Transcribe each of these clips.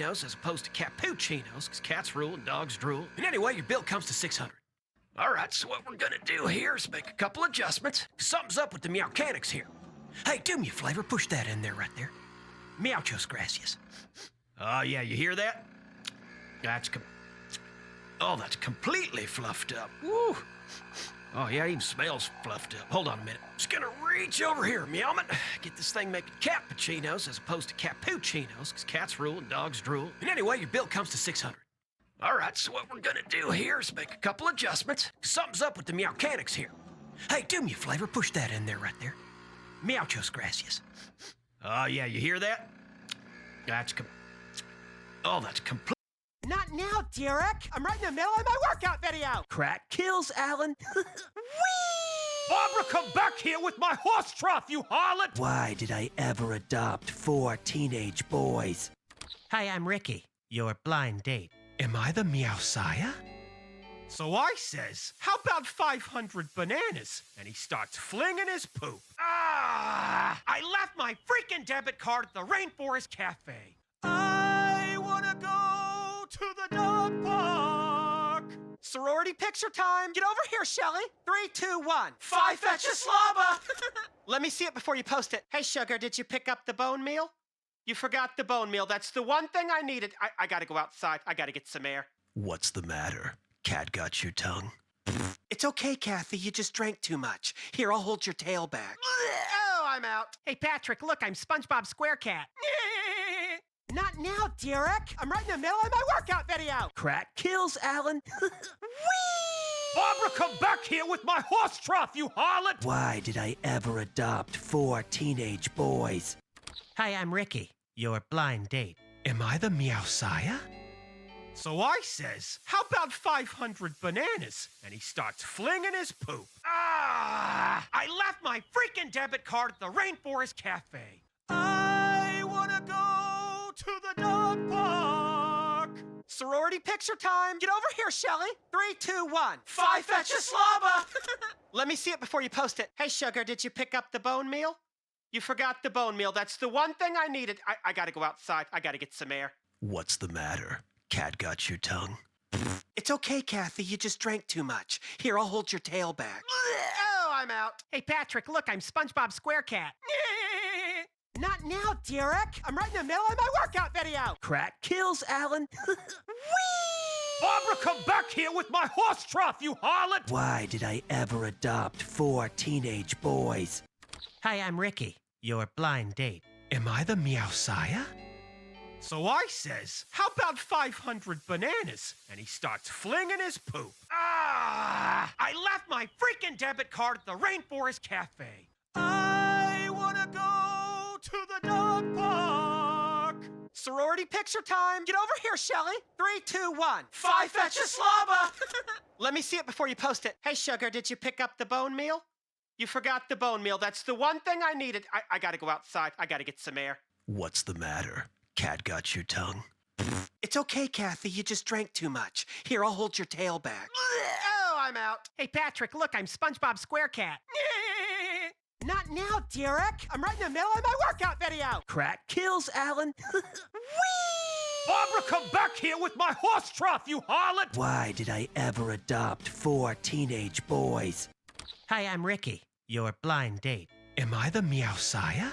as opposed to cappuccinos, because cats rule and dogs drool. And anyway, your bill comes to $600. All right, so what we're gonna do here is make a couple adjustments. Something's up with the mechanics here. Hey, do me a favor, push that in there right there. Muchas gracias. Oh, yeah, you hear that? That's completely fluffed up. Woo! Oh, yeah, it even smells fluffed up. Hold on a minute. Just gonna reach over here, meowman. Get this thing making cappuccinos as opposed to cappuccinos, because cats rule and dogs drool. And anyway, your bill comes to $600. All right, so what we're gonna do here is make a couple adjustments. Something's up with the mechanics here. Hey, do me a favor, push that in there right there. Muchas gracias. Oh, yeah, you hear that? That's complete. Not now, Derek. I'm right in the middle of my workout video. Crack kills, Alan. Whee! Barbara, come back here with my horse trough, you harlot! Why did I ever adopt 4 teenage boys? Hi, I'm Ricky, your blind date. Am I the Meowsiah? So I says, how about 500 bananas? And he starts flinging his poop. Ah! I left my freaking debit card at the Rainforest Cafe. I wanna go to the dog park. Sorority picture time. Get over here, Shelly. 3, 2, 1. Five fetch a slobber. Let me see it before you post it. Hey, sugar, did you pick up the bone meal? You forgot the bone meal. That's the one thing I needed. I gotta go outside. I gotta get some air. What's the matter? Cat got your tongue? It's okay, Kathy. You just drank too much. Here, I'll hold your tail back. Oh, I'm out. Hey, Patrick, look, I'm SpongeBob SquareCat. Not now, Derek. I'm right in the middle of my workout video. Crack kills, Alan. Whee! Barbara, come back here with my horse trough, you harlot! Why did I ever adopt 4 teenage boys? Hi, I'm Ricky, your blind date. Am I the Meowsiah? So I says, how about 500 bananas? And he starts flinging his poop. Ah! I left my freaking debit card at the Rainforest Cafe. I wanna go to the dog park. Sorority picture time. Get over here, Shelly. 3, 2, 1. Five fetch a slobber. Let me see it before you post it. Hey, sugar, did you pick up the bone meal? You forgot the bone meal. That's the one thing I needed. I gotta go outside. I gotta get some air. What's the matter? Cat got your tongue? It's okay, Kathy. You just drank too much. Here, I'll hold your tail back. Oh, I'm out. Hey, Patrick, look, I'm SpongeBob SquareCat. Not now, Derek. I'm right in the middle of my workout video. Crack kills, Alan. Whee! Barbara, come back here with my horse trough, you harlot! Why did I ever adopt 4 teenage boys? Hi, I'm Ricky, your blind date. Am I the Meowsiah? So I says, how about 500 bananas? And he starts flinging his poop. Ah! I left my freaking debit card at the Rainforest Cafe. I wanna go to the dog park. Sorority picture time. Get over here, Shelly. 3, 2, 1. Five fetch a slobber. Let me see it before you post it. Hey, sugar, did you pick up the bone meal? You forgot the bone meal. That's the one thing I needed. I gotta go outside. I gotta get some air. What's the matter? Cat got your tongue? It's okay, Kathy. You just drank too much. Here, I'll hold your tail back. Oh, I'm out. Hey, Patrick, look, I'm SpongeBob SquareCat. Not now, Derek. I'm right in the middle of my workout video. Crack kills, Alan. Whee! Barbara, come back here with my horse trough, you harlot! Why did I ever adopt 4 teenage boys? Hi, I'm Ricky, your blind date. Am I the Meowsiah?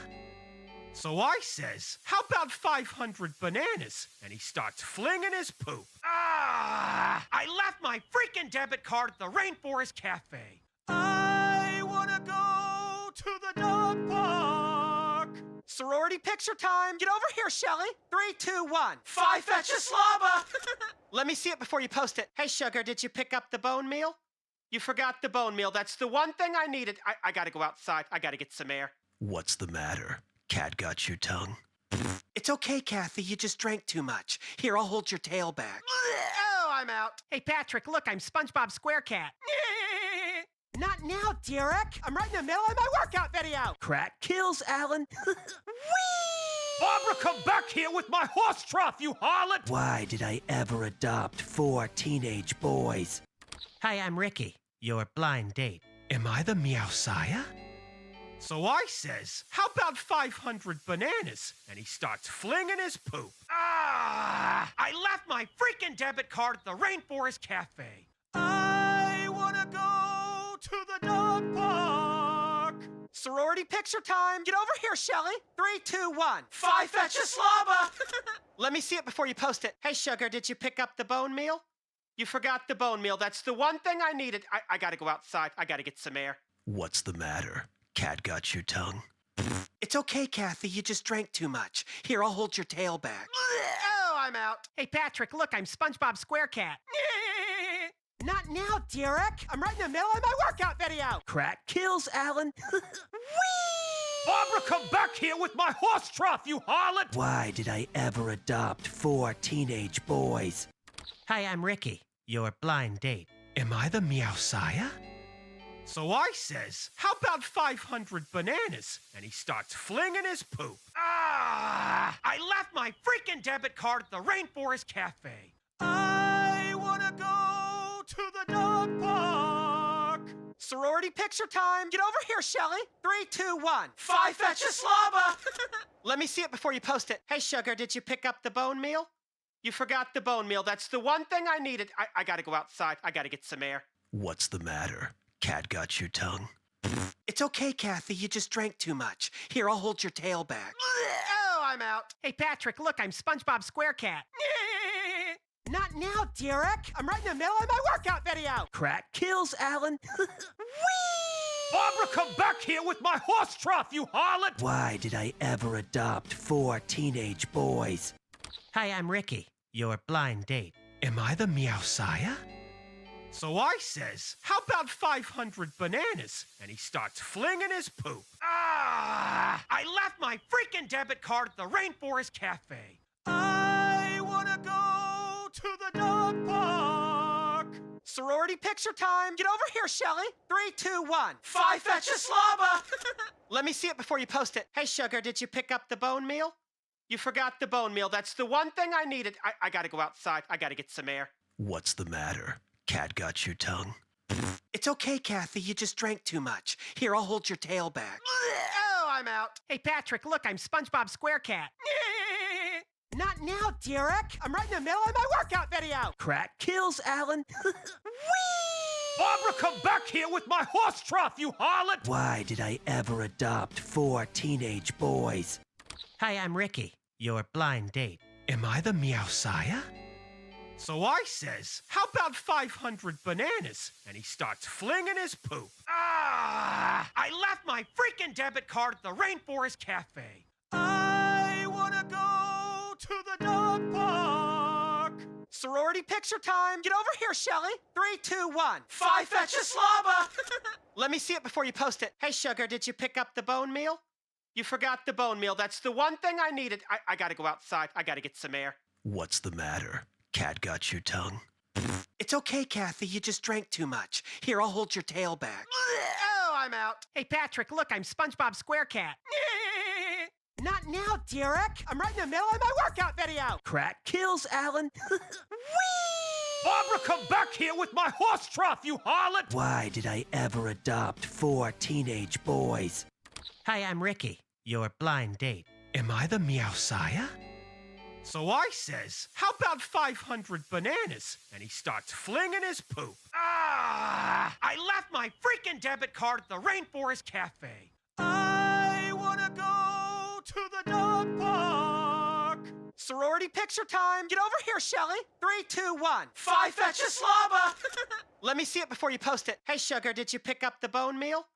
So I says, how about 500 bananas? And he starts flinging his poop. Ah! I left my freaking debit card at the Rainforest Cafe. I wanna go to the dog park. Sorority picture time. Get over here, Shelly. 3, 2, 1. Five fetch a slobber. Let me see it before you post it. Hey, sugar, did you pick up the bone meal? You forgot the bone meal. That's the one thing I needed. I gotta go outside. I gotta get some air. What's the matter? Cat got your tongue? It's okay, Kathy. You just drank too much. Here, I'll hold your tail back. Oh, I'm out. Hey, Patrick, look, I'm SpongeBob SquareCat. Not now, Derek. I'm right in the middle of my workout video. Crack kills, Alan. Whee! Barbara, come back here with my horse trough, you harlot! Why did I ever adopt 4 teenage boys? Hi, I'm Ricky, your blind date. Am I the Meowsiah? So I says, how about 500 bananas? And he starts flinging his poop. Ah! I left my freaking debit card at the Rainforest Cafe. I wanna go to the dog park. Sorority picture time. Get over here, Shelly. 3, 2, 1. Phi fetch a slobber. Let me see it before you post it. Hey, sugar, did you pick up the bone meal? You forgot the bone meal. That's the one thing I needed. I gotta go outside. I gotta get some air. What's the matter? Cat got your tongue? It's okay, Kathy. You just drank too much. Here, I'll hold your tail back. Oh, I'm out. Hey, Patrick, look, I'm SpongeBob SquareCat. Not now, Derek. I'm right in the middle of my workout video. Crack kills, Alan. Barbara, come back here with my horse trough, you harlot! Why did I ever adopt 4 teenage boys? Hi, I'm Ricky, your blind date. Am I the Meowsiah? So I says, how about 500 bananas? And he starts flinging his poop. Ah! I left my freaking debit card at the Rainforest Cafe. I wanna go to the dog park. Sorority picture time. Get over here, Shelly. 3, 2, 1. Phi fetch a slobber. Let me see it before you post it. Hey, sugar, did you pick up the bone meal? You forgot the bone meal. That's the one thing I needed. I gotta go outside. I gotta get some air. What's the matter? Cat got your tongue? It's okay, Kathy. You just drank too much. Here, I'll hold your tail back. Oh, I'm out. Hey, Patrick, look, I'm SpongeBob SquareCat. Not now, Derek. I'm right in the middle of my workout video. Crack kills, Alan. Barbara, come back here with my horse trough, you harlot! Why did I ever adopt 4 teenage boys? Hi, I'm Ricky, your blind date. Am I the Meowsiah? So I says, how about 500 bananas? And he starts flinging his poop. Ah! I left my freaking debit card at the Rainforest Cafe. I wanna go to the dog park. Sorority picture time. Get over here, Shelly. 3, 2, 1. Phi fetch a slobber. Let me see it before you post it. Hey, sugar, did you pick up the bone meal? You forgot the bone meal. That's the one thing I needed. I gotta go outside. I gotta get some air. What's the matter? Cat got your tongue? It's okay, Kathy. You just drank too much. Here, I'll hold your tail back. Oh, I'm out. Hey, Patrick, look, I'm SpongeBob SquareCat. Not now, Derek. I'm right in the middle of my workout video. Crack kills, Alan. Barbara, come back here with my horse trough, you harlot! Why did I ever adopt 4 teenage boys? Hi, I'm Ricky, your blind date. Am I the Meowsiah? So I says, how about 500 bananas? And he starts flinging his poop. Ah! I left my freaking debit card at the Rainforest Cafe. I wanna go to the dog park. Sorority picture time. Get over here, Shelly. 3, 2, 1. Phi fetch a slobber. Let me see it before you post it. Hey, sugar, did you pick up the bone meal? You forgot the bone meal. That's the one thing I needed. I gotta go outside. I gotta get some air. What's the matter? Cat got your tongue? It's okay, Kathy. You just drank too much. Here, I'll hold your tail back. Oh, I'm out. Hey, Patrick, look, I'm SpongeBob SquareCat. Not now, Derek. I'm right in the middle of my workout video. Crack kills, Alan. Barbara, come back here with my horse trough, you harlot! Why did I ever adopt 4 teenage boys? Hi, I'm Ricky, your blind date. Am I the Meowsiah? So I says, how about 500 bananas? And he starts flinging his poop. Ah! I left my freaking debit card at the Rainforest Cafe. I wanna go to the dog park. Sorority picture time. Get over here, Shelly. 3, 2, 1. Phi fetch a slobber. Let me see it before you post it. Hey, sugar, did you pick up the bone meal?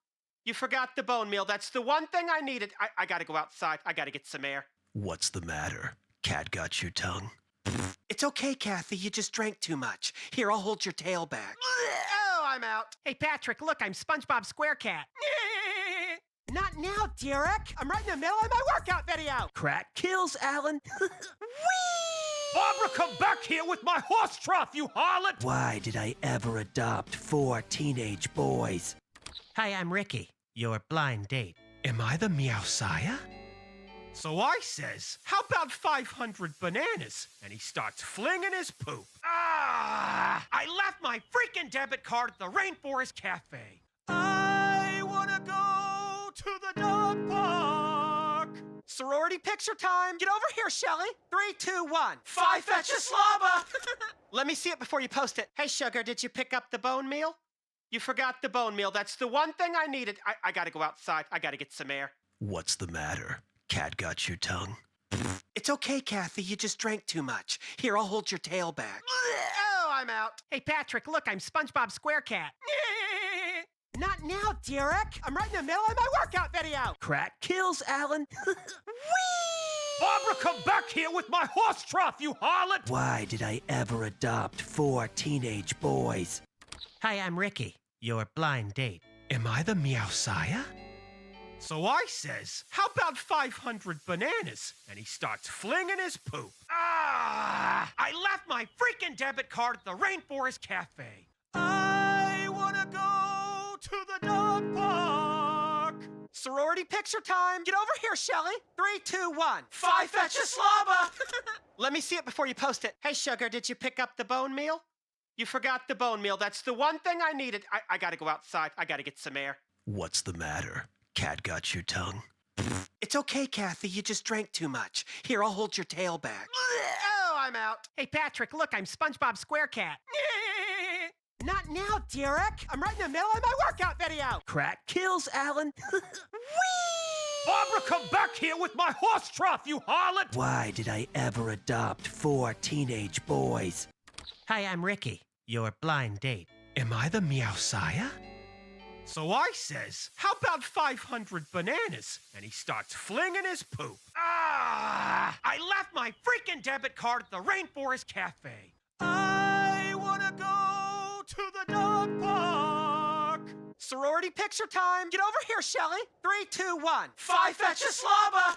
You forgot the bone meal. That's the one thing I needed. I gotta go outside. I gotta get some air. What's the matter? Cat got your tongue? It's okay, Kathy. You just drank too much. Here, I'll hold your tail back. Oh, I'm out. Hey, Patrick, look, I'm SpongeBob SquareCat. Not now, Derek. I'm right in the middle of my workout video. Crack kills, Alan. Barbara, come back here with my horse trough, you harlot! Why did I ever adopt 4 teenage boys? Hi, I'm Ricky, your blind date. Am I the Meowsiah? So I says, how about 500 bananas? And he starts flinging his poop. Ah! I left my freaking debit card at the Rainforest Cafe. I wanna go to the Sorority picture time. Get over here, Shelly. 3, 2, 1. Five fetch a slobber. Let me see it before you post it. Hey, sugar, did you pick up the bone meal? You forgot the bone meal. That's the one thing I needed. I gotta go outside. I gotta get some air. What's the matter? Cat got your tongue? It's okay, Kathy. You just drank too much. Here, I'll hold your tail back. Oh, I'm out. Hey, Patrick, look, I'm SpongeBob SquareCat. Not now, Derek. I'm right in the middle of my workout video. Crack kills, Alan. Barbara, come back here with my horse trough, you harlot! Why did I ever adopt 4 teenage boys? Hi, I'm Ricky, your blind date. Am I the Meowsiah? So I says, how about 500 bananas? And he starts flinging his poop. Ah! I left my freaking debit card at the Rainforest Cafe. I wanna go to the dog park. Sorority picture time. Get over here, Shelly. 3, 2, 1. Five fetch a slobber. Let me see it before you post it. Hey, sugar, did you pick up the bone meal? You forgot the bone meal. That's the one thing I needed. I gotta go outside. I gotta get some air. What's the matter? Cat got your tongue? It's okay, Kathy. You just drank too much. Here, I'll hold your tail back. Oh, I'm out. Hey, Patrick, look, I'm SpongeBob SquareCat. Not now, Derek. I'm right in the middle of my workout video. Crack kills, Alan. Barbara, come back here with my horse trough, you harlot! Why did I ever adopt 4 teenage boys? Hi, I'm Ricky, your blind date. Am I the Meowsiah? So I says, how about 500 bananas? And he starts flinging his poop. Ah! I left my freaking debit card at the Rainforest Cafe. I wanna go to the dog park. Sorority picture time. Get over here, Shelly. 3, 2, 1. Five fetch a slobber.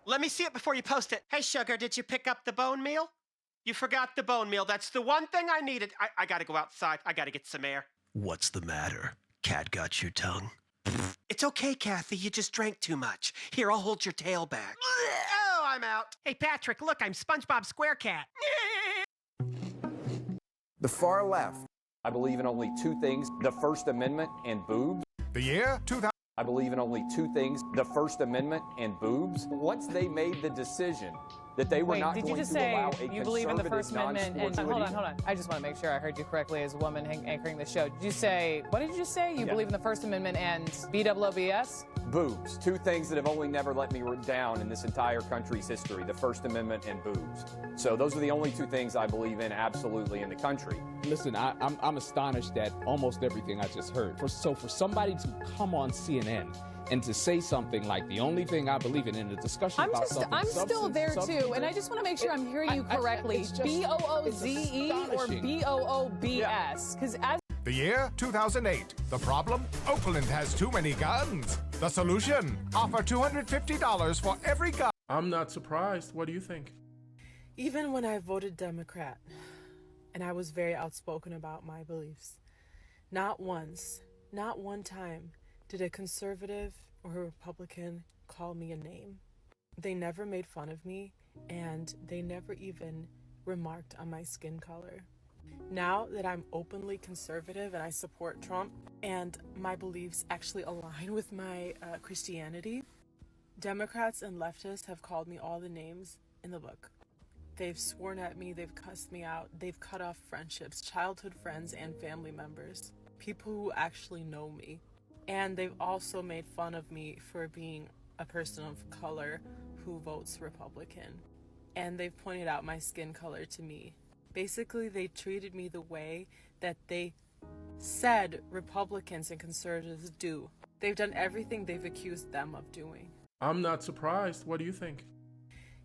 Let me see it before you post it. Hey, sugar, did you pick up the bone meal? You forgot the bone meal. That's the one thing I needed. I gotta go outside. I gotta get some air. What's the matter? Cat got your tongue? It's okay, Kathy. You just drank too much. Here, I'll hold your tail back. Oh, I'm out. Hey, Patrick, look, I'm SpongeBob SquareCat. The far left. I believe in only 2 things, the First Amendment and boobs. The year 2000. I believe in only 2 things, the First Amendment and boobs. Once they made the decision that they were not did you going just to say allow a you believe in the First conservative, Amendment? And hold on. I just want to make sure I heard you correctly as a woman anchoring the show. Did you say, what did you just say? You believe in the First Amendment and BWOBS? Boobs. 2 things that have only never let me down in this entire country's history, the First Amendment and boobs. So those are the only 2 things I believe in absolutely in the country. Listen, I'm astonished at almost everything I just heard. So for somebody to come on CNN and to say something like the only thing I believe in a discussion about something. I'm still there too, and I just want to make sure I'm hearing you correctly. BOOZE or BOOBS? Because as The year 2008. The problem? Oakland has too many guns. The solution? Offer $250 for every gun. I'm not surprised. What do you think? Even when I voted Democrat, and I was very outspoken about my beliefs, not once, not one time, did a conservative or a Republican call me a name. They never made fun of me, and they never even remarked on my skin color. Now that I'm openly conservative and I support Trump, and my beliefs actually align with my Christianity, Democrats and leftists have called me all the names in the book. They've sworn at me, they've cussed me out, they've cut off friendships, childhood friends and family members, people who actually know me. And they've also made fun of me for being a person of color who votes Republican. And they've pointed out my skin color to me. Basically, they treated me the way that they said Republicans and conservatives do. They've done everything they've accused them of doing. I'm not surprised. What do you think?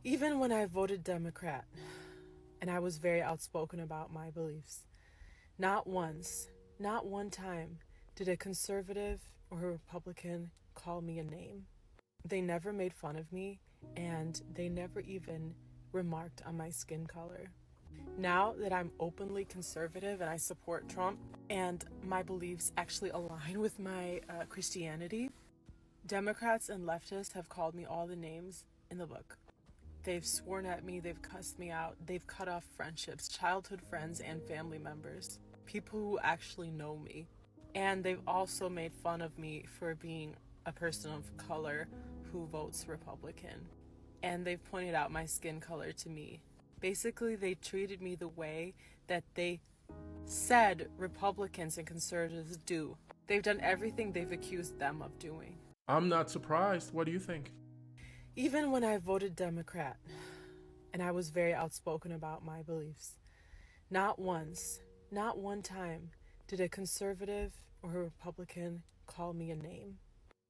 Even when I voted Democrat, and I was very outspoken about my beliefs, not once, not one time, did a conservative or a Republican call me a name. They never made fun of me, and they never even remarked on my skin color. Now that I'm openly conservative and I support Trump, and my beliefs actually align with my Christianity, Democrats and leftists have called me all the names in the book. They've sworn at me, they've cussed me out, they've cut off friendships, childhood friends and family members, people who actually know me. And they've also made fun of me for being a person of color who votes Republican. and they've pointed out my skin color to me. Basically, they treated me the way that they said Republicans and conservatives do. They've done everything they've accused them of doing. I'm not surprised. What do you think? Even when I voted Democrat, and I was very outspoken about my beliefs, not once, not one time, did a conservative or a Republican call me a name.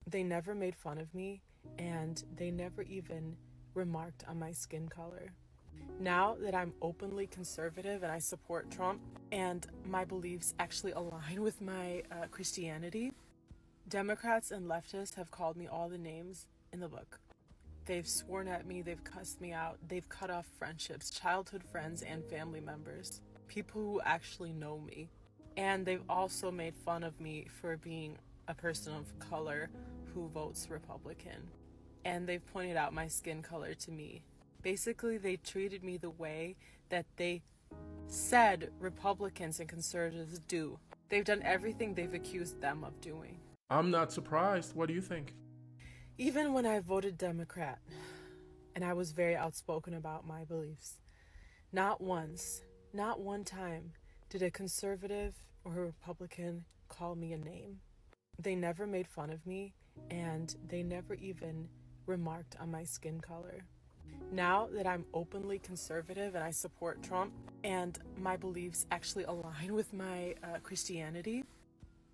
They never made fun of me, and they never even remarked on my skin color. Now that I'm openly conservative and I support Trump, and my beliefs actually align with my Christianity, Democrats and leftists have called me all the names in the book. They've sworn at me, they've cussed me out, they've cut off friendships, childhood friends and family members, people who actually know me. And they've also made fun of me for being a person of color who votes Republican. And they've pointed out my skin color to me. Basically, they treated me the way that they said Republicans and conservatives do. They've done everything they've accused them of doing. I'm not surprised. What do you think? Even when I voted Democrat, and I was very outspoken about my beliefs, not once, not one time, did a conservative or a Republican call me a name. They never made fun of me, and they never even remarked on my skin color. Now that I'm openly conservative and I support Trump, and my beliefs actually align with my Christianity,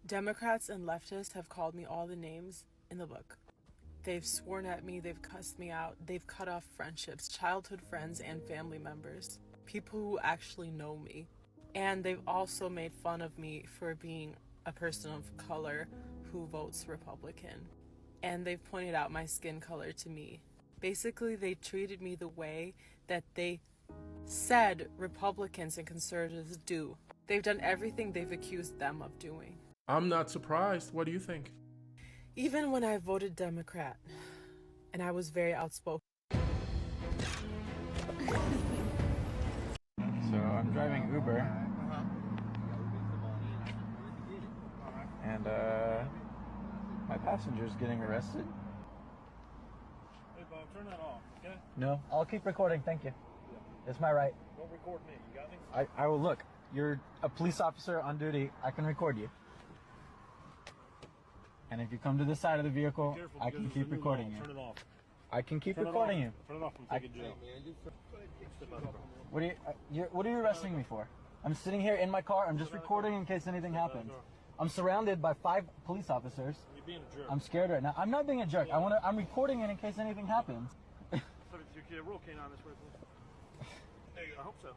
Democrats and leftists have called me all the names in the book. They've sworn at me, they've cussed me out, they've cut off friendships, childhood friends and family members, people who actually know me. And they've also made fun of me for being a person of color who votes Republican. And they've pointed out my skin color to me. Basically, they treated me the way that they said Republicans and conservatives do. They've done everything they've accused them of doing. I'm not surprised. What do you think? Even when I voted Democrat, and I was very outspoken. So I'm driving Uber, and my passenger's getting arrested. Hey Bob, turn that off, okay? No, I'll keep recording, thank you. It's my right. Don't record me, you got me? I will look. You're a police officer on duty, I can record you. And if you come to this side of the vehicle, I can keep recording you. Turn it off. I can keep recording you. Turn it off, I'm taking jail. What are you arresting me for? I'm sitting here in my car, I'm just recording in case anything happens. I'm surrounded by 5 police officers. You're being a jerk. I'm scared right now. I'm not being a jerk. I'm recording it in case anything happens. Roll canine this way, please. I hope so.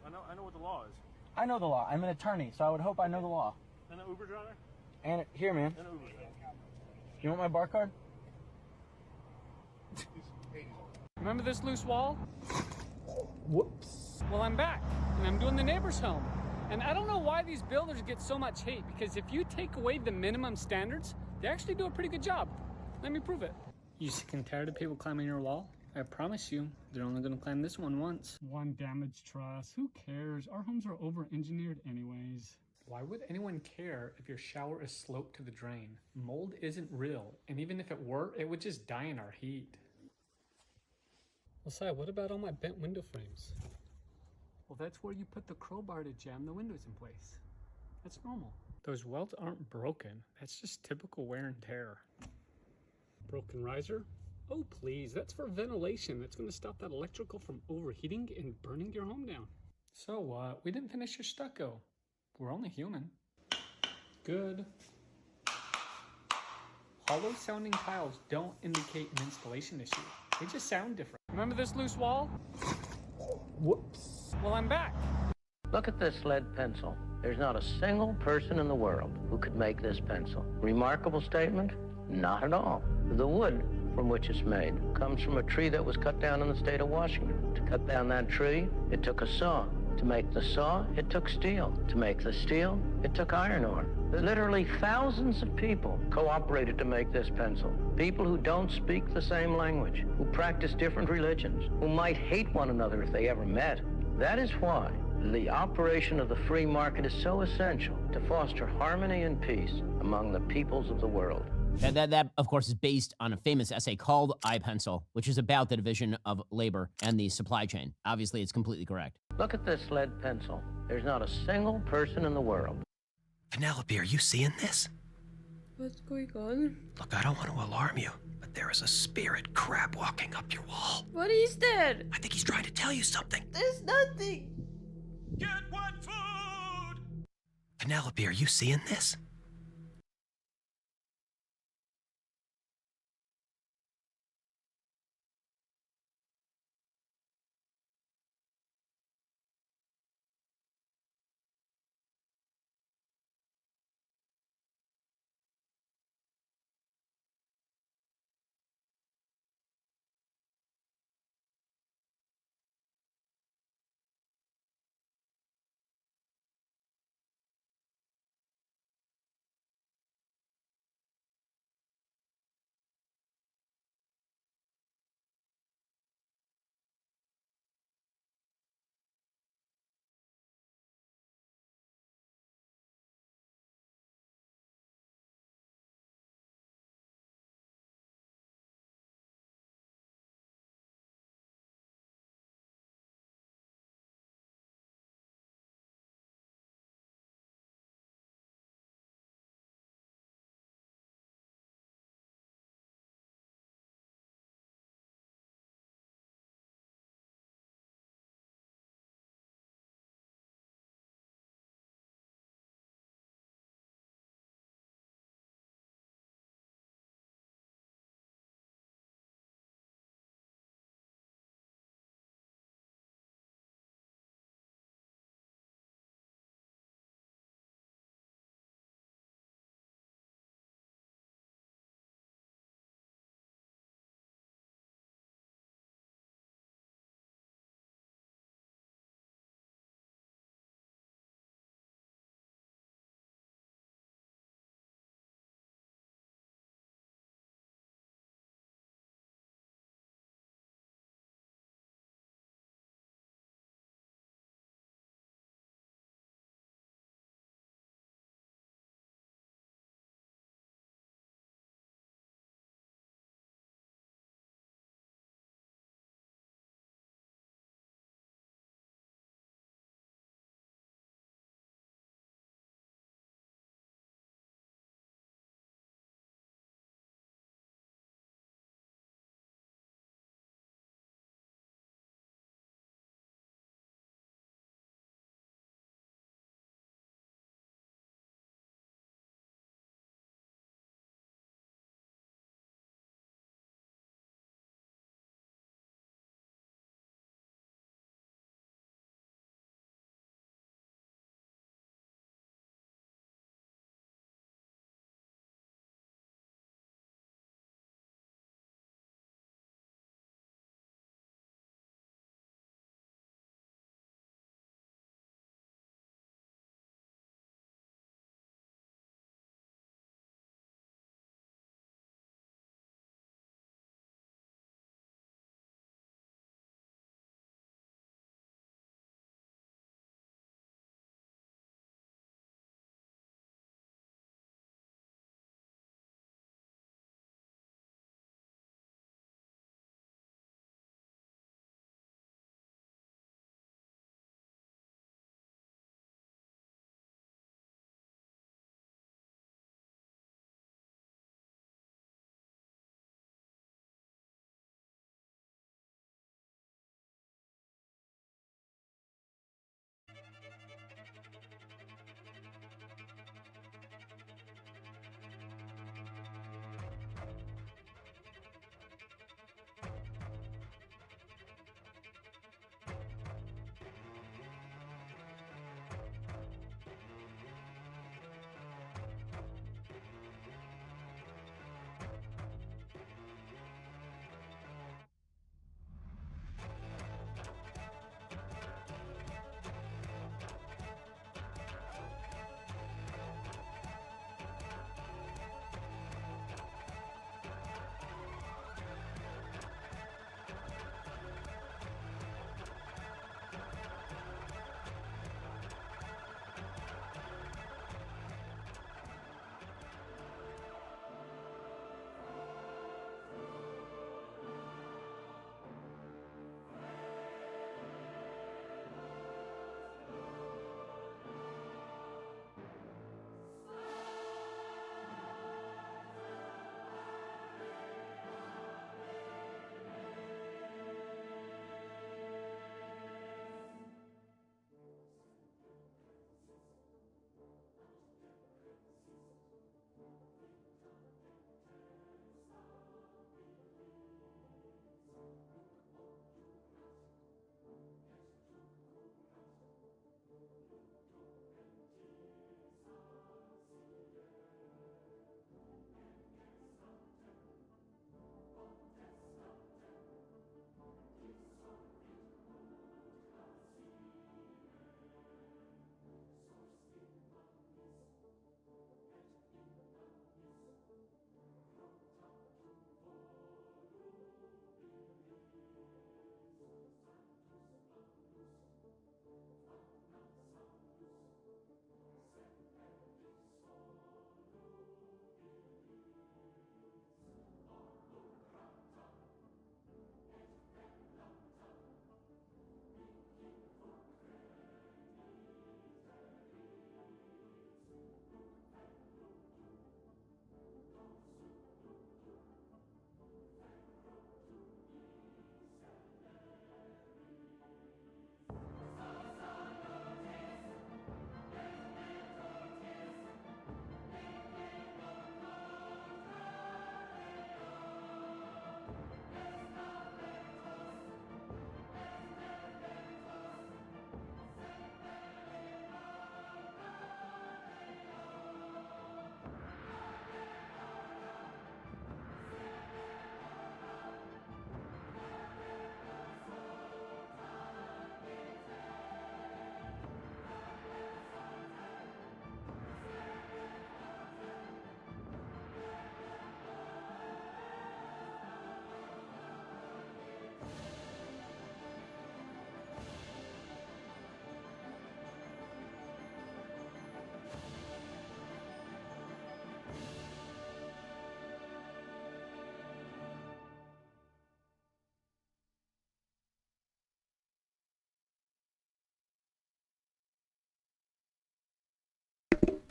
I know what the law is. I know the law. I'm an attorney, so I would hope I know the law. And an Uber driver? And here, man. And an Uber driver. You want my bar card? Remember this loose wall? Whoops. Well, I'm back, and I'm doing the neighbor's home. And I don't know why these builders get so much hate, because if you take away the minimum standards, they actually do a pretty good job. Let me prove it. You sick and tired of people climbing your wall? I promise you, they're only gonna climb this one once. One damaged truss, who cares? Our homes are over-engineered anyways. Why would anyone care if your shower is sloped to the drain? Mold isn't real, and even if it were, it would just die in our heat. Well, Si, what about all my bent window frames? Well, that's where you put the crowbar to jam the windows in place. That's normal. Those welds aren't broken. That's just typical wear and tear. Broken riser? Oh, please, that's for ventilation. That's going to stop that electrical from overheating and burning your home down. So what? We didn't finish your stucco. We're only human. Good. Hollow sounding tiles don't indicate an installation issue. They just sound different. Remember this loose wall? Whoops. Well, I'm back. Look at this lead pencil. There's not a single person in the world who could make this pencil. Remarkable statement? Not at all. The wood from which it's made comes from a tree that was cut down in the state of Washington. To cut down that tree, it took a saw. To make the saw, it took steel. To make the steel, it took iron ore. Literally thousands of people cooperated to make this pencil. People who don't speak the same language, who practice different religions, who might hate one another if they ever met. That is why the operation of the free market is so essential to foster harmony and peace among the peoples of the world. That, of course, is based on a famous essay called I, Pencil, which is about the division of labor and the supply chain. Obviously, it's completely correct. Look at this lead pencil. There's not a single person in the world. Penelope, are you seeing this? What's going on? Look, I don't want to alarm you, but there is a spirit crab walking up your wall. What is that? I think he's trying to tell you something. There's nothing. Get what food? Penelope, are you seeing this?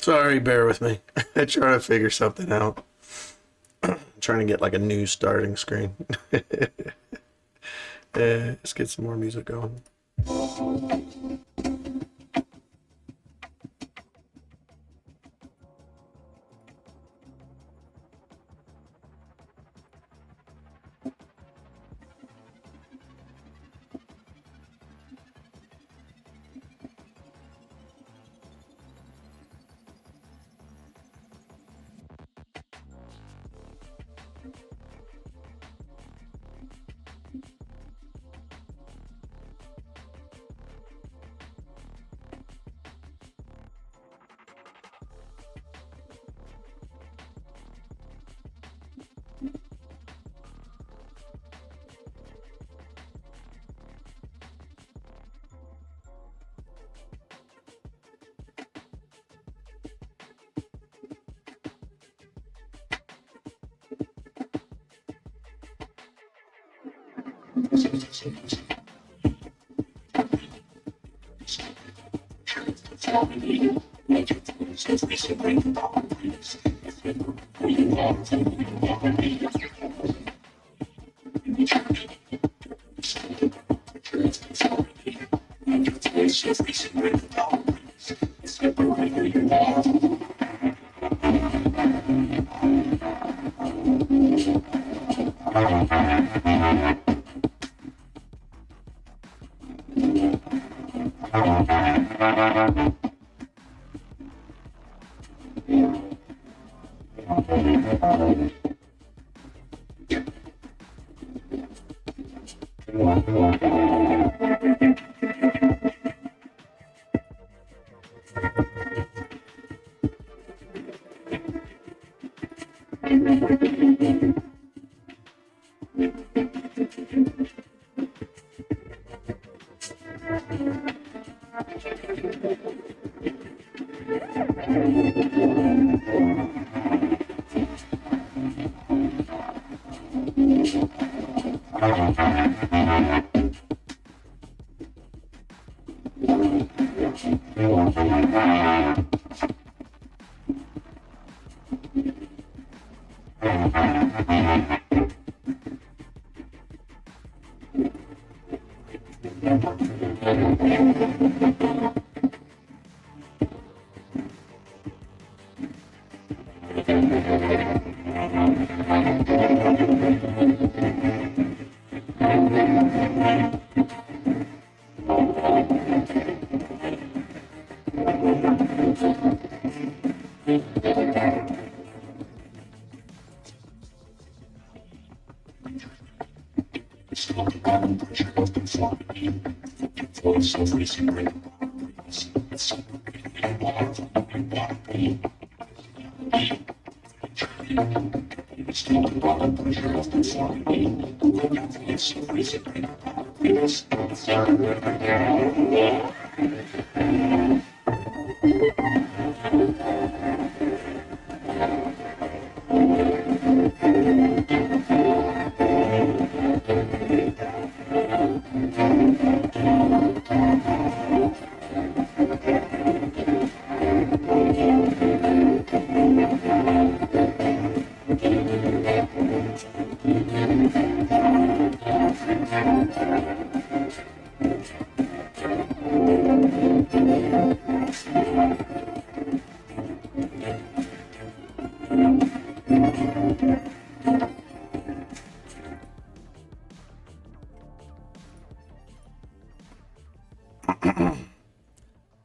Sorry, bear with me. I'm trying to figure something out. Trying to get like a new starting screen. Let's get some more music going.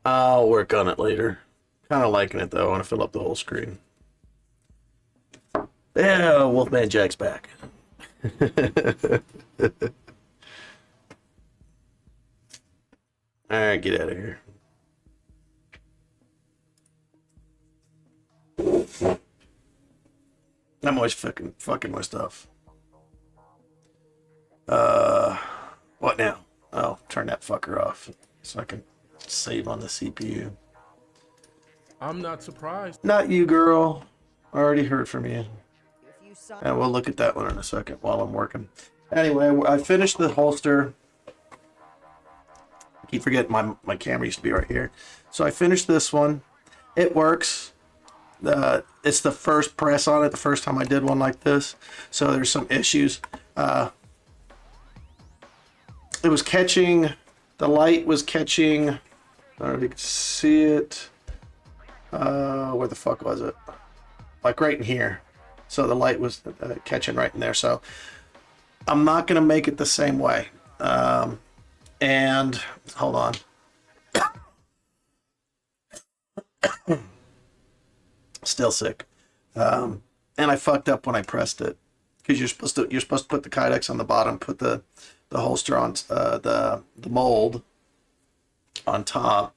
I'll work on it later. Kind of liking it though. I want to fill up the whole screen. Yeah, Wolfman Jack's back. Alright, get out of here. I'm always fucking my stuff. What now? Oh, turn that fucker off so I can save on the CPU. I'm not surprised. Not you, girl. I already heard from you. And we'll look at that one in a second while I'm working. Anyway, I finished the holster. I keep forgetting my camera used to be right here. So I finished this one. It works. It's the first press on it, the first time I did one like this, so there's some issues. It was catching, the light was catching, I don't know if you can see it. Where the fuck was it? Like right in here. So the light was catching right in there. So I'm not going to make it the same way. And hold on. Still sick. And I fucked up when I pressed it, because you're supposed to put the Kydex on the bottom, put the holster on the mold on top.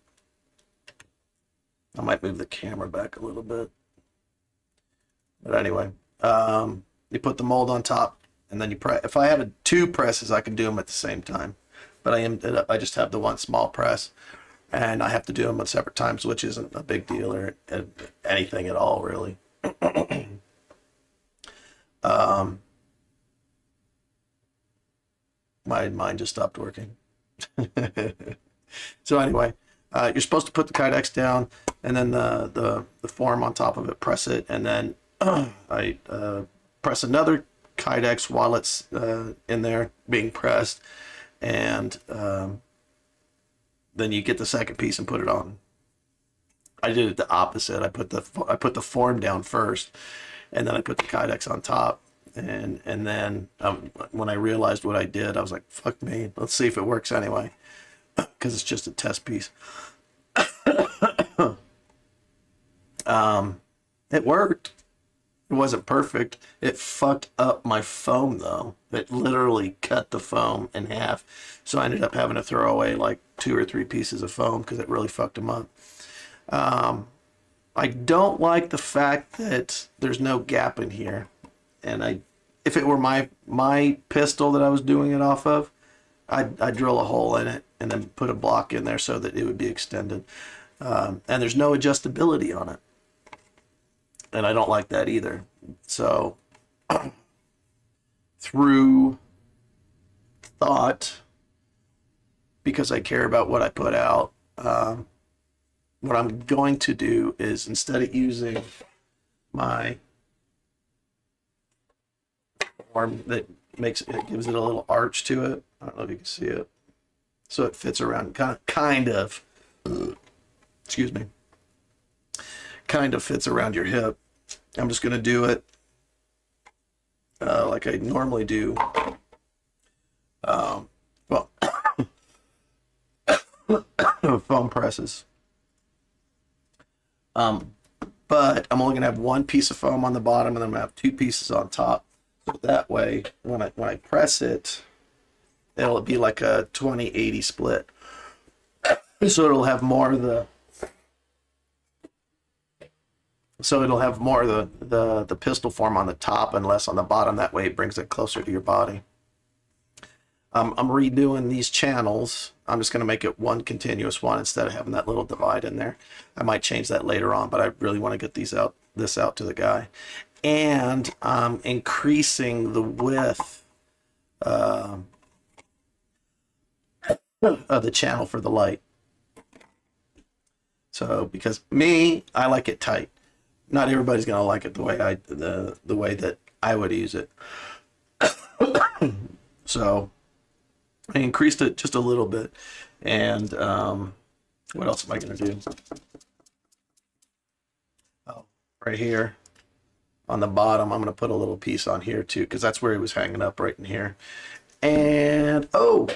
I might move the camera back a little bit. But anyway, you put the mold on top, and then you press. If I had two presses, I could do them at the same time. But I just have the one small press, and I have to do them at separate times, which isn't a big deal or anything at all, really. My mind just stopped working. So anyway, you're supposed to put the Kydex down, and then the form on top of it, press it, and then I press another Kydex while it's in there being pressed, and then you get the second piece and put it on. I did it the opposite. I put the form down first, and then I put the Kydex on top. And then when I realized what I did, I was like, fuck me, let's see if it works anyway, because it's just a test piece. It worked. It wasn't perfect. It fucked up my foam, though. It literally cut the foam in half. So I ended up having to throw away like 2 or 3 pieces of foam because it really fucked them up. I don't like the fact that there's no gap in here. And if it were my pistol that I was doing it off of, I'd drill a hole in it and then put a block in there so that it would be extended. And there's no adjustability on it. And I don't like that either. So through thought, because I care about what I put out, what I'm going to do is, instead of using my form that gives it a little arch to it, I don't know if you can see it, so it fits around, kind of excuse me, kind of fits around your hip. I'm just going to do it like I normally do. Well, foam presses. But I'm only going to have one piece of foam on the bottom, and then I'm going to have 2 pieces on top. So that way, when I press it, it'll be like a 20-80 split. So it'll have more of the the pistol form on the top and less on the bottom. That way it brings it closer to your body. I'm redoing these channels. I'm just going to make it one continuous one instead of having that little divide in there. I might change that later on, but I really want to get this out to the guy. And I'm increasing the width of the channel for the light. So, because I like it tight. Not everybody's gonna like it the way that I would use it. So I increased it just a little bit. And what else am I gonna do? Oh, right here on the bottom, I'm gonna put a little piece on here too, because that's where he was hanging up, right in here. And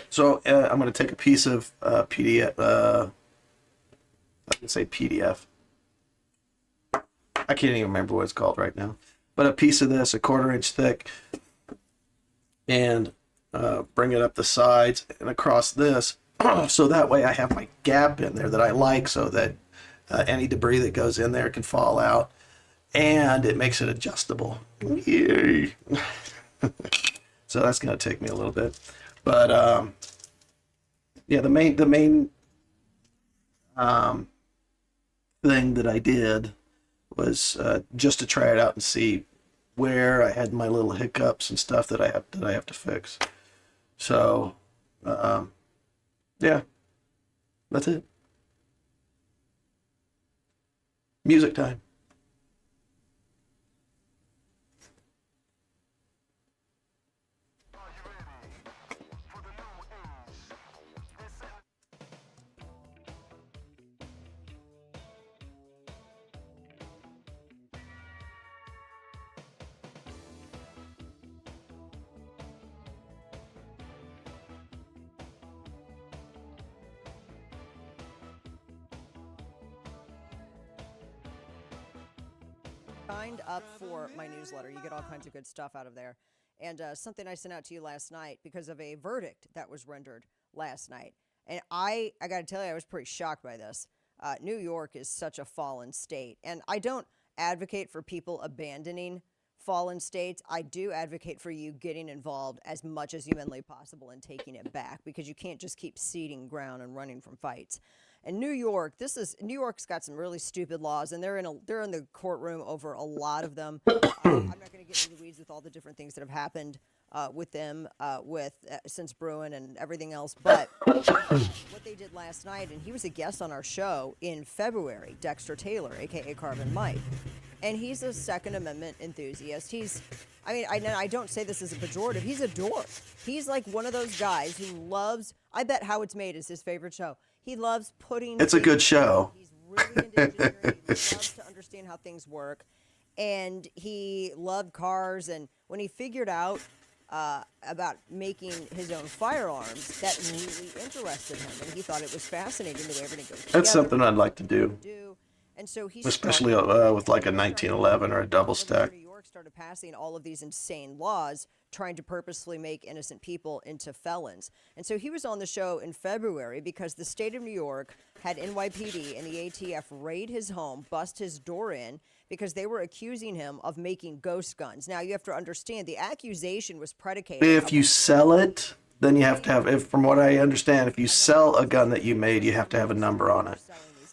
so I'm gonna take a piece of PDF. I can say PDF. I can't even remember what it's called right now. But a piece of this, a 1/4 inch thick, and bring it up the sides and across this, so that way I have my gap in there that I like, so that any debris that goes in there can fall out, and it makes it adjustable. Yay! So that's going to take me a little bit, but yeah, the main thing that I did was just to try it out and see where I had my little hiccups and stuff that I have to fix. So yeah, that's it. Music time. Signed up for my newsletter. You get all kinds of good stuff out of there. And something I sent out to you last night because of a verdict that was rendered last night. And I got to tell you, I was pretty shocked by this. New York is such a fallen state. And I don't advocate for people abandoning fallen states. I do advocate for you getting involved as much as humanly possible and taking it back, because you can't just keep ceding ground and running from fights. And New York's got some really stupid laws, and they're in the courtroom over a lot of them. I'm not going to get into the weeds with all the different things that have happened with them, since Bruin and everything else. But what they did last night, and he was a guest on our show in February, Dexter Taylor, aka Carbon Mike, and he's a Second Amendment enthusiast. I don't say this as a pejorative. He's a dork. He's like one of those guys who loves. I bet How It's Made is his favorite show. He loves putting. It's a good show. He's really into engineering. He loves to understand how things work, and he loved cars. And when he figured out about making his own firearms, that really interested him, and he thought it was fascinating the way everything goes together. That's something I'd like to do. And so he especially with like a 1911 or a double stack. New York started passing all of these insane laws trying to purposely make innocent people into felons. And so he was on the show in February because the state of New York had NYPD and the ATF raid his home, bust his door in, because they were accusing him of making ghost guns. Now, you have to understand, the accusation was predicated. If you sell it, then you have to have, from what I understand, if you sell a gun that you made, you have to have a number on it.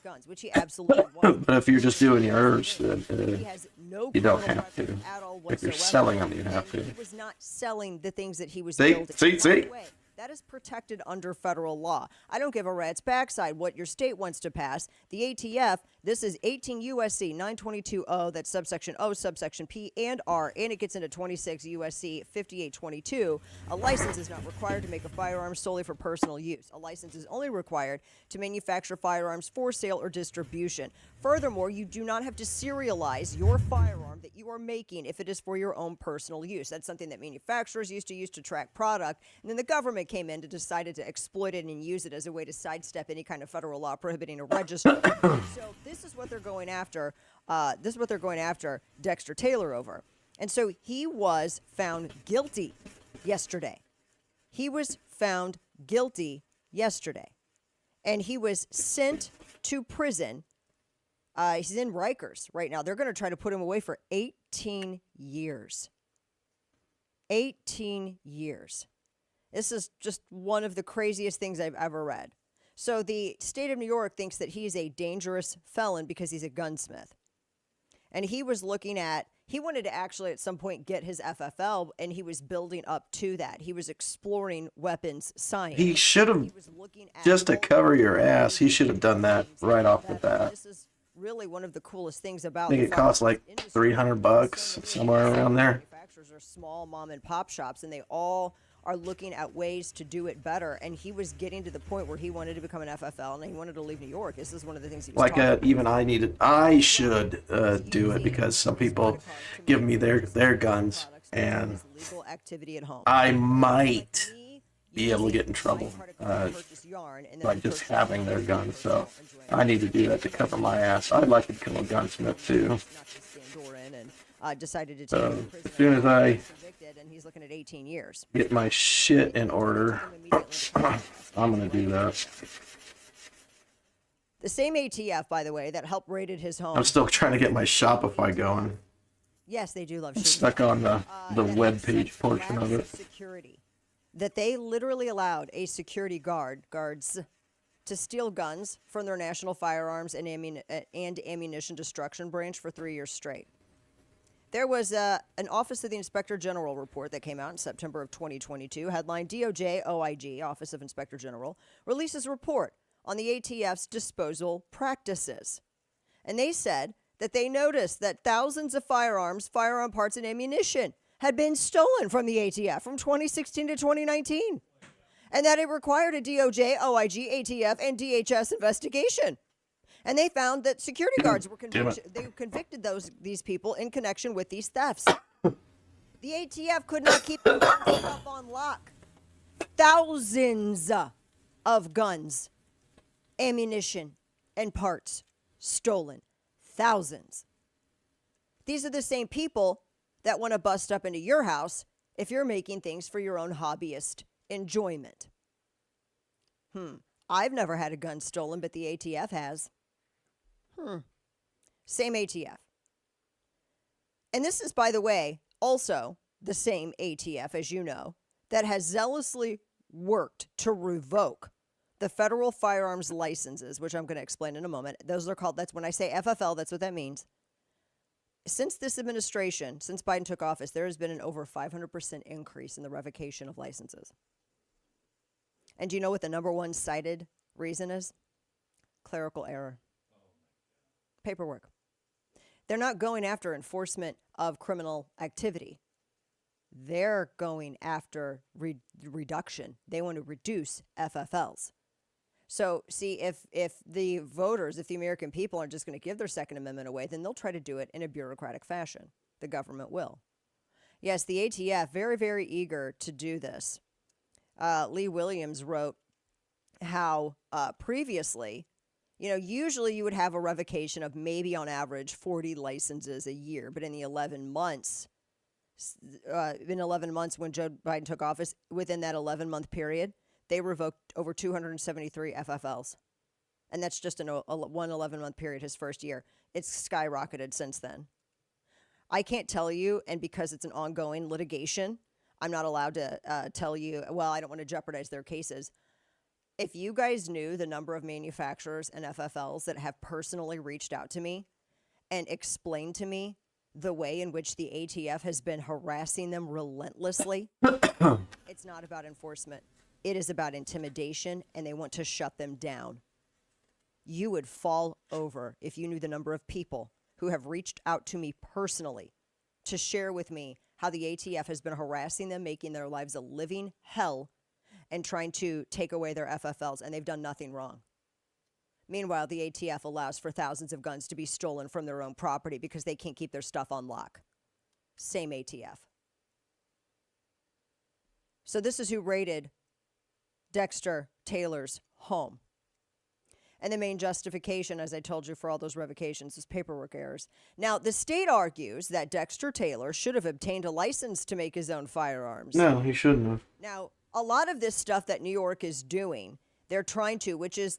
Guns, which he absolutely was. But if you're just doing yours, then He has no you don't criminal have to. record at all If you're whatsoever. selling them, you have to. He was not selling the things that he was See? building. See? By See? the way, that is protected under federal law. I don't give a rat's backside what your state wants to pass. The ATF, this is 18 U.S.C. 922-0, that's subsection O, subsection P and R, and it gets into 26 U.S.C. 5822. A license is not required to make a firearm solely for personal use. A license is only required to manufacture firearms for sale or distribution. Furthermore, you do not have to serialize your firearm that you are making if it is for your own personal use. That's something that manufacturers used to use to track product, and then the government came in and decided to exploit it and use it as a way to sidestep any kind of federal law prohibiting a register. So this is what they're going after. Dexter Taylor over. And so he was found guilty yesterday. And he was sent to prison. He's in Rikers right now. They're going to try to put him away for 18 years. 18 years. This is just one of the craziest things I've ever read. So the state of New York thinks that he's a dangerous felon because he's a gunsmith. And he wanted to actually at some point get his FFL, and he was building up to that. He was exploring weapons science. He should have, just to cover your ass, he should have done that right off the bat. This is really one of the coolest things about I think it costs like $300, somewhere around there. Manufacturers are small mom and pop shops, and they all are looking at ways to do it better. And he was getting to the point where he wanted to become an FFL, and he wanted to leave New York. This is one of the things he was talking about. I should do it because some people give me their guns, and I might be able to get in trouble by just having their guns. So I need to do that to cover my ass. I'd like to become a gunsmith too. Decided to take So him to prison. as soon as I And he's looking at 18 years. get my shit in order, I'm gonna do that. The same ATF, by the way, that helped raided his home. I'm still trying to get my Shopify going. Yes, they do love I'm shooting. stuck on the web page portion of it. Security. That they literally allowed a security guards to steal guns from their National Firearms and Ammunition Destruction Branch for 3 years straight. There was an Office of the Inspector General report that came out in September of 2022, headline DOJ OIG, Office of Inspector General, releases report on the ATF's disposal practices. And they said that they noticed that thousands of firearms, firearm parts, and ammunition had been stolen from the ATF from 2016 to 2019, and that it required a DOJ, OIG, ATF, and DHS investigation. And they found that security guards were convicted these people in connection with these thefts. The ATF could not keep the stuff on lock. Thousands of guns, ammunition, and parts stolen. Thousands. These are the same people that want to bust up into your house if you're making things for your own hobbyist enjoyment. I've never had a gun stolen, but the ATF has. Same ATF. And this is, by the way, also the same ATF, as you know, that has zealously worked to revoke the federal firearms licenses, which I'm going to explain in a moment. Those are called, that's when I say FFL, that's what that means. Since this administration, since Biden took office, there has been an over 500% increase in the revocation of licenses. And do you know what the number one cited reason is? Clerical error. Paperwork. They're not going after enforcement of criminal activity. They're going after reduction. They want to reduce FFLs. So, see, if the voters, if the American people are just going to give their Second Amendment away, then they'll try to do it in a bureaucratic fashion. The government will. Yes, the ATF, very, very eager to do this. Lee Williams wrote how previously, usually you would have a revocation of maybe on average 40 licenses a year, but in the 11 months when Joe Biden took office, within that 11-month period, they revoked over 273 FFLs. And that's just in one 11-month period, his first year. It's skyrocketed since then. I can't tell you, and because it's an ongoing litigation, I'm not allowed to tell you, well, I don't want to jeopardize their cases. If you guys knew the number of manufacturers and FFLs that have personally reached out to me and explained to me the way in which the ATF has been harassing them relentlessly, it's not about enforcement. It is about intimidation, and they want to shut them down. You would fall over if you knew the number of people who have reached out to me personally to share with me how the ATF has been harassing them, making their lives a living hell, and trying to take away their FFLs, and they've done nothing wrong. Meanwhile, the ATF allows for thousands of guns to be stolen from their own property because they can't keep their stuff on lock. Same ATF. So this is who raided Dexter Taylor's home. And the main justification, as I told you, for all those revocations is paperwork errors. Now, the state argues that Dexter Taylor should have obtained a license to make his own firearms. No, he shouldn't have. Now, a lot of this stuff that New York is doing, they're trying to, which is,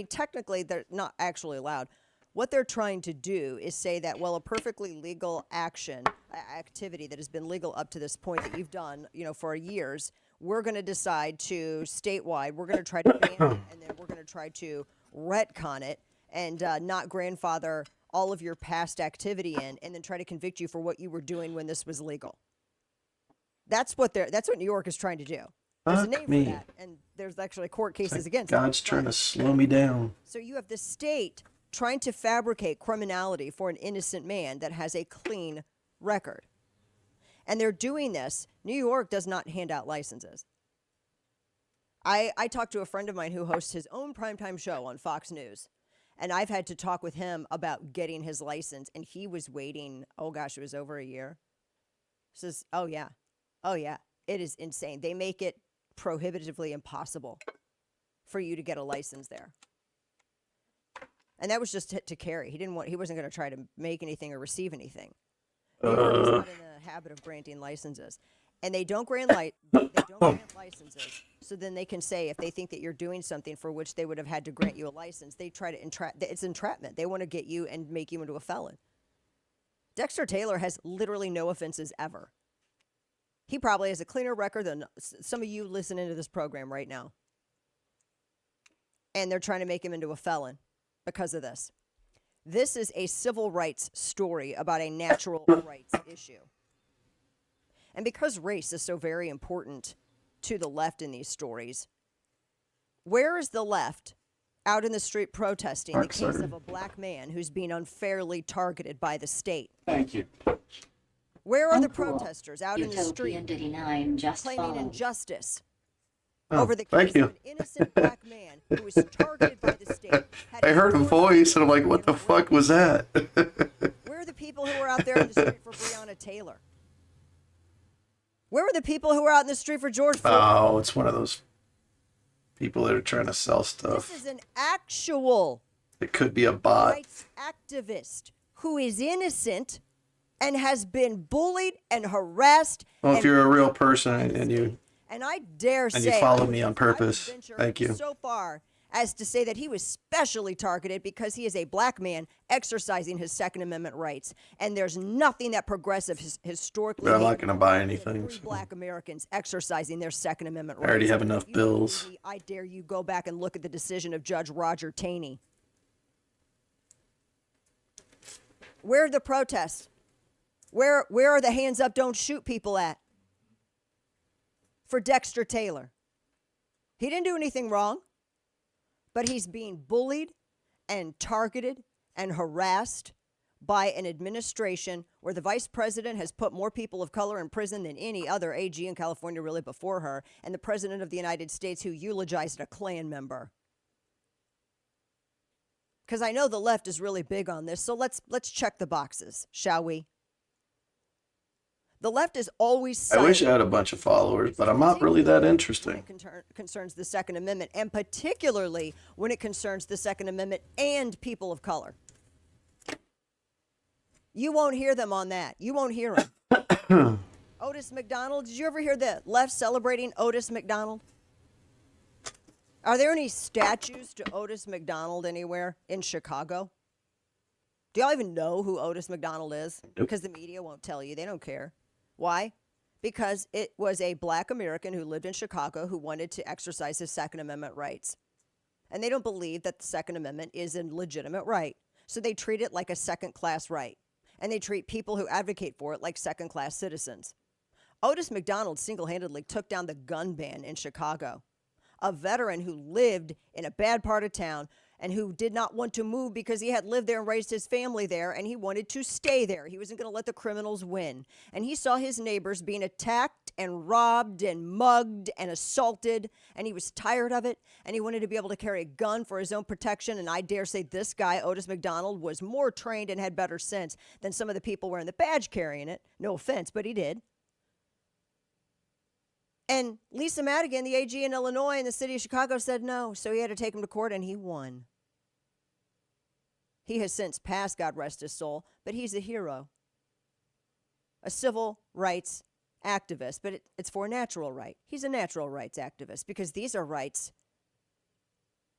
technically they're not actually allowed. What they're trying to do is say that, well, a perfectly legal activity that has been legal up to this point that you've done, for years, we're going to decide to statewide, we're going to try to ban it, and then we're going to try to retcon it and not grandfather all of your past activity in, and then try to convict you for what you were doing when this was legal. That's what New York is trying to do. There's a name for that, and there's actually court cases against it. God's trying to slow me down. So you have the state trying to fabricate criminality for an innocent man that has a clean record. And they're doing this. New York does not hand out licenses. I talked to a friend of mine who hosts his own primetime show on Fox News, and I've had to talk with him about getting his license, and he was waiting, it was over a year. Says, oh yeah, it is insane. They make it prohibitively impossible for you to get a license there. And that was just to carry. He wasn't going to try to make anything or receive anything. New York is not in the habit of granting licenses. And they don't grant licenses. So then they can say, if they think that you're doing something for which they would have had to grant you a license, they try to it's entrapment. They want to get you and make you into a felon. Dexter Taylor has literally no offenses ever. He probably has a cleaner record than some of you listening to this program right now. And they're trying to make him into a felon because of this. This is a civil rights story about a natural rights issue. And because race is so very important to the left in these stories, where is the left out in the street protesting the case X300. of a black man who's being unfairly targeted by the state. Thank you. Where are the Uncool. protesters out in the Utopian street 39 just claiming followed. injustice Oh, over the thank case you. of an innocent black man who was targeted by the state? I heard a voice and I'm like, what the fuck was that? Where are the people who were out there in the street for Breonna Taylor? Where were the people who were out in the street for George Floyd? Oh, it's one of those people that are trying to sell This stuff. is an actual It could be a bot. rights activist who is innocent and has been bullied and harassed. Well, if and you're a real person and you And I dare and say, you followed me on purpose, thank you. so far as to say that he was specially targeted because he is a black man exercising his Second Amendment rights. And there's nothing that progressive historically But I'm not hated going to buy than anything. free so. black Americans exercising their Second Amendment rights. I already have enough You bills. believe me, I dare you go back and look at the decision of Judge Roger Taney. Where are the protests? Where are the hands up, don't shoot people at? For Dexter Taylor. He didn't do anything wrong, but he's being bullied and targeted and harassed by an administration where the vice president has put more people of color in prison than any other AG in California really before her, and the president of the United States who eulogized a Klan member. Because I know the left is really big on this, so let's check the boxes, shall we? The left is always I wish I silent had a bunch of followers, but I'm not really that interesting. concerns the Second Amendment, and particularly when it concerns the Second Amendment and people of color. You won't hear them on that. You won't hear them. Otis McDonald, did you ever hear the left celebrating Otis McDonald? Are there any statues to Otis McDonald anywhere in Chicago? Do y'all even know who Otis McDonald is? Nope. Because the media won't tell you. They don't care. Why? Because it was a black American who lived in Chicago who wanted to exercise his Second Amendment rights. And they don't believe that the Second Amendment is a legitimate right. So they treat it like a second-class right. And they treat people who advocate for it like second-class citizens. Otis McDonald single-handedly took down the gun ban in Chicago. A veteran who lived in a bad part of town and who did not want to move because he had lived there and raised his family there, and he wanted to stay there. He wasn't going to let the criminals win. And he saw his neighbors being attacked and robbed and mugged and assaulted, and he was tired of it, and he wanted to be able to carry a gun for his own protection. And I dare say this guy, Otis McDonald, was more trained and had better sense than some of the people wearing the badge carrying it. No offense, but he did. And Lisa Madigan, the AG in Illinois and the city of Chicago, said no, so he had to take him to court, and he won. He has since passed, God rest his soul, but he's a hero. A civil rights activist, but it's for a natural right. He's a natural rights activist because these are rights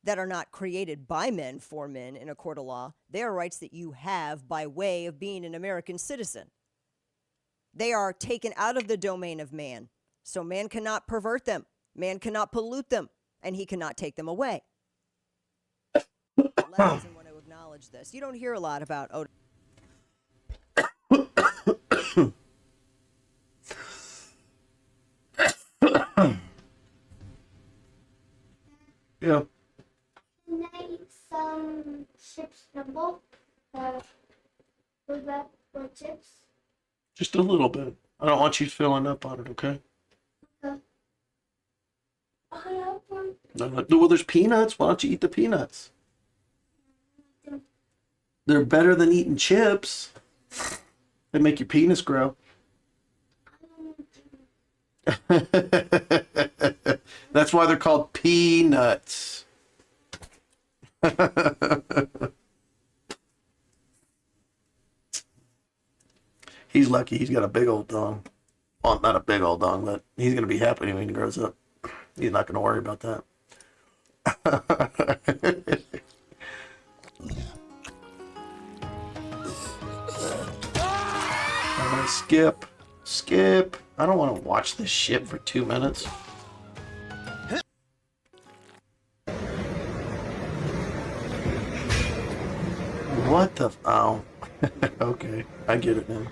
that are not created by men for men in a court of law. They are rights that you have by way of being an American citizen. They are taken out of the domain of man. So man cannot pervert them, man cannot pollute them, and he cannot take them away. The left doesn't want to acknowledge this. You don't hear a lot about Otis. Yeah. Can I eat some chips in a bowl? For chips? Just a little bit. I don't want you filling up on it, okay? Okay. Well, there's peanuts. Why don't you eat the peanuts? They're better than eating chips. They make your penis grow. That's why they're called peanuts. He's lucky. He's got a big old dong. Well, not a big old dong, but he's going to be happy when he grows up. He's not going to worry about that. I'm going to skip. Skip. I don't want to watch this shit for 2 minutes. What the... Oh. Okay. I get it now.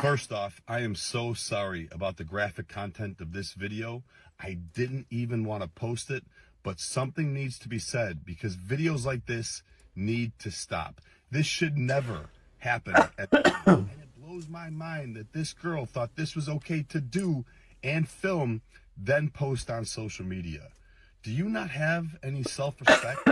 First off, I am so sorry about the graphic content of this video. I didn't even want to post it, but something needs to be said because videos like this need to stop. This should never happen. And it blows my mind that this girl thought this was okay to do and film, then post on social media. Do you not have any self-respect?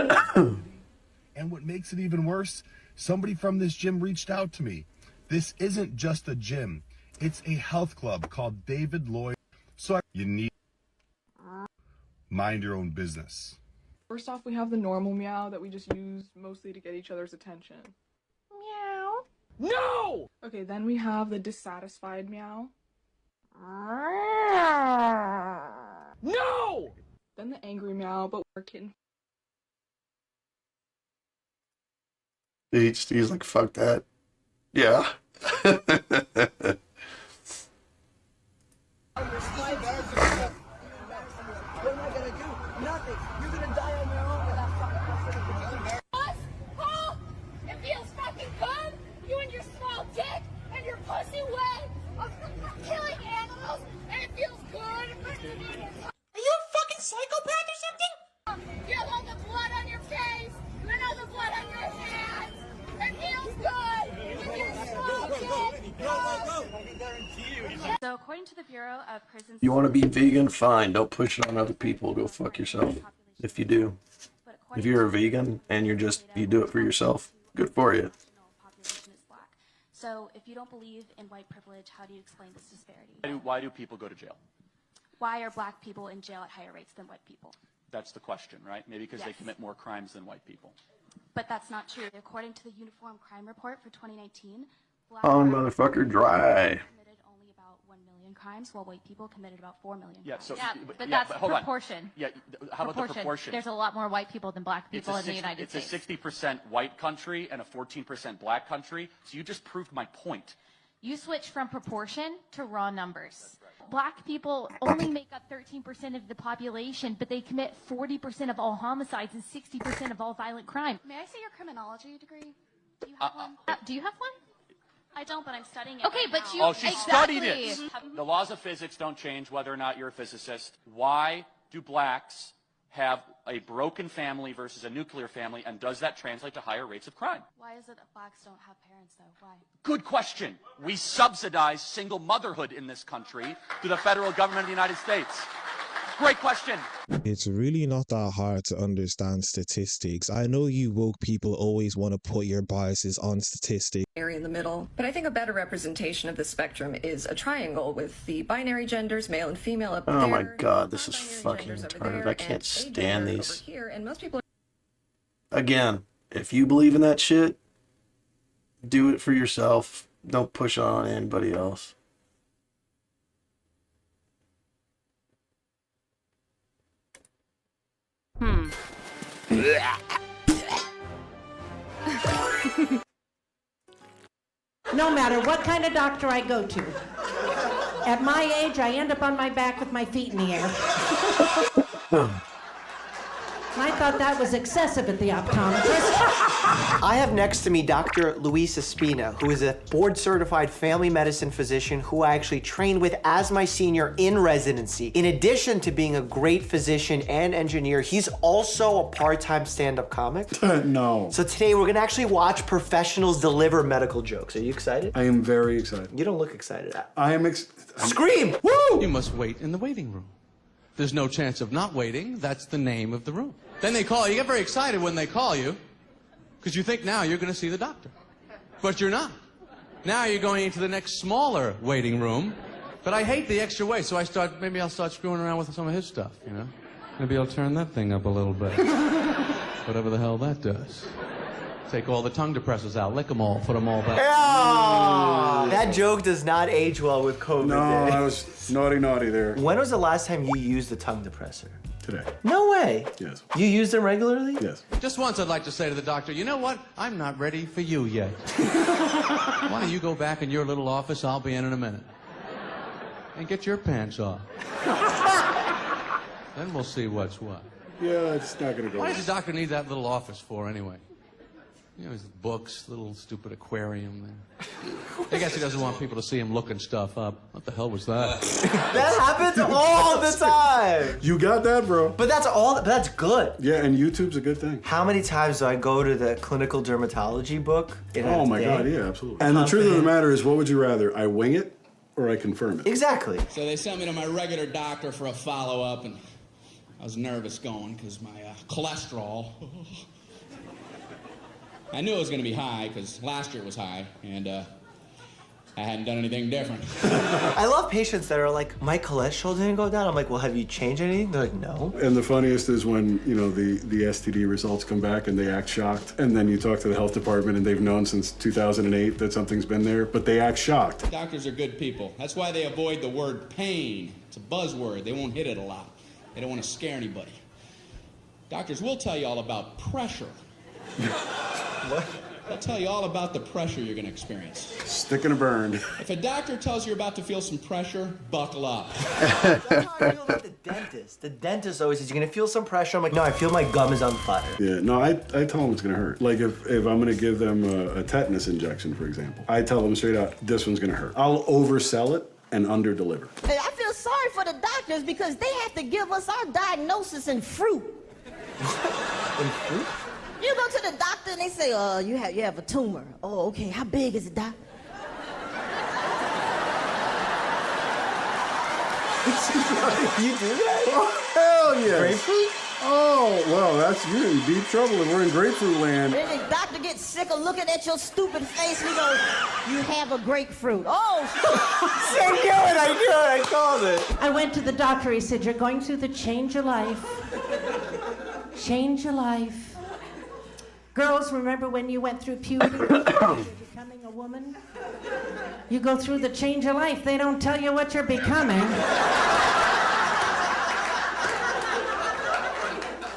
And what makes it even worse, somebody from this gym reached out to me. This isn't just a gym. It's a health club called David Lloyd. So you need mind your own business. First off, we have the normal meow that we just use mostly to get each other's attention. Meow. No! Okay, then we have the dissatisfied meow. No! Then the angry meow, but we're kitten. He's like, fuck that. Yeah. What am I gonna do? Nothing. You're gonna die on your own without fucking Oh, it feels fucking good. You and your small dick and your pussy way of killing animals, and it feels good. Are you a fucking psychopath or something? Feel all the blood on your face and all the blood on your hands. It feels good with your small dick. So according to the Bureau of Prisons... You want to be vegan? Fine. Don't push it on other people. Go fuck yourself. If you do. If you're a vegan and you do it for yourself, good for you. So if you don't believe in white privilege, how do you explain this disparity? Why do people go to jail? Why are black people in jail at higher rates than white people? That's the question, right? Maybe because they commit more crimes than white people. But that's not true. According to the Uniform Crime Report for 2019, black Oh, people motherfucker, dry. committed only about 1 million crimes, while white people committed about 4 million Yeah, crimes. so, but yeah, that's but hold on. proportion. Yeah, how about the proportion? There's a lot more white people than black people in the United States. It's a 60% white country and a 14% black country, so you just proved my point. You switch from proportion to raw numbers. Black people only make up 13% of the population, but they commit 40% of all homicides and 60% of all violent crime. May I see your criminology degree? Do you have one? Do you have one? I don't, but I'm studying it. Okay, but you. Oh, she studied it. The laws of physics don't change whether or not you're a physicist. Why do blacks have a broken family versus a nuclear family, and does that translate to higher rates of crime? Why is it that blacks don't have parents, though? Why? Good question. We subsidize single motherhood in this country through the federal government of the United States. Great question. It's really not that hard to understand statistics. I know you woke people always want to put your biases on statistics. Area in the middle, but I think a better representation of the spectrum is a triangle with the binary genders, male and female up there. Oh my god, this is fucking retarded. I can't stand these. Here, and most people Again, if you believe in that shit, do it for yourself. Don't push it on anybody else. No matter what kind of doctor I go to. At my age, I end up on my back with my feet in the air. I thought that was excessive at the optometrist. I have next to me Dr. Luis Espina, who is a board-certified family medicine physician who I actually trained with as my senior in residency. In addition to being a great physician and engineer, he's also a part-time stand-up comic. No. So today we're gonna actually watch professionals deliver medical jokes. Are you excited? I am very excited. You don't look excited. I am Scream! Woo! You must wait in the waiting room. There's no chance of not waiting. That's the name of the room. Then they call you. You get very excited when they call you because you think now you're going to see the doctor. But you're not. Now you're going into the next smaller waiting room. But I hate the extra wait, so maybe I'll start screwing around with some of his stuff, you know? Maybe I'll turn that thing up a little bit. Whatever the hell that does. Take all the tongue depressors out, lick them all, put them all back. Yeah! That joke does not age well with COVID. No, I was naughty there. When was the last time you used a tongue depressor? Today. No way. Yes. You use them regularly? Yes. Just once I'd like to say to the doctor, you know what? I'm not ready for you yet. Why don't you go back in your little office? I'll be in a minute. And get your pants off. Then we'll see what's what. Yeah, it's not going to go Why well. does the doctor need that little office for anyway? You know, his books, little stupid aquarium there. I guess he doesn't want people to see him looking stuff up. What the hell was that? That happens all the time. You got that, bro. But that's good. Yeah, and YouTube's a good thing. How many times do I go to the clinical dermatology book? Oh my God, yeah, absolutely. And the truth of the matter is, what would you rather? I wing it or I confirm it? Exactly. So they sent me to my regular doctor for a follow-up, and I was nervous going because my cholesterol. I knew it was going to be high because last year it was high, and I hadn't done anything different. I love patients that are like, my cholesterol didn't go down. I'm like, well, have you changed anything? They're like, no. And the funniest is when, you know, the STD results come back and they act shocked, and then you talk to the health department and they've known since 2008 that something's been there, but they act shocked. Doctors are good people. That's why they avoid the word pain. It's a buzzword. They won't hit it a lot. They don't want to scare anybody. Doctors will tell you all about pressure. What? They'll tell you all about the pressure you're going to experience. Stick and a burn. If a doctor tells you you're about to feel some pressure, buckle up. That's how I feel about the dentist. The dentist always says, you're going to feel some pressure. I'm like, no, I feel my gum is on fire. Yeah, no, I tell them it's going to hurt. Like if I'm going to give them a tetanus injection, for example, I tell them straight out, this one's going to hurt. I'll oversell it and underdeliver. Hey, I feel sorry for the doctors because they have to give us our diagnosis in fruit. In fruit? You go to the doctor and they say, you have a tumor. Oh, okay, how big is it, doc? You do that? Oh, hell yes. Grapefruit? Oh, well, you're in deep trouble if we're in grapefruit land. Then the doctor gets sick of looking at your stupid face and he goes, you have a grapefruit. Oh, I knew it, I called it. I went to the doctor. He said, you're going through the change of life. Change of life. Girls, remember when you went through puberty? You're becoming a woman? You go through the change of life. They don't tell you what you're becoming.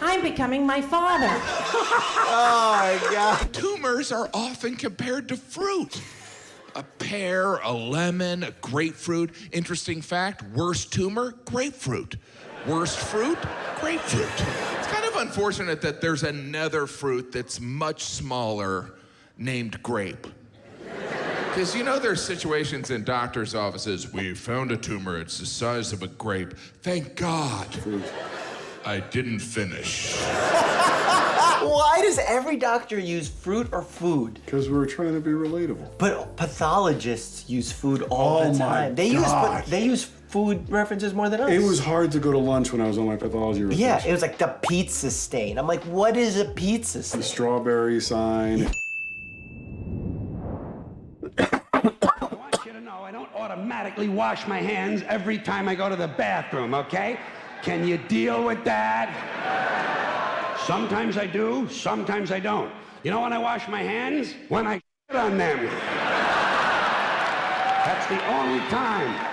I'm becoming my father. Oh, my God. Tumors are often compared to fruit. A pear, a lemon, a grapefruit. Interesting fact, worst tumor, grapefruit. Worst fruit, grapefruit. It's kind of unfortunate that there's another fruit that's much smaller named grape. Because, you know, there's situations in doctor's offices, we found a tumor, it's the size of a grape. Thank God. I didn't finish. Why does every doctor use fruit or food? Because we're trying to be relatable. But pathologists use food all the time. They use food references more than us. It was hard to go to lunch when I was on my pathology reference. Yeah, it was like the pizza stain. I'm like, what is a pizza stain? The strawberry sign. I don't automatically wash my hands every time I go to the bathroom, okay? Can you deal with that? Sometimes I do, sometimes I don't. You know when I wash my hands? When I shit on them. That's the only time.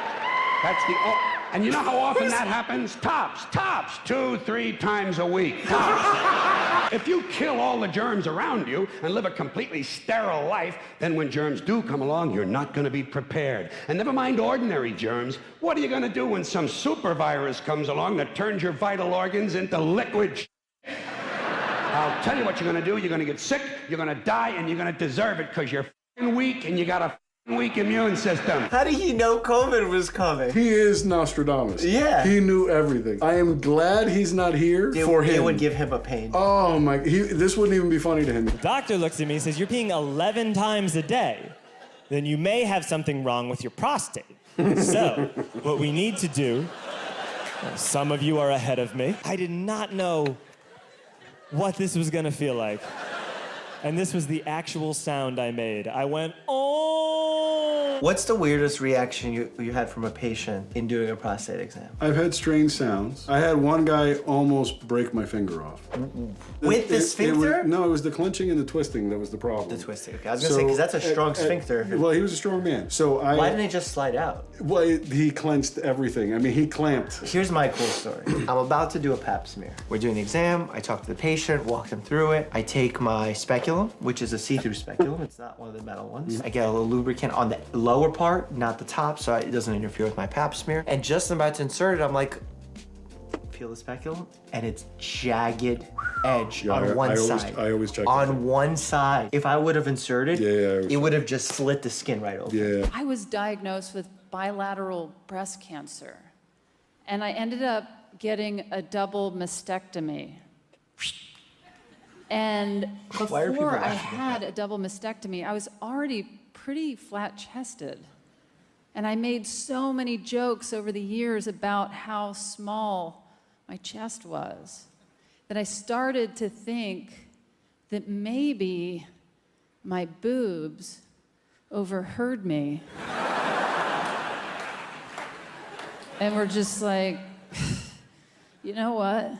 And you know how often that happens? Tops, 2, 3 times a week. Tops. If you kill all the germs around you and live a completely sterile life, then when germs do come along, you're not going to be prepared. And never mind ordinary germs, what are you going to do when some super virus comes along that turns your vital organs into liquid shit? I'll tell you what you're going to do. You're going to get sick, you're going to die, and you're going to deserve it because you're f***ing weak and you got a weak immune system. How did he know COVID was coming? He is Nostradamus. Yeah. He knew everything. I am glad he's not here for him. It would give him a pain. Oh my, this wouldn't even be funny to him. The doctor looks at me and says, you're peeing 11 times a day. Then you may have something wrong with your prostate. So, what we need to do, some of you are ahead of me. I did not know what this was gonna feel like. And this was the actual sound I made. I went, oh! What's the weirdest reaction you had from a patient in doing a prostate exam? I've had strange sounds. I had one guy almost break my finger off. With the sphincter? No, it was the clenching and the twisting that was the problem. The twisting. Okay. I was gonna say, because that's a strong sphincter. Well, he was a strong man. So why didn't he just slide out? Well, he clenched everything. I mean, he clamped. Here's my cool story. I'm about to do a pap smear. We're doing the exam. I talk to the patient, walk him through it. I take my speculum, which is a see-through speculum. It's not one of the metal ones. I get a little lubricant on the lower part, not the top, so it doesn't interfere with my pap smear. And just about to insert it, I'm like, peel the speculum, and it's jagged edge Yeah, on one I side. I always check on one side. If I would have inserted, it would have just slit the skin right open. Yeah. I was diagnosed with bilateral breast cancer, and I ended up getting a double mastectomy. And Why are people before I laughing at had a double mastectomy, I was already pretty flat-chested. And I made so many jokes over the years about how small my chest was that I started to think that maybe my boobs overheard me. And were just like, you know what?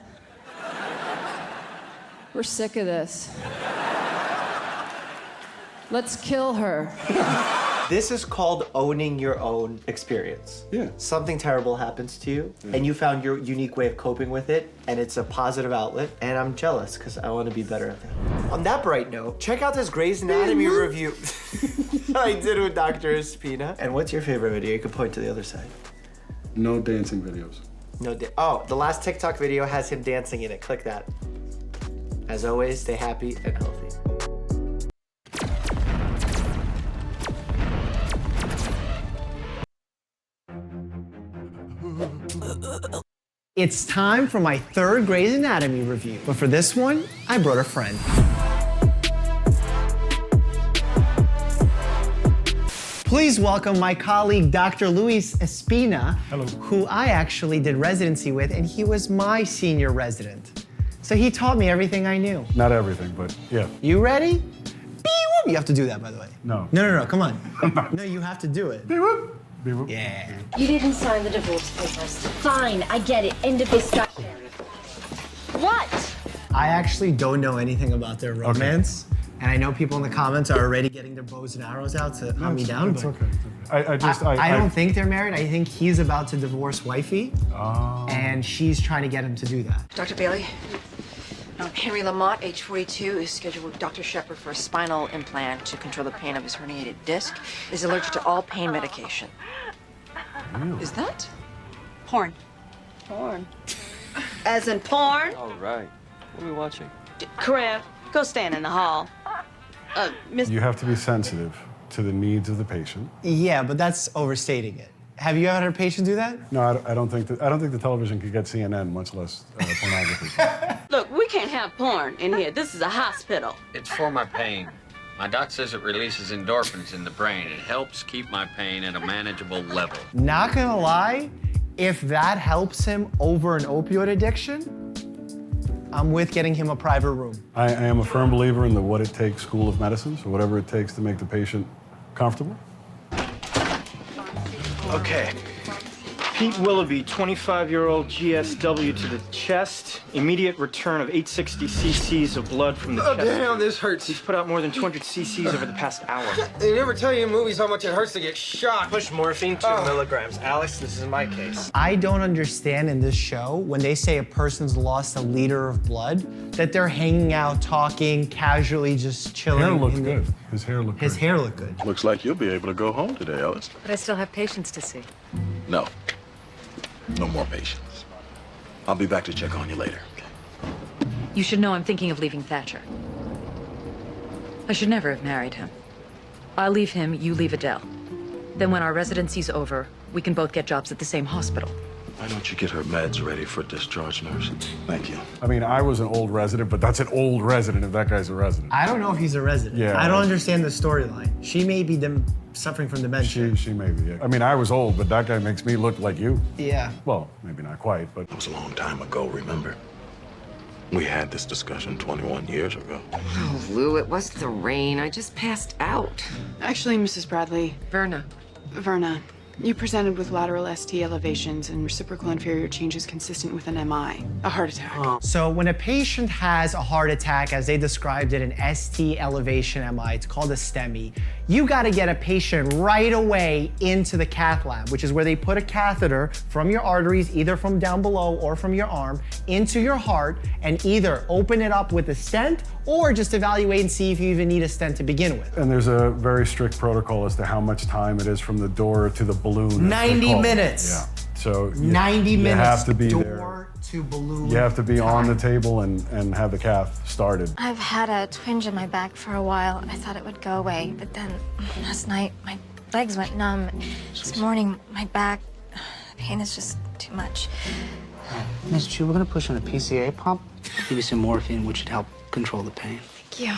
We're sick of this. Let's kill her. This is called owning your own experience. Yeah. Something terrible happens to you, and you found your unique way of coping with it, and it's a positive outlet, and I'm jealous, because I want to be better at that. On that bright note, check out this Grey's Anatomy review I did with Dr. Espina. And what's your favorite video? You can point to the other side. No dancing videos. Oh, the last TikTok video has him dancing in it. Click that. As always, stay happy and healthy. It's time for my third Grey's Anatomy review, but for this one, I brought a friend. Please welcome my colleague, Dr. Luis Espina, who I actually did residency with, and he was my senior resident. So he taught me everything I knew. Not everything, but yeah. You ready? Beep-whoop. You have to do that, by the way. No. No, come on. No, you have to do it. Beep-whoop. Beep-whoop. Yeah. You didn't sign the divorce papers. Fine, I get it. End of discussion. What? I actually don't know anything about their romance, and I know people in the comments are already getting their bows and arrows out to hunt me down. It's but okay. I don't think they're married. I think he's about to divorce wifey, and she's trying to get him to do that. Dr. Bailey, Henry Lamont, age 42, is scheduled with Dr. Shepard for a spinal implant to control the pain of his herniated disc. Is allergic to all pain medication. Really? Is that? Porn. Porn. As in porn? All right. What are we watching? Corinne, go stand in the hall. Miss. You have to be sensitive to the needs of the patient. Yeah, but that's overstating it. Have you ever had a patient do that? No, I don't think the television could get CNN, much less pornography. Look, we can't have porn in here. This is a hospital. It's for my pain. My doc says it releases endorphins in the brain. It helps keep my pain at a manageable level. Not gonna lie, if that helps him over an opioid addiction, I'm with getting him a private room. I am a firm believer in the what it takes school of medicine, so whatever it takes to make the patient comfortable. Okay. Pete Willoughby, 25-year-old GSW to the chest. Immediate return of 860 cc's of blood from the chest. Oh, damn, this hurts. He's put out more than 200 cc's over the past hour. They never tell you in movies how much it hurts to get shot. Push morphine 2 milligrams. Alex, this is my case. I don't understand in this show when they say a person's lost a liter of blood, that they're hanging out, talking, casually, just chilling. Hair looks good. His hair looked His hair looked good. Looks like you'll be able to go home today, Alice. But I still have patients to see. No. No more patients. I'll be back to check on you later. You should know I'm thinking of leaving Thatcher. I should never have married him. I'll leave him, you leave Adele. Then when our residency's over, we can both get jobs at the same hospital. Why don't you get her meds ready for discharge, nurse? Thank you. I mean, I was an old resident, but that's an old resident if that guy's a resident. I don't know if he's a resident. Yeah. I don't understand the storyline. She may be suffering from dementia. She may be, yeah. I mean, I was old, but that guy makes me look like you. Yeah. Well, maybe not quite, but... It was a long time ago, remember? We had this discussion 21 years ago. Oh, Lou, it wasn't the rain. I just passed out. Actually, Mrs. Bradley. Verna. Verna, you presented with lateral ST elevations and reciprocal inferior changes consistent with an MI, a heart attack. So when a patient has a heart attack, as they described it, an ST elevation MI, it's called a STEMI, you gotta get a patient right away into the cath lab, which is where they put a catheter from your arteries, either from down below or from your arm, into your heart, and either open it up with a stent or just evaluate and see if you even need a stent to begin with. And there's a very strict protocol as to how much time it is from the door to the balloon. 90 minutes. Yeah. So 90 you minutes have to be door there. to balloon. You have to be on the time. table and have the cath started. I've had a twinge in my back for a while. I thought it would go away, but then last night my legs went numb. This morning my back pain is just too much. Ms. Chu, we're gonna push on a PCA pump. Give you some morphine, which should help control the pain. Thank you.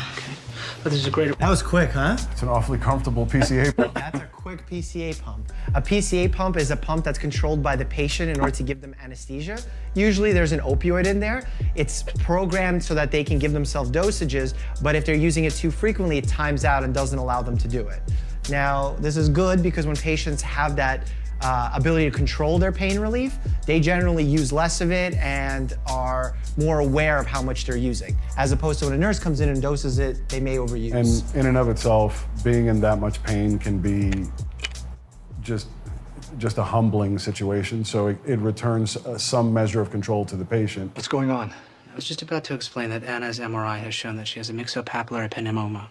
But there's a greater. That was quick, huh? It's an awfully comfortable PCA pump. That's a quick PCA pump. A PCA pump is a pump that's controlled by the patient in order to give them anesthesia. Usually there's an opioid in there. It's programmed so that they can give themselves dosages, but if they're using it too frequently, it times out and doesn't allow them to do it. Now, this is good because when patients have that ability to control their pain relief, they generally use less of it and are more aware of how much they're using. As opposed to when a nurse comes in and doses it, they may overuse. And in and of itself, being in that much pain can be just a humbling situation. So it returns some measure of control to the patient. What's going on? I was just about to explain that Anna's MRI has shown that she has a myxopapillary pneumoma.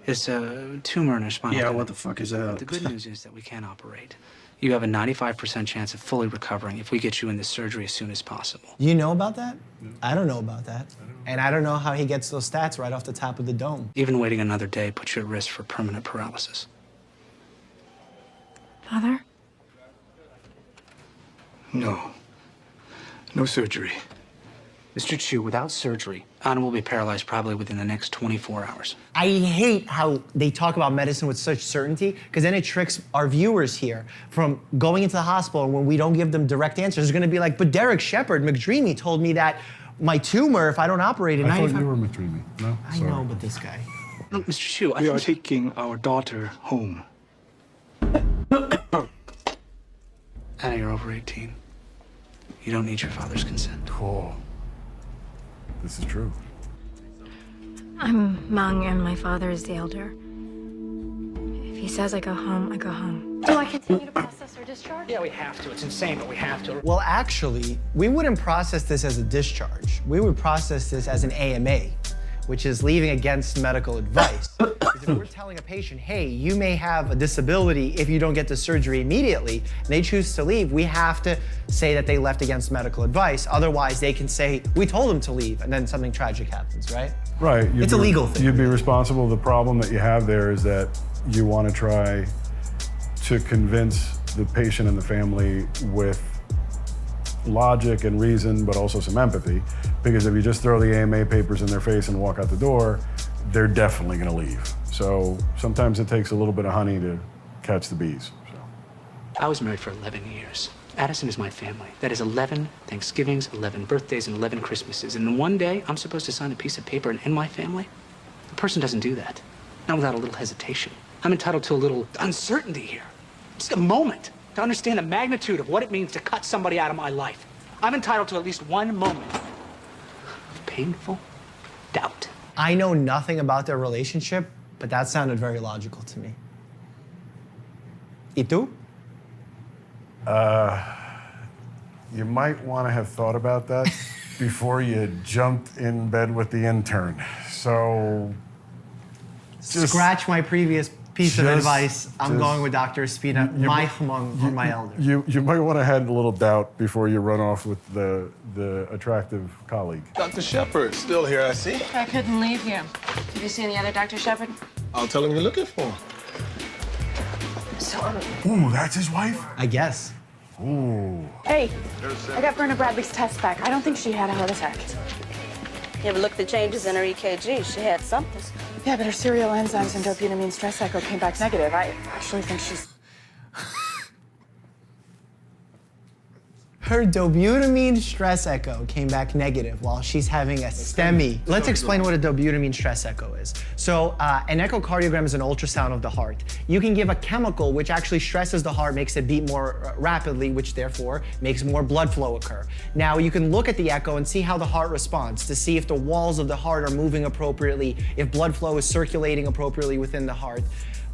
It's a tumor in her spinal cord. Yeah, what the fuck is that? The good news is that we can operate. You have a 95% chance of fully recovering if we get you in this surgery as soon as possible. You know about that? I don't know about that. And I don't know how he gets those stats right off the top of the dome. Even waiting another day puts you at risk for permanent paralysis. Father? No. No surgery. Mr. Chu, without surgery, Anna will be paralyzed probably within the next 24 hours. I hate how they talk about medicine with such certainty, because then it tricks our viewers here from going into the hospital, and when we don't give them direct answers, they're gonna be like, but Derek Shepard, McDreamy, told me that my tumor, if I don't operate in I 95... thought you were McDreamy. No? I know, but this guy. Look, Mr. Chu, We are taking our daughter home. Anna, you're over 18. You don't need your father's consent. Cool. This is true. I'm Meng and my father is the elder. If he says I go home, I go home. Do I continue to process her discharge? Yeah, we have to. It's insane, but we have to. Well, actually, we wouldn't process this as a discharge. We would process this as an AMA, which is leaving against medical advice. Because if we're telling a patient, hey, you may have a disability if you don't get the surgery immediately, and they choose to leave, we have to say that they left against medical advice. Otherwise, they can say, we told them to leave, and then something tragic happens, right? Right. It's a legal thing. You'd be responsible. The problem that you have there is that you want to try to convince the patient and the family with logic and reason, but also some empathy. Because if you just throw the AMA papers in their face and walk out the door, they're definitely going to leave. So sometimes it takes a little bit of honey to catch the bees. So. I was married for 11 years. Addison is my family. That is 11 Thanksgivings, 11 birthdays, and 11 Christmases. And in one day, I'm supposed to sign a piece of paper and end my family? A person doesn't do that. Not without a little hesitation. I'm entitled to a little uncertainty here. Just a moment to understand the magnitude of what it means to cut somebody out of my life. I'm entitled to at least one moment of painful doubt. I know nothing about their relationship, but that sounded very logical to me. ¿Y tú? You might want to have thought about that before you jumped in bed with the intern. So Scratch my previous piece of advice. I'm going with Dr. Espina, my hmong or my elder. You might want to have a little doubt before you run off with the attractive colleague. Dr. Shepard, still here, I see. I couldn't leave here. Have you seen the other Dr. Shepard? I'll tell him you're looking for him. Sorry. Ooh, that's his wife? I guess. Ooh. Hey, I got Brenna Bradley's test back. I don't think she had a heart attack. You ever look at the changes in her EKG? She had something. Yeah, but her serial enzymes and dopamine stress echo came back negative. I actually think she's... Her dobutamine stress echo came back negative while she's having a STEMI. Let's explain what a dobutamine stress echo is. So an echocardiogram is an ultrasound of the heart. You can give a chemical which actually stresses the heart, makes it beat more rapidly, which therefore makes more blood flow occur. Now you can look at the echo and see how the heart responds to see if the walls of the heart are moving appropriately, if blood flow is circulating appropriately within the heart.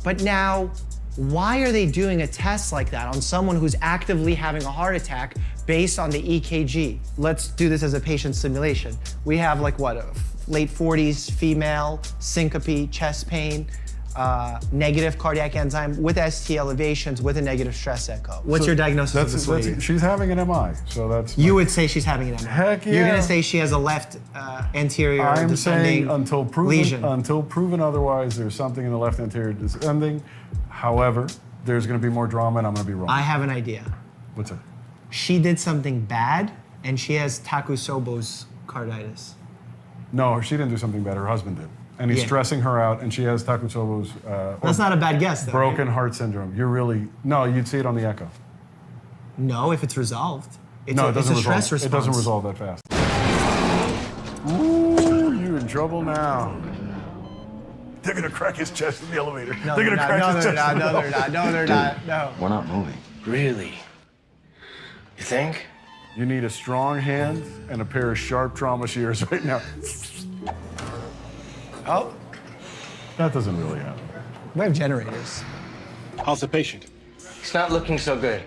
But now, why are they doing a test like that on someone who's actively having a heart attack based on the EKG? Let's do this as a patient simulation. We have like what, a late 40s female, syncope, chest pain. negative cardiac enzyme with ST elevations with a negative stress echo. What's your diagnosis of this lady? She's having an MI, so that's... You would say she's having an MI. Heck yeah. You're gonna say she has a left anterior I'm saying descending until lesion. proven otherwise, there's something in the left anterior descending. However, there's gonna be more drama and I'm gonna be wrong. I have an idea. What's that? She did something bad and she has Takotsubo's carditis. No, she didn't do something bad, her husband did. And he's stressing her out, and she has Takotsubo's... That's not a bad guess, though. Broken heart syndrome. You're really... No, you'd see it on the echo. No, if it's resolved. It's no, a, it doesn't it's a stress resolve. response. It doesn't resolve that fast. Ooh, you're in trouble now. They're gonna crack his chest in the elevator. No, they're gonna crack his chest in the No, they're elevator. not. No, they're not. No. We're not moving. Really? You think? You need a strong hand and a pair of sharp trauma shears right now. Oh. That doesn't really happen. We have generators. How's the patient? He's not looking so good.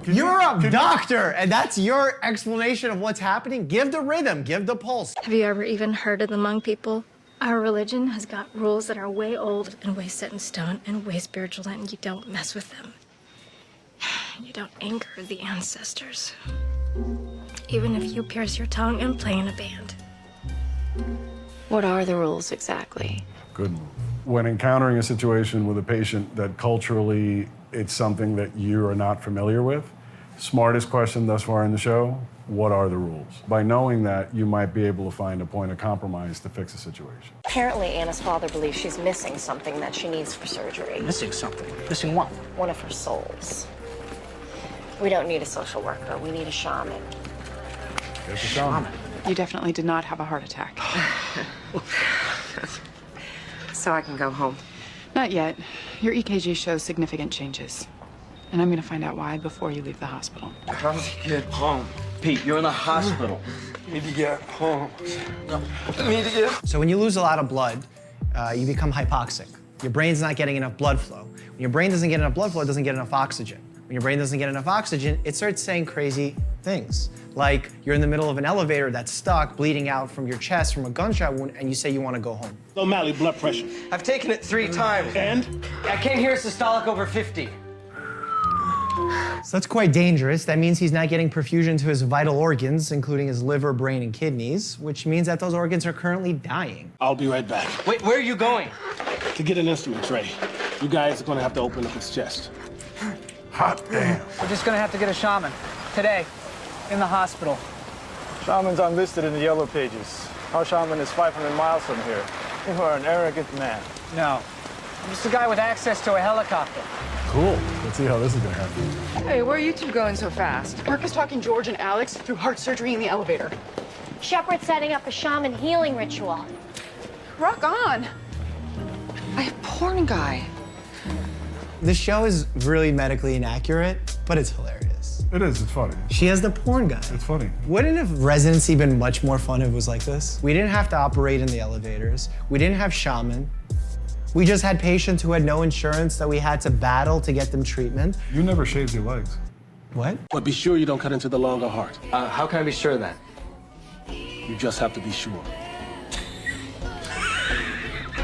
You're a doctor, and that's your explanation of what's happening? Give the rhythm, give the pulse. Have you ever even heard of the Hmong people? Our religion has got rules that are way old and way set in stone and way spiritual, and you don't mess with them. You don't anger the ancestors. Even if you pierce your tongue and play in a band. What are the rules exactly? Good move. When encountering a situation with a patient that culturally it's something that you are not familiar with, smartest question thus far in the show, what are the rules? By knowing that, you might be able to find a point of compromise to fix a situation. Apparently, Anna's father believes she's missing something that she needs for surgery. Missing something? Missing what? One of her souls. We don't need a social worker. We need a shaman. Get the shaman. You definitely did not have a heart attack. So I can go home. Not yet. Your EKG shows significant changes. And I'm gonna find out why before you leave the hospital. How to get home? Pete, you're in the hospital. You need to get home. No, I need to get... So when you lose a lot of blood, you become hypoxic. Your brain's not getting enough blood flow. When your brain doesn't get enough blood flow, it doesn't get enough oxygen. When your brain doesn't get enough oxygen, it starts saying crazy things. Like you're in the middle of an elevator that's stuck, bleeding out from your chest from a gunshot wound, and you say you want to go home. O'Malley, blood pressure. I've taken it 3 times. And? I can't hear systolic over 50. So that's quite dangerous. That means he's not getting perfusion to his vital organs, including his liver, brain, and kidneys, which means that those organs are currently dying. I'll be right back. Wait, where are you going? To get an instrument tray. You guys are gonna have to open up his chest. Hot damn. We're just gonna have to get a shaman. Today, in the hospital. Shaman's unlisted in the yellow pages. Our shaman is 500 miles from here. You are an arrogant man. No. I'm just a guy with access to a helicopter. Cool. Let's see how this is gonna happen. Hey, where are you two going so fast? Mark is talking George and Alex through heart surgery in the elevator. Shepard's setting up a shaman healing ritual. Rock on. A porn guy. The show is really medically inaccurate, but it's hilarious. It is, it's funny. She has the porn guy. It's funny. Wouldn't have residency been much more fun if it was like this? We didn't have to operate in the elevators. We didn't have shaman. We just had patients who had no insurance that we had to battle to get them treatment. You never shaved your legs. What? But be sure you don't cut into the longer heart. How can I be sure of that? You just have to be sure.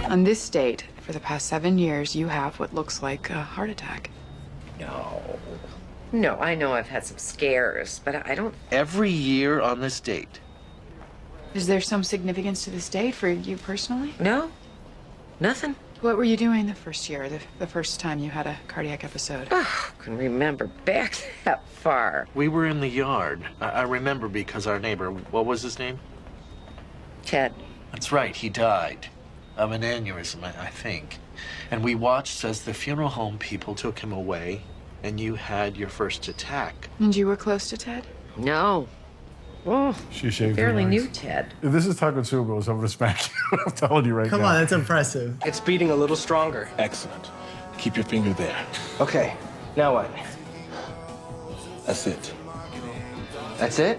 On this date, for the past 7 years, you have what looks like a heart attack. No, I know I've had some scares, but I don't... Every year on this date. Is there some significance to this date for you personally? No, nothing. What were you doing the first year, the first time you had a cardiac episode? Oh, I can remember back that far. We were in the yard. I remember because our neighbor, what was his name? Ted. That's right, he died of an aneurysm, I think. And we watched as the funeral home people took him away, and you had your first attack. And you were close to Ted? No. Oh, She shaved barely her legs. knew Ted. If this is Takotsubo, I'm gonna smack you. I'm telling you right Come now. on, that's impressive. It's beating a little stronger. Excellent. Keep your finger there. Okay, now what? That's it. That's it?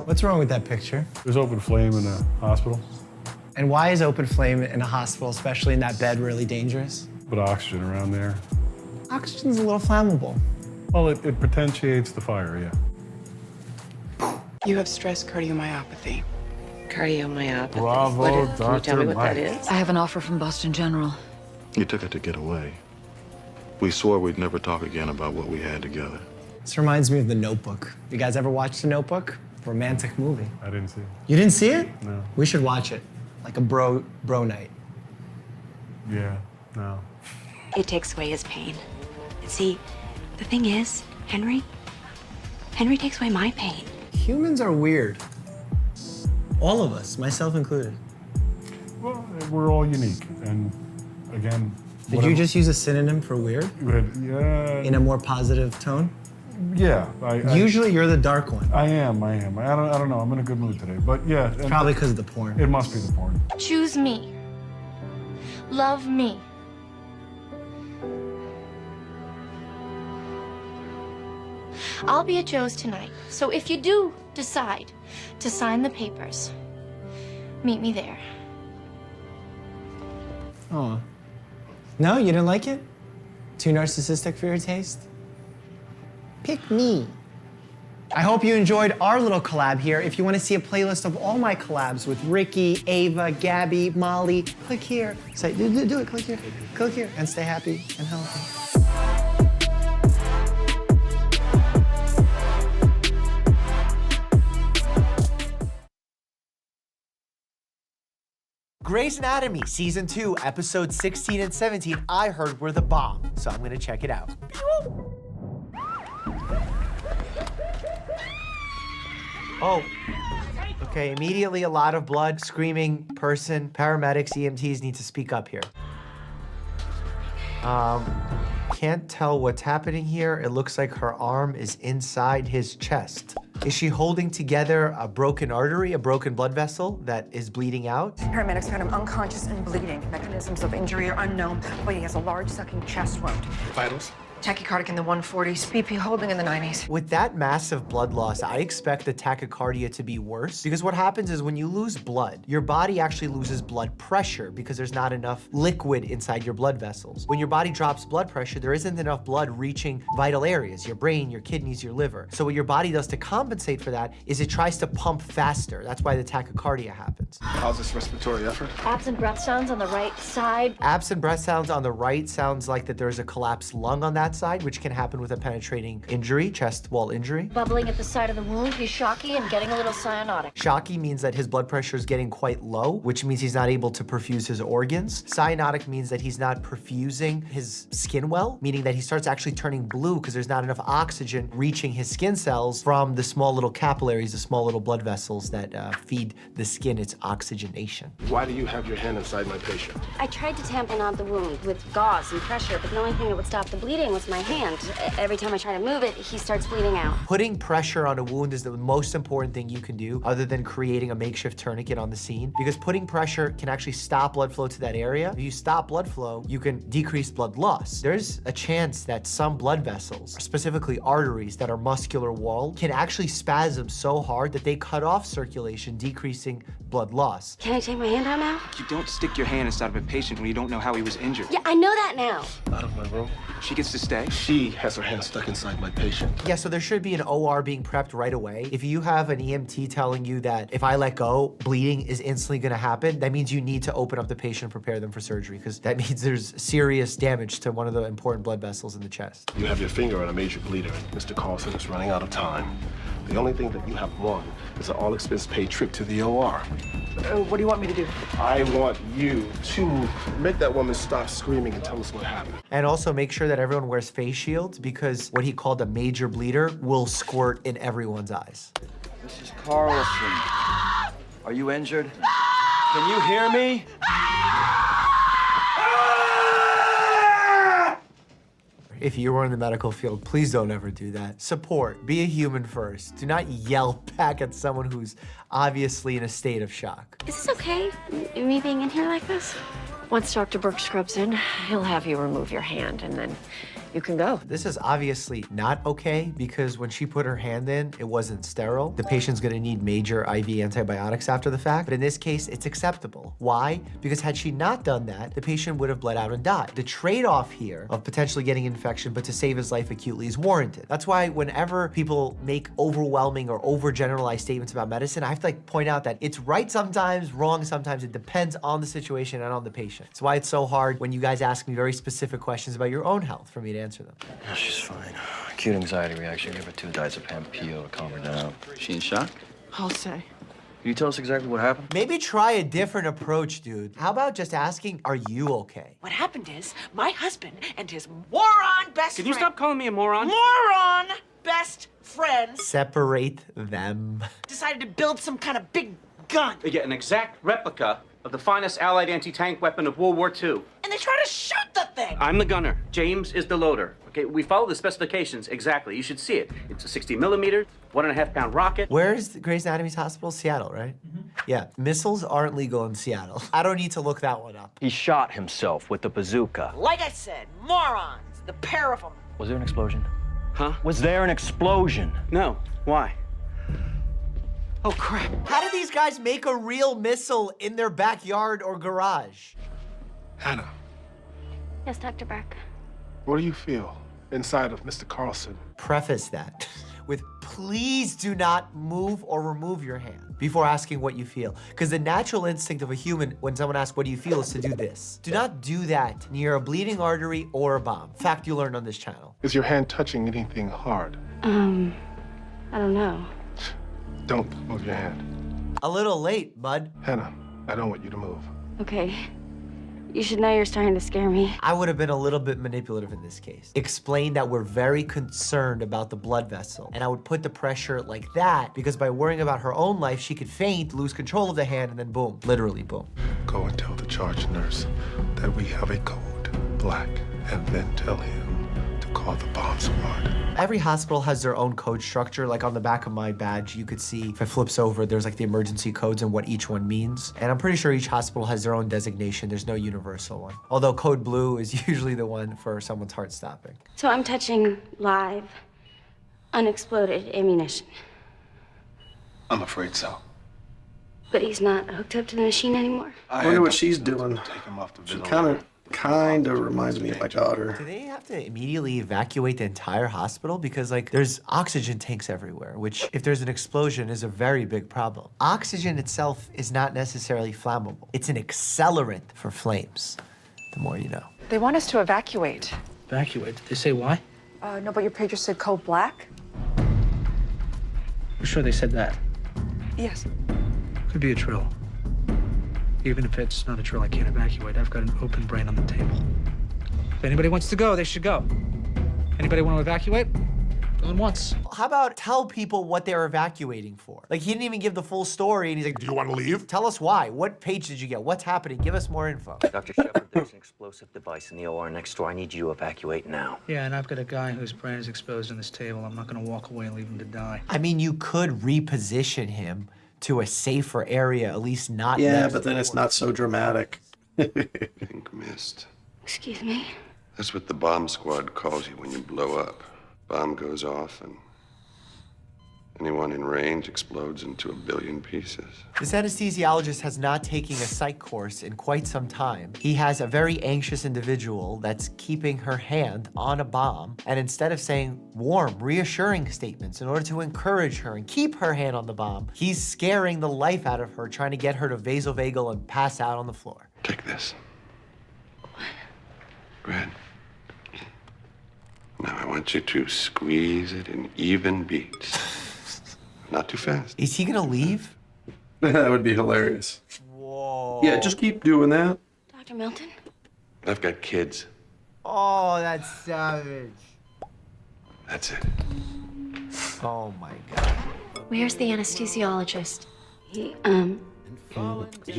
What's wrong with that picture? There's open flame in the hospital. And why is open flame in a hospital, especially in that bed, really dangerous? But oxygen around there. Oxygen's a little flammable. Well, it potentiates the fire, yeah. You have stress cardiomyopathy. Cardiomyopathy. Bravo, Can you tell Dr. me what that Mike. is? I have an offer from Boston General. You took it to get away. We swore we'd never talk again about what we had together. This reminds me of The Notebook. You guys ever watched The Notebook? Romantic movie. I didn't see it. You didn't see it? No. We should watch it. Like a bro night. Yeah, no. It takes away his pain. See, the thing is, Henry takes away my pain. Humans are weird. All of us, myself included. Well, we're all unique, and again. Did you just use a synonym for weird? Yeah. In a more positive tone? Yeah. Usually you're the dark one. I am. I don't know. I'm in a good mood today, but yeah. Probably because of the porn. It must be the porn. Choose me. Love me. I'll be at Joe's tonight, so if you do decide to sign the papers, meet me there. Oh. No, you didn't like it? Too narcissistic for your taste? Pick me. I hope you enjoyed our little collab here. If you want to see a playlist of all my collabs with Ricky, Ava, Gabby, Molly, click here. Say, do it, click here, and stay happy and healthy. Grey's Anatomy Season 2, Episodes 16 and 17, I heard were the bomb, so I'm gonna check it out. Oh, okay, immediately a lot of blood, screaming person, paramedics, EMTs need to speak up here. Can't tell what's happening here. It looks like her arm is inside his chest. Is she holding together a broken artery, a broken blood vessel that is bleeding out? Paramedics found him unconscious and bleeding. Mechanisms of injury are unknown, but he has a large sucking chest wound. Vitals? Tachycardic in the 140s, BP holding in the 90s. With that massive blood loss, I expect the tachycardia to be worse because what happens is when you lose blood, your body actually loses blood pressure because there's not enough liquid inside your blood vessels. When your body drops blood pressure, there isn't enough blood reaching vital areas, your brain, your kidneys, your liver. So what your body does to compensate for that is it tries to pump faster. That's why the tachycardia happens. How's this respiratory effort? Absent breath sounds on the right side. Absent breath sounds on the right sounds like that there's a collapsed lung on that side, which can happen with a penetrating injury, chest wall injury. Bubbling at the side of the wound. He's shocky and getting a little cyanotic. Shocky means that his blood pressure is getting quite low, which means he's not able to perfuse his organs. Cyanotic means that he's not perfusing his skin well, meaning that he starts actually turning blue because there's not enough oxygen reaching his skin cells from the small little capillaries, the small little blood vessels that feed the skin its oxygenation. Why do you have your hand inside my patient? I tried to tamp out the wound with gauze and pressure, but the only thing that would stop the bleeding was my hand. Every time I try to move it, he starts bleeding out. Putting pressure on a wound is the most important thing you can do other than creating a makeshift tourniquet on the scene, because putting pressure can actually stop blood flow to that area. If you stop blood flow, you can decrease blood loss. There's a chance that some blood vessels, specifically arteries that are muscular walled, can actually spasm so hard that they cut off circulation, decreasing blood loss. Can I take my hand out now? You don't stick your hand inside of a patient when you don't know how he was injured. Yeah, I know that now. Out of my room. She gets to stay? She has her hand stuck inside my patient. Yeah, so there should be an OR being prepped right away. If you have an EMT telling you that if I let go, bleeding is instantly gonna happen, that means you need to open up the patient and prepare them for surgery, because that means there's serious damage to one of the important blood vessels in the chest. You have your finger on a major bleeder, and Mr. Carlson is running out of time. The only thing that you have won is an all-expense-paid trip to the OR. What do you want me to do? I want you to make that woman stop screaming and tell us what happened. And also make sure that everyone wears face shields, because what he called a major bleeder will squirt in everyone's eyes. Mrs. Carlson, are you injured? Can you hear me? If you were in the medical field, please don't ever do that. Support, be a human first. Do not yell back at someone who's obviously in a state of shock. Is this okay? Me being in here like this? Once Dr. Burke scrubs in, he'll have you remove your hand, and then You can go. This is obviously not okay because when she put her hand in, it wasn't sterile. The patient's gonna need major IV antibiotics after the fact, but in this case, it's acceptable. Why? Because had she not done that, the patient would have bled out and died. The trade-off here of potentially getting infection, but to save his life acutely is warranted. That's why whenever people make overwhelming or overgeneralized statements about medicine, I have to point out that it's right sometimes, wrong sometimes. It depends on the situation and on the patient. That's why it's so hard when you guys ask me very specific questions about your own health for me to answer them. Oh, she's fine. Acute anxiety reaction. Give her 2 diazepam PO to calm her down. She in shock? I'll say. Can you tell us exactly what happened? Maybe try a different approach, dude. How about just asking, are you okay? What happened is, my husband and his moron best Can friend... you stop calling me a moron? Moron best friend Separate them. decided to build some kind of big gun. They get an exact replica of the finest Allied anti-tank weapon of World War II. And they try to shoot the thing. I'm the gunner. James is the loader. Okay, we follow the specifications exactly. You should see it. It's a 60 millimeter, 1.5 pound rocket. Where's the Grey's Anatomy's hospital? Seattle, right? Yeah, missiles aren't legal in Seattle. I don't need to look that one up. He shot himself with the bazooka. Like I said, morons, the pair of them. Was there an explosion? Huh? Was there an explosion? No. Why? Oh, crap. How do these guys make a real missile in their backyard or garage? Hannah, Yes, Dr. Burke. what do you feel inside of Mr. Carlson? Preface that with please do not move or remove your hand before asking what you feel. Because the natural instinct of a human when someone asks what do you feel is to do this. Do not do that near a bleeding artery or a bomb. Fact you learned on this channel. Is your hand touching anything hard? I don't know. Don't move your hand. A little late, bud. Hannah, I don't want you to move. Okay. You should know you're starting to scare me. I would have been a little bit manipulative in this case. Explain that we're very concerned about the blood vessel. And I would put the pressure like that because by worrying about her own life, she could faint, lose control of the hand, and then boom, literally boom. Go and tell the charge nurse that we have a code, black, and then tell him to call the bomb squad. Every hospital has their own code structure. Like on the back of my badge, you could see if it flips over, there's like the emergency codes and what each one means. And I'm pretty sure each hospital has their own designation. There's no universal one. Although code blue is usually the one for someone's heart stopping. So I'm touching live, unexploded ammunition. I'm afraid so. But he's not hooked up to the machine anymore. I wonder what she's doing. Take him off the She ventilator. kind of reminds me of my daughter. Do they have to immediately evacuate the entire hospital? Because like there's oxygen tanks everywhere, which if there's an explosion is a very big problem. Oxygen itself is not necessarily flammable. It's an accelerant for flames. The more you know. They want us to evacuate. Evacuate? Did they say why? No, but your pager said code black? For sure they said that. Yes. Could be a drill. Even if it's not a drill, I can't evacuate. I've got an open brain on the table. If anybody wants to go, they should go. Anybody want to evacuate? Going once. How about tell people what they're evacuating for? Like he didn't even give the full story and he's like, do you want to leave? Tell us why. What page did you get? What's happening? Give us more info. Dr. Shepard, there's an explosive device in the OR next door. I need you to evacuate now. Yeah, and I've got a guy whose brain is exposed on this table. I'm not going to walk away and leave him to die. I mean, you could reposition him to a safer area, at least not Yeah, next but then it's not so dramatic. Think missed. Excuse me? That's what the bomb squad calls you when you blow up. Bomb goes off and anyone in range explodes into a billion pieces. This anesthesiologist has not taken a psych course in quite some time. He has a very anxious individual that's keeping her hand on a bomb, and instead of saying warm, reassuring statements in order to encourage her and keep her hand on the bomb, he's scaring the life out of her, trying to get her to vasovagal and pass out on the floor. Take this. Red. Now I want you to squeeze it in even beats. Not too fast. Is he gonna leave? That would be hilarious. Whoa. Yeah, just keep doing that. Dr. Milton? I've got kids. Oh, that's savage. That's it. Oh my God. Where's the anesthesiologist? He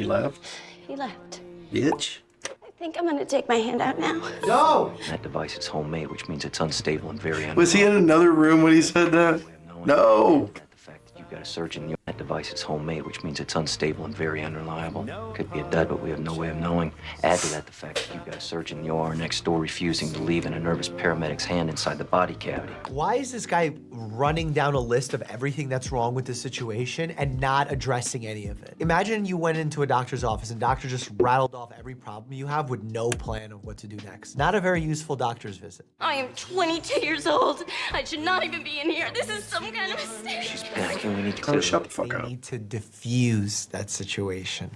left. He left. Bitch. I think I'm gonna take my hand out now. No! That device is homemade, which means it's unstable and very Was he in another room when he said that? No. The fact that you've got a surgeon, that device is homemade, which means it's unstable and very unreliable. Could be a dud, but we have no way of knowing. Add to that the fact that you've got a surgeon in the OR next door refusing to leave and a nervous paramedic's hand inside the body cavity. Why is this guy running down a list of everything that's wrong with the situation and not addressing any of it? Imagine you went into a doctor's office and doctor just rattled off every problem you have with no plan of what to do next. Not a very useful doctor's visit. I am 22 years old. I should not even be in here. This is some kind of mistake. She's panicking. We need to clear. Shut the fuck They up. need to diffuse that situation.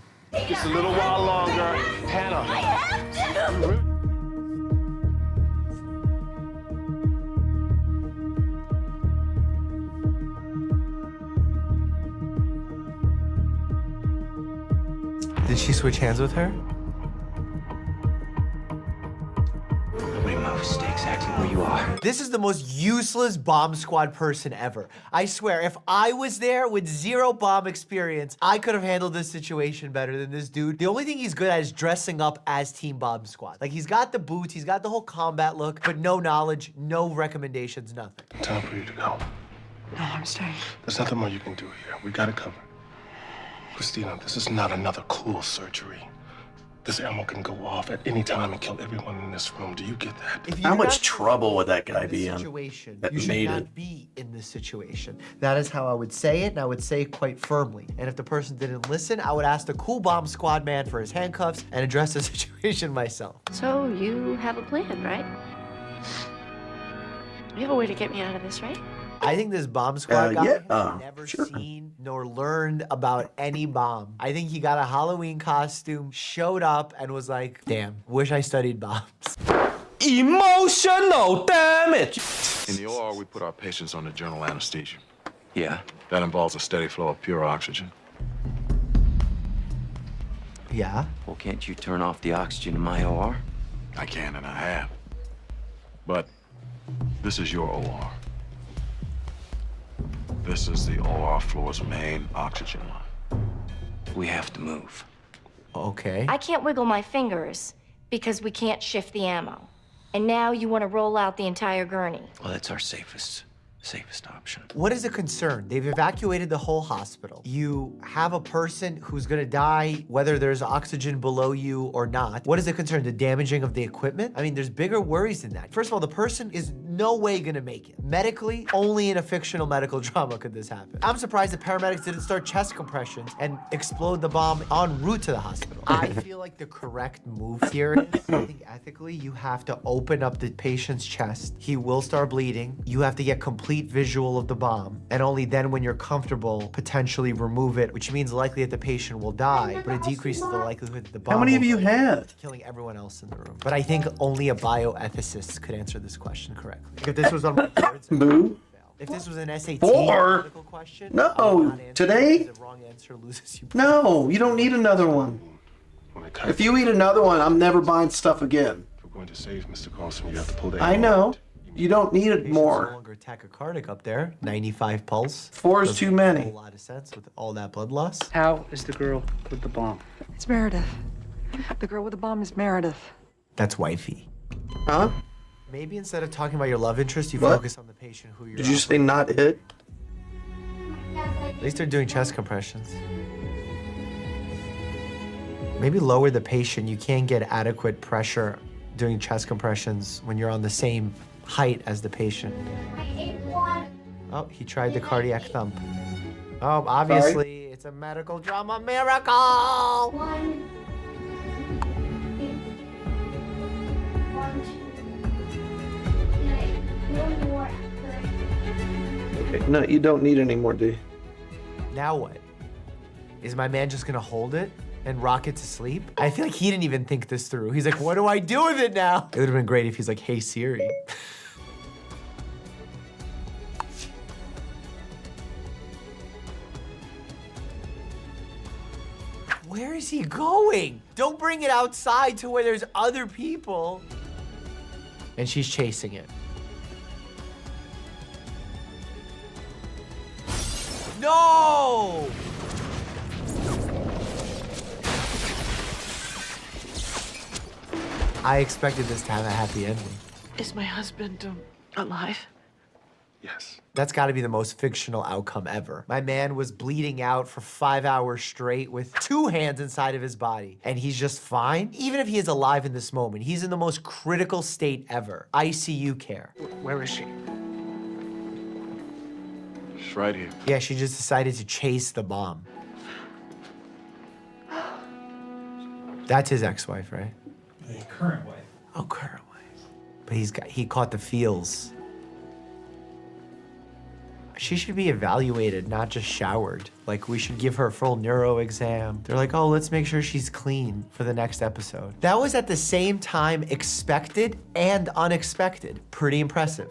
Just a little while longer. Hannah. I have to. Did she switch hands with her? Nobody moves. Stay exactly where you are. This is the most useless bomb squad person ever. I swear, if I was there with zero bomb experience, I could have handled this situation better than this dude. The only thing he's good at is dressing up as Team Bomb Squad. Like, he's got the boots, he's got the whole combat look, but no knowledge, no recommendations, nothing. Time for you to go. No, I'm staying. There's nothing more you can do here. We got it covered. Christina, this is not another cool surgery. This ammo can go off at any time and kill everyone in this room. Do you get that? How much trouble would that guy be in? Situation. That You should made not it. be in this situation. That is how I would say it, and I would say it quite firmly. And if the person didn't listen, I would ask the cool bomb squad man for his handcuffs and address the situation myself. So you have a plan, right? You have a way to get me out of this, right? I think this bomb squad guy yeah, has never seen nor learned about any bomb. I think he got a Halloween costume, showed up, and was like, damn, wish I studied bombs. Emotional damage. In the OR, we put our patients under general anesthesia. Yeah. That involves a steady flow of pure oxygen. Yeah? Well, can't you turn off the oxygen in my OR? I can and I have. But this is your OR. This is the OR floor's main oxygen line. We have to move. Okay. I can't wiggle my fingers because we can't shift the ammo. And now you want to roll out the entire gurney. Well, that's our safest option. What is a concern? They've evacuated the whole hospital. You have a person who's gonna die, whether there's oxygen below you or not. What is the concern? The damaging of the equipment? I mean, there's bigger worries than that. First of all, the person is no way gonna make it. Medically, only in a fictional medical drama could this happen. I'm surprised the paramedics didn't start chest compressions and explode the bomb en route to the hospital. I feel like the correct move here is, I think ethically, you have to open up the patient's chest. He will start bleeding. You have to get complete visual of the bomb, and only then, when you're comfortable, potentially remove it, which means likely that the patient will die, but it decreases the likelihood that the bomb How many of you will had? killing everyone else in the room. But I think only a bioethicist could answer this question correctly. If this was on my boards, Boo. if this was an SAT Four? medical question, I would No, not answer today? because the wrong answer loses you. No, you don't need another one. If you eat another one, I'm never buying stuff again. If we're going to save Mr. Carlson, you have to pull that. I know. You don't need it Patient's no more. longer tachycardic up there. 95 pulse. Four is Doesn't too make many. A whole lot of sense with all that blood loss. How is the girl with the bomb? It's Meredith. The girl with the bomb is Meredith. That's wifey. Huh? Maybe instead of talking about your love interest, you What? focus on the patient who you're. Did you say not it? At least they're doing chest compressions. Maybe lower the patient. You can't get adequate pressure doing chest compressions when you're on the same height as the patient. Oh, he tried the cardiac thump. Oh, obviously, it's a medical drama miracle! Okay, no, you don't need any more, do you? Now what? Is my man just gonna hold it and rock it to sleep? I feel like he didn't even think this through. He's like, what do I do with it now? It would have been great if he's like, hey Siri. Where is he going? Don't bring it outside to where there's other people. And she's chasing it. No! I expected this to have a happy ending. Is my husband alive? Yes. That's got to be the most fictional outcome ever. My man was bleeding out for 5 hours straight with 2 hands inside of his body, and he's just fine. Even if he is alive in this moment, he's in the most critical state ever. ICU care. Where is she? She's right here. Yeah, she just decided to chase the bomb. That's his ex-wife, right? Current wife. Oh, current wife. But he caught the feels. She should be evaluated, not just showered. Like, we should give her a full neuro exam. They're like, oh, let's make sure she's clean for the next episode. That was at the same time expected and unexpected. Pretty impressive.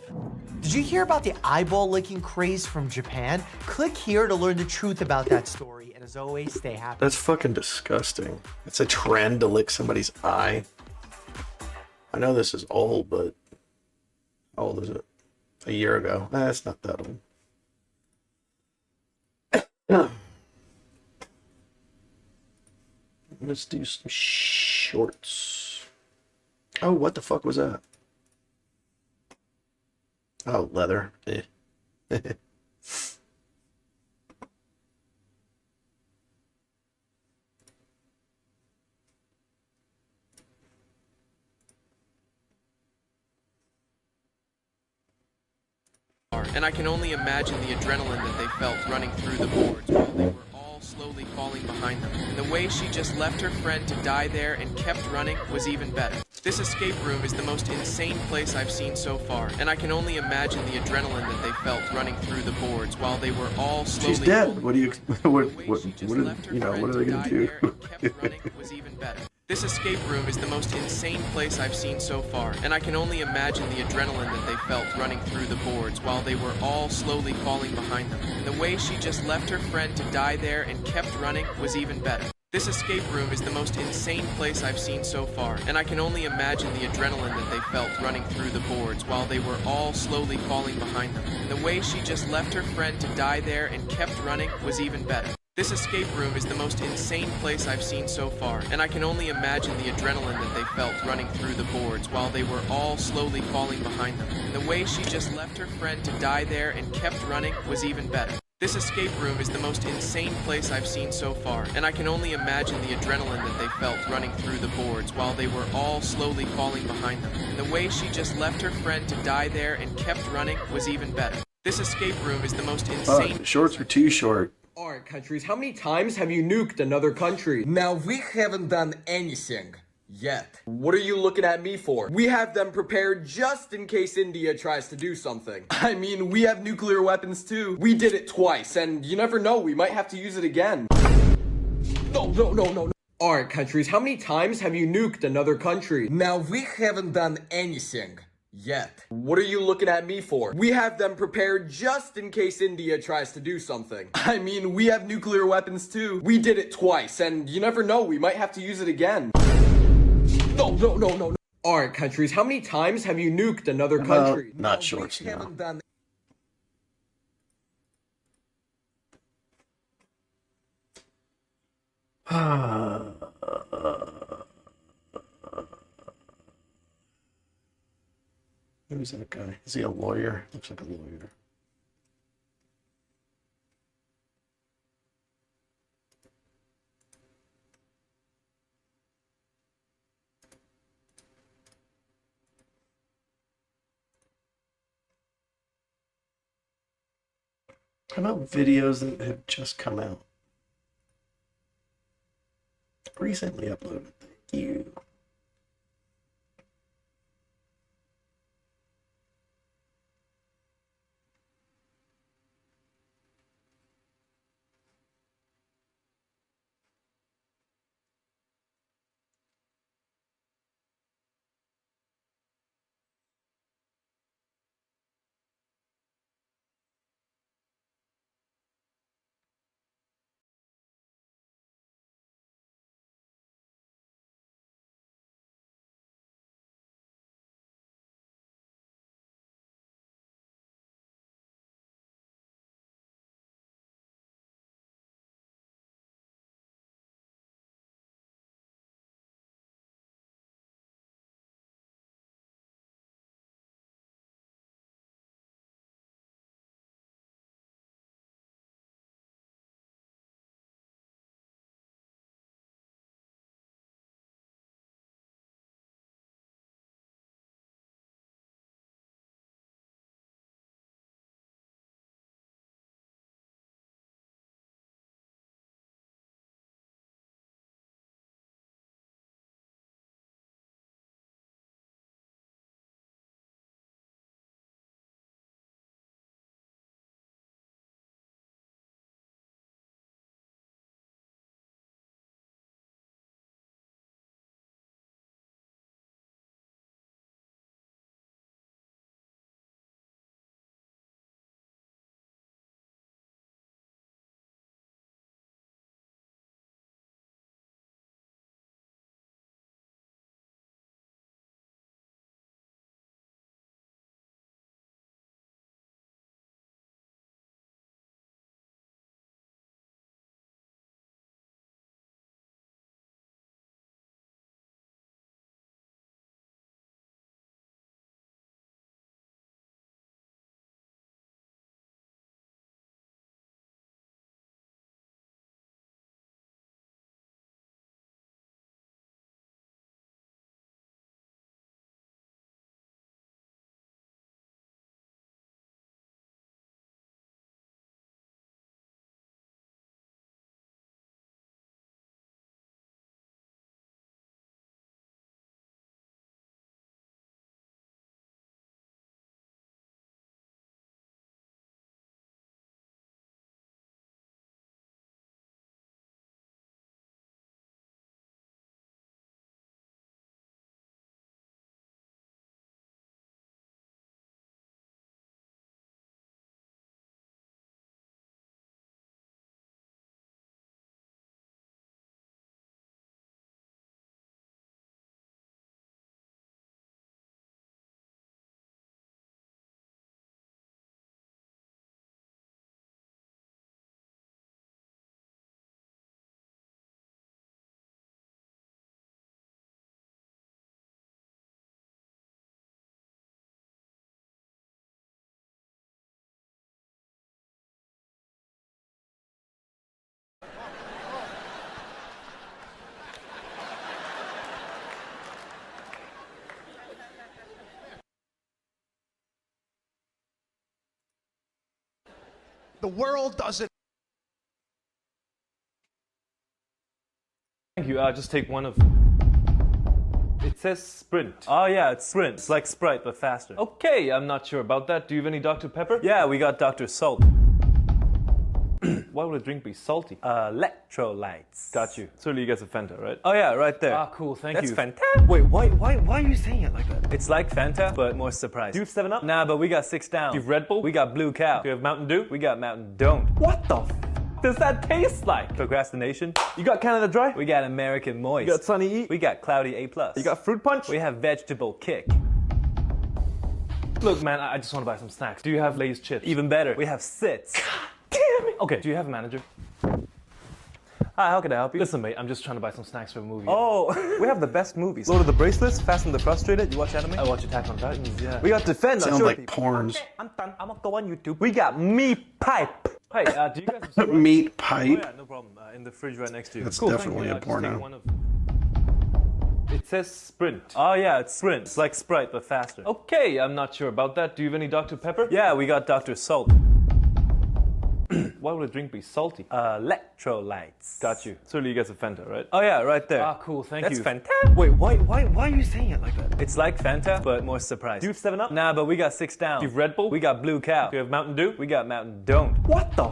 Did you hear about the eyeball licking craze from Japan? Click here to learn the truth about that story. And as always, stay happy. That's fucking disgusting. It's a trend to lick somebody's eye. I know this is old, but how old is it? A year ago. It's not that old. Let's do some shorts. Oh, what the fuck was that? Oh, leather. Eh. And I can only imagine the adrenaline that they felt running through the boards while they were all slowly falling behind them. And the way she just left her friend to die there and kept running was even better. This escape room is the most insane place I've seen so far, and I can only imagine the adrenaline that they felt running through the boards while they were all slowly. She's dead. What do you? What are they gonna do? Was even better. This escape room is the most insane place I've seen so far, and I can only imagine the adrenaline that they felt running through the boards while they were all slowly falling behind them. And the way she just left her friend to die there and kept running was even better. This escape room is the most insane place I've seen so far, and I can only imagine the adrenaline that they felt running through the boards while they were all slowly falling behind them. And the way she just left her friend to die there and kept running was even better. This escape room is the most insane place I've seen so far, and I can only imagine the adrenaline that they felt running through the boards while they were all slowly falling behind them. And the way she just left her friend to die there and kept running was even better. This escape room is the most insane place I've seen so far, and I can only imagine the adrenaline that they felt running through the boards while they were all slowly falling behind them. And the way she just left her friend to die there and kept running was even better. This escape room is the most insane. The shorts were too short. Alright, countries, how many times have you nuked another country? Now, we haven't done anything. Yet. What are you looking at me for? We have them prepared just in case India tries to do something. I mean, we have nuclear weapons too. We did it twice, and you never know, we might have to use it again. No. Alright, countries, how many times have you nuked another country? Now, we haven't done anything. Yet. What are you looking at me for? We have them prepared just in case India tries to do something. I mean, we have nuclear weapons too. We did it twice, and you never know, we might have to use it again. No. Alright, countries, how many times have you nuked another country? Not shorts, we haven't done. Who's that guy? Is he a lawyer? Looks like a lawyer. How about videos that have just come out? Recently uploaded. Thank you. The world doesn't. Thank you. Just take one of. It says Sprint. Oh yeah, it's Sprint. It's like Sprite, but faster. Okay, I'm not sure about that. Do you have any Dr. Pepper? Yeah, we got Dr. Salt. Why would a drink be salty? Electrolytes. Got you. So you guys a Fanta, right? Oh yeah, right there. Ah, cool. Thank you. That's fantastic. Wait, why are you saying it like that? It's like Fanta, but more surprise. Do you have 7 Up? Nah, but we got 6 down. Do you have Red Bull? We got Blue Cow. Do you have Mountain Dew? We got Mountain Don't. What the does that taste like? Procrastination? You got Canada Dry? We got American Moist. You got Sunny E? We got Cloudy A+. You got Fruit Punch? We have Vegetable Kick. Look, man, I just want to buy some snacks. Do you have Lay's chips? Even better, we have Sits. God damn it! Okay, do you have a manager? Hi, how can I help you? Listen, mate, I'm just trying to buy some snacks for a movie. Oh, we have the best movies. Lord of the Bracelets, Fast and the Frustrated. You watch anime? I watch Attack on Titans, yeah. We got Defend. Sounds like porns. Okay, I'm done. I'm gonna go on YouTube. We got Meat Pipe. Hey, do you guys have some Meat Pipe? Oh, yeah, no problem. In the fridge right next to you. That's cool, definitely a porno. It says Sprint. Oh yeah, it's Sprint. It's like Sprite, but faster. Okay, I'm not sure about that. Do you have any Dr. Pepper? Yeah, we got Dr. Salt. Why would a drink be salty? Electrolytes. Got you. So you guys have Fanta, right? Oh yeah, right there. Ah, cool. Thank you. That's fantastic. Wait, why are you saying it like that? It's like Fanta, but more surprise. Do you have 7 Up? Nah, but we got 6 down. Do you have Red Bull? We got Blue Cow. Do you have Mountain Dew? We got Mountain Don't. What the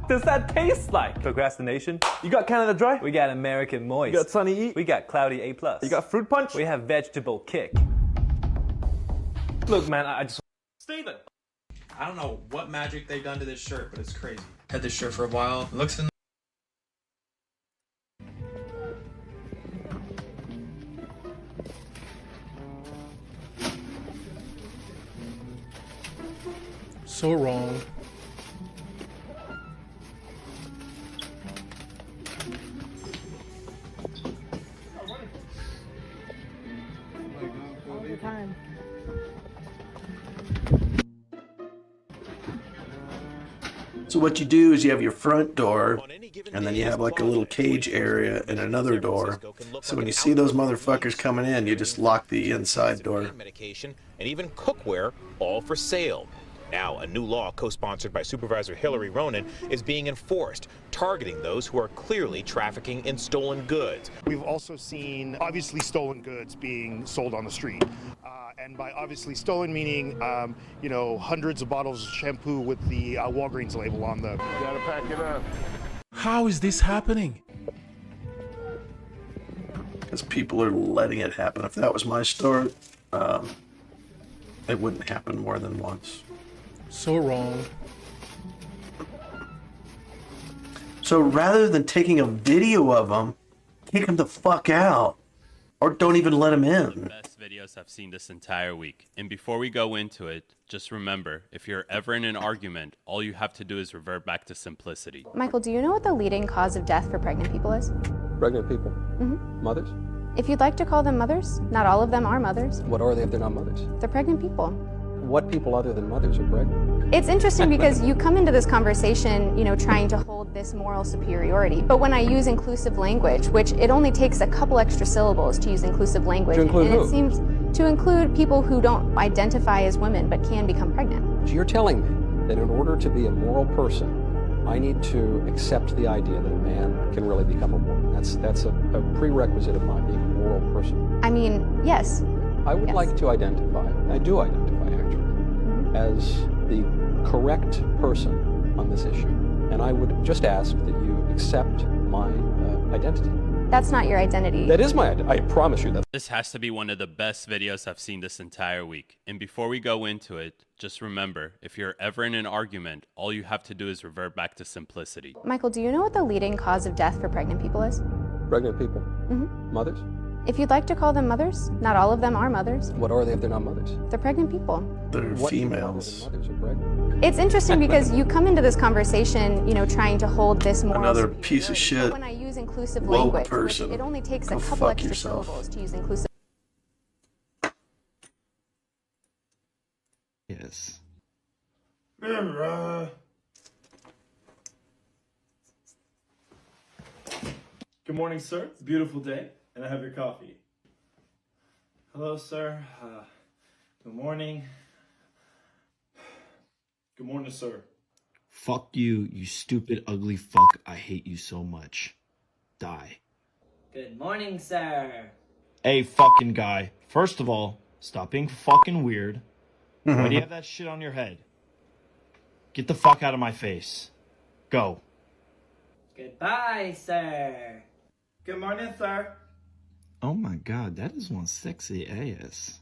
does that taste like? Procrastination? You got Canada Dry? We got American Moist. You got Sunny E? We got Cloudy A+. You got Fruit Punch? We have Vegetable Kick. Look, man, I just... Steven! I don't know what magic they've done to this shirt, but it's crazy. Had this shirt for a while. It looks in So wrong. All the time. So what you do is you have your front door, and then you have like a little cage area and another door. So when you see those motherfuckers coming in, you just lock the inside door. Medication and even cookware, all for sale. Now, a new law co-sponsored by Supervisor Hillary Ronan is being enforced, targeting those who are clearly trafficking in stolen goods. We've also seen, obviously, stolen goods being sold on the street. And by obviously stolen, meaning, you know, hundreds of bottles of shampoo with the Walgreens label on them. You gotta pack it up. How is this happening? Because people are letting it happen. If that was my store, it wouldn't happen more than once. So wrong. So rather than taking a video of them, kick them the fuck out. Or don't even let them in. Best videos I've seen this entire week. And before we go into it, just remember, if you're ever in an argument, all you have to do is revert back to simplicity. Michael, do you know what the leading cause of death for pregnant people is? Pregnant people? Mm-hmm. Mothers? If you'd like to call them mothers, not all of them are mothers. What are they if they're not mothers? They're pregnant people. What people other than mothers are pregnant? It's interesting because you come into this conversation, you know, trying to hold this moral superiority. But when I use inclusive language, which it only takes a couple extra syllables to use inclusive language, To include and who? it seems to include people who don't identify as women but can become pregnant. So you're telling me that in order to be a moral person, I need to accept the idea that a man can really become a woman. That's a prerequisite of my being a moral person. I mean, yes. I would like to identify, I do identify actually, as the correct person on this issue. And I would just ask that you accept my identity. That's not your identity. That is my identity. I promise you that. This has to be one of the best videos I've seen this entire week. And before we go into it, just remember, if you're ever in an argument, all you have to do is revert back to simplicity. Michael, do you know what the leading cause of death for pregnant people is? Pregnant people? Mm-hmm. Mothers? If you'd like to call them mothers, not all of them are mothers. What are they if they're not mothers? They're pregnant people. They're What females. people other than mothers are pregnant? It's interesting because you come into this conversation, you know, trying to hold this moral Another piece of shit. When I use inclusive woke language, person. which it only takes Go a couple fuck extra yourself. syllables to use inclusive. Yes. Good morning, sir. It's a beautiful day, and I have your coffee. Hello, sir. Good morning. Good morning, sir. Fuck you, you stupid, ugly fuck. I hate you so much. Die. Good morning, sir. Hey, fucking guy. First of all, stop being fucking weird. Why do you have that shit on your head? Get the fuck out of my face. Go. Goodbye, sir. Good morning, sir. Oh my god, that is one sexy ass.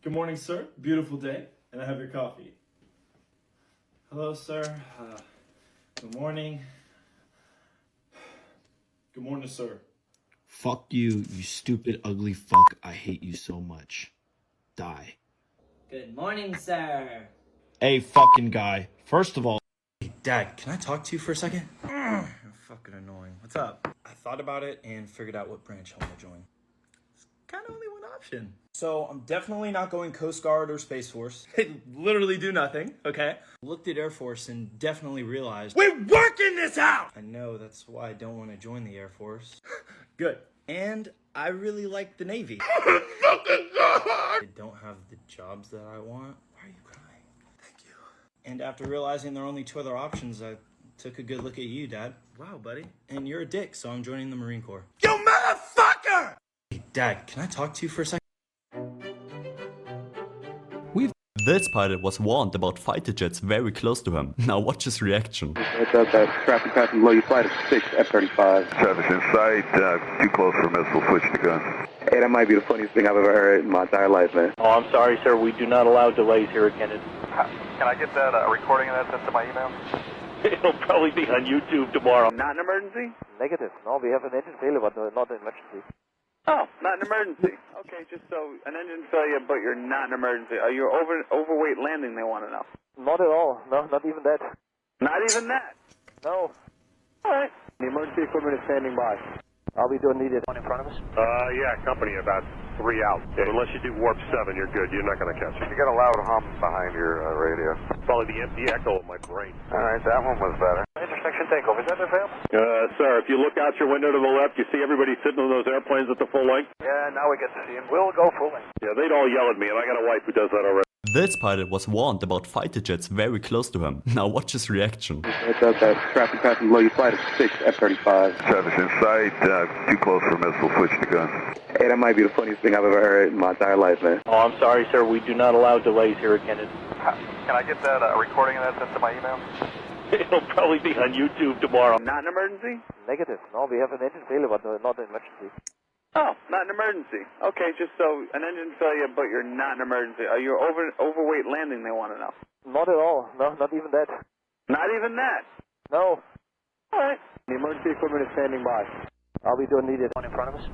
Good morning, sir. Beautiful day, and I have your coffee. Hello, sir. Good morning. Good morning, sir. Fuck you, you stupid, ugly fuck. I hate you so much. Die. Good morning, sir. Hey, fucking guy. First of all... Hey, Dad, can I talk to you for a second? You're fucking annoying. What's up? I thought about it and figured out what branch I want to join. It's kind of only one option. So I'm definitely not going Coast Guard or Space Force. They literally do nothing, okay? Looked at Air Force and definitely realized... We work in this house! I know, that's why I don't want to join the Air Force. Good. And I really like the Navy. They don't have the jobs that I want. Why are you crying? Thank you. And after realizing there are only two other options, I took a good look at you, Dad. Wow, buddy. And you're a dick, so I'm joining the Marine Corps. You motherfucker! Hey, Dad, can I talk to you for a second? This pilot was warned about fighter jets very close to him. Now watch his reaction. Traffic passing below you, flight of 6 F-35. Traffic in sight, too close for missile, switch to gun. Hey, that might be the funniest thing I've ever heard in my entire life, man. Oh, I'm sorry, sir. We do not allow delays here at Kennedy. Can I get that recording of that sent to my email? It'll probably be on YouTube tomorrow. Not an emergency? Negative. No, we have an engine failure, but not an emergency. Oh, not an emergency. Okay, just so an engine failure, but you're not an emergency. Are you overweight landing? They want to know. Not at all. No, not even that. Not even that. No. All right. The emergency equipment is standing by. I'll be doing needed. One in front of us? Yeah, company about 3 out. Yeah, unless you do warp 7, you're good. You're not going to catch it. You got a loud hum behind your radio. Probably the empty echo of my brain. All right, that one was better. Intersection takeoff. Is that the fail? Sir, if you look out your window to the left, you see everybody sitting on those airplanes at the full length? Yeah, now we get to see him. We'll go full length. Yeah, they'd all yell at me, and I got a wife who does that already. This pilot was warned about fighter jets very close to him. Now watch his reaction. Traffic passing below you, flight of 6 F-35. Traffic in sight, too close for missile, switch to gun. Hey, that might be the funniest thing I've ever heard in my entire life, man. Oh, I'm sorry, sir. We do not allow delays here at Kennedy. Can I get that recording of that sent to my email? It'll probably be on YouTube tomorrow. Not an emergency? Negative. No, we have an engine failure, but not an emergency. Oh, not an emergency. Okay, just so an engine failure, but you're not an emergency. Are you overweight landing? They want to know. Not at all. No, not even that. Not even that. No. All right. The emergency equipment is standing by. I'll be doing needed. One in front of us?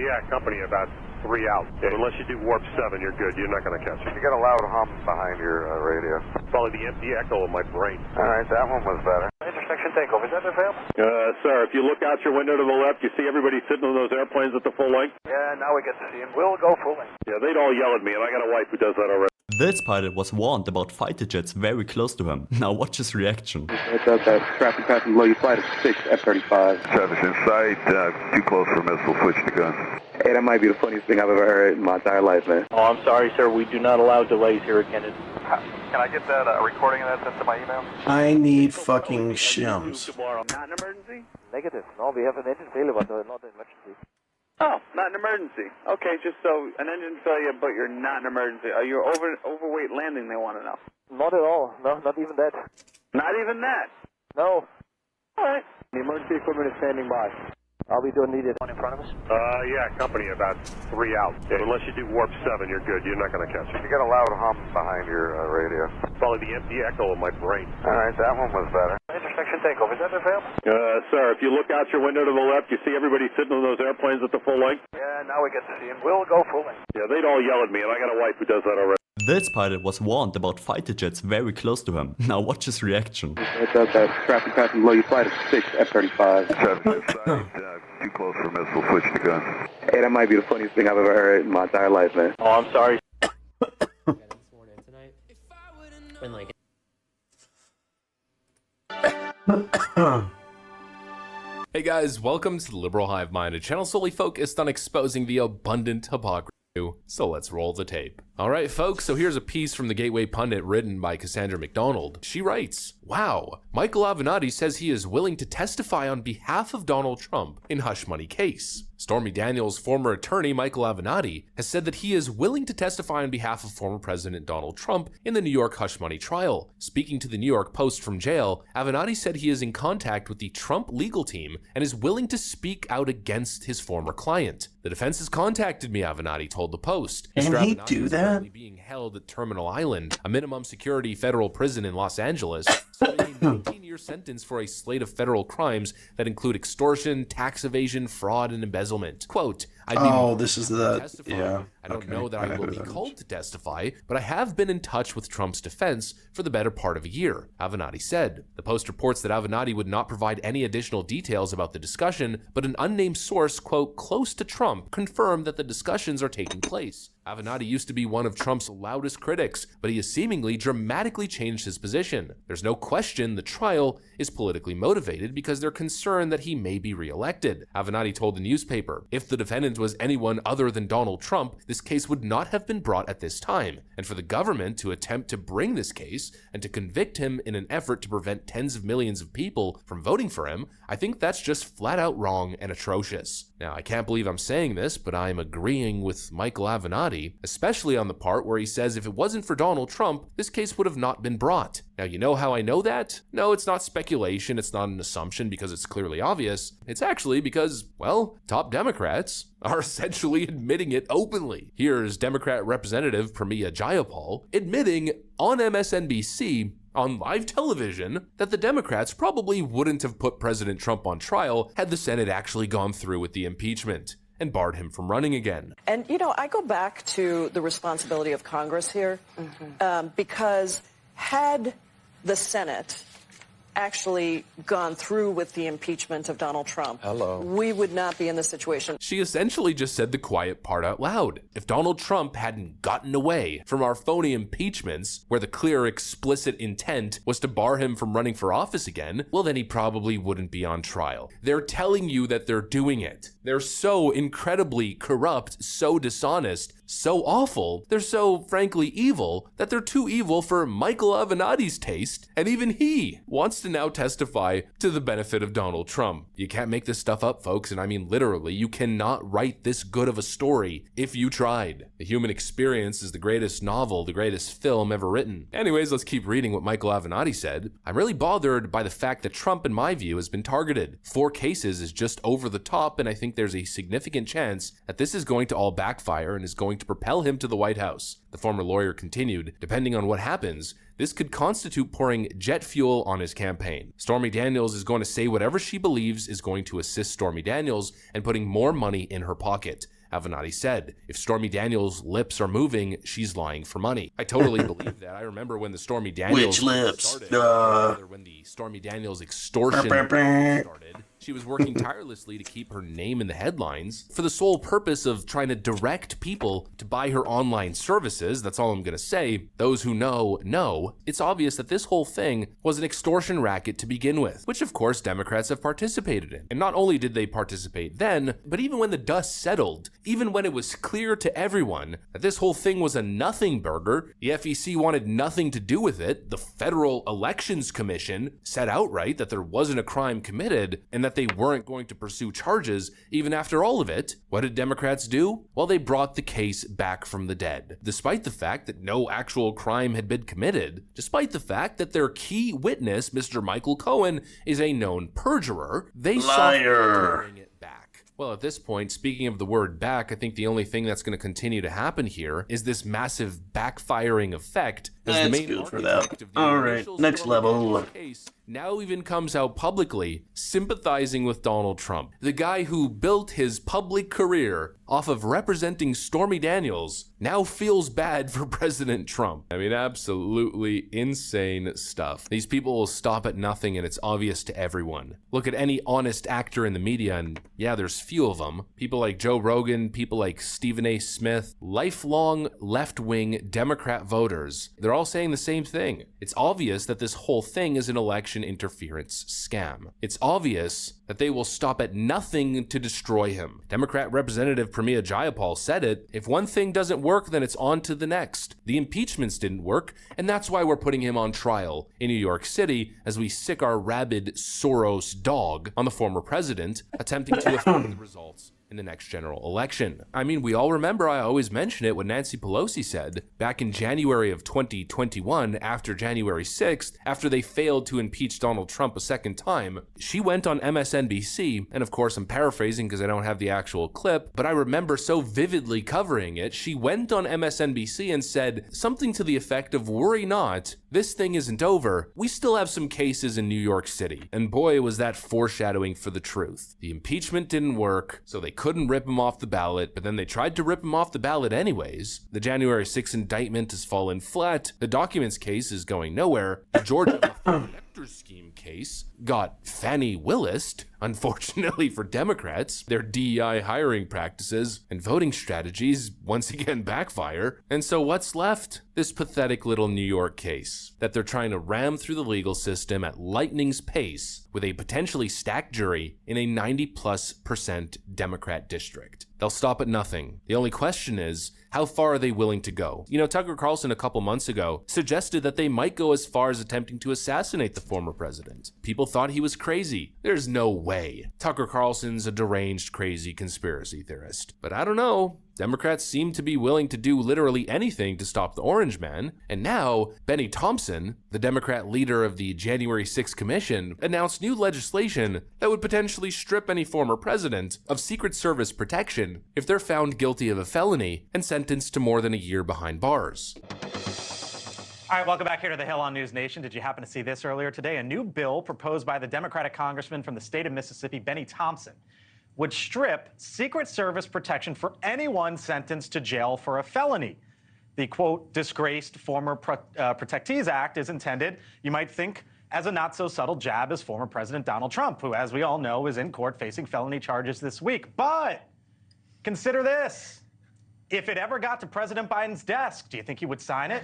Yeah, company about 3 out. Yeah, unless you do warp 7, you're good. You're not going to catch it. You got a loud hum behind your radio. Probably the empty echo of my brain. All right, that one was better. Intersection takeoff. Is that the fail? Sir, if you look out your window to the left, you see everybody sitting on those airplanes at the full length? Yeah, now we get to see him. We'll go full length. Yeah, they'd all yell at me, and I got a wife who does that already. This pilot was warned about fighter jets very close to him. Now watch his reaction. Traffic passing below you, flight of 6 F-35. Traffic in sight, too close for missile, switch to gun. Hey, that might be the funniest thing I've ever heard in my entire life, man. Oh, I'm sorry, sir. We do not allow delays here at Kennedy. Can I get that recording of that sent to my email? I need fucking shims. Not an emergency? Negative. No, we have an engine failure, but not an emergency. Oh, not an emergency. Okay, just so an engine failure, but you're not an emergency. Are you overweight landing? They want to know. Not at all. No, not even that. Not even that. No. All right. The emergency equipment is standing by. I'll be doing needed. One in front of us? Yeah, company about 3 out. Yeah, unless you do warp 7, you're good. You're not going to catch it. You got a loud hum behind your radio. Probably the empty echo of my brain. All right, that one was better. Intersection takeoff. Is that the fail? Sir, if you look out your window to the left, you see everybody sitting on those airplanes at the full length? Yeah, now we get to see him. We'll go full length. Yeah, they'd all yell at me, and I got a wife who does that already. This pilot was warned about fighter jets very close to him. Now watch his reaction. Traffic passing below you, flight of 6 F-35. Traffic in sight, too close for missile, switch to gun. Hey, that might be the funniest thing I've ever heard in my entire life, man. Oh, I'm sorry. Hey guys, welcome to the Liberal Hive Mind, a channel solely focused on exposing the abundant hypocrisy So let's roll the tape. All right, folks, so here's a piece from the Gateway Pundit written by Cassandra McDonald. She writes, "Wow, Michael Avenatti says he is willing to testify on behalf of Donald Trump in hush money case." Stormy Daniels' former attorney, Michael Avenatti, has said that he is willing to testify on behalf of former President Donald Trump in the New York hush money trial. Speaking to the New York Post from jail, Avenatti said he is in contact with the Trump legal team and is willing to speak out against his former client. "The defense has contacted me," Avenatti told the Post. Can Mr. he Avenatti do is that? currently being held at Terminal Island, a minimum security federal prison in Los Angeles, serving a 19-year sentence for a slate of federal crimes that include extortion, tax evasion, fraud, and embezzlement. Quote, this is the, yeah. I don't know that I will be called to testify, but I have been in touch with Trump's defense for the better part of a year," Avenatti said. The Post reports that Avenatti would not provide any additional details about the discussion, but an unnamed source, quote, close to Trump, confirmed that the discussions are taking place. Avenatti used to be one of Trump's loudest critics, but he has seemingly dramatically changed his position. There's no question the trial is politically motivated because they're concerned that he may be reelected. Avenatti told the newspaper, "If the defendant was anyone other than Donald Trump, this case would not have been brought at this time. And for the government to attempt to bring this case and to convict him in an effort to prevent tens of millions of people from voting for him, I think that's just flat out wrong and atrocious." Now, I can't believe I'm saying this, but I'm agreeing with Michael Avenatti, especially on the part where he says if it wasn't for Donald Trump, this case would have not been brought. Now, you know how I know that? No, it's not speculation, it's not an assumption because it's clearly obvious. It's actually because, well, top Democrats are essentially admitting it openly. Here's Democrat Representative Pramila Jayapal admitting on MSNBC on live television that the Democrats probably wouldn't have put President Trump on trial had the Senate actually gone through with the impeachment and barred him from running again. And, you know, I go back to the responsibility of Congress here, because had the Senate actually gone through with the impeachment of Donald Trump, we would not be in this situation. She essentially just said the quiet part out loud. If Donald Trump hadn't gotten away from our phony impeachments, where the clear, explicit intent was to bar him from running for office again, well, then he probably wouldn't be on trial. They're telling you that they're doing it. They're so incredibly corrupt, so dishonest, so awful, they're so frankly evil that they're too evil for Michael Avenatti's taste, and even he wants to now testify to the benefit of Donald Trump. You can't make this stuff up, folks, and I mean literally, you cannot write this good of a story if you tried. The Human Experience is the greatest novel, the greatest film ever written. Anyways, let's keep reading what Michael Avenatti said. "I'm really bothered by the fact that Trump, in my view, has been targeted. 4 cases is just over the top, and I think there's a significant chance that this is going to all backfire and is going to propel him to the White House." The former lawyer continued, "Depending on what happens, this could constitute pouring jet fuel on his campaign. Stormy Daniels is going to say whatever she believes is going to assist Stormy Daniels and putting more money in her pocket." Avenatti said, "If Stormy Daniels' lips are moving, she's lying for money." I totally believe that. I remember when the Stormy Daniels Which lips? started, when the Stormy Daniels extortion started. She was working tirelessly to keep her name in the headlines for the sole purpose of trying to direct people to buy her online services. That's all I'm going to say. Those who know. It's obvious that this whole thing was an extortion racket to begin with, which of course Democrats have participated in. And not only did they participate then, but even when the dust settled, even when it was clear to everyone that this whole thing was a nothing burger, the FEC wanted nothing to do with it, the Federal Elections Commission said outright that there wasn't a crime committed and that they weren't going to pursue charges even after all of it. What did Democrats do? Well, they brought the case back from the dead. Despite the fact that no actual crime had been committed, despite the fact that their key witness, Mr. Michael Cohen, is a known perjurer, they sought to bring it back. Well, at this point, speaking of the word back, I think the only thing that's going to continue to happen here is this massive backfiring effect. That's good for that. Alright, next level. Now even comes out publicly sympathizing with Donald Trump, the guy who built his public career off of representing Stormy Daniels, now feels bad for President Trump. I mean, absolutely insane stuff. These people will stop at nothing and it's obvious to everyone. Look at any honest actor in the media and yeah, there's few of them. People like Joe Rogan, people like Stephen A. Smith, lifelong left-wing Democrat voters. They're all saying the same thing. It's obvious that this whole thing is an election election interference scam. It's obvious that they will stop at nothing to destroy him. Democrat Representative Pramila Jayapal said it, if one thing doesn't work, then it's on to the next. The impeachments didn't work, and that's why we're putting him on trial in New York City as we sick our rabid Soros dog on the former president, attempting to affect the results in the next general election. I mean, we all remember, I always mention it, what Nancy Pelosi said back in January of 2021 after January 6th, after they failed to impeach Donald Trump a second time. She went on MSNBC, and of course I'm paraphrasing because I don't have the actual clip, but I remember so vividly covering it. She went on MSNBC and said something to the effect of, worry not, this thing isn't over. We still have some cases in New York City. And boy, was that foreshadowing for the truth. The impeachment didn't work, so they couldn't rip him off the ballot, but then they tried to rip him off the ballot anyways. The January 6th indictment has fallen flat. The documents case is going nowhere. The Georgia electors scheme case got Fannie Willis'd, unfortunately for Democrats. Their DEI hiring practices and voting strategies once again backfire. And so what's left? This pathetic little New York case that they're trying to ram through the legal system at lightning's pace with a potentially stacked jury in a 90+% Democrat district. They'll stop at nothing. The only question is, how far are they willing to go? You know, Tucker Carlson a couple months ago suggested that they might go as far as attempting to assassinate the former president. People thought he was crazy. There's no way. Tucker Carlson's a deranged, crazy conspiracy theorist. But I don't know. Democrats seem to be willing to do literally anything to stop the Orange Man. And now, Benny Thompson, the Democrat leader of the January 6th Commission, announced new legislation that would potentially strip any former president of Secret Service protection if they're found guilty of a felony and sentenced to more than a year behind bars. All right, welcome back here to the Hill on News Nation. Did you happen to see this earlier today? A new bill proposed by the Democratic congressman from the state of Mississippi, Benny Thompson, would strip Secret Service protection for anyone sentenced to jail for a felony. The, quote, disgraced Former Protectees Act is intended, you might think, as a not-so-subtle jab as former President Donald Trump, who, as we all know, is in court facing felony charges this week. But consider this. If it ever got to President Biden's desk, do you think he would sign it?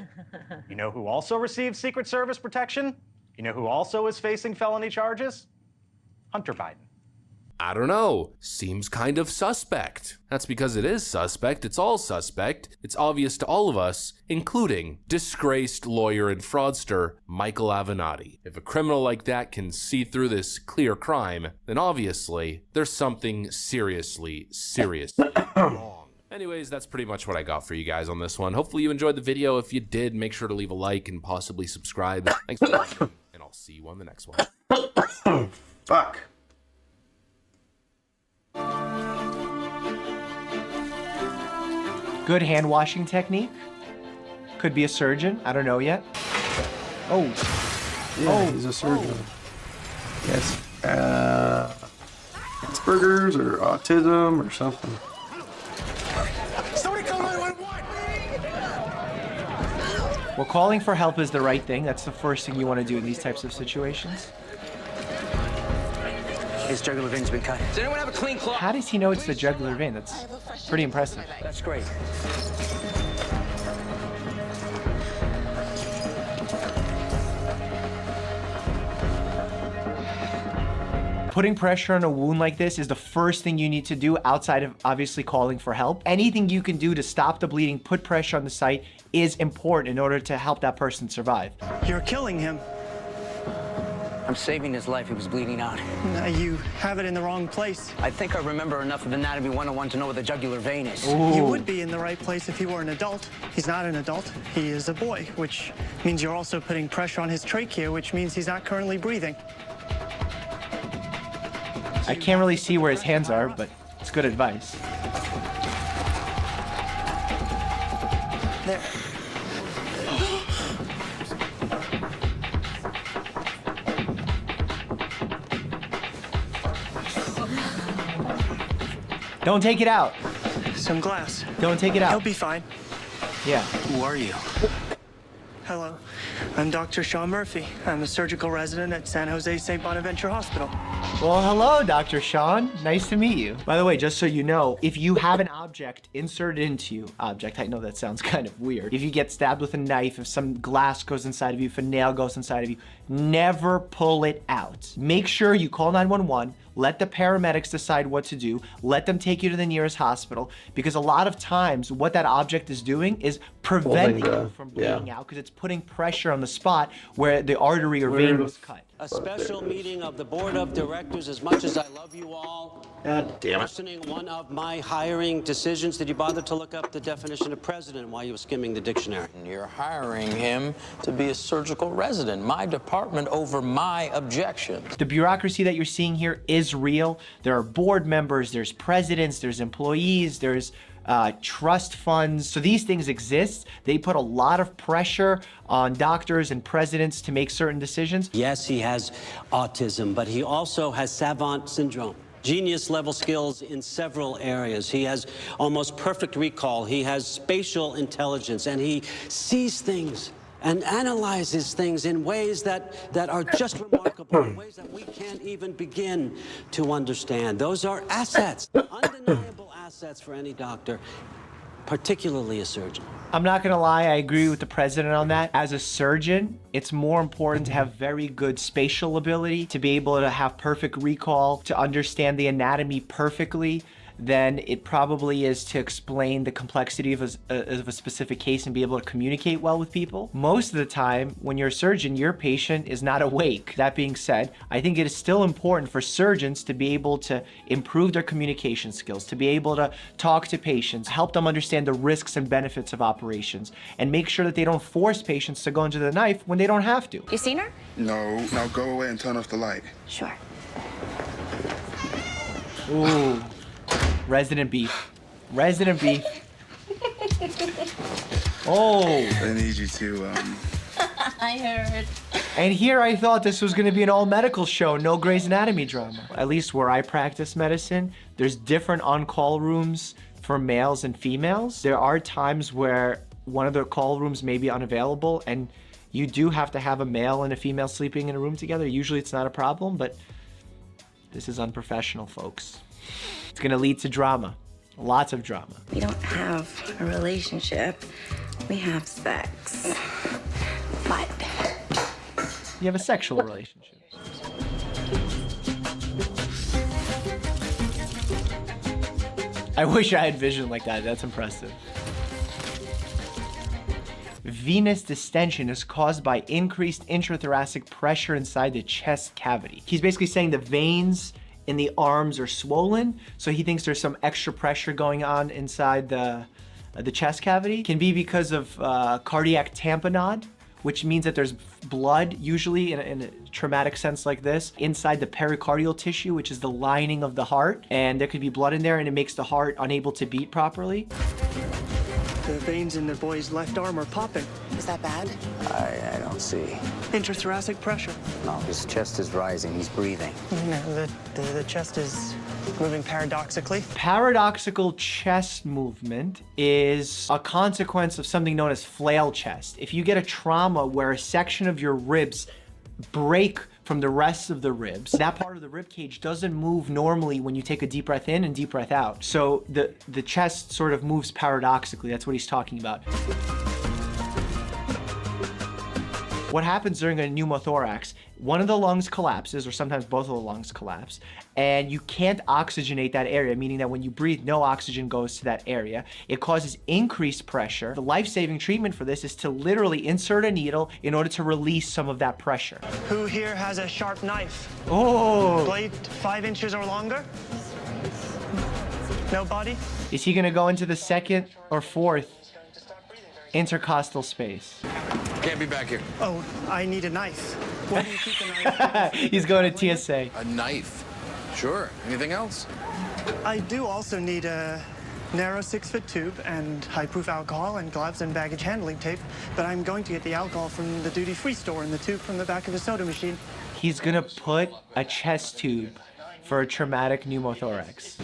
You know who also received Secret Service protection? You know who also is facing felony charges? Hunter Biden. I don't know. Seems kind of suspect. That's because it is suspect. It's all suspect. It's obvious to all of us, including disgraced lawyer and fraudster Michael Avenatti. If a criminal like that can see through this clear crime, then obviously there's something seriously wrong. Anyways, that's pretty much what I got for you guys on this one. Hopefully you enjoyed the video. If you did, make sure to leave a like and possibly subscribe. Thanks for watching, and I'll see you on the next one. Fuck. Good hand washing technique. Could be a surgeon. I don't know yet. Oh. Yeah, he's a surgeon. Yes. Asperger's or autism or something. Somebody call 911! Well, calling for help is the right thing. That's the first thing you want to do in these types of situations. His jugular vein's been cut. Does anyone have a clean cloth? How does he know it's the jugular vein? That's pretty impressive. That's great. Putting pressure on a wound like this is the first thing you need to do outside of obviously calling for help. Anything you can do to stop the bleeding, put pressure on the site is important in order to help that person survive. You're killing him. I'm saving his life. He was bleeding out. You have it in the wrong place. I think I remember enough of Anatomy 101 to know where the jugular vein is. Ooh. You would be in the right place if he were an adult. He's not an adult. He is a boy, which means you're also putting pressure on his trachea, which means he's not currently breathing. I can't really see where his hands are, but it's good advice. There. Don't take it out. Some glass. Don't take it out. He'll be fine. Yeah. Who are you? Hello. I'm Dr. Sean Murphy. I'm a surgical resident at San Jose St. Bonaventure Hospital. Well, hello, Dr. Sean. Nice to meet you. By the way, just so you know, if you have an object inserted into you, I know that sounds kind of weird. If you get stabbed with a knife, if some glass goes inside of you, if a nail goes inside of you, never pull it out. Make sure you call 911, let the paramedics decide what to do, let them take you to the nearest hospital, because a lot of times what that object is doing is preventing you from bleeding out, because it's putting pressure on the spot where the artery or vein was cut. A special meeting of the board of directors. As much as I love you all, God damn it. questioning one of my hiring decisions. Did you bother to look up the definition of president while you were skimming the dictionary? You're hiring him to be a surgical resident. My department over my objections. The bureaucracy that you're seeing here is real. There are board members, there's presidents, there's employees, there's trust funds. So these things exist. They put a lot of pressure on doctors and presidents to make certain decisions. Yes, he has autism, but he also has savant syndrome. Genius level skills in several areas. He has almost perfect recall. He has spatial intelligence, and he sees things and analyzes things in ways that are just remarkable, in ways that we can't even begin to understand. Those are assets, undeniable assets for any doctor, particularly a surgeon. I'm not gonna lie, I agree with the president on that. As a surgeon, it's more important to have very good spatial ability, to be able to have perfect recall, to understand the anatomy perfectly, than it probably is to explain the complexity of a specific case and be able to communicate well with people. Most of the time, when you're a surgeon, your patient is not awake. That being said, I think it is still important for surgeons to be able to improve their communication skills, to be able to talk to patients, help them understand the risks and benefits of operations, and make sure that they don't force patients to go into the knife when they don't have to. You seen her? No, now go away and turn off the light. Sure. Ooh. Resident beef. Resident beef. Oh. I need you to, I heard. And here I thought this was gonna be an all medical show, no Grey's Anatomy drama. At least where I practice medicine, there's different on-call rooms for males and females. There are times where one of the call rooms may be unavailable, and you do have to have a male and a female sleeping in a room together. Usually it's not a problem, but this is unprofessional, folks. It's gonna lead to drama, lots of drama. We don't have a relationship, we have sex. But you have a sexual relationship. I wish I had vision like that, that's impressive. Venous distension is caused by increased intrathoracic pressure inside the chest cavity. He's basically saying the veins in the arms are swollen, so he thinks there's some extra pressure going on inside the chest cavity. Can be because of cardiac tamponade, which means that there's blood, usually in a traumatic sense like this, inside the pericardial tissue, which is the lining of the heart, and there could be blood in there and it makes the heart unable to beat properly. The veins in the boy's left arm are popping. is that bad? I don't see. Intrathoracic pressure. No, his chest is rising. He's breathing. No, the chest is moving paradoxically. Paradoxical chest movement is a consequence of something known as flail chest. If you get a trauma where a section of your ribs break from the rest of the ribs, that part of the rib cage doesn't move normally when you take a deep breath in and deep breath out. So the chest sort of moves paradoxically. That's what he's talking about. What happens during a pneumothorax, one of the lungs collapses, or sometimes both of the lungs collapse, and you can't oxygenate that area, meaning that when you breathe, no oxygen goes to that area. It causes increased pressure. The life-saving treatment for this is to literally insert a needle in order to release some of that pressure. Who here has a sharp knife? Oh! Blade 5 inches or longer? Nobody? Is he gonna go into the second or fourth intercostal space? Can't be back here. Oh, I need a knife. Where do you keep the knife? He's going to TSA. A knife. Sure. Anything else? I do also need a narrow 6-foot tube and high-proof alcohol and gloves and baggage handling tape, but I'm going to get the alcohol from the duty-free store and the tube from the back of the soda machine. He's gonna put a chest tube for a traumatic pneumothorax.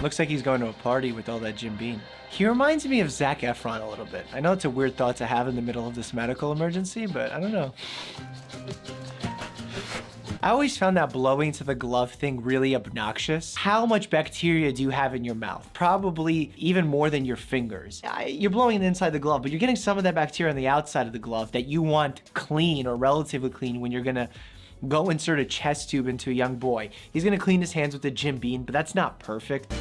Looks like he's going to a party with all that Jim Beam. He reminds me of Zac Efron a little bit. I know it's a weird thought to have in the middle of this medical emergency, but I don't know. I always found that blowing to the glove thing really obnoxious. How much bacteria do you have in your mouth? Probably even more than your fingers. You're blowing it inside the glove, but you're getting some of that bacteria on the outside of the glove that you want clean or relatively clean when you're gonna go insert a chest tube into a young boy. He's gonna clean his hands with a Jim Beam, but that's not perfect.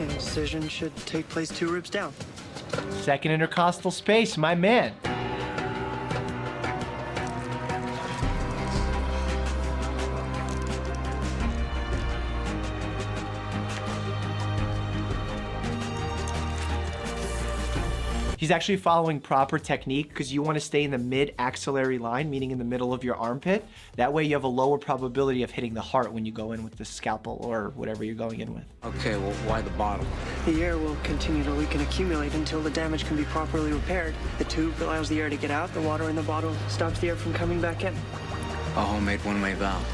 Incision should take place 2 ribs down. Second intercostal space, my man. He's actually following proper technique because you want to stay in the mid-axillary line, meaning in the middle of your armpit. That way you have a lower probability of hitting the heart when you go in with the scalpel or whatever you're going in with. Okay, well, why the bottom? The air will continue to leak and accumulate until the damage can be properly repaired. The tube allows the air to get out. The water in the bottle stops the air from coming back in. A homemade one-way valve.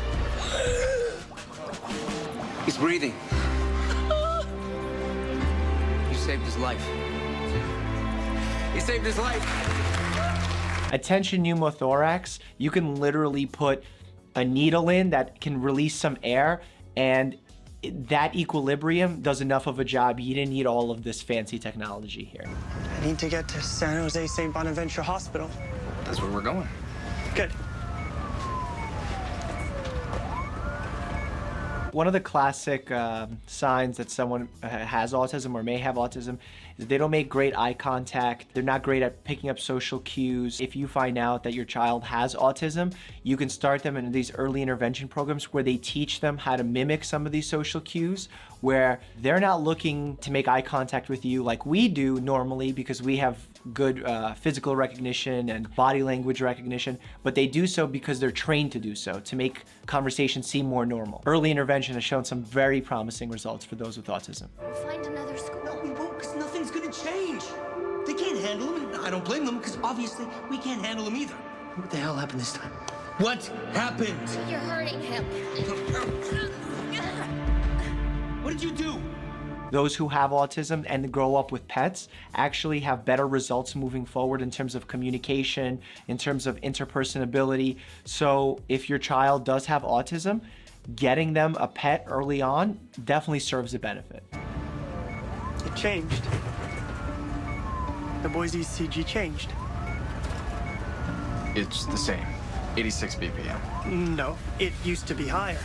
He's breathing. You saved his life. He saved his life. Attention pneumothorax, you can literally put a needle in that can release some air, and that equilibrium does enough of a job. You didn't need all of this fancy technology here. I need to get to San Jose St. Bonaventure Hospital. That's where we're going. Good. One of the classic signs that someone has autism or may have autism is they don't make great eye contact. They're not great at picking up social cues. If you find out that your child has autism, you can start them in these early intervention programs where they teach them how to mimic some of these social cues, where they're not looking to make eye contact with you like we do normally because we have good physical recognition and body language recognition, but they do so because they're trained to do so, to make conversation seem more normal. Early intervention has shown some very promising results for those with autism. Find another school. No, we won't, because nothing's gonna change. They can't handle him, and I don't blame them, because obviously we can't handle him either. What the hell happened this time? What happened? You're hurting him. What did you do? Those who have autism and grow up with pets actually have better results moving forward in terms of communication, in terms of interpersonability. So if your child does have autism, getting them a pet early on definitely serves a benefit. It changed. The boy's ECG changed. It's the same, 86 BPM. No, it used to be higher.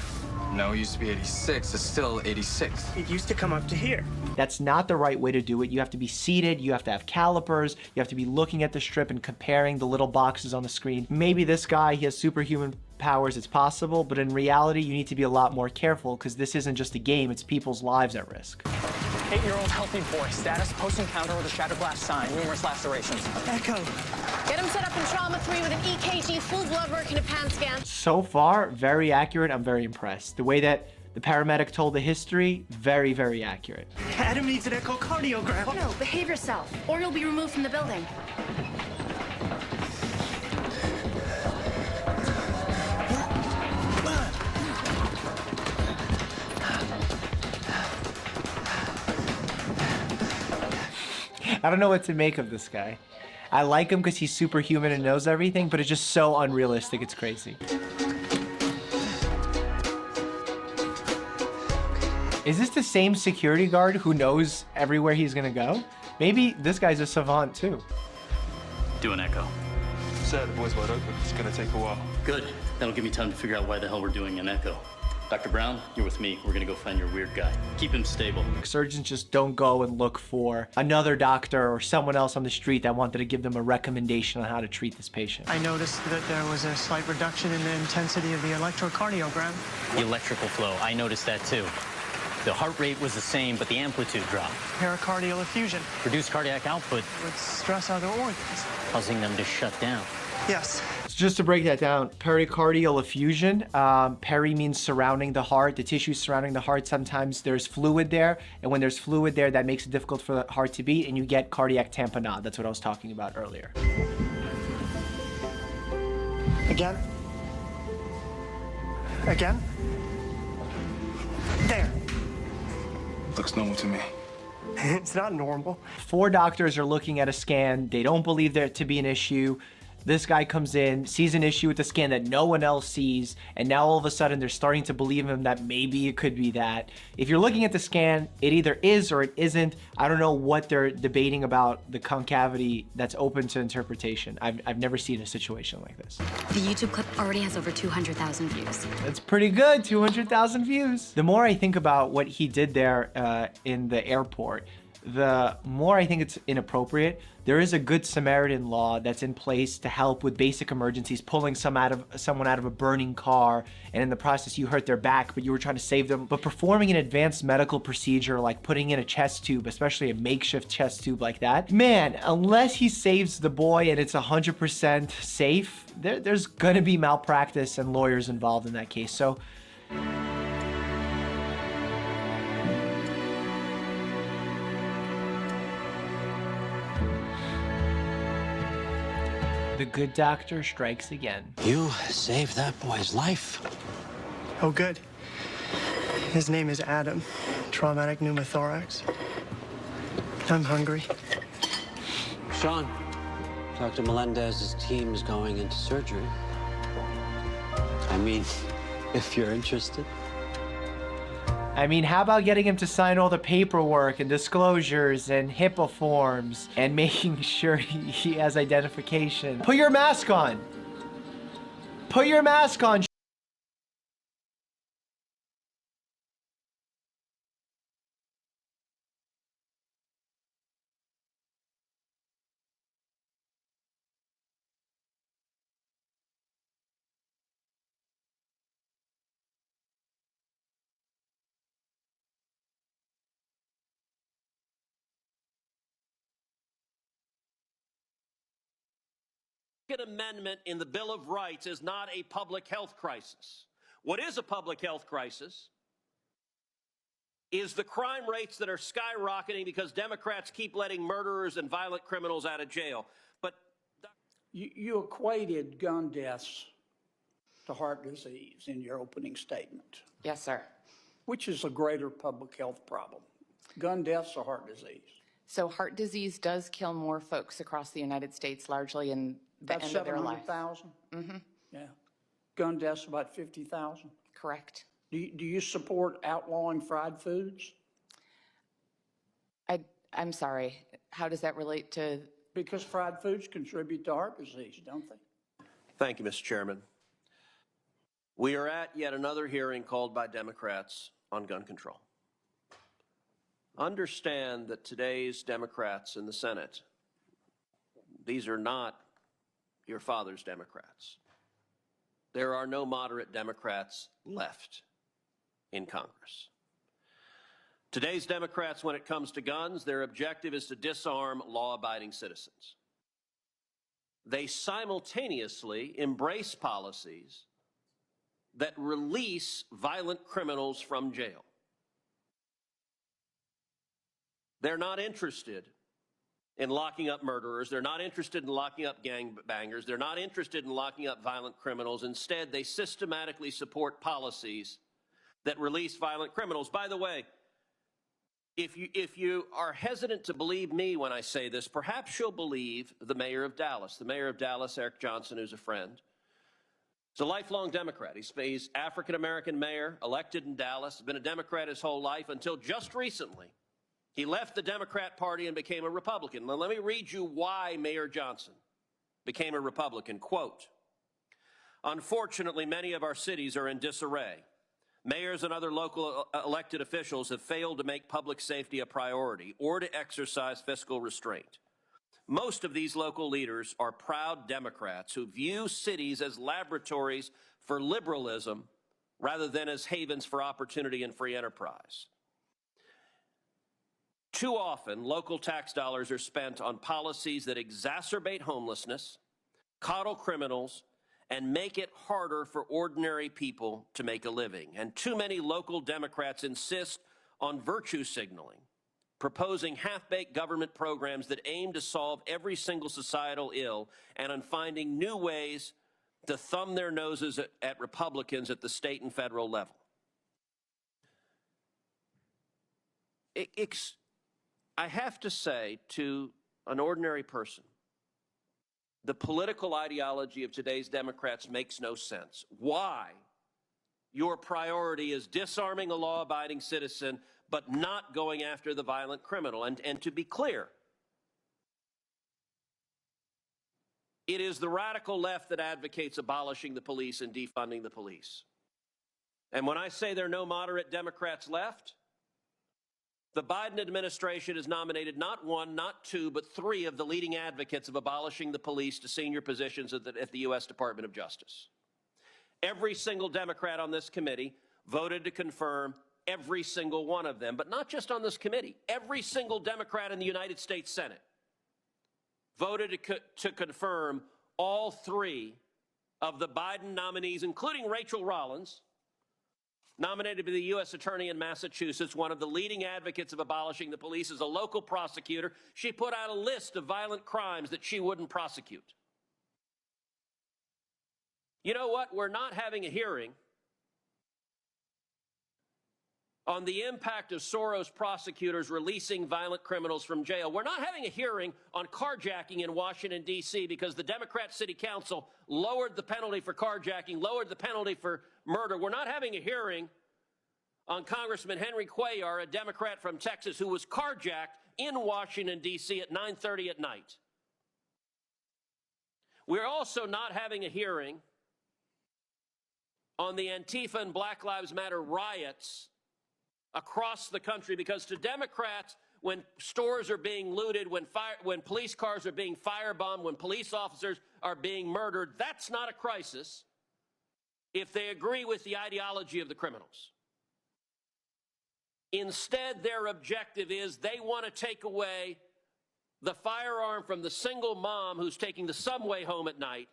No, it used to be 86. It's still 86. It used to come up to here. That's not the right way to do it. You have to be seated, you have to have calipers, you have to be looking at the strip and comparing the little boxes on the screen. Maybe this guy, he has superhuman powers, it's possible, but in reality, you need to be a lot more careful because this isn't just a game, it's people's lives at risk. 8-year-old healthy boy, status post-encounter with a shattered glass sign, numerous lacerations. Echo. Get him set up in trauma 3 with an EKG, full blood work, and a pan scan. So far, very accurate. I'm very impressed. The way that the paramedic told the history, very, very accurate. Adam needs an echocardiogram. No, behave yourself, or you'll be removed from the building. I don't know what to make of this guy. I like him because he's superhuman and knows everything, but it's just so unrealistic, it's crazy. Is this the same security guard who knows everywhere he's gonna go? Maybe this guy's a savant too. Do an echo. Sir, the boy's wide open. It's gonna take a while. Good. That'll give me time to figure out why the hell we're doing an echo. Dr. Brown, you're with me. We're gonna go find your weird guy. Keep him stable. Surgeons just don't go and look for another doctor or someone else on the street that wanted to give them a recommendation on how to treat this patient. I noticed that there was a slight reduction in the intensity of the electrocardiogram. The electrical flow, I noticed that too. The heart rate was the same, but the amplitude dropped. Pericardial effusion. Reduced cardiac output. Would stress other organs. Causing them to shut down. Yes. So just to break that down, pericardial effusion, peri means surrounding the heart, the tissue surrounding the heart. Sometimes there's fluid there, and when there's fluid there, that makes it difficult for the heart to beat, and you get cardiac tamponade. That's what I was talking about earlier. Again. Again. There. Looks normal to me. It's not normal. 4 doctors are looking at a scan. They don't believe there to be an issue. This guy comes in, sees an issue with the scan that no one else sees, and now all of a sudden they're starting to believe him that maybe it could be that. If you're looking at the scan, it either is or it isn't. I don't know what they're debating about the concavity that's open to interpretation. I've never seen a situation like this. The YouTube clip already has over 200,000 views. That's pretty good, 200,000 views. The more I think about what he did there in the airport, the more I think it's inappropriate. There is a Good Samaritan law that's in place to help with basic emergencies, pulling someone out of a burning car, and in the process you hurt their back, but you were trying to save them. But performing an advanced medical procedure like putting in a chest tube, especially a makeshift chest tube like that, man, unless he saves the boy and it's 100% safe, there's gonna be malpractice and lawyers involved in that case. So the good doctor strikes again. You saved that boy's life. Oh, good. His name is Adam. Traumatic pneumothorax. I'm hungry. Sean, Dr. Melendez's team is going into surgery. I mean, if you're interested. I mean, how about getting him to sign all the paperwork and disclosures and HIPAA forms and making sure he has identification? Put your mask on. Put your mask on. Amendment in the Bill of Rights is not a public health crisis. What is a public health crisis is the crime rates that are skyrocketing because Democrats keep letting murderers and violent criminals out of jail. But you equated gun deaths to heart disease in your opening statement. Yes, sir. Which is a greater public health problem, gun deaths or heart disease? So heart disease does kill more folks across the United States, largely in the About end of their life. 700,000? Mm-hmm. Yeah. Gun deaths about 50,000? Correct. Do you support outlawing fried foods? I'm sorry. How does that relate to? Because fried foods contribute to heart disease, don't they? Thank you, Mr. Chairman. We are at yet another hearing called by Democrats on gun control. Understand that today's Democrats in the Senate, these are not your father's Democrats. There are no moderate Democrats left in Congress. Today's Democrats, when it comes to guns, their objective is to disarm law-abiding citizens. They simultaneously embrace policies that release violent criminals from jail. They're not interested in locking up murderers. They're not interested in locking up gangbangers. They're not interested in locking up violent criminals. Instead, they systematically support policies that release violent criminals. By the way, if you are hesitant to believe me when I say this, perhaps you'll believe the mayor of Dallas. The mayor of Dallas, Eric Johnson, who's a friend. He's a lifelong Democrat. He's African-American mayor, elected in Dallas, been a Democrat his whole life until just recently. He left the Democrat Party and became a Republican. Now, let me read you why Mayor Johnson became a Republican. Quote, "Unfortunately, many of our cities are in disarray. Mayors and other local elected officials have failed to make public safety a priority or to exercise fiscal restraint. Most of these local leaders are proud Democrats who view cities as laboratories for liberalism rather than as havens for opportunity and free enterprise. Too often, local tax dollars are spent on policies that exacerbate homelessness, coddle criminals, and make it harder for ordinary people to make a living. And too many local Democrats insist on virtue signaling, proposing half-baked government programs that aim to solve every single societal ill, and on finding new ways to thumb their noses at Republicans at the state and federal level. I have to say to an ordinary person, the political ideology of today's Democrats makes no sense. Why your priority is disarming a law-abiding citizen, but not going after the violent criminal. And to be clear, it is the radical left that advocates abolishing the police and defunding the police. And when I say there are no moderate Democrats left, the Biden administration has nominated not one, not two, but three of the leading advocates of abolishing the police to senior positions at the U.S. Department of Justice. Every single Democrat on this committee voted to confirm every single one of them, but not just on this committee. Every single Democrat in the United States Senate voted to confirm all three of the Biden nominees, including Rachel Rollins, nominated by the U.S. Attorney in Massachusetts, one of the leading advocates of abolishing the police, as a local prosecutor. She put out a list of violent crimes that she wouldn't prosecute. You know what? We're not having a hearing on the impact of Soros prosecutors releasing violent criminals from jail. We're not having a hearing on carjacking in Washington, D.C., because the Democrat City Council lowered the penalty for carjacking, lowered the penalty for murder. We're not having a hearing on Congressman Henry Cuellar, a Democrat from Texas, who was carjacked in Washington, D.C. at 9:30 at night. We're also not having a hearing on the Antifa and Black Lives Matter riots across the country, because to Democrats, when stores are being looted, when police cars are being firebombed, when police officers are being murdered, that's not a crisis if they agree with the ideology of the criminals. Instead, their objective is they want to take away the firearm from the single mom who's taking the subway home at night,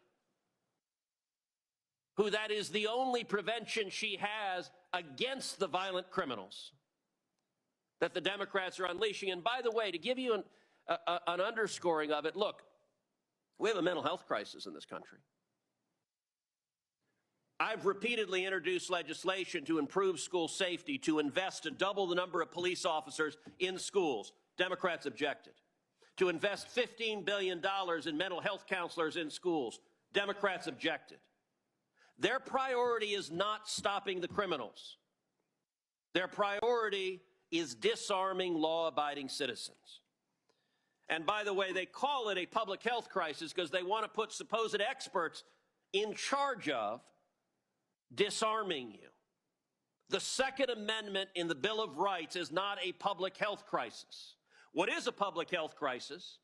who that is the only prevention she has against the violent criminals that the Democrats are unleashing. And by the way, to give you an underscoring of it, look, we have a mental health crisis in this country. I've repeatedly introduced legislation to improve school safety, to invest to double the number of police officers in schools. Democrats objected. To invest $15 billion in mental health counselors in schools. Democrats objected. Their priority is not stopping the criminals. Their priority is disarming law-abiding citizens. And by the way, they call it a public health crisis because they want to put supposed experts in charge of disarming you. The Second Amendment in the Bill of Rights is not a public health crisis. What is a public health crisis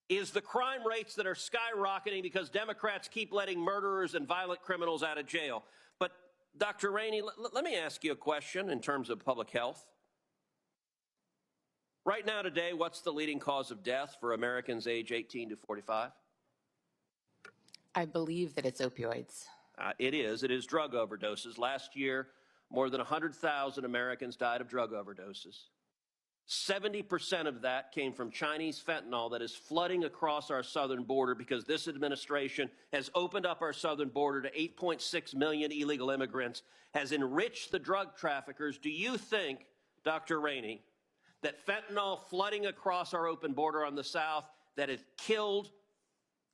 is the crime rates that are skyrocketing because Democrats keep letting murderers and violent criminals out of jail. But, Dr. Rainey, let me ask you a question in terms of public health. Right now today, what's the leading cause of death for Americans age 18 to 45? I believe that it's opioids. It is drug overdoses. Last year, more than 100,000 Americans died of drug overdoses. 70% of that came from Chinese fentanyl that is flooding across our southern border because this administration has opened up our southern border to 8.6 million illegal immigrants, has enriched the drug traffickers. Do you think, Dr. Rainey, that fentanyl flooding across our open border on the south that has killed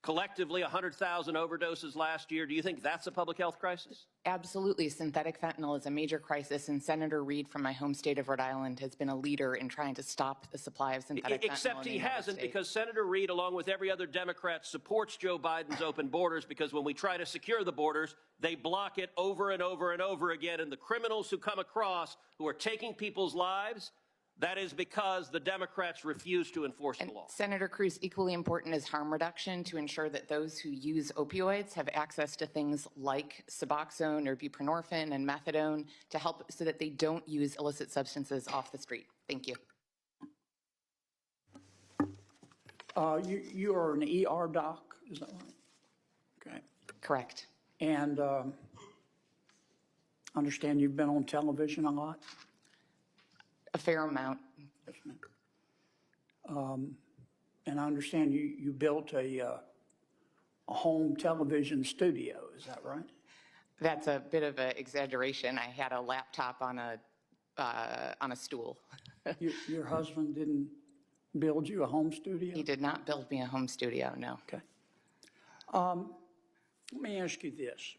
collectively 100,000 overdoses last year, do you think that's a public health crisis? Absolutely. Synthetic fentanyl is a major crisis, and Senator Reid from my home state of Rhode Island has been a leader in trying to stop the supply of synthetic fentanyl. Except he hasn't, because Senator Reid, along with every other Democrat, supports Joe Biden's open borders, because when we try to secure the borders, they block it over and over and over again. And the criminals who come across, who are taking people's lives, that is because the Democrats refuse to enforce the law. Senator Cruz, equally important is harm reduction to ensure that those who use opioids have access to things like Suboxone or buprenorphine and methadone to help so that they don't use illicit substances off the street. Thank you. You are an ER doc, is that right? Okay. Correct. And understand you've been on television a lot? A fair amount. And I understand you built a home television studio, is that right? That's a bit of an exaggeration. I had a laptop on a on a stool. Your husband didn't build you a home studio? He did not build me a home studio, no. Okay. Let me ask you this.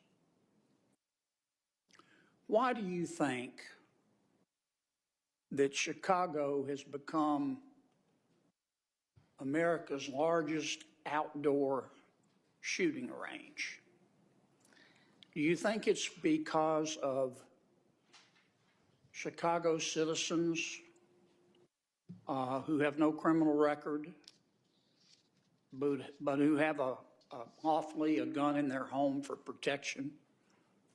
Why do you think that Chicago has become America's largest outdoor shooting range? Do you think it's because of Chicago citizens who have no criminal record, but who have lawfully a gun in their home for protection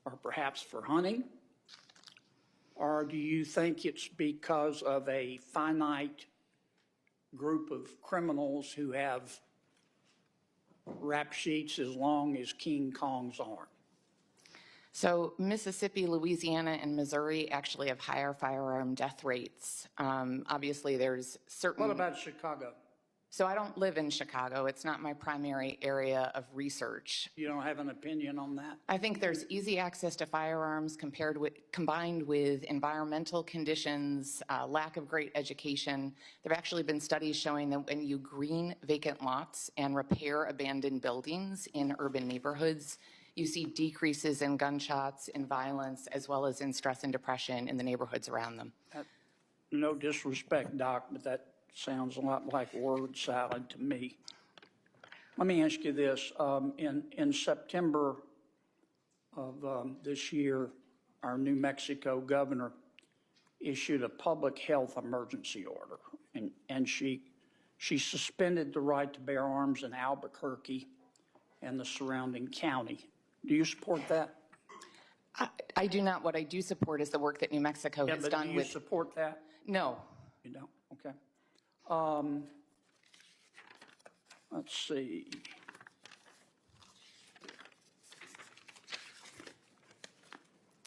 or perhaps for hunting? Or do you think it's because of a finite group of criminals who have rap sheets as long as King Kong's arm? So Mississippi, Louisiana, and Missouri actually have higher firearm death rates. Obviously, there's certain... What about Chicago? So I don't live in Chicago. It's not my primary area of research. You don't have an opinion on that? I think there's easy access to firearms combined with environmental conditions, lack of great education. There have actually been studies showing that when you green vacant lots and repair abandoned buildings in urban neighborhoods, you see decreases in gunshots, in violence, as well as in stress and depression in the neighborhoods around them. No disrespect, Doc, but that sounds a lot like word salad to me. Let me ask you this. In September of this year, our New Mexico governor issued a public health emergency order, and she suspended the right to bear arms in Albuquerque and the surrounding county. Do you support that? I do not. What I do support is the work that New Mexico has done with... Do you support that? No. You don't? Okay. Let's see.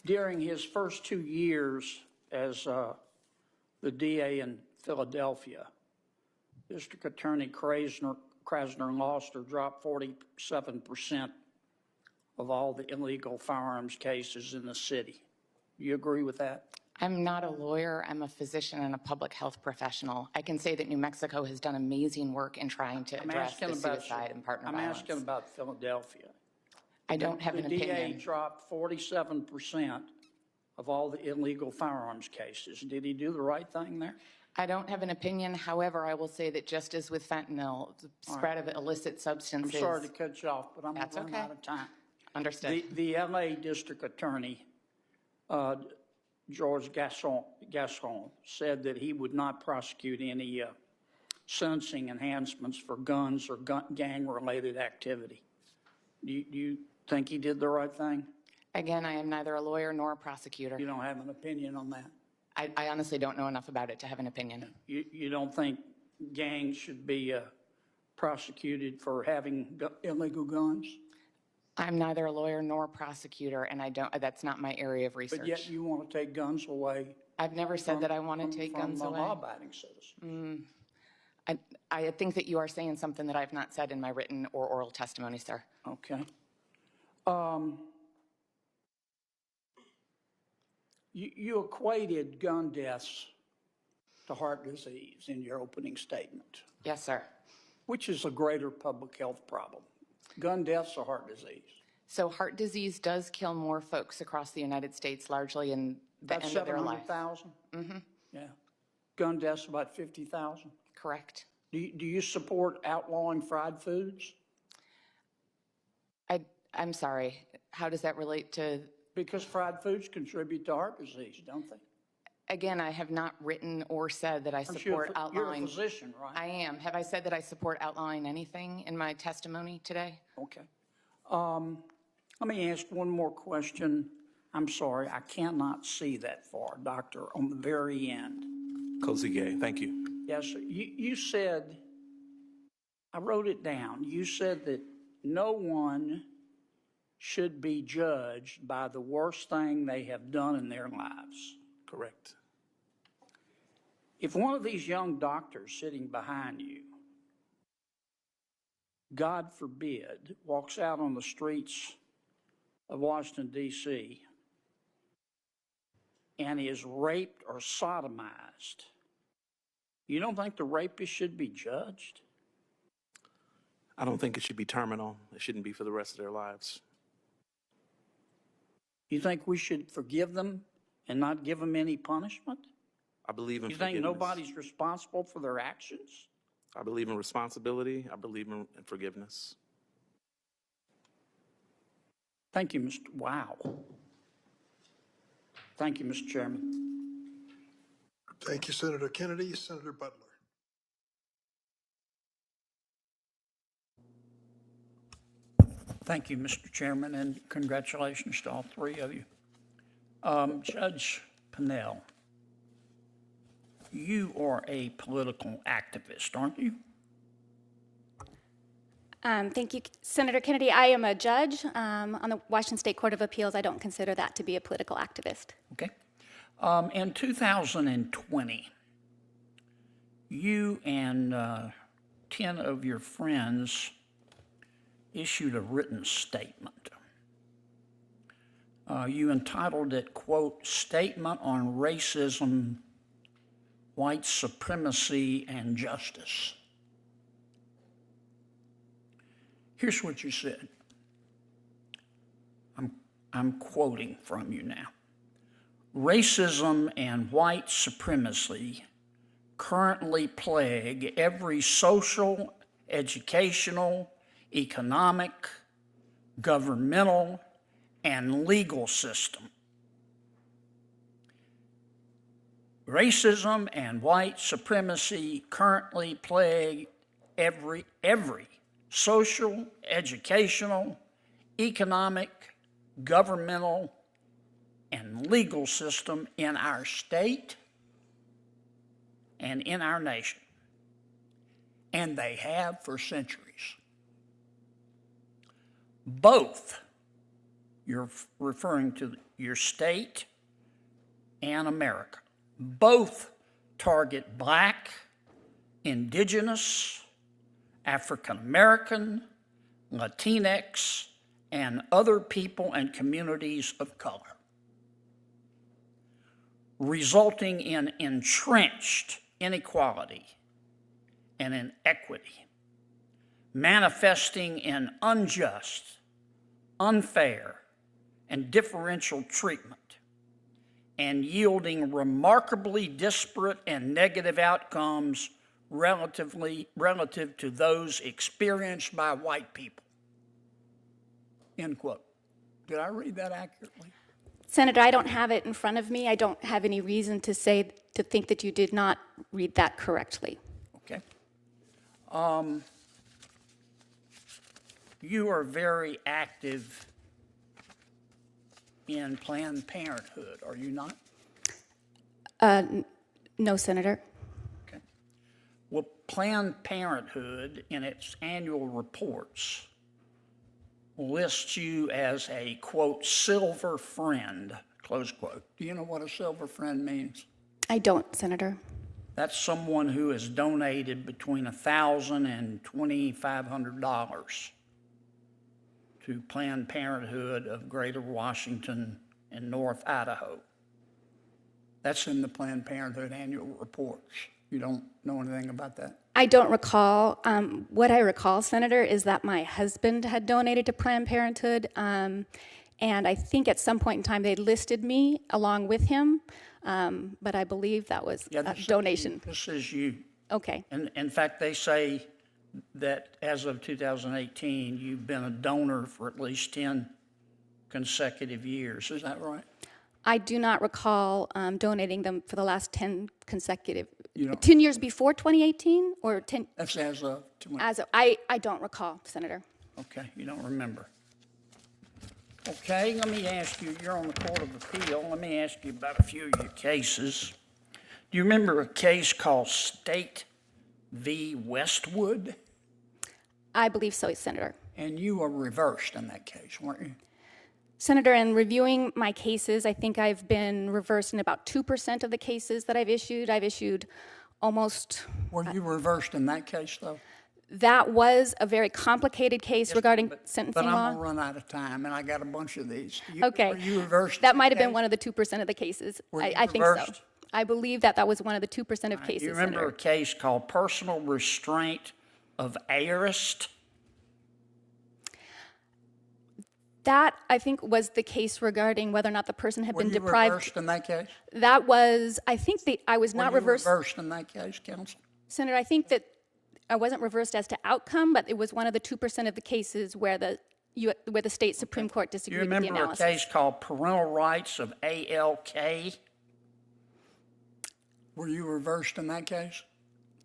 During his first 2 years as the DA in Philadelphia, District Attorney Krasner and Loster dropped 47% of all the illegal firearms cases in the city. Do you agree with that? I'm not a lawyer. I'm a physician and a public health professional. I can say that New Mexico has done amazing work in trying to address the suicide and partner violence. I'm asking about Philadelphia. I don't have an opinion. The DA dropped 47% of all the illegal firearms cases. Did he do the right thing there? I don't have an opinion. However, I will say that just as with fentanyl, the spread of illicit substances... I'm sorry to cut you off, but I'm running out of time. Understood. The LA District Attorney, George Gascon, said that he would not prosecute any sentencing enhancements for guns or gang-related activity. Do you think he did the right thing? Again, I am neither a lawyer nor a prosecutor. You don't have an opinion on that? I honestly don't know enough about it to have an opinion. You don't think gangs should be prosecuted for having illegal guns? I'm neither a lawyer nor a prosecutor, and that's not my area of research. But yet you want to take guns away. I've never said that I want to take guns away. From law-abiding citizens. I think that you are saying something that I've not said in my written or oral testimony, sir. Okay. You equated gun deaths to heart disease in your opening statement. Yes, sir. Which is a greater public health problem, gun deaths or heart disease? So heart disease does kill more folks across the United States, largely in the end of their life. That's 700,000? Mm-hmm. Yeah. Gun deaths about 50,000? Correct. Do you support outlawing fried foods? I'm sorry. How does that relate to... Because fried foods contribute to heart disease, don't they? Again, I have not written or said that I support outlawing... You're a physician, right? I am. Have I said that I support outlawing anything in my testimony today? Okay. Let me ask one more question. I'm sorry, I cannot see that far, Doctor, on the very end. BearFootCK, thank you. Yes, sir. You said, I wrote it down, you said that no one should be judged by the worst thing they have done in their lives. Correct. If one of these young doctors sitting behind you, God forbid, walks out on the streets of Washington, D.C., and is raped or sodomized, you don't think the rapist should be judged? I don't think it should be terminal. It shouldn't be for the rest of their lives. You think we should forgive them and not give them any punishment? I believe in You think forgiveness. nobody's responsible for their actions? I believe in responsibility. I believe in forgiveness. Thank you, Mr. Wow. Thank you, Mr. Chairman. Thank you, Senator Kennedy. Senator Butler. Thank you, Mr. Chairman, and congratulations to all three of you. Judge Pinnell, you are a political activist, aren't you? Thank you, Senator Kennedy. I am a judge on the Washington State Court of Appeals. I don't consider that to be a political activist. Okay. In 2020, you and 10 of your friends issued a written statement. You entitled it, quote, Statement on Racism, White Supremacy, and Justice. Here's what you said. I'm quoting from you now. Racism and white supremacy currently plague every social, educational, economic, governmental, and legal system. Racism and white supremacy currently plague every social, educational, economic, governmental, and legal system in our state and in our nation. And they have for centuries. Both, you're referring to your state and America, both target Black, Indigenous, African American, Latinx, and other people and communities of color, resulting in entrenched inequality and inequity, manifesting in unjust, unfair, and differential treatment, and yielding remarkably disparate and negative outcomes relative to those experienced by white people. End quote. Did I read that accurately? Senator, I don't have it in front of me. I don't have any reason to think that you did not read that correctly. Okay. You are very active in Planned Parenthood, are you not? No, Senator. Okay. Well, Planned Parenthood, in its annual reports, lists you as a, quote, silver friend, close quote. Do you know what a silver friend means? I don't, Senator. That's someone who has donated between $1,000 and $2,500 to Planned Parenthood of Greater Washington and North Idaho. That's in the Planned Parenthood annual reports. You don't know anything about that? I don't recall. What I recall, Senator, is that my husband had donated to Planned Parenthood, and I think at some point in time they listed me along with him, but I believe that was a donation. This is you. Okay. And in fact, they say that as of 2018, you've been a donor for at least 10 consecutive years. Is that right? I do not recall donating them for the last 10 consecutive, 10 years before 2018 or 10? That's as of. I don't recall, Senator. Okay, you don't remember. Okay, let me ask you, you're on the Court of Appeal. Let me ask you about a few of your cases. Do you remember a case called State v. Westwood? I believe so, Senator. And you were reversed in that case, weren't you? Senator, in reviewing my cases, I think I've been reversed in about 2% of the cases that I've issued. I've issued almost... Were you reversed in that case, though? That was a very complicated case regarding sentencing But I'm law. gonna run out of time, and I got a bunch of these. Okay. Were you reversed? That might have been one of the 2% of the cases. Were you I think so. reversed? I believe that was one of the 2% of cases, You remember Senator. a case called personal restraint of heiress? That, I think, was the case regarding whether or not the person had Were been you deprived. reversed in that case? That was, I think I was not Were you reversed. reversed in that case, counsel? Senator, I think that I wasn't reversed as to outcome, but it was one of the 2% of the cases where the state Supreme Court You disagreed with the remember a analysis. case called parental rights of ALK? Were you reversed in that case?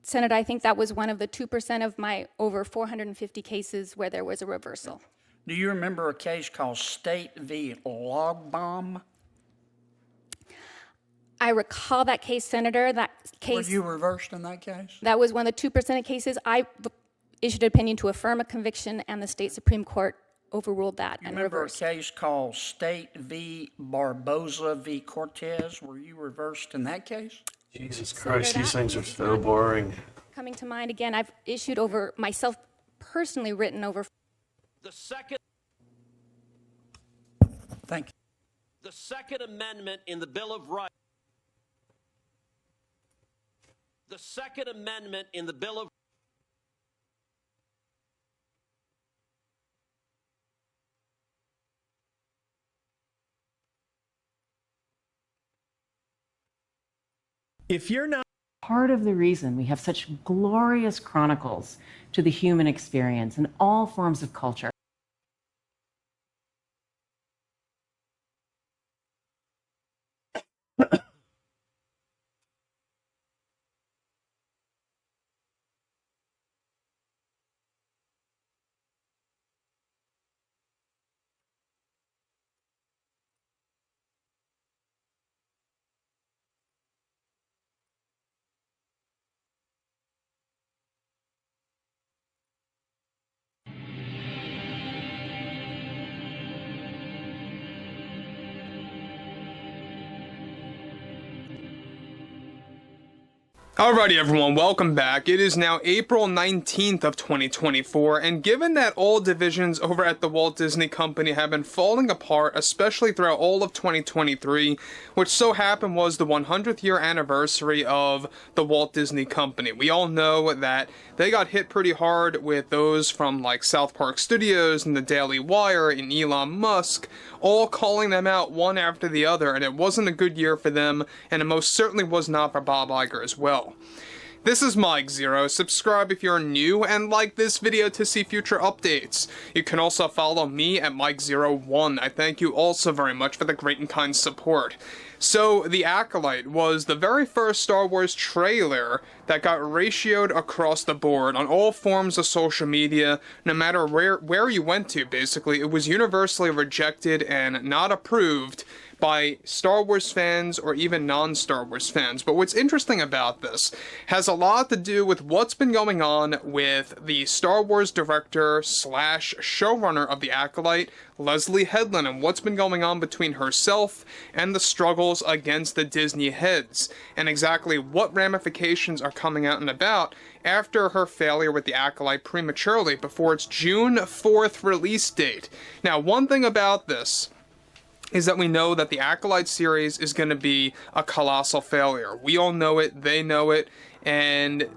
Senator, I think that was one of the 2% of my over 450 cases where there was a reversal. Do you remember a case called State v. Log Bomb? I recall that case, Senator. That case. Were you reversed in that case? That was one of the 2% of cases. I issued an opinion to affirm a conviction, and the state Supreme Court overruled that You and remember reversed. a case called State v. Barboza v. Cortez? Were you reversed in that case? Jesus Christ, these things are so boring. Coming to mind again, I've issued over, myself personally written over. The second. Thank you. The Second Amendment in the Bill of Rights. The Second Amendment in the Bill of If you're not part of the reason we have such glorious chronicles to the human experience in all forms of culture. Alrighty everyone, welcome back. It is now April 19th of 2024, and given that all divisions over at the Walt Disney Company have been falling apart, especially throughout all of 2023, which so happened was the 100th year anniversary of the Walt Disney Company. We all know that they got hit pretty hard with those from like South Park Studios and the Daily Wire and Elon Musk, all calling them out one after the other, and it wasn't a good year for them, and it most certainly was not for Bob Iger as well. This is Mike Zero. Subscribe if you're new and like this video to see future updates. You can also follow me at Mike01. I thank you also very much for the great and kind support. So, The Acolyte was the very first Star Wars trailer that got ratioed across the board on all forms of social media, no matter where you went to, basically. It was universally rejected and not approved by Star Wars fans or even non-Star Wars fans. But what's interesting about this has a lot to do with what's been going on with the Star Wars director slash showrunner of The Acolyte, Leslie Headland, and what's been going on between herself and the struggles against the Disney heads, and exactly what ramifications are coming out and about after her failure with The Acolyte prematurely before its June 4th release date. Now, one thing about this is that we know that the Acolyte series is going to be a colossal failure. We all know it, they know it, and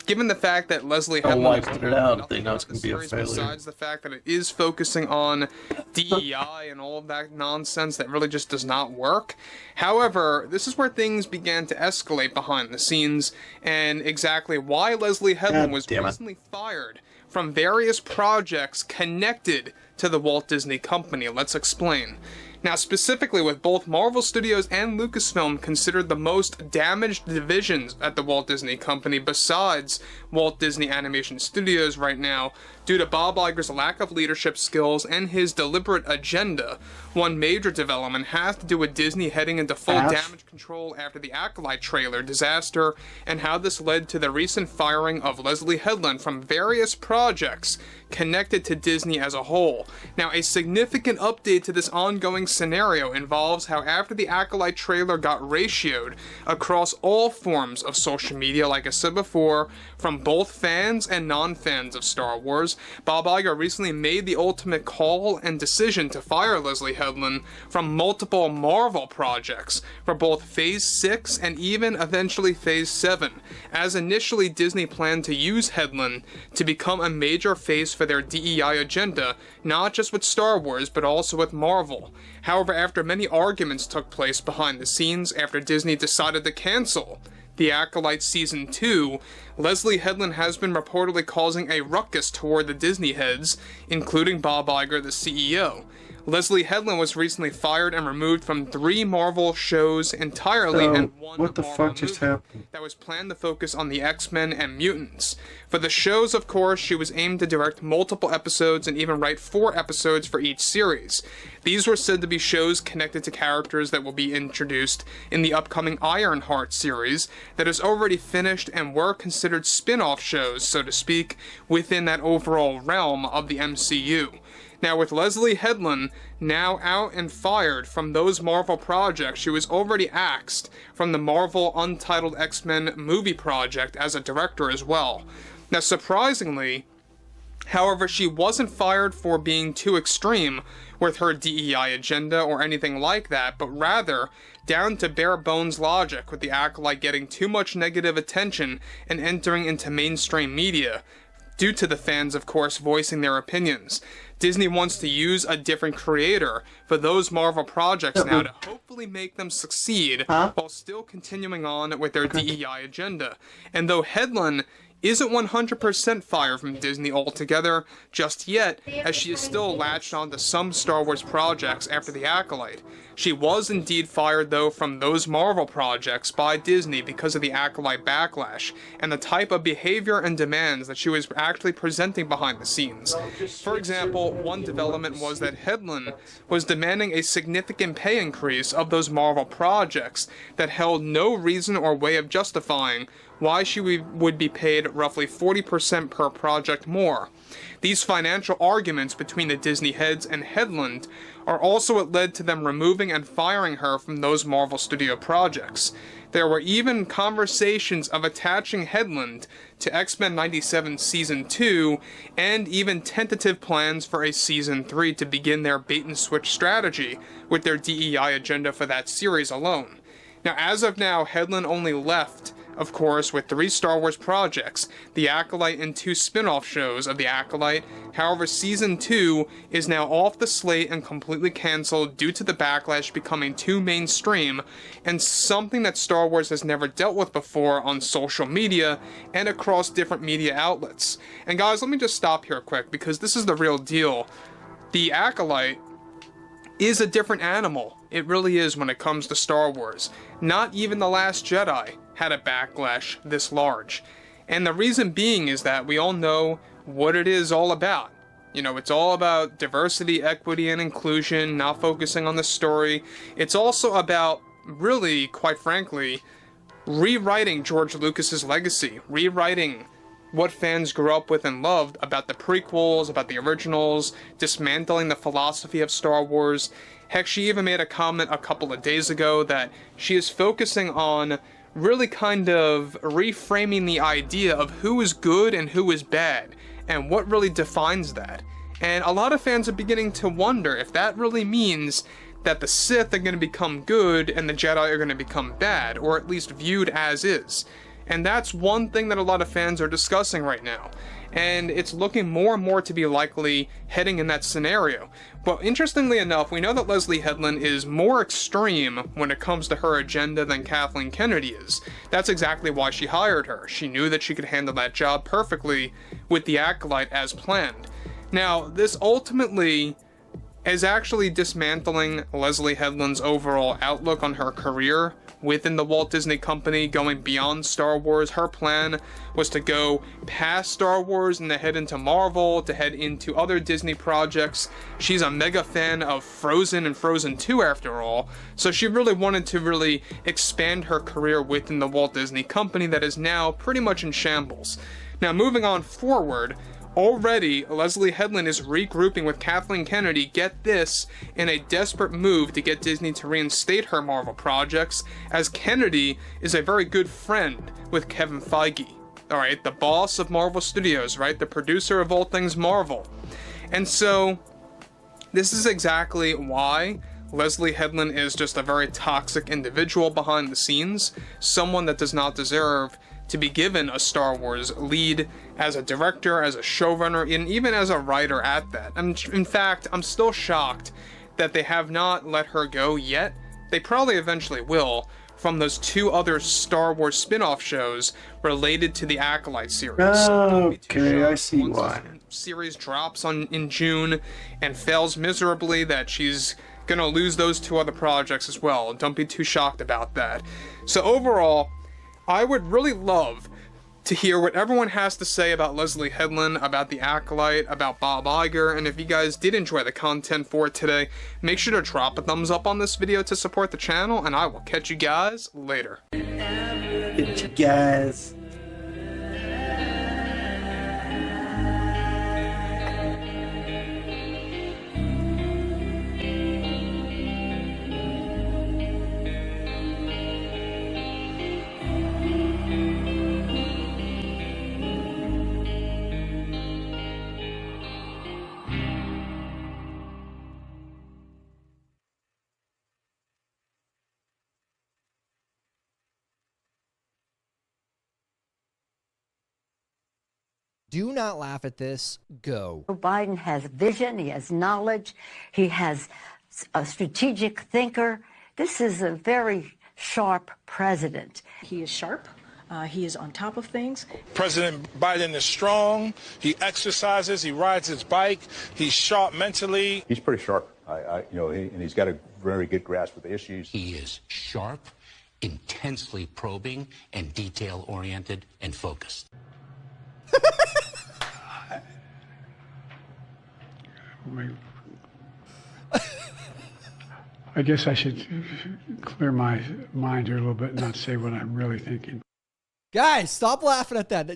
given the fact that Leslie Headland put it out, they know it's going to be a failure. Besides the fact that it is focusing on DEI and all of that nonsense that really just does not work. However, this is where things began to escalate behind the scenes, and exactly why Leslie Headland was recently fired from various projects connected to the Walt Disney Company. Let's explain. Now, specifically with both Marvel Studios and Lucasfilm considered the most damaged divisions at the Walt Disney Company besides Walt Disney Animation Studios right now, Due to Bob Iger's lack of leadership skills and his deliberate agenda, one major development has to do with Disney heading into full damage control after the Acolyte trailer disaster, and how this led to the recent firing of Leslie Headland from various projects connected to Disney as a whole. Now, a significant update to this ongoing scenario involves how after the Acolyte trailer got ratioed across all forms of social media, like I said before, from both fans and non-fans of Star Wars, Bob Iger recently made the ultimate call and decision to fire Leslie Headland from multiple Marvel projects for both Phase 6 and even eventually Phase 7, as initially Disney planned to use Headland to become a major face for their DEI agenda, not just with Star Wars, but also with Marvel. However, after many arguments took place behind the scenes after Disney decided to cancel The Acolyte Season 2, Leslie Headland has been reportedly causing a ruckus toward the Disney heads, including Bob Iger, the CEO. Leslie Headland was recently fired and removed from 3 Marvel shows entirely and 1 what the Marvel fuck just movie happened? that was planned to focus on the X-Men and mutants. For the shows, of course, she was aimed to direct multiple episodes and even write 4 episodes for each series. These were said to be shows connected to characters that will be introduced in the upcoming Ironheart series that is already finished and were considered spin-off shows, so to speak, within that overall realm of the MCU. Now, with Leslie Headland now out and fired from those Marvel projects, she was already axed from the Marvel Untitled X-Men movie project as a director as well. Now, surprisingly, however, she wasn't fired for being too extreme with her DEI agenda or anything like that, but rather down to bare bones logic, with the Acolyte getting too much negative attention and entering into mainstream media, due to the fans, of course, voicing their opinions. Disney wants to use a different creator for those Marvel projects now to hopefully make them succeed while still continuing on with their DEI agenda. And though Headland isn't 100% fired from Disney altogether just yet, as she is still latched onto some Star Wars projects after The Acolyte. She was indeed fired, though, from those Marvel projects by Disney because of the Acolyte backlash and the type of behavior and demands that she was actually presenting behind the scenes. For example, one development was that Headland was demanding a significant pay increase of those Marvel projects that held no reason or way of justifying why she would be paid roughly 40% per project more. These financial arguments between the Disney heads and Headland are also what led to them removing and firing her from those Marvel Studio projects. There were even conversations of attaching Headland to X-Men 97 Season 2, and even tentative plans for a Season 3 to begin their bait-and-switch strategy with their DEI agenda for that series alone. Now, as of now, Headland only left, of course, with 3 Star Wars projects, The Acolyte and 2 spin-off shows of The Acolyte. However, Season 2 is now off the slate and completely cancelled due to the backlash becoming too mainstream, and something that Star Wars has never dealt with before on social media and across different media outlets. And guys, let me just stop here quick, because this is the real deal. The Acolyte is a different animal. It really is when it comes to Star Wars. Not even The Last Jedi had a backlash this large. And the reason being is that we all know what it is all about. You know, it's all about diversity, equity, and inclusion, not focusing on the story. It's also about, really, quite frankly, rewriting George Lucas's legacy, rewriting what fans grew up with and loved about the prequels, about the originals, dismantling the philosophy of Star Wars. Heck, she even made a comment a couple of days ago that she is focusing on really kind of reframing the idea of who is good and who is bad, and what really defines that. And a lot of fans are beginning to wonder if that really means that the Sith are going to become good and the Jedi are going to become bad, or at least viewed as is. And that's one thing that a lot of fans are discussing right now. And it's looking more and more to be likely heading in that scenario. But interestingly enough, we know that Leslie Headland is more extreme when it comes to her agenda than Kathleen Kennedy is. That's exactly why she hired her. She knew that she could handle that job perfectly with The Acolyte as planned. Now, this ultimately is actually dismantling Leslie Headland's overall outlook on her career within the Walt Disney Company, going beyond Star Wars. Her plan was to go past Star Wars and to head into Marvel, to head into other Disney projects. She's a mega fan of Frozen and Frozen 2 after all, so she really wanted to really expand her career within the Walt Disney Company that is now pretty much in shambles. Now, moving on forward, already Leslie Headland is regrouping with Kathleen Kennedy, get this, in a desperate move to get Disney to reinstate her Marvel projects, as Kennedy is a very good friend with Kevin Feige. Alright, the boss of Marvel Studios, right? The producer of all things Marvel. And so, this is exactly why Leslie Headland is just a very toxic individual behind the scenes, someone that does not deserve to be given a Star Wars lead as a director, as a showrunner, and even as a writer at that. In fact, I'm still shocked that they have not let her go yet. They probably eventually will, from those 2 other Star Wars spin-off shows related to the Acolyte series. Okay, I see why. Series drops in June and fails miserably, that she's gonna lose those 2 other projects as well. Don't be too shocked about that. So overall, I would really love to hear what everyone has to say about Leslie Headland, about The Acolyte, about Bob Iger, and if you guys did enjoy the content for today, make sure to drop a thumbs up on this video to support the channel, and I will catch you guys later. Catch you guys. Do not laugh at this. Go. Biden has vision. He has knowledge. He has a strategic thinker. This is a very sharp president. He is sharp. He is on top of things. President Biden is strong. He exercises. He rides his bike. He's sharp mentally. He's pretty sharp. And he's got a very good grasp of the issues. He is sharp, intensely probing, and detail-oriented and focused. I guess I should clear my mind here a little bit and not say what I'm really thinking. Guys, stop laughing at that.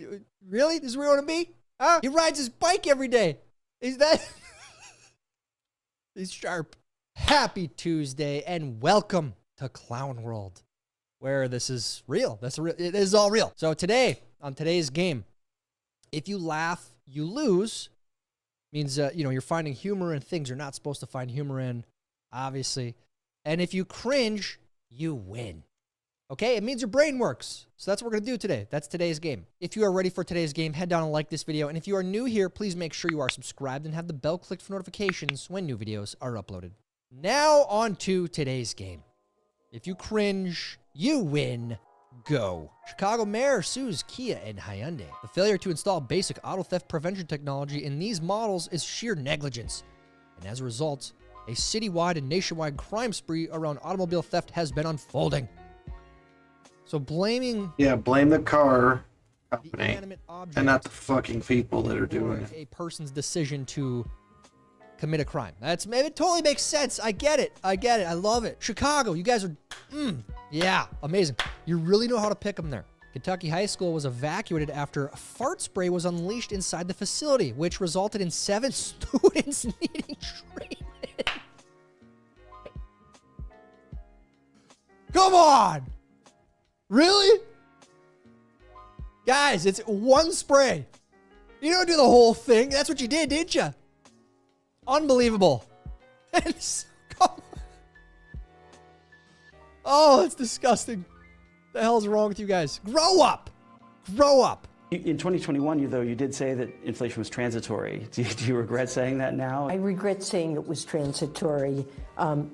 Really? This is where you want to be? Huh? He rides his bike every day. Is that? He's sharp. Happy Tuesday and welcome to Clown World, where this is real. It is all real. So today, on today's game, if you laugh, you lose. Means you're finding humor in things you're not supposed to find humor in, obviously. And if you cringe, you win. Okay? It means your brain works. So that's what we're going to do today. That's today's game. If you are ready for today's game, head down and like this video. And if you are new here, please make sure you are subscribed and have the bell clicked for notifications when new videos are uploaded. Now on to today's game. If you cringe, you win. Go. Chicago Mayor sues Kia and Hyundai. The failure to install basic auto theft prevention technology in these models is sheer negligence. And as a result, a citywide and nationwide crime spree around automobile theft has been unfolding. So blaming... Yeah, blame the car company and not the fucking people that are doing it. A person's decision to commit a crime. It totally makes sense. I get it. I love it. Chicago, you guys are... yeah, amazing. You really know how to pick them there. Kentucky High School was evacuated after a fart spray was unleashed inside the facility, which resulted in 7 students needing treatment. Come on! Really? Guys, it's one spray. You don't do the whole thing. That's what you did, didn't you? Unbelievable. Oh, it's disgusting. The hell's wrong with you guys? Grow up. Grow up. In 2021, you did say that inflation was transitory. Do you regret saying that now? I regret saying it was transitory.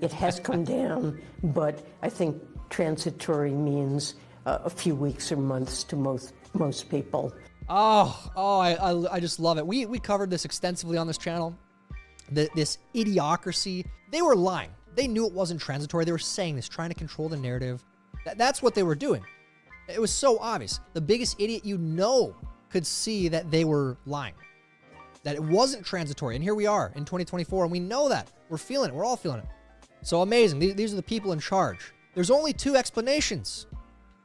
It has come down, but I think transitory means a few weeks or months to most people. I just love it. We covered this extensively on this channel. This idiocracy. They were lying. They knew it wasn't transitory. They were saying this, trying to control the narrative. That's what they were doing. It was so obvious. The biggest idiot you know could see that they were lying, that it wasn't transitory. And here we are in 2024, and we know that. We're feeling it. We're all feeling it. So amazing. These are the people in charge. There's only two explanations.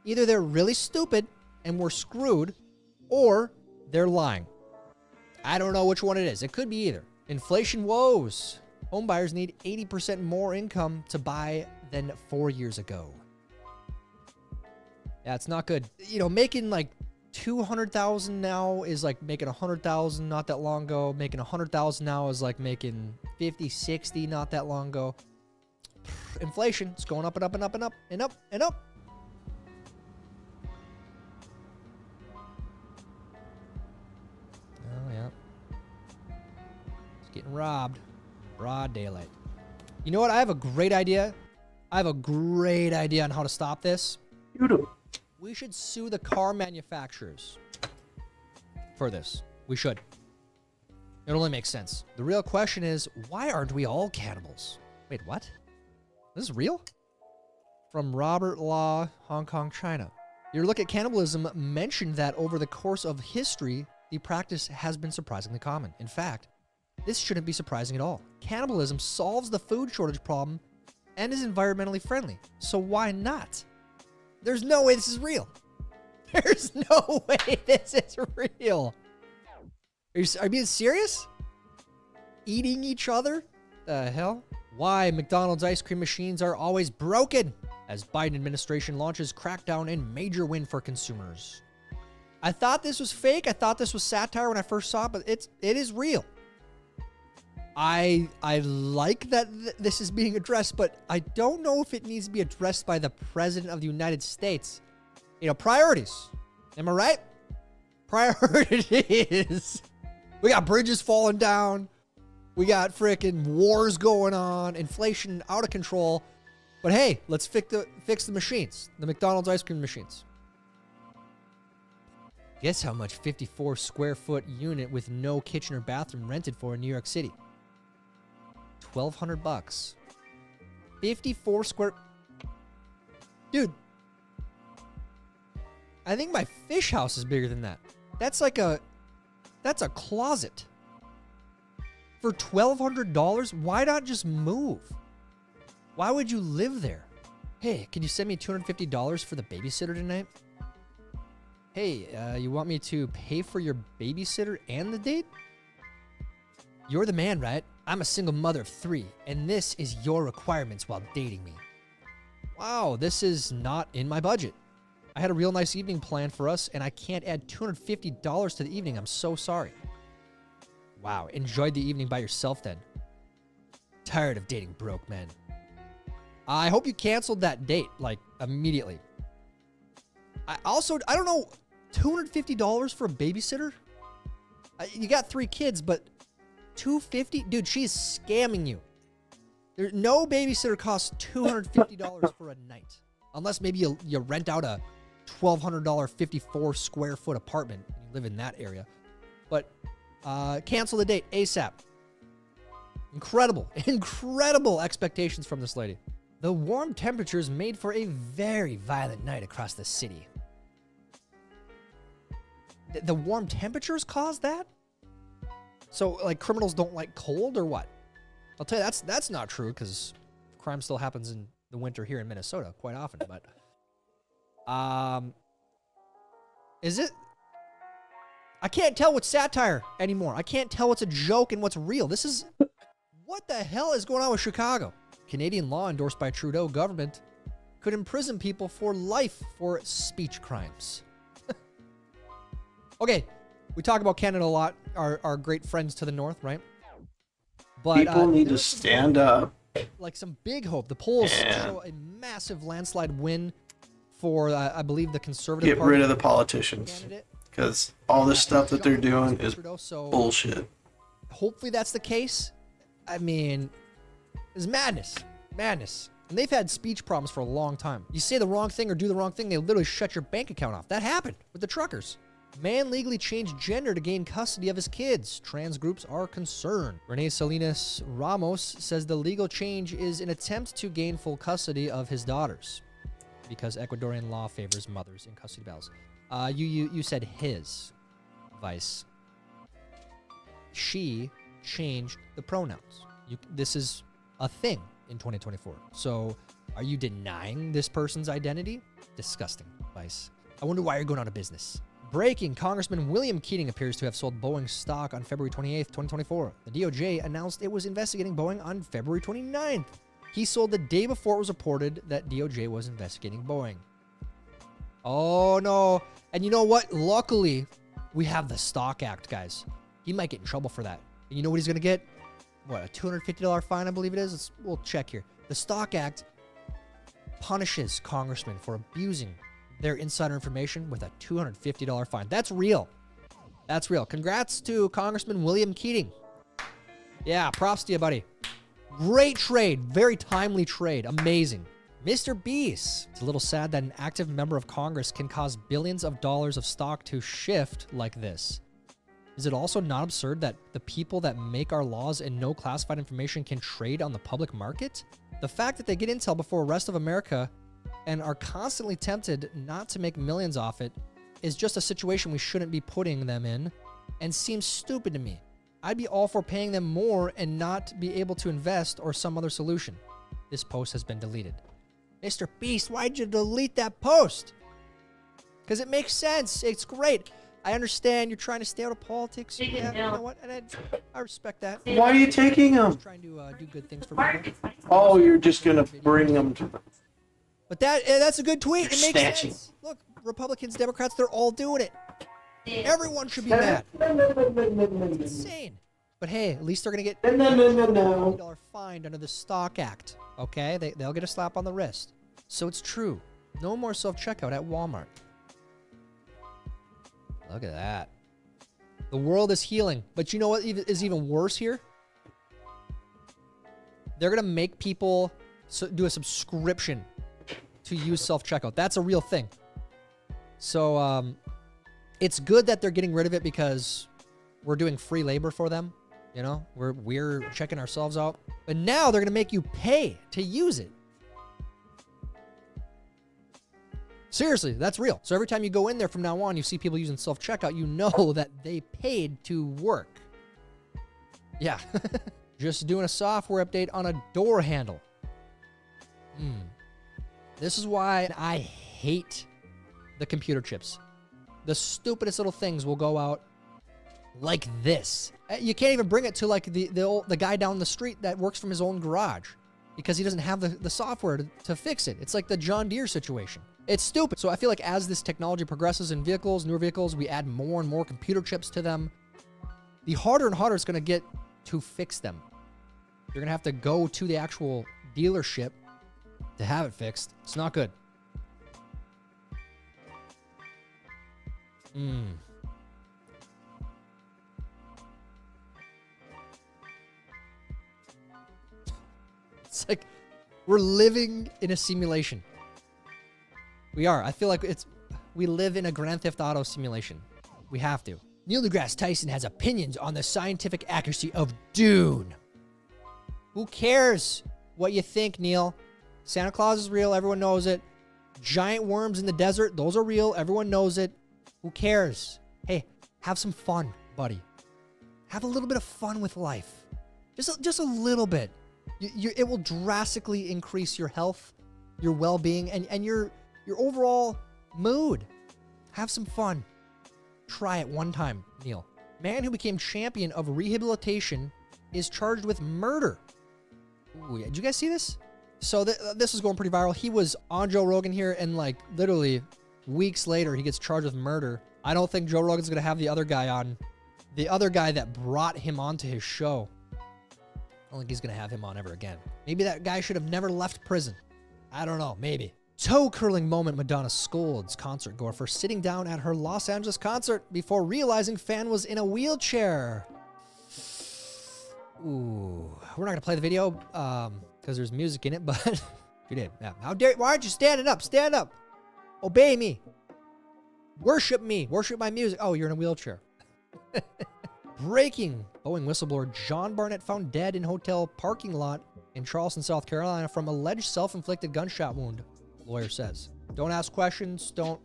Either they're really stupid and we're screwed, or they're lying. I don't know which one it is. It could be either. Inflation woes. Home buyers need 80% more income to buy than 4 years ago. Yeah, it's not good. You know, making like 200,000 now is like making 100,000 not that long ago. Making 100,000 now is like making 50, 60 not that long ago. Inflation, it's going up and up and up and up and up and up. Oh, yeah. It's getting robbed. Broad daylight. You know what? I have a great idea. I have a great idea on how to stop this. You do. We should sue the car manufacturers for this. We should. It only makes sense. The real question is, why aren't we all cannibals? Wait, what? This is real? From Robert Law, Hong Kong, China. Your look at cannibalism mentioned that over the course of history, the practice has been surprisingly common. In fact, this shouldn't be surprising at all. Cannibalism solves the food shortage problem and is environmentally friendly. So why not? There's no way this is real. There's no way this is real. Are you being serious? Eating each other? The hell? Why McDonald's ice cream machines are always broken as Biden administration launches crackdown and major win for consumers. I thought this was fake. I thought this was satire when I first saw it, but it is real. I like that this is being addressed, but I don't know if it needs to be addressed by the President of the United States. You know, priorities. Am I right? Priorities. We got bridges falling down. We got frickin' wars going on. Inflation out of control. But hey, let's fix the machines. The McDonald's ice cream machines. Guess how much 54 square foot unit with no kitchen or bathroom rented for in New York City? $1,200. 54 square... Dude. I think my fish house is bigger than that. That's like a... That's a closet. For $1,200, why not just move? Why would you live there? Hey, can you send me $250 for the babysitter tonight? Hey, you want me to pay for your babysitter and the date? You're the man, right? I'm a single mother of 3, and this is your requirements while dating me. Wow, this is not in my budget. I had a real nice evening planned for us, and I can't add $250 to the evening. I'm so sorry. Wow, enjoyed the evening by yourself then. Tired of dating broke men. I hope you canceled that date, like, immediately. I don't know, $250 for a babysitter? You got 3 kids, but $250? Dude, she's scamming you. No babysitter costs $250 for a night. Unless maybe you rent out a $1,200 54 square foot apartment and you live in that area. But cancel the date ASAP. Incredible expectations from this lady. The warm temperatures made for a very violent night across the city. The warm temperatures caused that? So, like, criminals don't like cold or what? I'll tell you, that's not true, because crime still happens in the winter here in Minnesota quite often, but... Is it... I can't tell what's satire anymore. I can't tell what's a joke and what's real. This is... What the hell is going on with Chicago? Canadian law endorsed by Trudeau government could imprison people for life for speech crimes. Okay, we talk about Canada a lot, our great friends to the north, right? But people need to stand up. Like some big hope. The polls show a massive landslide win for, I believe, the Conservative Party. Get rid of the politicians. Because all this stuff that they're doing is bullshit. Hopefully that's the case. I mean, it's madness. Madness. And they've had speech problems for a long time. You say the wrong thing or do the wrong thing, they literally shut your bank account off. That happened with the truckers. Man legally changed gender to gain custody of his kids. Trans groups are concerned. Renee Salinas Ramos says the legal change is an attempt to gain full custody of his daughters. because Ecuadorian law favors mothers in custody battles. You said his, Vice. She changed the pronouns. This is a thing in 2024. So are you denying this person's identity? Disgusting, Vice. I wonder why you're going out of business. Breaking, Congressman William Keating appears to have sold Boeing stock on February 28th, 2024. The DOJ announced it was investigating Boeing on February 29th. He sold the day before it was reported that DOJ was investigating Boeing. Oh, no. And you know what? Luckily, we have the Stock Act, guys. He might get in trouble for that. And you know what he's going to get? What, a $250 fine, I believe it is? We'll check here. The Stock Act punishes congressmen for abusing their insider information with a $250 fine. That's real. That's real. Congrats to Congressman William Keating. Yeah, props to you, buddy. Great trade. Very timely trade. Amazing. Mr. Beast. It's a little sad that an active member of Congress can cause billions of dollars of stock to shift like this. Is it also not absurd that the people that make our laws and know classified information can trade on the public market? The fact that they get intel before the rest of America and are constantly tempted not to make millions off it is just a situation we shouldn't be putting them in and seems stupid to me. I'd be all for paying them more and not be able to invest or some other solution. This post has been deleted. Mr. Beast, why'd you delete that post? Because it makes sense. It's great. I understand you're trying to stay out of politics. Yeah, you know what? And I respect that. Why are you taking them? Trying to do good things for people. Oh, you're just going to bring them to the... But that's a good tweet. It makes Snatching. sense. Look, Republicans, Democrats, they're all doing it. Everyone should be mad. It's insane. But hey, at least they're going to get $50 fined under the Stock Act. Okay? They'll get a slap on the wrist. So it's true. No more self-checkout at Walmart. Look at that. The world is healing. But you know what is even worse here? They're going to make people do a subscription to use self-checkout. That's a real thing. So it's good that they're getting rid of it because we're doing free labor for them. You know, we're checking ourselves out. But now they're going to make you pay to use it. Seriously, that's real. So every time you go in there from now on, you see people using self-checkout, you know that they paid to work. Yeah. Just doing a software update on a door handle. This is why I hate the computer chips. The stupidest little things will go out like this. You can't even bring it to like the guy down the street that works from his own garage because he doesn't have the software to fix it. It's like the John Deere situation. It's stupid. So I feel like as this technology progresses in vehicles, newer vehicles, we add more and more computer chips to them. The harder and harder it's going to get to fix them. You're going to have to go to the actual dealership to have it fixed. It's not good. It's like we're living in a simulation. We are. I feel like we live in a Grand Theft Auto simulation. We have to. Neil deGrasse Tyson has opinions on the scientific accuracy of Dune. Who cares what you think, Neil? Santa Claus is real. Everyone knows it. Giant worms in the desert. Those are real. Everyone knows it. Who cares? Hey, have some fun, buddy. Have a little bit of fun with life. Just a little bit. It will drastically increase your health, your well-being, and your overall mood. Have some fun. Try it one time, Neil. Man who became champion of rehabilitation is charged with murder. Ooh, did you guys see this? So this is going pretty viral. He was on Joe Rogan here, and like literally weeks later, he gets charged with murder. I don't think Joe Rogan's going to have the other guy on. The other guy that brought him onto his show. I don't think he's going to have him on ever again. Maybe that guy should have never left prison. I don't know. Maybe. Toe-curling moment, Madonna scolds concert goer for sitting down at her Los Angeles concert before realizing fan was in a wheelchair. Ooh. We're not going to play the video because there's music in it, but you did. Yeah. Why aren't you standing up? Stand up. Obey me. Worship me. Worship my music. Oh, you're in a wheelchair. Breaking. Boeing whistleblower John Barnett found dead in hotel parking lot in Charleston, South Carolina from alleged self-inflicted gunshot wound, lawyer says. Don't ask questions. Don't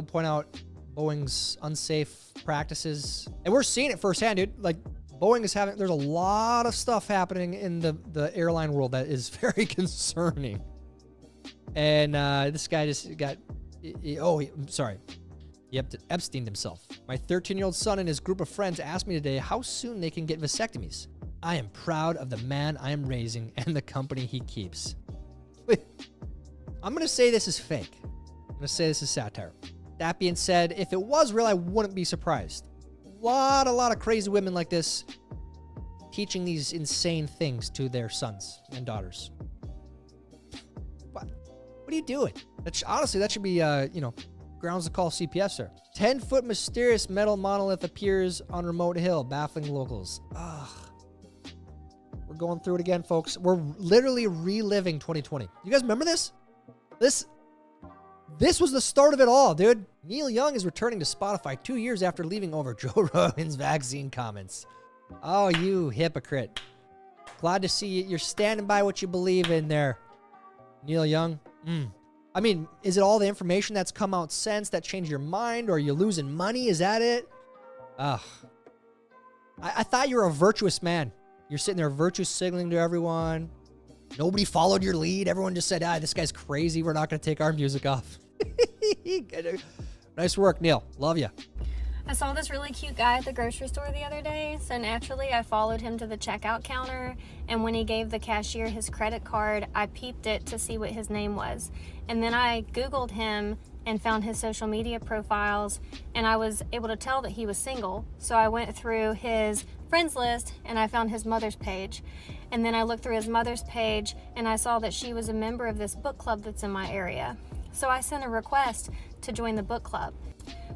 point out Boeing's unsafe practices. And we're seeing it firsthand, dude. Like, Boeing is having, there's a lot of stuff happening in the airline world that is very concerning. And this guy just got, I'm sorry. He Epsteined himself. My 13-year-old son and his group of friends asked me today how soon they can get vasectomies. I am proud of the man I am raising and the company he keeps. I'm going to say this is fake. I'm going to say this is satire. That being said, if it was real, I wouldn't be surprised. A lot of crazy women like this teaching these insane things to their sons and daughters. What are you doing? Honestly, that should be, grounds to call CPS, sir. 10-foot mysterious metal monolith appears on remote hill, baffling locals. Ugh. We're going through it again, folks. We're literally reliving 2020. You guys remember this? This was the start of it all, dude. Neil Young is returning to Spotify 2 years after leaving over Joe Rogan's vaccine comments. Oh, you hypocrite. Glad to see you're standing by what you believe in there, Neil Young. I mean, is it all the information that's come out since that changed your mind, or are you losing money? Is that it? Ugh. I thought you were a virtuous man. You're sitting there virtue signaling to everyone. Nobody followed your lead. Everyone just said, this guy's crazy. We're not going to take our music off. Nice work, Neil. Love you. I saw this really cute guy at the grocery store the other day, so naturally I followed him to the checkout counter, and when he gave the cashier his credit card, I peeped it to see what his name was. And then I Googled him and found his social media profiles, and I was able to tell that he was single. So I went through his friends list and I found his mother's page. And then I looked through his mother's page and I saw that she was a member of this book club that's in my area. So I sent a request to join the book club.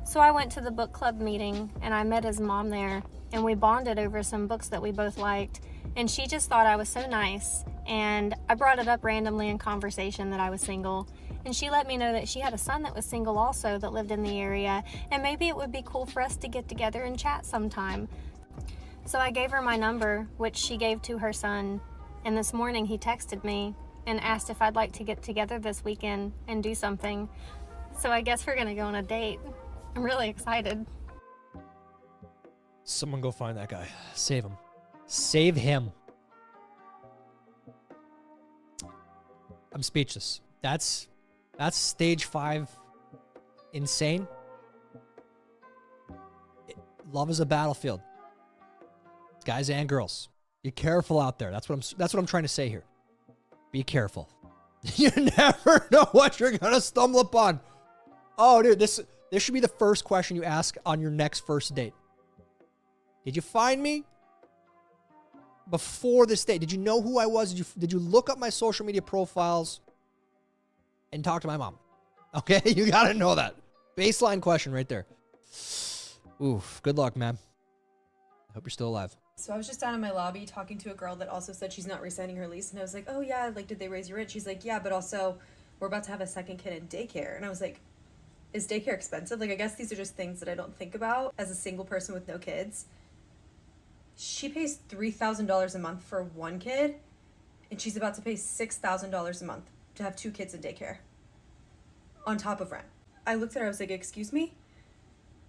So I went to the book club meeting and I met his mom there, and we bonded over some books that we both liked. And she just thought I was so nice, and I brought it up randomly in conversation that I was single. And she let me know that she had a son that was single also that lived in the area, and maybe it would be cool for us to get together and chat sometime. So I gave her my number, which she gave to her son, and this morning he texted me and asked if I'd like to get together this weekend and do something. So I guess we're gonna go on a date. I'm really excited. Someone go find that guy. Save him. Save him. I'm speechless. That's stage 5 insane. Love is a battlefield. Guys and girls. Be careful out there. That's what I'm trying to say here. Be careful. You never know what you're gonna stumble upon. Oh, dude, this should be the first question you ask on your next first date. Did you find me before this date? Did you know who I was? Did you look up my social media profiles and talk to my mom? Okay, you gotta know that. Baseline question right there. Oof, good luck, man. I hope you're still alive. So I was just down in my lobby talking to a girl that also said she's not re-signing her lease, and I was like, oh yeah, like, did they raise your rent? She's like, yeah, but also we're about to have a second kid in daycare. And I was like, is daycare expensive? Like, I guess these are just things that I don't think about as a single person with no kids. She pays $3,000 a month for one kid, and she's about to pay $6,000 a month to have 2 kids in daycare on top of rent. I looked at her, I was like, excuse me?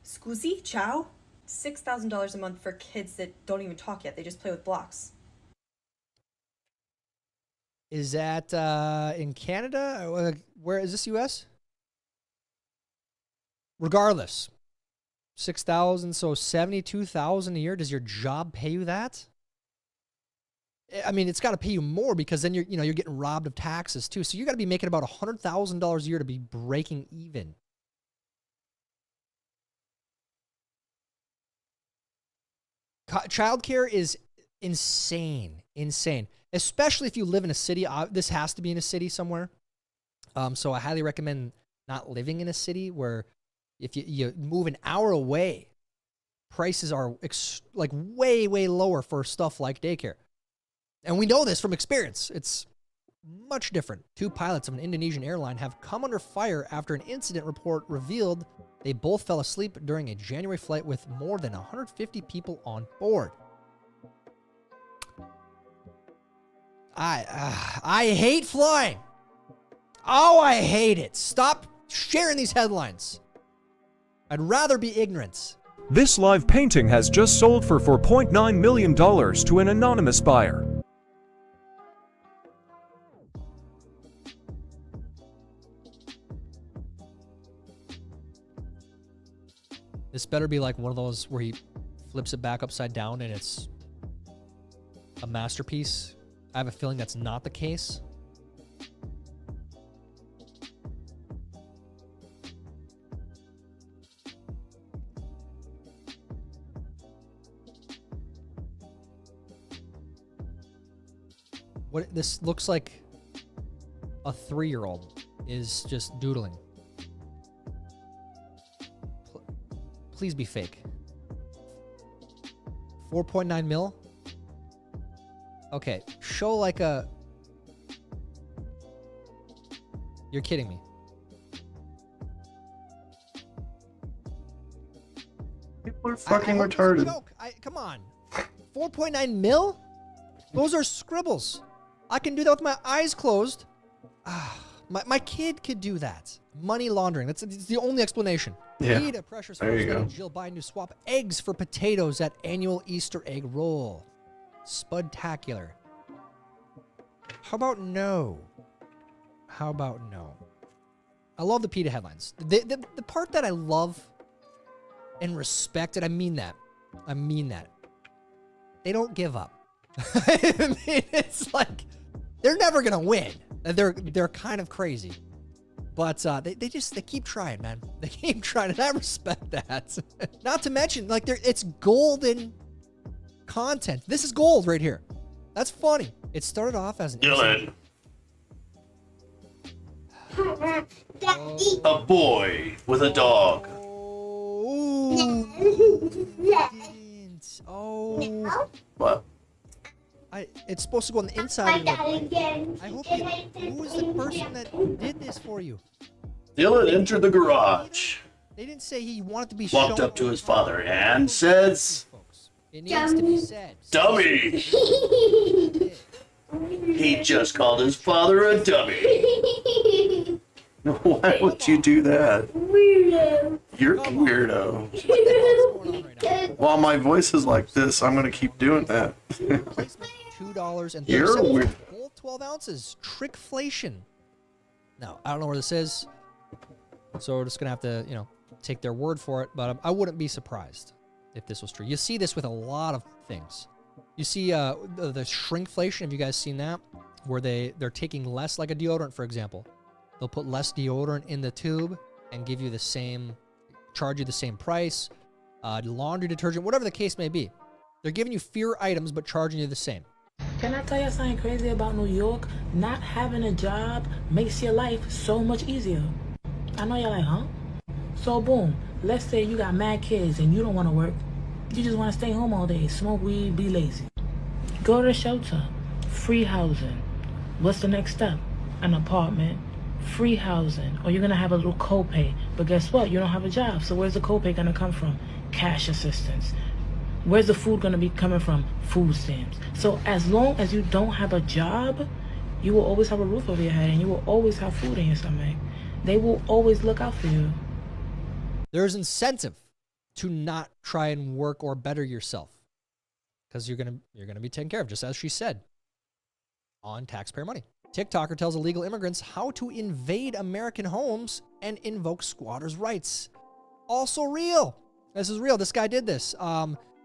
Scusi? Ciao? $6,000 a month for kids that don't even talk yet. They just play with blocks. Is that in Canada? Where is this, US? Regardless, 6,000, so 72,000 a year. Does your job pay you that? I mean, it's got to pay you more, because then you're getting robbed of taxes too. So you got to be making about $100,000 a year to be breaking even. Childcare is insane, especially if you live in a city. This has to be in a city somewhere. So I highly recommend not living in a city where if you move an hour away, prices are like way, way lower for stuff like daycare. And we know this from experience. It's much different. 2 pilots of an Indonesian airline have come under fire after an incident report revealed they both fell asleep during a January flight with more than 150 people on board. I hate flying. Oh, I hate it. Stop sharing these headlines. I'd rather be ignorant. This live painting has just sold for $4.9 million to an anonymous buyer. This better be like one of those where he flips it back upside down and it's a masterpiece. I have a feeling that's not the case. What this looks like a 3-year-old is just doodling. Please be fake. 4.9 mil? Okay, show like a... You're kidding me. People are fucking retarded. Joke. Come on. 4.9 mil? Those are scribbles. I can do that with my eyes closed. My kid could do that. Money laundering. That's the only explanation. Yeah. Need a pressure There you go. Jill Biden to swap eggs for potatoes at annual Easter egg roll. Spudtacular. How about no? How about no? I love the PETA headlines. The part that I love and respect, and I mean that. They don't give up. I mean, it's like they're never gonna win. They're kind of crazy. But they keep trying, man. They keep trying, and I respect that. Not to mention, like, it's golden content. This is gold right here. That's funny. It started off as an Dylan. A boy with a dog. Oh. What? It's supposed to go on the inside. I hope who is the person that did this for you? Dylan entered the garage, They didn't say he wanted to be walked shown. up to his father, and says, It needs to be said. "Dummy." He just called his father a dummy. Why would you do that? Weirdo. You're a weirdo. While my voice is like this, I'm gonna keep doing that. $2.30. You're weird. Gold 12 ounces. Trickflation. Now, I don't know where this is, so we're just gonna have to, take their word for it. But I wouldn't be surprised if this was true. You see this with a lot of things. You see the shrinkflation. Have you guys seen that? Where they're taking less, like a deodorant, for example. They'll put less deodorant in the tube and give you charge you the same price. Laundry detergent, whatever the case may be. They're giving you fewer items but charging you the same. Can I tell you something crazy about New York? Not having a job makes your life so much easier. I know you're like, huh? So boom, let's say you got mad kids and you don't want to work. You just want to stay home all day, smoke weed, be lazy. Go to the shelter, free housing. What's the next step? An apartment, free housing, or you're going to have a little copay. But guess what? You don't have a job, so where's the copay going to come from? Cash assistance. Where's the food going to be coming from? Food stamps. So as long as you don't have a job, you will always have a roof over your head and you will always have food in your stomach. They will always look out for you. There's incentive to not try and work or better yourself because you're gonna be taken care of, just as she said, on taxpayer money. TikToker tells illegal immigrants how to invade American homes and invoke squatters' rights. Also real. This is real. This guy did this.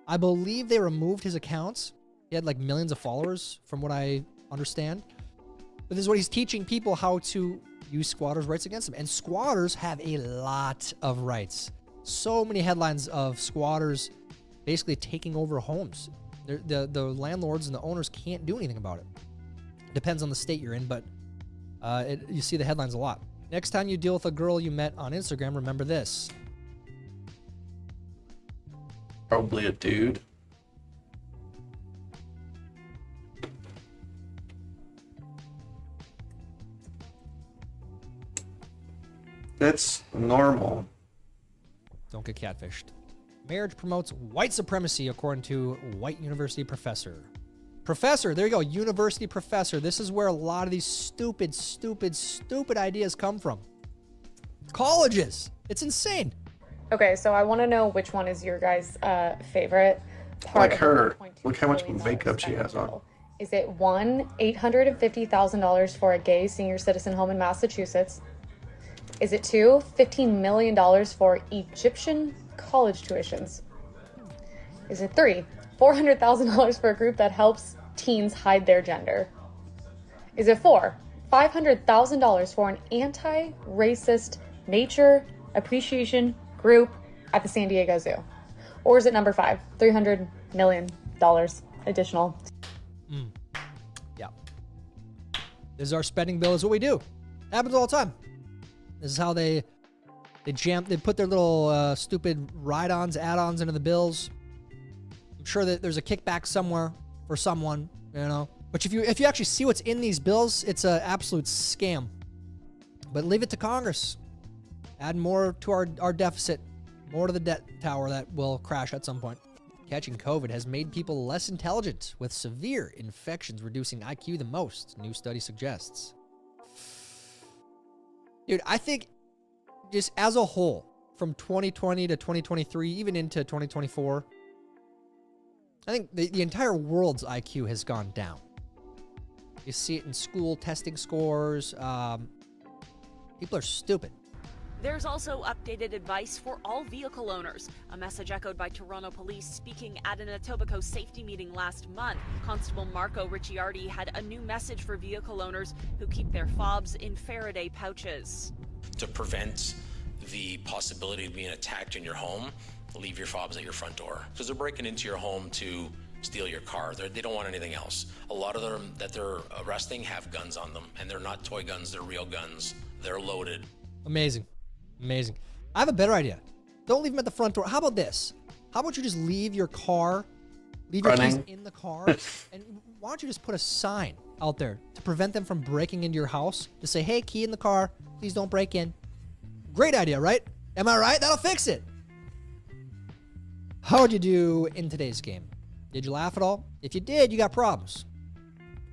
I believe they removed his accounts. He had like millions of followers, from what I understand. But this is what he's teaching people, how to use squatters' rights against them. And squatters have a lot of rights. So many headlines of squatters basically taking over homes. The landlords and the owners can't do anything about it. Depends on the state you're in, but you see the headlines a lot. Next time you deal with a girl you met on Instagram, remember this. Probably a dude. It's normal. Don't get catfished. Marriage promotes white supremacy, according to white university professor. Professor, there you go, university professor. This is where a lot of these stupid, stupid, stupid ideas come from. Colleges. It's insane. Okay, so I want to know which one is your guys' favorite part Like of the her. $1.2 Look how much billion makeup she has spending on. bill. Is it one, $850,000 for a gay senior citizen home in Massachusetts? Is it two, $15 million for Egyptian college tuitions? Is it three, $400,000 for a group that helps teens hide their gender? Is it four, $500,000 for an anti-racist nature appreciation group at the San Diego Zoo? Or is it number five, $300 million additional? Yeah. This is our spending bill. Is what we do. Happens all the time. This is how they put their little stupid ride-ons, add-ons into the bills. I'm sure that there's a kickback somewhere for someone, you know. But if you actually see what's in these bills, it's an absolute scam. But leave it to Congress. Add more to our deficit, more to the debt tower that will crash at some point. Catching COVID has made people less intelligent, with severe infections reducing IQ the most, new study suggests. Dude, I think just as a whole, from 2020 to 2023, even into 2024, I think the entire world's IQ has gone down. You see it in school testing scores. People are stupid. There's also updated advice for all vehicle owners, a message echoed by Toronto police speaking at an Etobicoke safety meeting last month. Constable Marco Ricciardi had a new message for vehicle owners who keep their fobs in Faraday pouches. To prevent the possibility of being attacked in your home, leave your fobs at your front door, because they're breaking into your home to steal your car. They don't want anything else. A lot of them that they're arresting have guns on them, and they're not toy guns, they're real guns. They're loaded. Amazing. Amazing. I have a better idea. Don't leave them at the front door. How about this? How about you just leave your car, leave your keys in the car, and why don't you just put a sign out there to prevent them from breaking into your house? Just say, hey, key in the car. Please don't break in. Great idea, right? Am I right? That'll fix it. How would you do in today's game? Did you laugh at all? If you did, you got problems.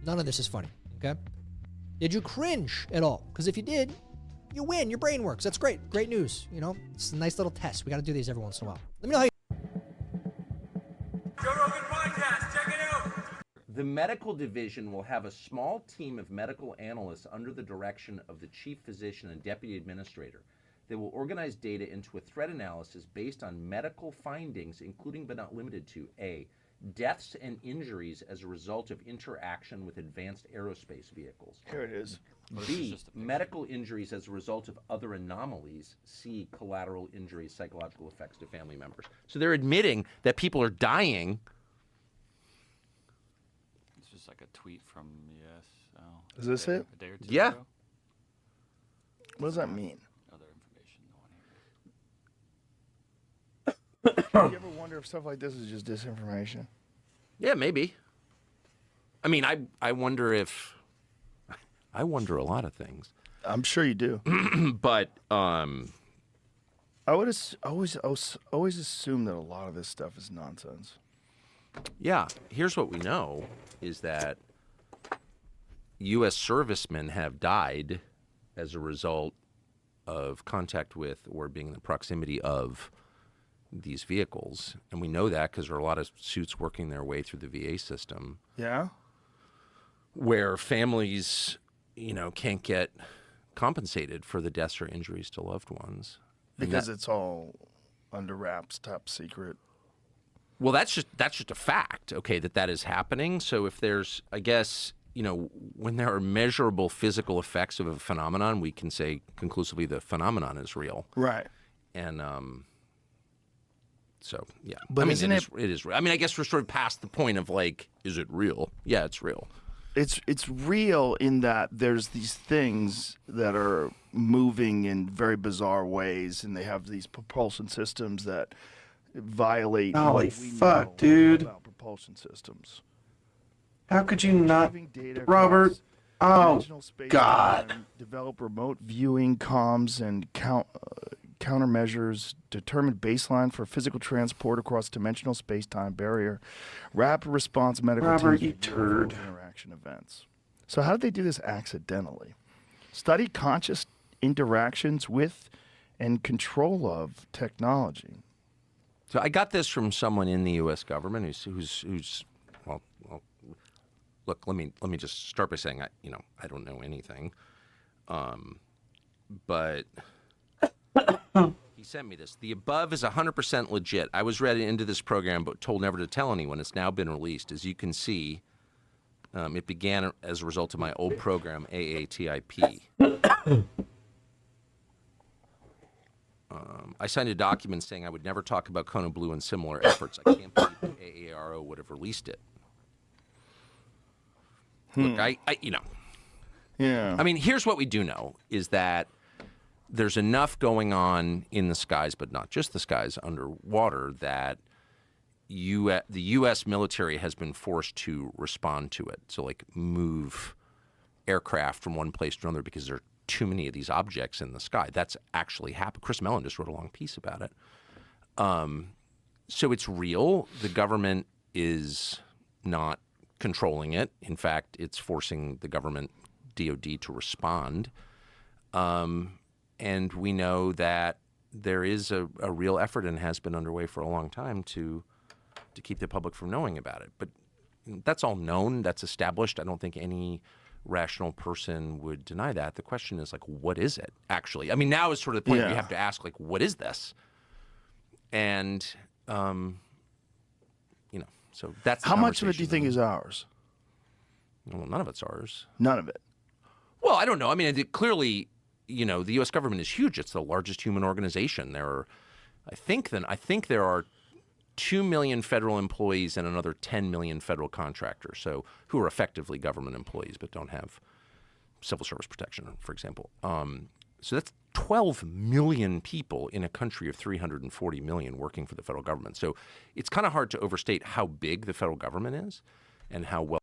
None of this is funny, okay? Did you cringe at all? Because if you did, you win. Your brain works. That's great. Great news. You know, it's a nice little test. We got to do these every once in a while. Let me know how you... The medical division will have a small team of medical analysts under the direction of the chief physician and deputy administrator. They will organize data into a threat analysis based on medical findings, including but not limited to A, deaths and injuries as a result of interaction with advanced aerospace vehicles. Here it is. B, medical injuries as a result of other anomalies. C, collateral injuries, psychological effects to family members. So they're admitting that people are dying. It's just like a tweet from, yes. Oh, Is this it? A day or two Yeah. ago? What does that mean? Other information. Do you ever wonder if stuff like this is just disinformation? Yeah, maybe. I mean, I wonder if... I wonder a lot of things. I'm sure you do. But I would always assume that a lot of this stuff is nonsense. yeah, here's what we know is that U.S. servicemen have died as a result of contact with or being in the proximity of these vehicles. And we know that because there are a lot of suits working their way through the VA system. Yeah? Where families, you know, can't get compensated for the deaths or injuries to loved ones. Because it's all under wraps, top secret. Well, that's just a fact, okay, that is happening. So if there's, I guess, you know, when there are measurable physical effects of a phenomenon, we can say conclusively the phenomenon is real. Right. And so, yeah. But I mean, isn't it is real. I mean, I guess we're sort of past the point of like, is it real? Yeah, it's real. It's real in that there's these things that are moving in very bizarre ways, and they have these propulsion systems that violate Holy what we fuck, know dude. about propulsion systems. How could you not, Data Robert? across Oh, dimensional space God. time, develop remote viewing, comms, and countermeasures, determined baseline for physical transport across dimensional space-time barrier, rapid response medical Robert, teams, you turd. interaction events. So how did they do this accidentally? Study conscious interactions with and control of technology. So I got this from someone in the U.S. government who's well, look. Let me just start by saying I don't know anything, but he sent me this. The above is 100% legit. I was read into this program, but told never to tell anyone. It's now been released. As you can see, it began as a result of my old program, AATIP. I signed a document saying I would never talk about Kona Blue and similar efforts. I can't believe the AARO would have released it. Look, Yeah. I mean, here's what we do know is that there's enough going on in the skies, but not just the skies, underwater, that the U.S. military has been forced to respond to it. So, like, move aircraft from one place to another because there are too many of these objects in the sky. That's actually happened. Chris Mellon just wrote a long piece about it. So it's real. The government is not controlling it. In fact, it's forcing the government, DOD, to respond. And we know that there is a real effort and has been underway for a long time to keep the public from knowing about it. But that's all known. That's established. I don't think any rational person would deny that. The question is, like, what is it actually? I mean, now is sort of the point where you have to ask, like, what is this? And, so that's the How much of it do conversation you think is ours? Well, none of it's ours. None of it. Well, I don't know. I mean, clearly, the U.S. government is huge. It's the largest human organization. There are, I think there are 2 million federal employees and another 10 million federal contractors, so who are effectively government employees but don't have civil service protection, for example. So that's 12 million people in a country of 340 million working for the federal government. So it's kind of hard to overstate how big the federal government is and how well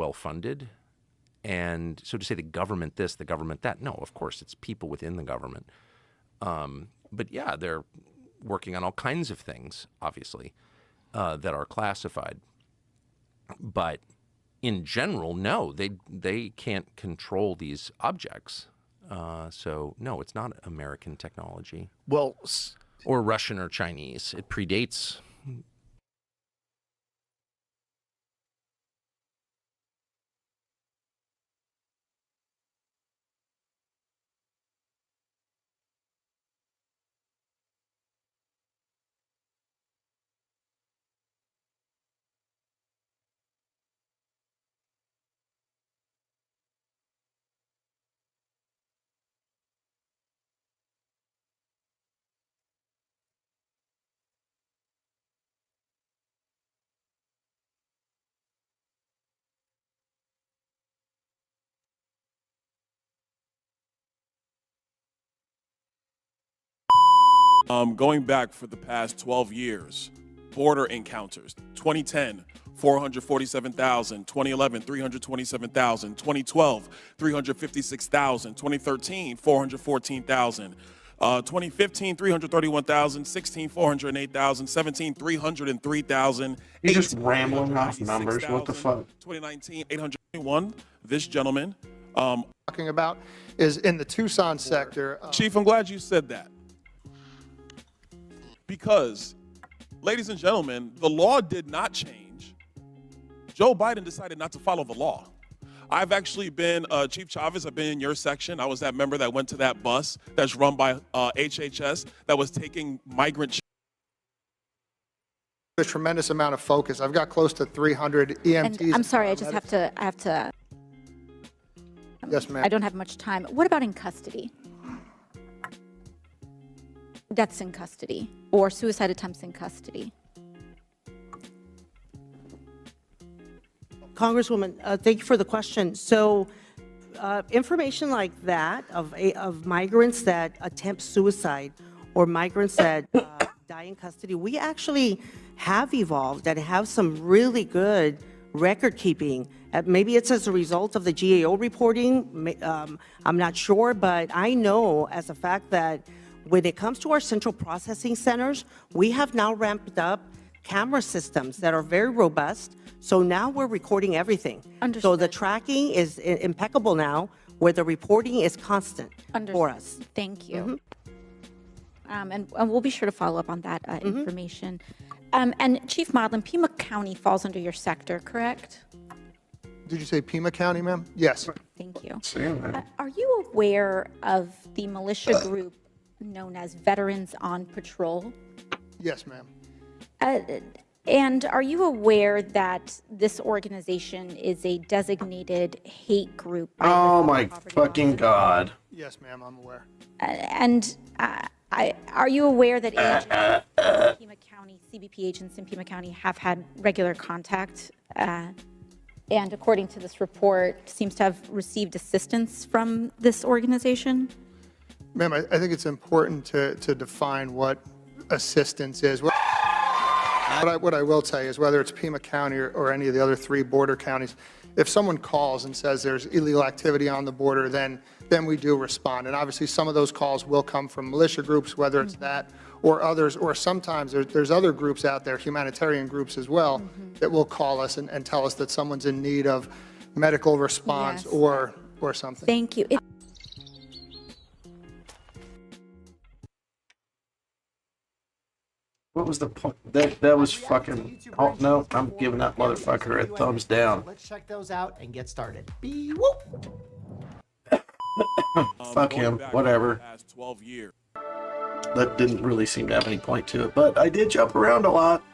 well-funded. And so to say the government this, the government that, no, of course, it's people within the government. But yeah, they're working on all kinds of things, obviously, that are classified. But in general, no, they can't control these objects. So no, it's not American technology. Well, or Russian or Chinese. It predates. Going back for the past 12 years, border encounters, 2010, 447,000, 2011, 327,000, 2012, 356,000, 2013, 414,000, 2015, 331,000, 16, 408,000, 17, 303,000. You're just rambling off numbers. What the fuck? 2019, 821. This gentleman. Talking about is in the Tucson sector. Chief, I'm glad you said that. Because, ladies and gentlemen, the law did not change. Joe Biden decided not to follow the law. I've actually been, Chief Chavez, I've been in your section. I was that member that went to that bus that's run by HHS that was taking migrant A tremendous amount of focus. I've got close to 300 EMTs. And I'm sorry, I just have to. Yes, ma'am. I don't have much time. What about in custody? Deaths in custody or suicide attempts in custody? Congresswoman, thank you for the question. So information like that of migrants that attempt suicide or migrants that die in custody, we actually have evolved and have some really good record keeping. Maybe it's as a result of the GAO reporting. I'm not sure, but I know as a fact that when it comes to our central processing centers, we have now ramped up camera systems that are very robust. So now we're recording everything. Understood. So the tracking is impeccable now, where the reporting is constant for us. Thank you. And we'll be sure to follow up on that information. And Chief Modlin, Pima County falls under your sector, correct? Did you say Pima County, ma'am? Yes. Thank you. Are you aware of the militia group known as Veterans on Patrol? Yes, ma'am. And are you aware that this organization is a designated hate group? Oh my fucking God. Yes, ma'am, I'm aware. And are you aware that agents in Pima County, CBP agents in Pima County have had regular contact and according to this report, seems to have received assistance from this organization? Ma'am, I think it's important to define what assistance is. What I will tell you is whether it's Pima County or any of the other 3 border counties, if someone calls and says there's illegal activity on the border, then we do respond. And obviously some of those calls will come from militia groups, whether it's that or others, or sometimes there's other groups out there, humanitarian groups as well, that will call us and tell us that someone's in need of medical response or something. Thank you. What was the point? That was fucking. Oh no, I'm giving that motherfucker a thumbs down. Let's check those out and get started. Whoop. Fuck him. Whatever. That didn't really seem to have any point to it, but I did jump around a lot.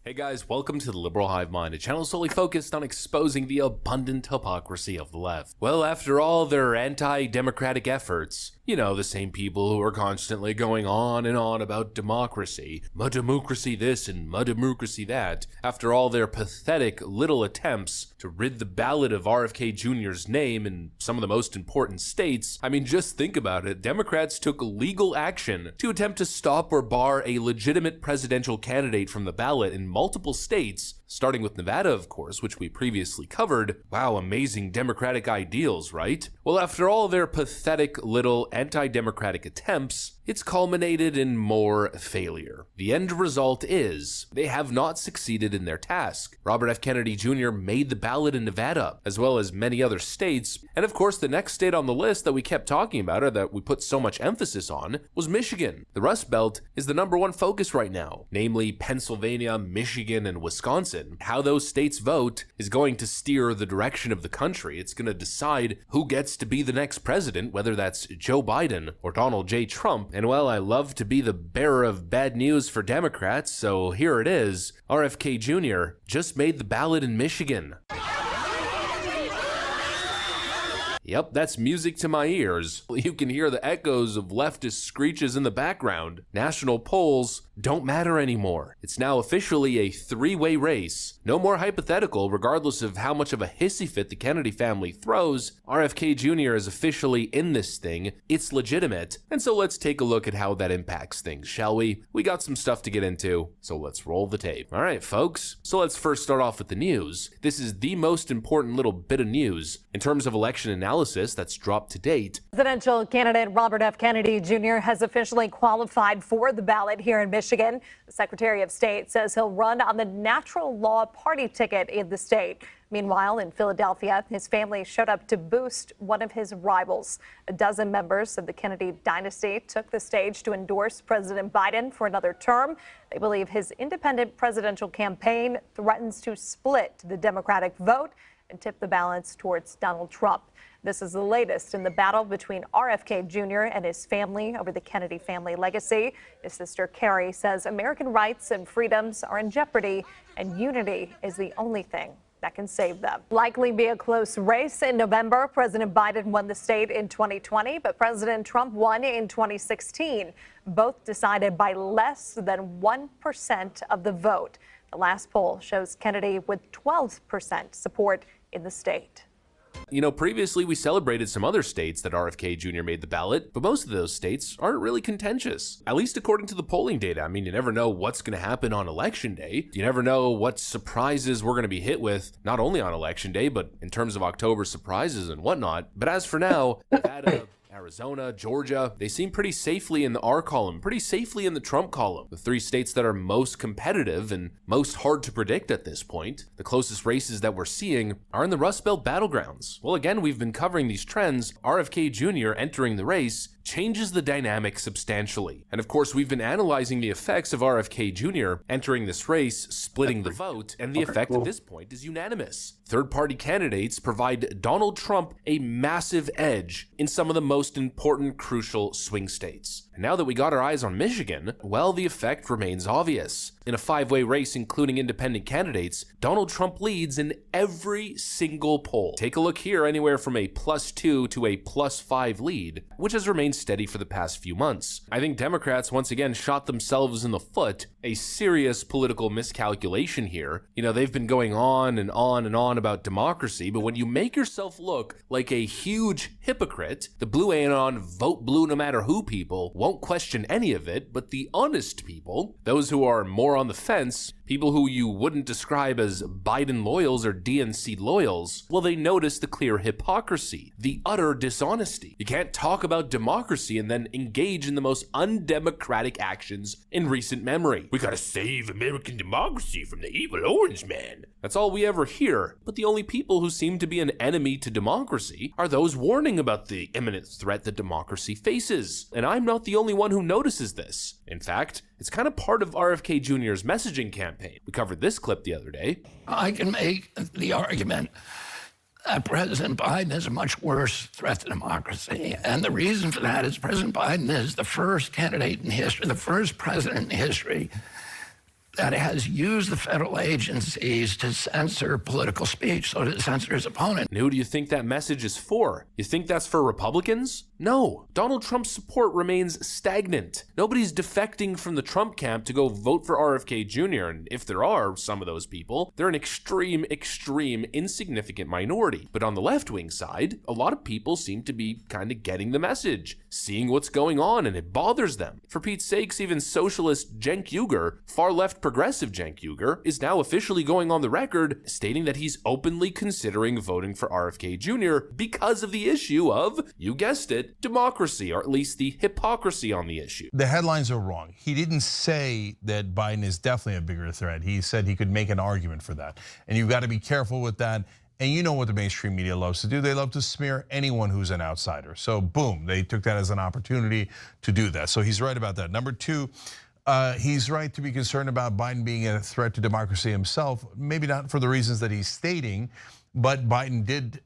Hey guys, welcome to the Liberal Hive Mind, a channel solely focused on exposing the abundant hypocrisy of the left. Well, after all their anti-democratic efforts, you know, the same people who are constantly going on and on about democracy, democracy this and democracy that, after all their pathetic little attempts to rid the ballot of RFK Jr.'s name in some of the most important states, I mean, just think about it, Democrats took legal action to attempt to stop or bar a legitimate presidential candidate from the ballot in multiple states, starting with Nevada, of course, which we previously covered. Wow, amazing democratic ideals, right? Well, after all their pathetic little anti-democratic attempts, it's culminated in more failure. The end result is they have not succeeded in their task. Robert F. Kennedy Jr. made the ballot in Nevada, as well as many other states, and of course the next state on the list that we kept talking about, or that we put so much emphasis on, was Michigan. The Rust Belt is the #1 focus right now, namely Pennsylvania, Michigan, and Wisconsin. How those states vote is going to steer the direction of the country. It's going to decide who gets to be the next president, whether that's Joe Biden or Donald J. Trump. And well, I love to be the bearer of bad news for Democrats, so here it is. RFK Jr. just made the ballot in Michigan. Yep, that's music to my ears. You can hear the echoes of leftist screeches in the background. National polls don't matter anymore. It's now officially a three-way race. No more hypothetical, regardless of how much of a hissy fit the Kennedy family throws. RFK Jr. is officially in this thing. It's legitimate. And so let's take a look at how that impacts things, shall we? We got some stuff to get into, so let's roll the tape. All right, folks. So let's first start off with the news. This is the most important little bit of news in terms of election analysis that's dropped to date. Presidential candidate Robert F. Kennedy Jr. has officially qualified for the ballot here in Michigan. The Secretary of State says he'll run on the Natural Law Party ticket in the state. Meanwhile, in Philadelphia, his family showed up to boost one of his rivals. A dozen members of the Kennedy dynasty took the stage to endorse President Biden for another term. They believe his independent presidential campaign threatens to split the Democratic vote and tip the balance towards Donald Trump. This is the latest in the battle between RFK Jr. and his family over the Kennedy family legacy. His sister Carrie says American rights and freedoms are in jeopardy, and unity is the only thing that can save them. Likely be a close race in November. President Biden won the state in 2020, but President Trump won in 2016. Both decided by less than 1% of the vote. The last poll shows Kennedy with 12% support in the state. You know, previously we celebrated some other states that RFK Jr. made the ballot, but most of those states aren't really contentious, at least according to the polling data. I mean, you never know what's going to happen on election day. You never know what surprises we're going to be hit with, not only on election day, but in terms of October surprises and whatnot. But as for now, Nevada, Arizona, Georgia, they seem pretty safely in the R column, pretty safely in the Trump column. The three states that are most competitive and most hard to predict at this point. The closest races that we're seeing are in the Rust Belt battlegrounds. Well, again, we've been covering these trends. RFK Jr. entering the race changes the dynamic substantially. And of course, we've been analyzing the effects of RFK Jr. entering this race, splitting the vote, and the effect at this point is unanimous. Third-party candidates provide Donald Trump a massive edge in some of the most important, crucial swing states. And now that we got our eyes on Michigan, well, the effect remains obvious. In a five-way race, including independent candidates, Donald Trump leads in every single poll. Take a look here, anywhere from a +2 to a +5 lead, which has remained steady for the past few months. I think Democrats once again shot themselves in the foot. A serious political miscalculation here. You know, they've been going on and on and on about democracy, but when you make yourself look like a huge hypocrite, the blue anon, vote blue no matter who people won't question any of it, but the honest people, those who are more on the fence, people who you wouldn't describe as Biden loyals or DNC loyals, well, they notice the clear hypocrisy, the utter dishonesty. You can't talk about democracy and then engage in the most undemocratic actions in recent memory. We gotta save American democracy from the evil orange man. That's all we ever hear. But the only people who seem to be an enemy to democracy are those warning about the imminent threat that democracy faces. And I'm not the only one who notices this. In fact, it's kind of part of RFK Jr.'s messaging campaign. We covered this clip the other day. I can make the argument that President Biden is a much worse threat to democracy. And the reason for that is President Biden is the first candidate in history, the first president in history that has used the federal agencies to censor political speech, so to censor his opponent. And who do you think that message is for? You think that's for Republicans? No, Donald Trump's support remains stagnant. Nobody's defecting from the Trump camp to go vote for RFK Jr., and if there are some of those people, they're an extreme, insignificant minority. But on the left-wing side, a lot of people seem to be kind of getting the message, seeing what's going on, and it bothers them. For Pete's sakes, even socialist Cenk Uygur, far-left progressive Cenk Uygur, is now officially going on the record stating that he's openly considering voting for RFK Jr. because of the issue of, you guessed it, democracy, or at least the hypocrisy on the issue. The headlines are wrong. He didn't say that Biden is definitely a bigger threat. He said he could make an argument for that. And you've got to be careful with that. And you know what the mainstream media loves to do. They love to smear anyone who's an outsider. So boom, they took that as an opportunity to do that. So he's right about that. Number two, he's right to be concerned about Biden being a threat to democracy himself. Maybe not for the reasons that he's stating, but Biden did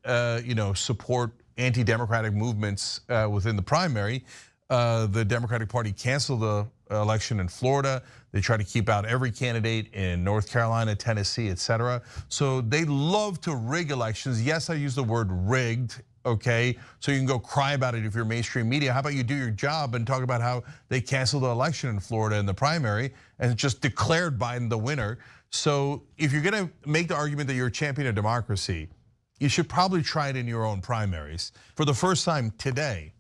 support anti-democratic movements within the primary. The Democratic Party canceled the election in Florida. They try to keep out every candidate in North Carolina, Tennessee, etc. So they love to rig elections. Yes, I use the word rigged, okay? So you can go cry about it if you're mainstream media. How about you do your job and talk about how they canceled the election in Florida in the primary and just declared Biden the winner? So if you're gonna make the argument that you're a champion of democracy, you should probably try it in your own primaries. For the first time today,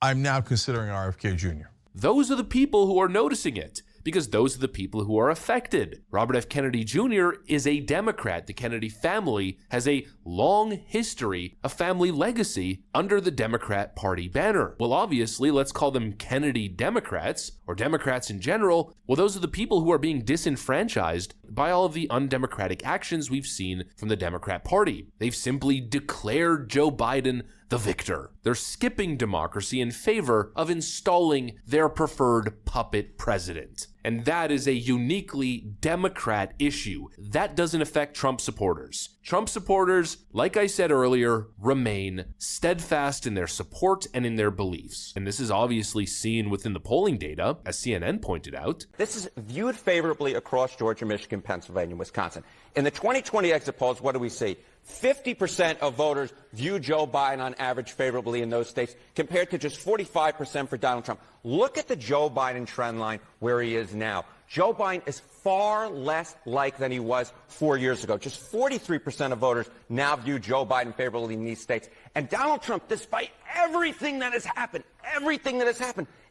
I'm now considering RFK Jr. Those are the people who are noticing it, because those are the people who are affected. Robert F. Kennedy Jr. is a Democrat. The Kennedy family has a long history, a family legacy under the Democrat Party banner. Well, obviously, let's call them Kennedy Democrats, or Democrats in general. Well, those are the people who are being disenfranchised by all of the undemocratic actions we've seen from the Democrat Party. They've simply declared Joe Biden the victor. They're skipping democracy in favor of installing their preferred puppet president. And that is a uniquely Democrat issue. That doesn't affect Trump supporters. Trump supporters, like I said earlier, remain steadfast in their support and in their beliefs. And this is obviously seen within the polling data, as CNN pointed out. This is viewed favorably across Georgia, Michigan, Pennsylvania, Wisconsin. In the 2020 exit polls, what do we see? 50% of voters view Joe Biden on average favorably in those states, compared to just 45% for Donald Trump. Look at the Joe Biden trend line where he is now. Joe Biden is far less liked than he was 4 years ago. Just 43% of voters now view Joe Biden favorably in these states. And Donald Trump, despite everything that has happened,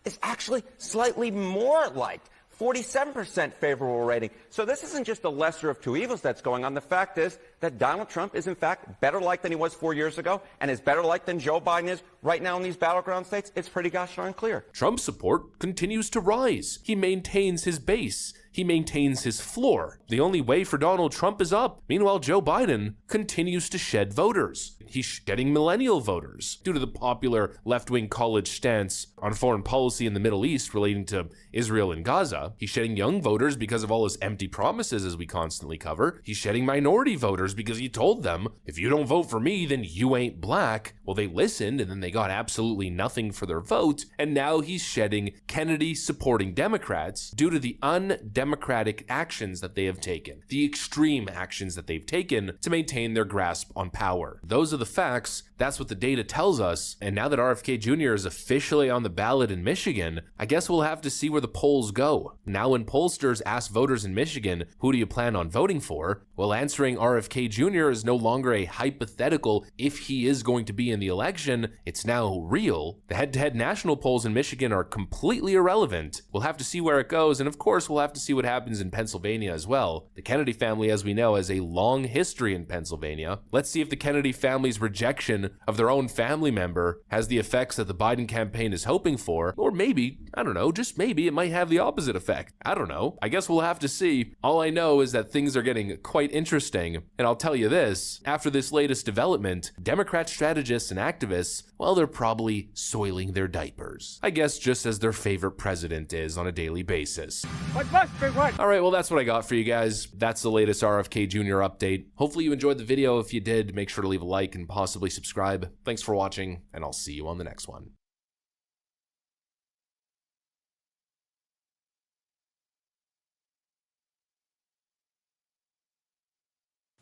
is actually slightly more liked. 47% favorable rating. So this isn't just a lesser of two evils that's going on. The fact is that Donald Trump is, in fact, better liked than he was 4 years ago, and is better liked than Joe Biden is right now in these battleground states. It's pretty gosh darn clear. Trump's support continues to rise. He maintains his base. He maintains his floor. The only way for Donald Trump is up. Meanwhile, Joe Biden continues to shed voters. He's shedding millennial voters due to the popular left-wing college stance on foreign policy in the Middle East relating to Israel and Gaza. He's shedding young voters because of all his empty promises, as we constantly cover. He's shedding minority voters because he told them, if you don't vote for me, then you ain't black. Well, they listened, and then they got absolutely nothing for their vote. And now he's shedding Kennedy-supporting Democrats due to the undemocratic actions that they have taken, the extreme actions that they've taken to maintain their grasp on power. Those are the facts. That's what the data tells us. And now that RFK Jr. is officially on the ballot in Michigan, I guess we'll have to see where the polls go. Now, when pollsters ask voters in Michigan, who do you plan on voting for? Well, answering RFK Jr. is no longer a hypothetical if he is going to be in the election. It's now real. The head-to-head national polls in Michigan are completely irrelevant. We'll have to see where it goes, and of course, we'll have to see what happens in Pennsylvania as well. The Kennedy family, as we know, has a long history in Pennsylvania. Let's see if the Kennedy family's rejection of their own family member has the effects that the Biden campaign is hoping for, or maybe, I don't know, just maybe it might have the opposite effect. I don't know. I guess we'll have to see. All I know is that things are getting quite interesting, and I'll tell you this, after this latest development, Democrat strategists and activists, well, they're probably soiling their diapers. I guess just as their favorite president is on a daily basis. All right, well, that's what I got for you guys. That's the latest RFK Jr. update. Hopefully you enjoyed the video. If you did, make sure to leave a like and possibly subscribe. Thanks for watching, and I'll see you on the next one.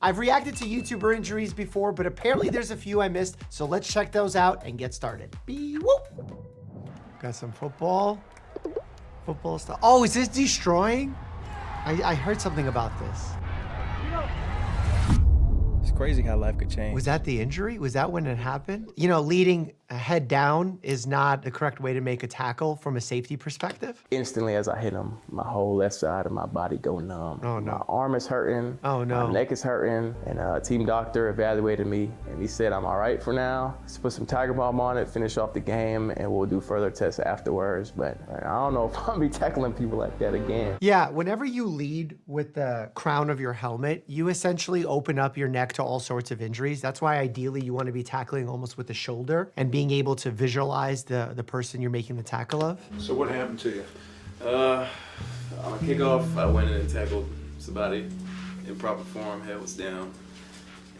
I've reacted to YouTuber injuries before, but apparently there's a few I missed, so let's check those out and get started. Whoop. Got some football stuff. Oh, is this destroying? I heard something about this. It's crazy how life could change. Was that the injury? Was that when it happened? You know, leading head down is not the correct way to make a tackle from a safety perspective. Instantly as I hit him, my whole left side of my body go numb. Oh, no. My arm is hurting. Oh, no. My neck is hurting. And a team doctor evaluated me and he said I'm all right for now. Let's put some Tiger Balm on it, finish off the game, and we'll do further tests afterwards. But I don't know if I'll be tackling people like that again. Yeah, whenever you lead with the crown of your helmet, you essentially open up your neck to all sorts of injuries. That's why ideally you want to be tackling almost with the shoulder and being able to visualize the person you're making the tackle of. So what happened to you? On a kickoff, I went in and tackled somebody in proper form, head was down.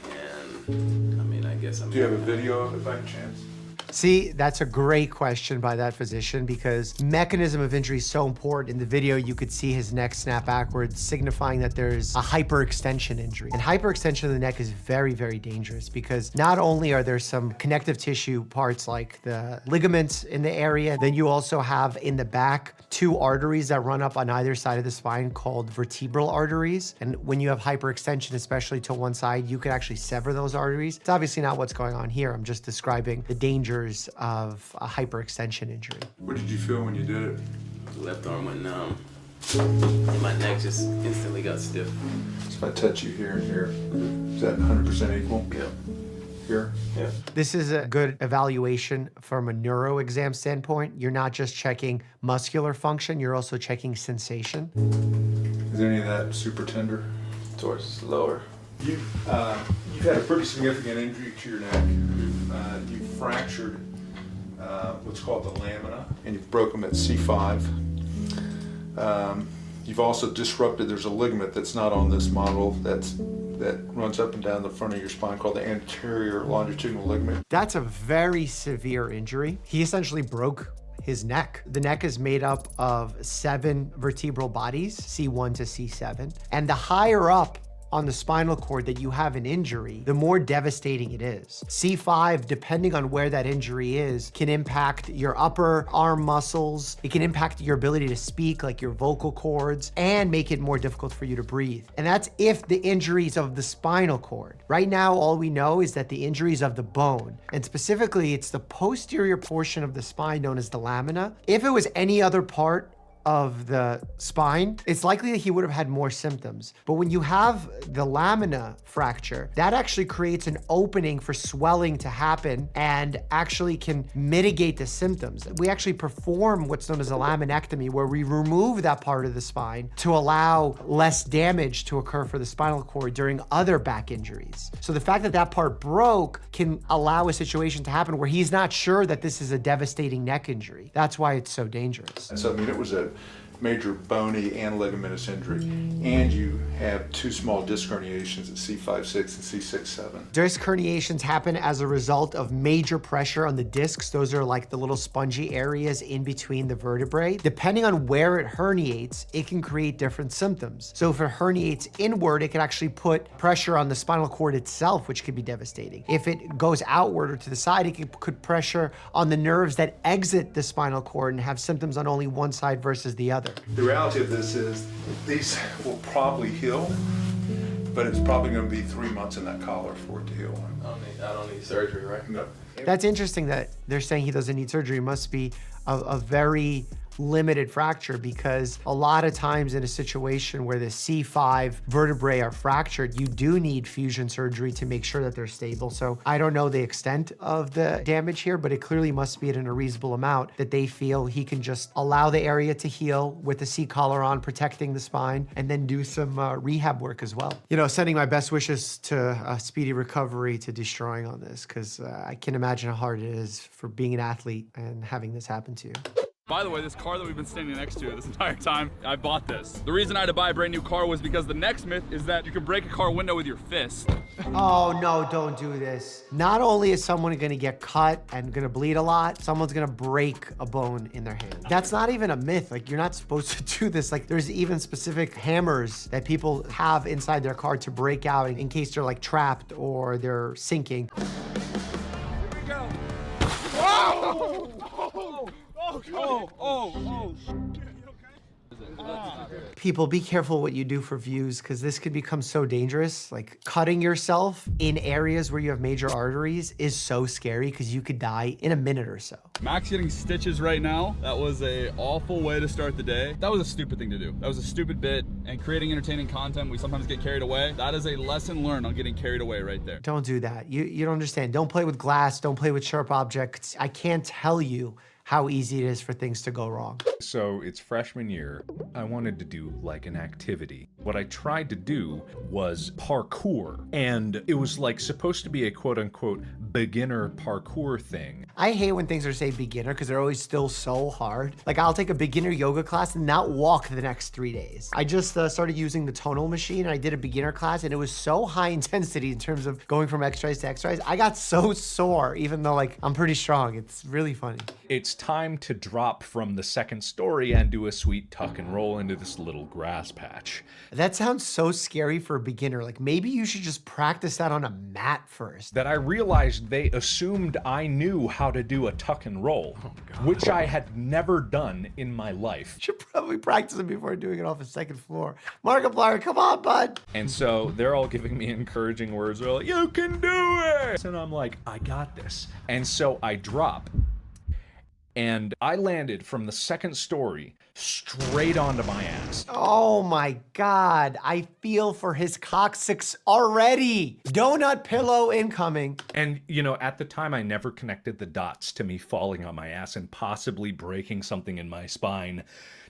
And I mean, I guess I'm... Do you have a video of it by any chance? See, that's a great question by that physician because mechanism of injury is so important. In the video, you could see his neck snap backwards, signifying that there's a hyperextension injury. And hyperextension of the neck is very, very dangerous because not only are there some connective tissue parts like the ligaments in the area, then you also have in the back 2 arteries that run up on either side of the spine called vertebral arteries. And when you have hyperextension, especially to one side, you could actually sever those arteries. It's obviously not what's going on here. I'm just describing the dangers of a hyperextension injury. What did you feel when you did it? The left arm went numb. And my neck just instantly got stiff. So if I touch you here and here, is that 100% equal? Yeah. Here? Yeah. This is a good evaluation from a neuro exam standpoint. You're not just checking muscular function, you're also checking sensation. Is any of that super tender? Towards lower. You've had a pretty significant injury to your neck. You've fractured what's called the lamina, and you've broken at C5. You've also disrupted, there's a ligament that's not on this model that runs up and down the front of your spine called the anterior longitudinal ligament. That's a very severe injury. He essentially broke his neck. The neck is made up of 7 vertebral bodies, C1 to C7, and the higher up on the spinal cord that you have an injury, the more devastating it is. C5, depending on where that injury is, can impact your upper arm muscles. It can impact your ability to speak, like your vocal cords, and make it more difficult for you to breathe. And that's if the injuries of the spinal cord. Right now, all we know is that the injuries of the bone, and specifically it's the posterior portion of the spine known as the lamina. If it was any other part of the spine, it's likely that he would have had more symptoms. But when you have the lamina fracture, that actually creates an opening for swelling to happen and actually can mitigate the symptoms. We actually perform what's known as a laminectomy, where we remove that part of the spine to allow less damage to occur for the spinal cord during other back injuries. So the fact that that part broke can allow a situation to happen where he's not sure that this is a devastating neck injury. That's why it's so dangerous. So I mean, it was a major bony and ligamentous injury, and you have 2 small disc herniations at C5-6 and C6-7. Disc herniations happen as a result of major pressure on the discs. Those are like the little spongy areas in between the vertebrae. Depending on where it herniates, it can create different symptoms. So if it herniates inward, it can actually put pressure on the spinal cord itself, which could be devastating. If it goes outward or to the side, it could put pressure on the nerves that exit the spinal cord and have symptoms on only one side versus the other. The reality of this is these will probably heal, but it's probably going to be 3 months in that collar for it to heal. I don't need surgery, right? No. That's interesting that they're saying he doesn't need surgery. It must be a very limited fracture, because a lot of times in a situation where the C5 vertebrae are fractured, you do need fusion surgery to make sure that they're stable. So I don't know the extent of the damage here, but it clearly must be at a reasonable amount that they feel he can just allow the area to heal with the C-collar on, protecting the spine, and then do some rehab work as well. You know, sending my best wishes to a speedy recovery to Destroying on this, because I can imagine how hard it is for being an athlete and having this happen to you. By the way, this car that we've been standing next to this entire time, I bought this. The reason I had to buy a brand new car was because the next myth is that you can break a car window with your fist. Oh, no, don't do this. Not only is someone gonna get cut and gonna bleed a lot, someone's gonna break a bone in their hand. That's not even a myth. Like, you're not supposed to do this. Like, there's even specific hammers that people have inside their car to break out in case they're like trapped or they're sinking. Here we go. Whoa! Oh. People, be careful what you do for views, because this could become so dangerous. Like, cutting yourself in areas where you have major arteries is so scary because you could die in a minute or so. Max getting stitches right now. That was a awful way to start the day. That was a stupid thing to do. That was a stupid bit, and creating entertaining content, we sometimes get carried away. That is a lesson learned on getting carried away right there. Don't do that. You don't understand. Don't play with glass. Don't play with sharp objects. I can't tell you how easy it is for things to go wrong. So it's freshman year. I wanted to do like an activity. What I tried to do was parkour, and it was like supposed to be a quote unquote beginner parkour thing. I hate when things are say beginner because they're always still so hard. Like, I'll take a beginner yoga class and not walk the next 3 days. I just started using the tonal machine, and I did a beginner class, and it was so high intensity in terms of going from exercise to exercise. I got so sore, even though like I'm pretty strong. It's really funny. It's time to drop from the second story and do a sweet tuck and roll into this little grass patch. That sounds so scary for a beginner. Like, maybe you should just practice that on a mat first. That I realized they assumed I knew how to do a tuck and roll, which I had never done in my life. Should probably practice it before doing it off the second floor. Markiplier, come on, bud. And so they're all giving me encouraging words. They're like, you can do it. And I'm like, I got this. And so I drop. And I landed from the second story straight onto my ass. Oh my God, I feel for his coccyx already. Donut pillow incoming. And you know, at the time I never connected the dots to me falling on my ass and possibly breaking something in my spine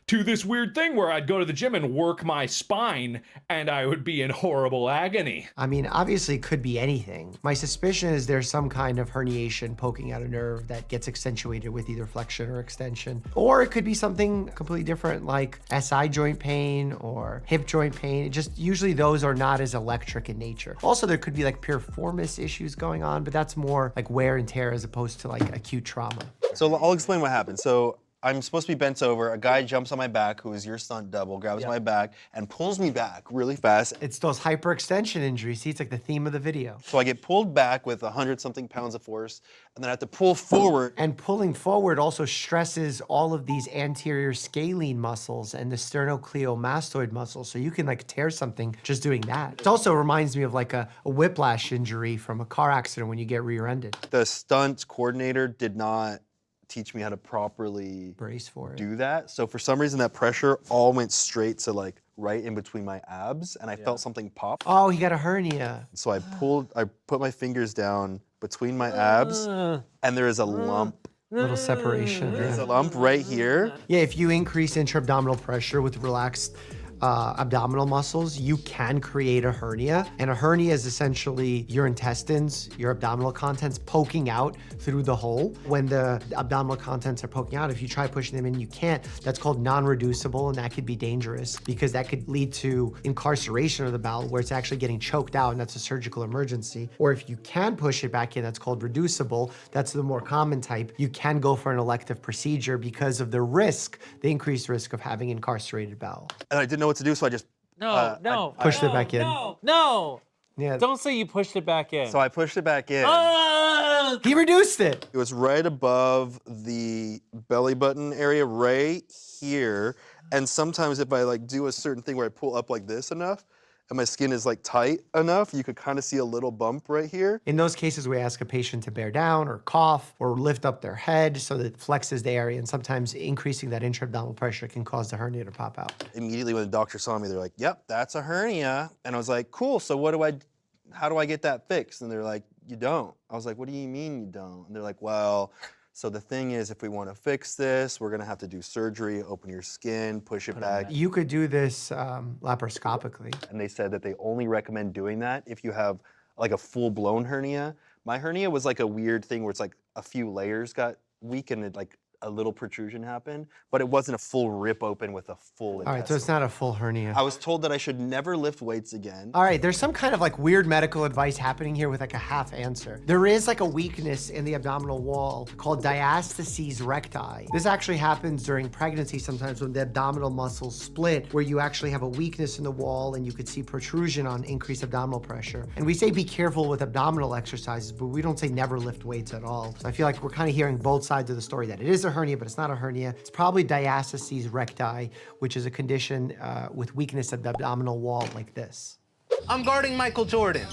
to this weird thing where I'd go to the gym and work my spine and I would be in horrible agony. I mean, obviously it could be anything. My suspicion is there's some kind of herniation poking out a nerve that gets accentuated with either flexion or extension. Or it could be something completely different like SI joint pain or hip joint pain. Just usually those are not as electric in nature. Also, there could be like piriformis issues going on, but that's more like wear and tear as opposed to like acute trauma. So I'll explain what happened. So I'm supposed to be bent over. A guy jumps on my back, who is your stunt double, grabs my back and pulls me back really fast. It's those hyperextension injuries. See, it's like the theme of the video. So I get pulled back with 100-something pounds of force, and then I have to pull forward. And pulling forward also stresses all of these anterior scalene muscles and the sternocleidomastoid muscles. So you can like tear something just doing that. It also reminds me of like a whiplash injury from a car accident when you get rear-ended. The stunt coordinator did not teach me how to properly brace for it. Do that. So for some reason that pressure all went straight to like right in between my abs, and I felt something pop. Oh, he got a hernia. So I put my fingers down between my abs, and there is a lump. Little separation. There's a lump right here. Yeah, if you increase intra-abdominal pressure with relaxed abdominal muscles, you can create a hernia. And a hernia is essentially your intestines, your abdominal contents poking out through the hole. When the abdominal contents are poking out, if you try pushing them in, you can't. That's called non-reducible, and that could be dangerous because that could lead to incarceration of the bowel where it's actually getting choked out, and that's a surgical emergency. Or if you can push it back in, that's called reducible. That's the more common type. You can go for an elective procedure because of the risk, the increased risk of having incarcerated bowel. And I didn't know what to do, so I just pushed it back in. No. Yeah. Don't say you pushed it back in. So I pushed it back in. He reduced it. It was right above the belly button area, right here. And sometimes if I like do a certain thing where I pull up like this enough, and my skin is like tight enough, you could kind of see a little bump right here. In those cases, we ask a patient to bear down or cough or lift up their head so that it flexes the area, and sometimes increasing that intra-abdominal pressure can cause the hernia to pop out. Immediately when the doctor saw me, they're like, yep, that's a hernia. And I was like, cool, so how do I get that fixed? And they're like, you don't. I was like, what do you mean you don't? And they're like, well, so the thing is, if we want to fix this, we're gonna have to do surgery, open your skin, push it back. You could do this laparoscopically. And they said that they only recommend doing that if you have like a full-blown hernia. My hernia was like a weird thing where it's like a few layers got weak and it like a little protrusion happened, but it wasn't a full rip open with a full intestine. All right, so it's not a full hernia. I was told that I should never lift weights again. All right, there's some kind of like weird medical advice happening here with like a half answer. There is like a weakness in the abdominal wall called diastases recti. This actually happens during pregnancy sometimes when the abdominal muscles split, where you actually have a weakness in the wall and you could see protrusion on increased abdominal pressure. And we say be careful with abdominal exercises, but we don't say never lift weights at all. So I feel like we're kind of hearing both sides of the story, that it is a hernia, but it's not a hernia. It's probably diastases recti, which is a condition with weakness of the abdominal wall like this. I'm guarding Michael Jordan.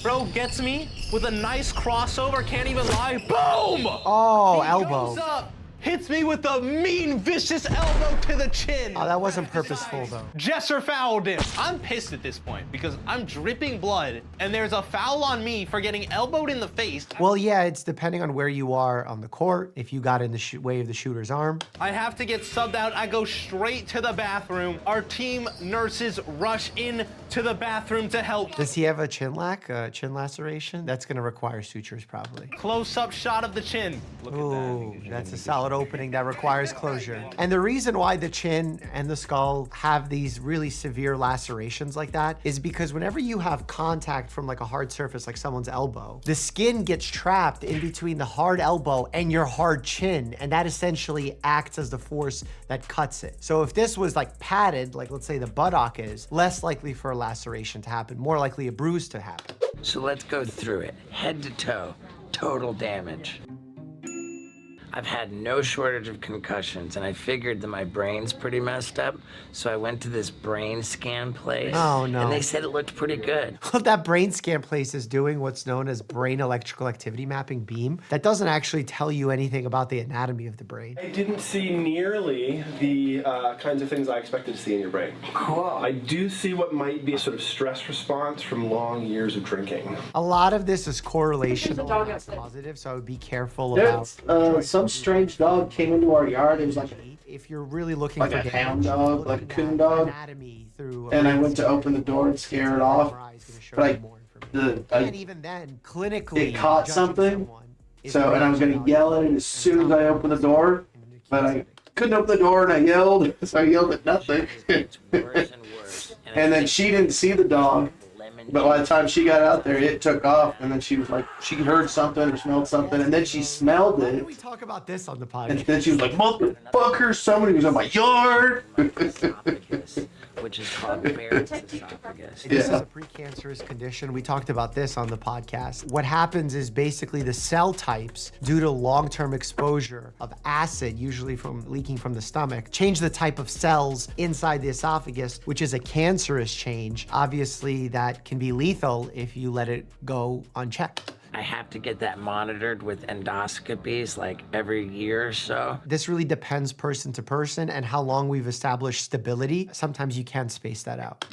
Bro gets me with a nice crossover, can't even lie. Boom! Oh, he elbow. Goes up, hits me with a mean, vicious elbow to the chin. Oh, that wasn't purposeful, though. Jesser fouled him. I'm pissed at this point because I'm dripping blood and there's a foul on me for getting elbowed in the face. Well, yeah, it's depending on where you are on the court, if you got in the way of the shooter's arm. I have to get subbed out. I go straight to the bathroom. Our team nurses rush in to the bathroom to help. Does he have a chin laceration? That's gonna require sutures, probably. Close-up shot of the chin. Look Ooh, at that. That's a solid opening that requires closure. And the reason why the chin and the skull have these really severe lacerations like that is because whenever you have contact from like a hard surface, like someone's elbow, the skin gets trapped in between the hard elbow and your hard chin, and that essentially acts as the force that cuts it. So if this was like padded, like let's say the buttock is, less likely for a laceration to happen, more likely a bruise to happen. So let's go through it. Head to toe, total damage. I've had no shortage of concussions, and I figured that my brain's pretty messed up, so I went to this brain scan place. Oh, no. And they said it looked pretty good. What that brain scan place is doing what's known as brain electrical activity mapping beam. That doesn't actually tell you anything about the anatomy of the brain. I didn't see nearly the kinds of things I expected to see in your brain. Cool. I do see what might be a sort of stress response from long years of drinking. A lot of this is correlational, not positive, so I would be careful about. Some strange dog came into our yard. It was like if you're really looking like for a hound dog, like a coon dog. Anatomy through and I went to open the door and scare it off, but and even then, clinically, it caught something. So, and I was gonna yell at it as soon as I opened the door, but I couldn't open the door, and I yelled. So I yelled at nothing. And then she didn't see the dog. But by the time she got out there, it took off, and then she was like, she heard something or smelled something, and then she smelled it. We talk about this on the podcast. And then she was like, motherfucker, somebody was on my yard. Which is called Barrett's esophagus. This is a precancerous condition. We talked about this on the podcast. What happens is basically the cell types, due to long-term exposure of acid, usually from leaking from the stomach, change the type of cells inside the esophagus, which is a cancerous change. Obviously, that can be lethal if you let it go unchecked. I have to get that monitored with endoscopies like every year or so. This really depends person to person and how long we've established stability. Sometimes you can space that out.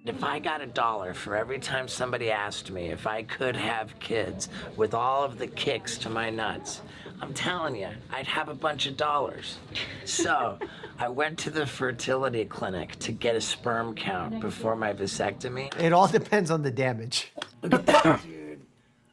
If I got $1 for every time somebody asked me if I could have kids with all of the kicks to my nuts, I'm telling you, I'd have a bunch of dollars. So I went to the fertility clinic to get a sperm count before my vasectomy. It all depends on the damage. Look at that, dude.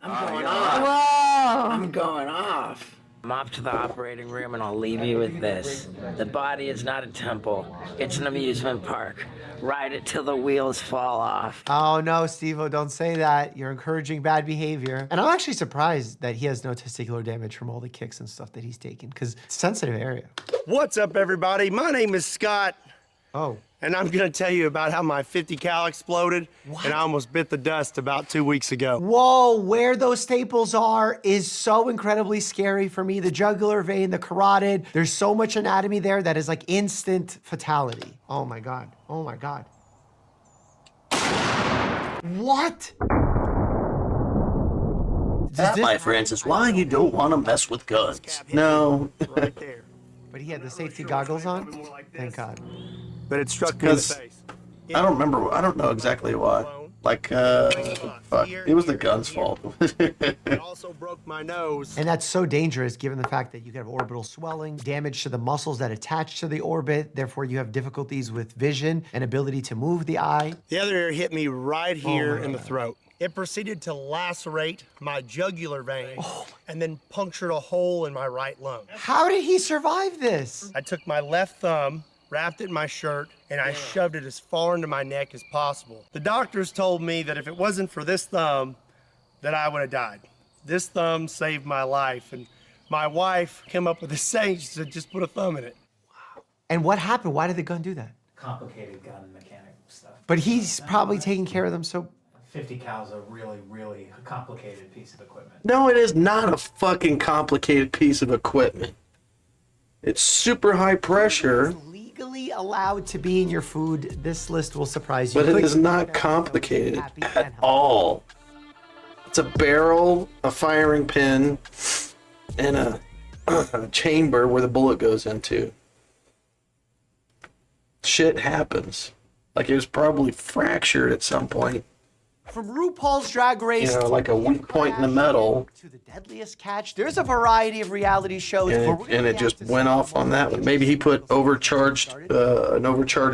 I'm going off. I'm going off. I'm off to the operating room, and I'll leave you with this. The body is not a temple. It's an amusement park. Ride it till the wheels fall off. Oh no, Steve-O, don't say that. You're encouraging bad behavior. And I'm actually surprised that he has no testicular damage from all the kicks and stuff that he's taken, because it's a sensitive area. What's up, everybody? My name is Scott. Oh. And I'm gonna tell you about how my 50 cal exploded, and I almost bit the dust about 2 weeks ago. Whoa, where those staples are is so incredibly scary for me. The jugular vein, the carotid, there's so much anatomy there that is like instant fatality. Oh my God, oh my God. What? That, my friends, is why you don't want to mess with guns. No. Right there. But he had the safety goggles on? Thank God. But it struck me in the face. I don't remember. I don't know exactly why. Like, fuck, it was the gun's fault. I also broke my nose. And that's so dangerous given the fact that you can have orbital swelling, damage to the muscles that attach to the orbit. Therefore, you have difficulties with vision and ability to move the eye. The other ear hit me right here my in the God. throat. It proceeded to lacerate my jugular vein and then punctured a hole in my right lung. How did he survive this? I took my left thumb, wrapped it in my shirt, and I shoved it as far into my neck as possible. The doctors told me that if it wasn't for this thumb, that I would have died. This thumb saved my life, and my wife came up with this saying. She said, just put a thumb in it. And what happened? Why did the gun do that? Complicated gun mechanic stuff. But he's probably taking care of them, so 50 cal is a really, really complicated piece of equipment. No, it is not a fucking complicated piece of equipment. It's super high pressure, legally allowed to be in your food. This list will surprise you. but it is not complicated at all. It's a barrel, a firing pin, and a chamber where the bullet goes into. Shit happens. Like it was probably fractured at some point. From RuPaul's Drag Race, You know, like a weak point in the metal, to the deadliest catch, there's a variety of reality shows. and it just went off on that one. Maybe he put an overcharged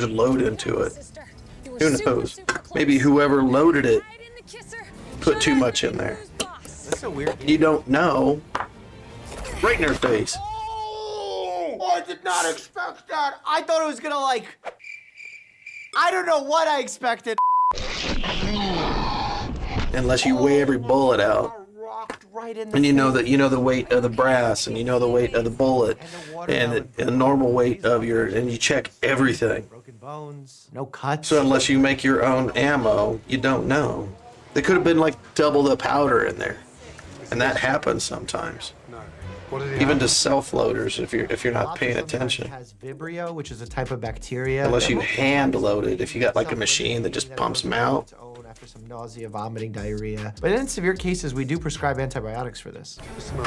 load into it. Who knows? Maybe whoever loaded it put too much in there. That's so weird. You don't know. Right in her face. Oh, I did not expect that. I thought it was gonna I don't know what I expected. Unless you weigh every bullet out. Right in And you know the weight of the brass, and you know the weight of the bullet, and the normal weight of and you check everything. Broken bones, no cuts. So unless you make your own ammo, you don't know. There could have been like double the powder in there. And that happens sometimes. Even to self-loaders if you're not paying attention. It has Vibrio, which is a type of bacteria. Unless you hand load it, if you got like a machine that just pumps them out. After some nausea, vomiting, diarrhea. But in severe cases, we do prescribe antibiotics for this.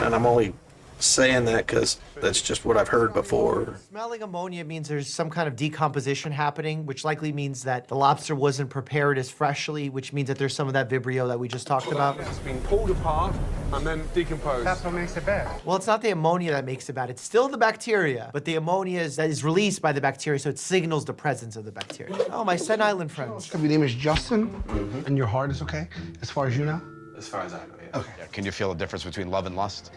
And I'm only saying that because that's just what I've heard before. Smelling ammonia means there's some kind of decomposition happening, which likely means that the lobster wasn't prepared as freshly, which means that there's some of that Vibrio that we just talked about. It's been pulled apart and then decomposed. That's what makes it bad. Well, it's not the ammonia that makes it bad. It's still the bacteria, but the ammonia that is released by the bacteria, so it signals the presence of the bacteria. Oh, my Staten Island friends. Your name is Justin, and your heart is okay, as far as you know? As far as I know, yeah. Okay. Yeah. Can you feel the difference between love and lust?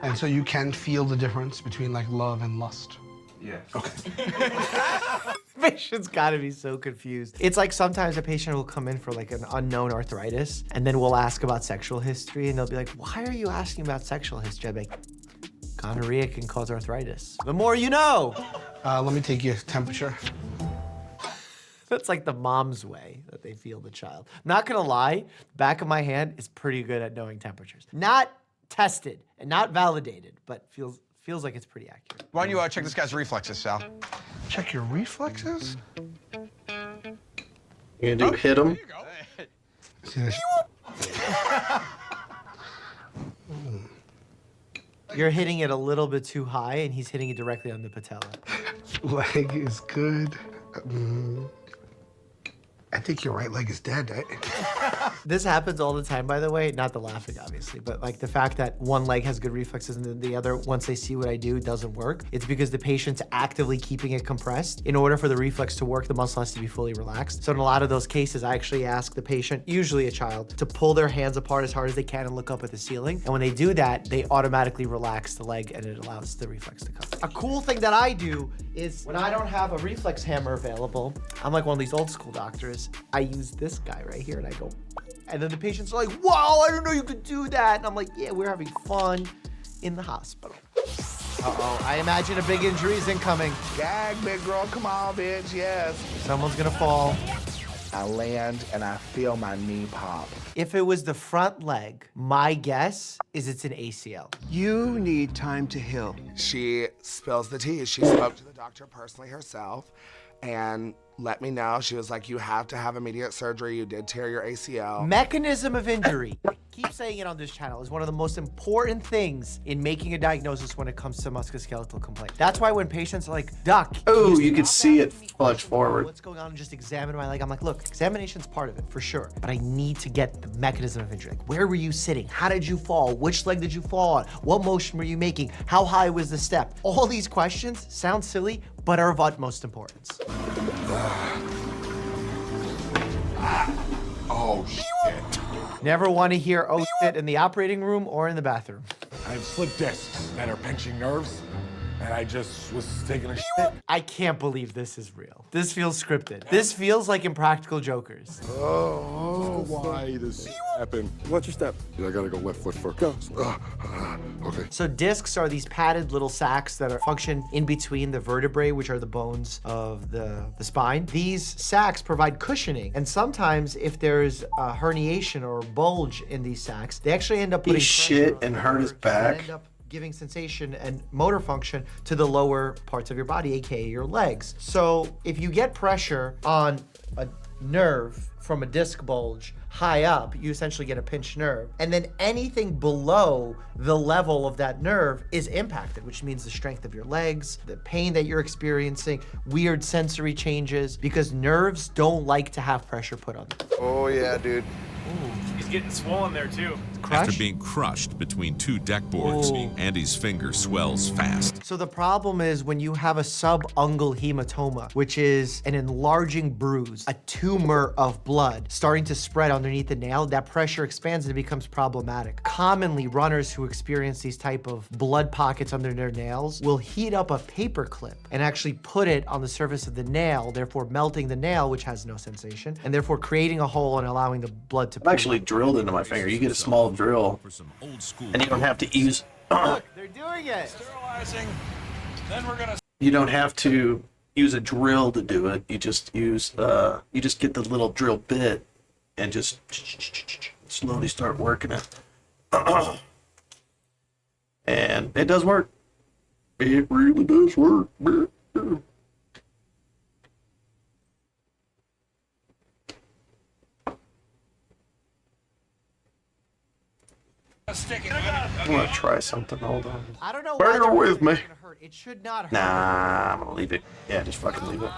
And so you can feel the difference between like love and lust? Yeah. Okay. Patient's gotta be so confused. It's like sometimes a patient will come in for like an unknown arthritis, and then we'll ask about sexual history, and they'll be like, why are you asking about sexual history? I'm like, gonorrhea can cause arthritis. The more you know. Let me take your temperature. That's like the mom's way that they feel the child. Not gonna lie, back of my hand is pretty good at knowing temperatures. Not tested and not validated, but feels like it's pretty accurate. Why don't you check this guy's reflexes, Sal? Check your reflexes? You gonna hit him? See this? You're hitting it a little bit too high, and he's hitting it directly on the patella. Leg is good. I think your right leg is dead. This happens all the time, by the way. Not the laughing, obviously, but like the fact that one leg has good reflexes and then the other, once they see what I do, doesn't work. It's because the patient's actively keeping it compressed. In order for the reflex to work, the muscle has to be fully relaxed. So in a lot of those cases, I actually ask the patient, usually a child, to pull their hands apart as hard as they can and look up at the ceiling. And when they do that, they automatically relax the leg and it allows the reflex to come. A cool thing that I do is when I don't have a reflex hammer available, I'm like one of these old school doctors. I use this guy right here and I go, and then the patient's like, wow, I didn't know you could do that. And I'm like, yeah, we're having fun in the hospital. Uh-oh, I imagine a big injury is incoming. Gag, big girl, come on, bitch, yes. Someone's gonna fall. I land and I feel my knee pop. If it was the front leg, my guess is it's an ACL. You need time to heal. She spills the tea. She spoke to the doctor personally herself, and let me know. She was like, you have to have immediate surgery. You did tear your ACL. Mechanism of injury. I keep saying it on this channel, is one of the most important things in making a diagnosis when it comes to musculoskeletal complaint. That's why when patients are like, Doc, Oh, you could see it fudge forward. what's going on, and just examine my leg, I'm like, look, examination's part of it for sure, but I need to get the mechanism of injury. Like, where were you sitting? How did you fall? Which leg did you fall on? What motion were you making? How high was the step? All these questions sound silly, but are of utmost importance. Oh, shit. Never want to hear oh shit in the operating room or in the bathroom. I have slip discs that are pinching nerves, and I just was taking a shit. I can't believe this is real. This feels scripted. This feels like Impractical Jokers. Oh, why this happened? Watch your step. Yeah, I gotta go left foot first. Go. Okay. So discs are these padded little sacs that function in between the vertebrae, which are the bones of the spine. These sacs provide cushioning, and sometimes if there's a herniation or a bulge in these sacs, they actually end up putting He shit and hurt his back. end up giving sensation and motor function to the lower parts of your body, aka your legs. So if you get pressure on a nerve from a disc bulge high up, you essentially get a pinched nerve. And then anything below the level of that nerve is impacted, which means the strength of your legs, the pain that you're experiencing, weird sensory changes, because nerves don't like to have pressure put on them. Oh, yeah, dude. He's getting swollen there too. After being crushed between two deck boards, Andy's finger swells fast. So the problem is when you have a subungual hematoma, which is an enlarging bruise, a tumor of blood starting to spread underneath the nail, that pressure expands and it becomes problematic. Commonly, runners who experience these type of blood pockets under their nails will heat up a paper clip and actually put it on the surface of the nail, therefore melting the nail, which has no sensation, and therefore creating a hole and allowing the blood to I've actually drilled into my finger. You get a small drill, and you don't have to use. Look, they're doing it. Sterilizing. Then we're gonna. You don't have to use a drill to do it. You just use. You just get the little drill bit, and just slowly start working it. And it does work. It really does work. I'm gonna try something. Hold on. I don't know Bear with me. It should not hurt. Nah, I'm gonna leave it. Yeah, just fucking leave it.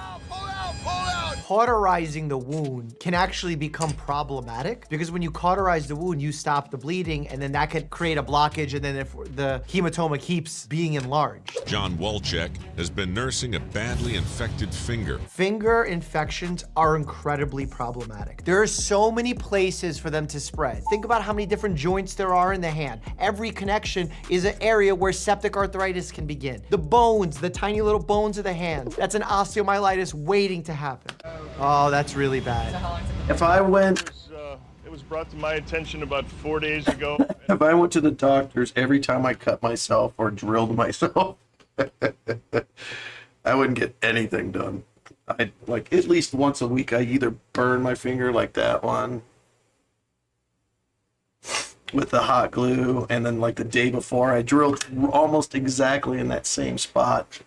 Cauterizing the wound can actually become problematic because when you cauterize the wound, you stop the bleeding, and then that could create a blockage, and then if the hematoma keeps being enlarged. John Walczek has been nursing a badly infected finger. Finger infections are incredibly problematic. There are so many places for them to spread. Think about how many different joints there are in the hand. Every connection is an area where septic arthritis can begin. The bones, the tiny little bones of the hand, that's an osteomyelitis waiting to happen. Oh, that's really bad. If I went, It was brought to my attention about 4 days ago. if I went to the doctors every time I cut myself or drilled myself, I wouldn't get anything done. I like at least once a week. I either burn my finger like that one with the hot glue, and then like the day before, I drilled almost exactly in that same spot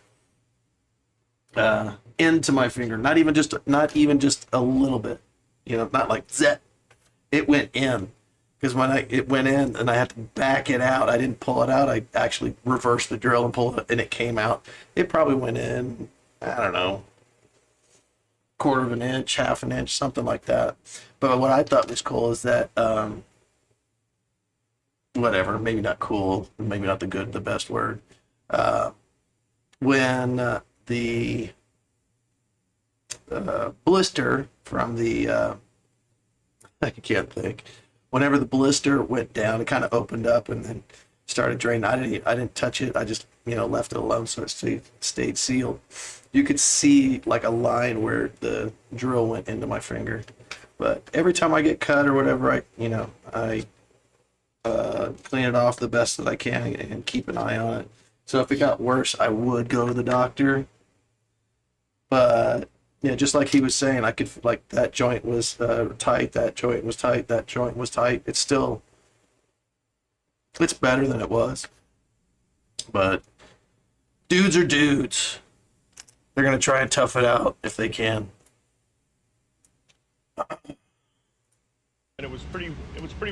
into my finger. Not even just a little bit. You know, not like zet. It went in. Because when it went in and I had to back it out, I didn't pull it out. I actually reversed the drill and pulled it, and it came out. It probably went in, I don't know, 1/4 of an inch, 1/2 an inch, something like that. But what I thought was cool is that, whatever, maybe not cool, maybe not the best word. When the blister from the, I can't think. Whenever the blister went down, it kind of opened up and then started draining. I didn't touch it. I just, left it alone so it stayed sealed. You could see like a line where the drill went into my finger. But every time I get cut or whatever, I clean it off the best that I can and keep an eye on it. So if it got worse, I would go to the doctor. But yeah, just like he was saying, I could, like, that joint was tight, that joint was tight, that joint was tight. It's better than it was. But dudes are dudes. They're gonna try and tough it out if they can. And it was pretty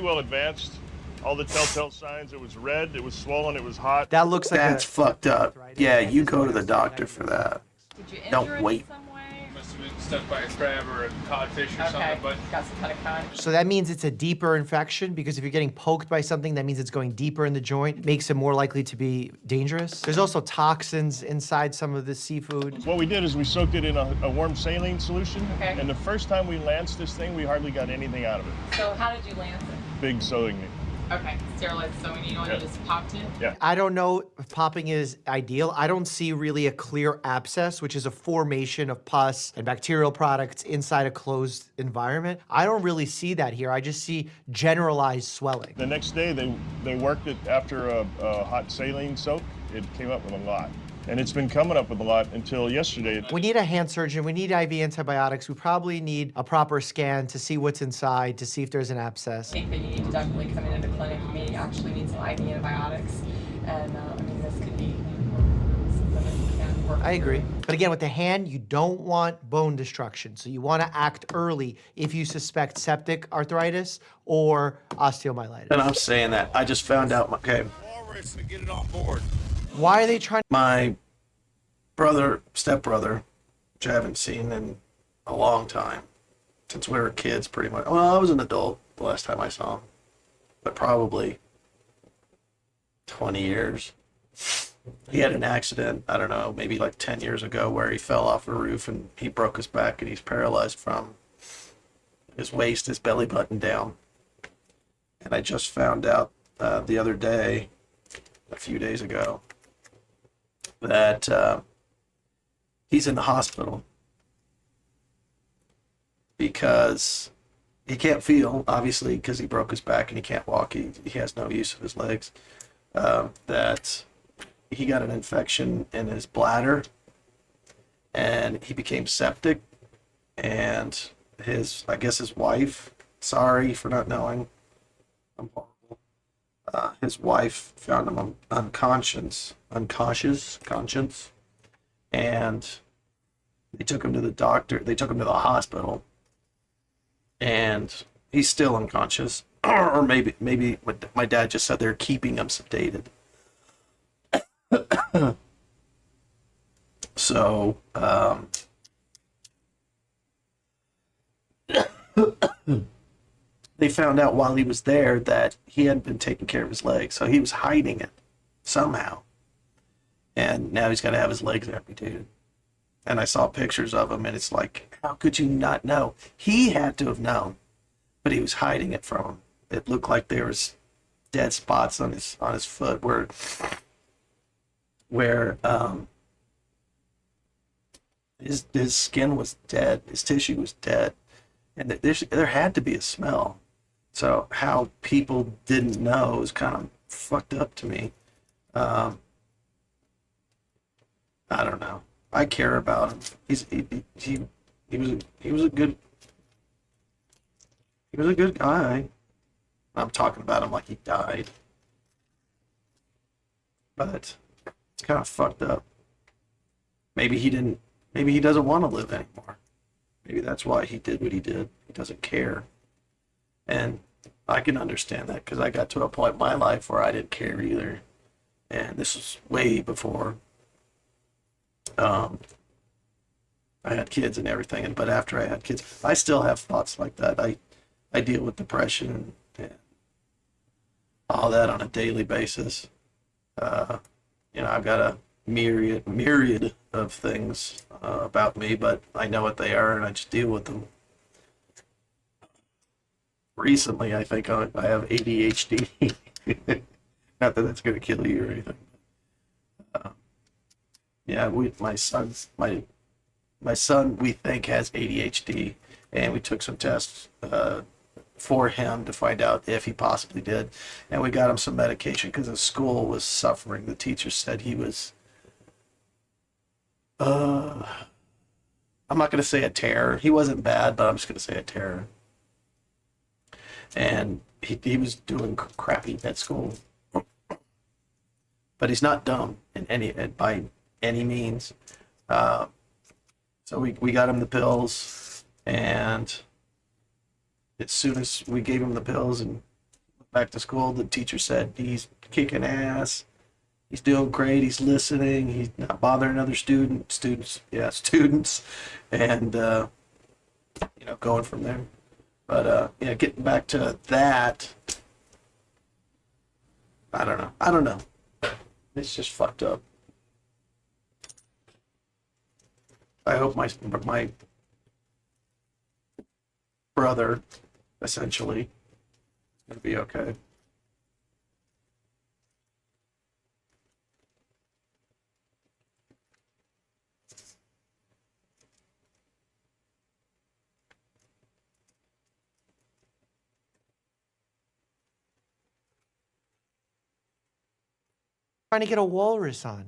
well advanced. All the telltale signs. It was red. It was swollen. It was hot. That looks like That's fucked up. Yeah, you go to the doctor for that. Did you injure Don't wait. it some way? Must have been stuck by a crab or a codfish or something, but Got some kind of cut. So that means it's a deeper infection because if you're getting poked by something, that means it's going deeper in the joint, makes it more likely to be dangerous. There's also toxins inside some of the seafood. What we did is we soaked it in a warm saline solution. Okay. And the first time we lanced this thing, we hardly got anything out of it. So how did you lance it? Big sewing needle. Okay, sterilized sewing needle, and you just popped it? Yeah. I don't know if popping is ideal. I don't see really a clear abscess, which is a formation of pus and bacterial products inside a closed environment. I don't really see that here. I just see generalized swelling. The next day, they worked it after a hot saline soak. It came up with a lot. And it's been coming up with a lot until yesterday. We need a hand surgeon. We need IV antibiotics. We probably need a proper scan to see what's inside, to see if there's an abscess. I think that you need to definitely come into the clinic. You may actually need some IV antibiotics. And I mean, this could be something that you can work I agree. through. But again, with the hand, you don't want bone destruction. So you want to act early if you suspect septic arthritis or osteomyelitis. And I'm saying that. I just found out, okay, Get it on board. Why are they trying? my stepbrother, which I haven't seen in a long time, since we were kids pretty much. Well, I was an adult the last time I saw him, but probably 20 years. He had an accident, I don't know, maybe like 10 years ago, where he fell off a roof and he broke his back and he's paralyzed from his waist, his belly button down. And I just found out the other day, a few days ago, that he's in the hospital because he can't feel, obviously, because he broke his back and he can't walk. He has no use of his legs. That he got an infection in his bladder and he became septic. And I guess his wife, sorry for not knowing, I'm horrible. His wife found him unconscious, and they took him to the doctor. They took him to the hospital, and he's still unconscious, or maybe my dad just said they're keeping him sedated. So, they found out while he was there that he hadn't been taking care of his legs, so he was hiding it somehow. And now he's got to have his legs amputated. And I saw pictures of him, and it's like, how could you not know? He had to have known, but he was hiding it from him. It looked like there was dead spots on his foot where his skin was dead, his tissue was dead, and there had to be a smell. So how people didn't know is kind of fucked up to me. I don't know. I care about him. He was a good guy. I'm talking about him like he died, but it's kind of fucked up. Maybe he doesn't want to live anymore. Maybe that's why he did what he did. He doesn't care. And I can understand that because I got to a point in my life where I didn't care either. And this was way before I had kids and everything. But after I had kids, I still have thoughts like that. I deal with depression and all that on a daily basis. I've got a myriad of things about me, but I know what they are and I just deal with them. Recently, I think I have ADHD. Not that that's going to kill you or anything. My son, we think, has ADHD, and we took some tests for him to find out if he possibly did, and we got him some medication because his school was suffering. The teacher said he was, I'm not going to say a terror. He wasn't bad, but I'm just going to say a terror. And he was doing crappy at school. But he's not dumb by any means. So we got him the pills, and as soon as we gave him the pills and went back to school, the teacher said he's kicking ass. He's doing great. He's listening. He's not bothering other students, and going from there. But getting back to that, I don't know. It's just fucked up. I hope my brother, essentially, is gonna be okay. Trying to get a walrus on.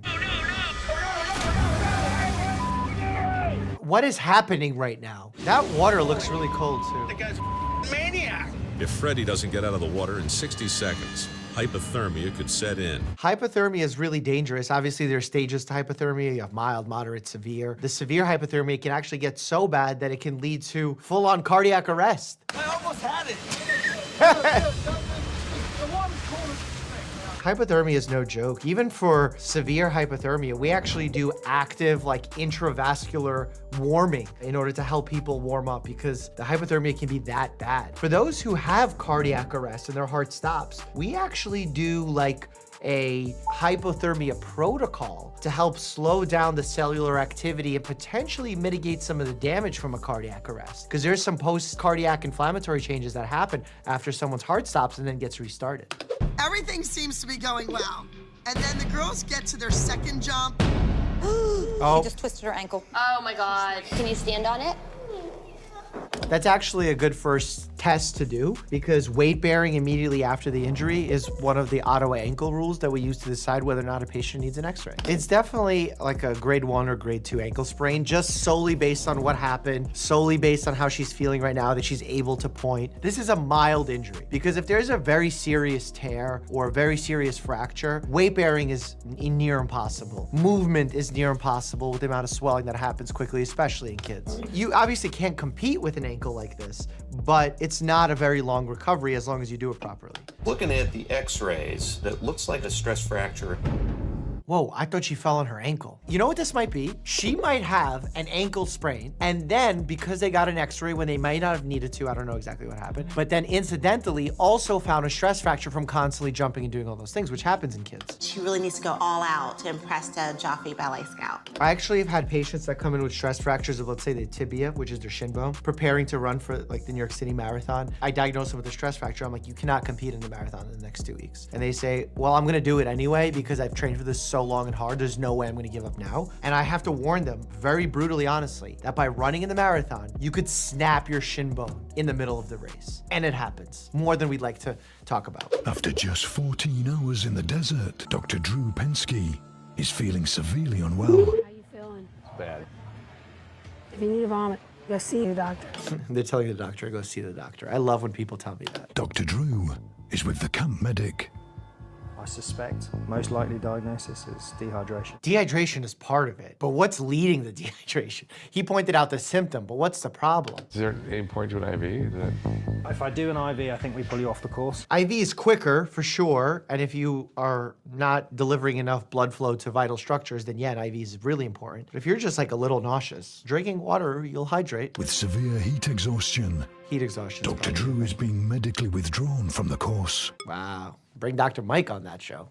What is happening right now? That water looks really cold too. The guy's maniac. If Freddy doesn't get out of the water in 60 seconds, hypothermia could set in. Hypothermia is really dangerous. Obviously, there are stages to hypothermia. You have mild, moderate, severe. The severe hypothermia can actually get so bad that it can lead to full-on cardiac arrest. I almost had it. Hypothermia is no joke. Even for severe hypothermia, we actually do active, like, intravascular warming in order to help people warm up because the hypothermia can be that bad. For those who have cardiac arrest and their heart stops, we actually do, like, a hypothermia protocol to help slow down the cellular activity and potentially mitigate some of the damage from a cardiac arrest. Because there's some post-cardiac inflammatory changes that happen after someone's heart stops and then gets restarted. Everything seems to be going well. And then the girls get to their second jump. Oh. She just twisted her ankle. Oh my God. Can you stand on it? That's actually a good first test to do because weight bearing immediately after the injury is one of the auto ankle rules that we use to decide whether or not a patient needs an x-ray. It's definitely like a grade 1 or grade 2 ankle sprain, just solely based on what happened, solely based on how she's feeling right now, that she's able to point. This is a mild injury because if there's a very serious tear or a very serious fracture, weight bearing is near impossible. Movement is near impossible with the amount of swelling that happens quickly, especially in kids. You obviously can't compete with an ankle like this, but it's not a very long recovery as long as you do it properly. Looking at the x-rays, that looks like a stress fracture. Whoa, I thought she fell on her ankle. You know what this might be? She might have an ankle sprain, and then because they got an x-ray when they might not have needed to, I don't know exactly what happened, but then incidentally also found a stress fracture from constantly jumping and doing all those things, which happens in kids. She really needs to go all out to impress the Joffrey Ballet Scout. I actually have had patients that come in with stress fractures of, let's say, the tibia, which is their shin bone, preparing to run for like the New York City Marathon. I diagnose them with a stress fracture. I'm like, you cannot compete in the marathon in the next 2 weeks. And they say, well, I'm gonna do it anyway because I've trained for this so long and hard. There's no way I'm gonna give up now. And I have to warn them very brutally, honestly, that by running in the marathon, you could snap your shin bone in the middle of the race. And it happens more than we'd like to talk about. After just 14 hours in the desert, Dr. Drew Pensky is feeling severely unwell. How you feeling? It's bad. If you need to vomit, go see the doctor. They're telling the doctor, go see the doctor. I love when people tell me that. Dr. Drew is with the camp medic. I suspect most likely diagnosis is dehydration. Dehydration is part of it, but what's leading the dehydration? He pointed out the symptom, but what's the problem? Is there any point to an IV? If I do an IV, I think we pull you off the course. IV is quicker, for sure, and if you are not delivering enough blood flow to vital structures, then yeah, an IV is really important. But if you're just like a little nauseous, drinking water, you'll hydrate. With severe heat exhaustion, Dr. Drew is being medically withdrawn from the course. Wow. Bring Dr. Mike on that show.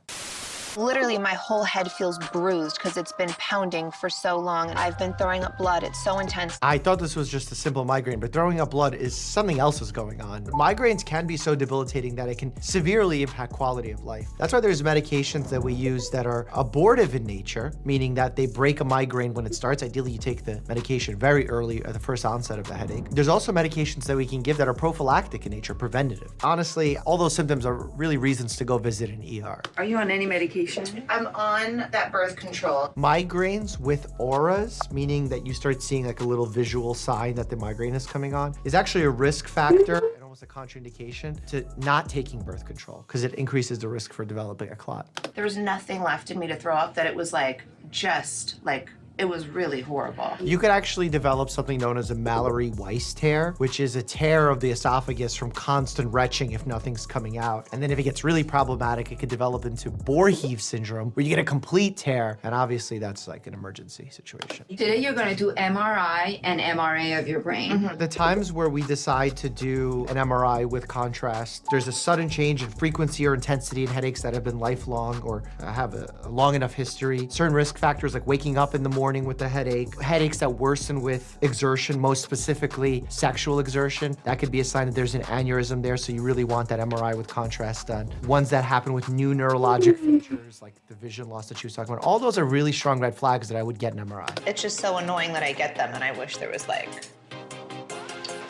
Literally, my whole head feels bruised because it's been pounding for so long. I've been throwing up blood. It's so intense. I thought this was just a simple migraine, but throwing up blood is something else is going on. Migraines can be so debilitating that it can severely impact quality of life. That's why there's medications that we use that are abortive in nature, meaning that they break a migraine when it starts. Ideally, you take the medication very early at the first onset of the headache. There's also medications that we can give that are prophylactic in nature, preventative. Honestly, all those symptoms are really reasons to go visit an ER. Are you on any medication? I'm on that birth control. Migraines with auras, meaning that you start seeing like a little visual sign that the migraine is coming on, is actually a risk factor and almost a contraindication to not taking birth control because it increases the risk for developing a clot. There was nothing left in me to throw up that it was like just like It was really horrible. You could actually develop something known as a Mallory-Weiss tear, which is a tear of the esophagus from constant retching if nothing's coming out. And then if it gets really problematic, it could develop into Boerhaave syndrome, where you get a complete tear. And obviously that's like an emergency situation. Today you're gonna do MRI and MRA of your brain. The times where we decide to do an MRI with contrast, there's a sudden change in frequency or intensity in headaches that have been lifelong or have a long enough history. Certain risk factors like waking up in the morning with the headache, headaches that worsen with exertion, most specifically sexual exertion. That could be a sign that there's an aneurysm there, so you really want that MRI with contrast done. Ones that happen with new neurologic features, like the vision loss that she was talking about, all those are really strong red flags that I would get an MRI. It's just so annoying that I get them and I wish there was like,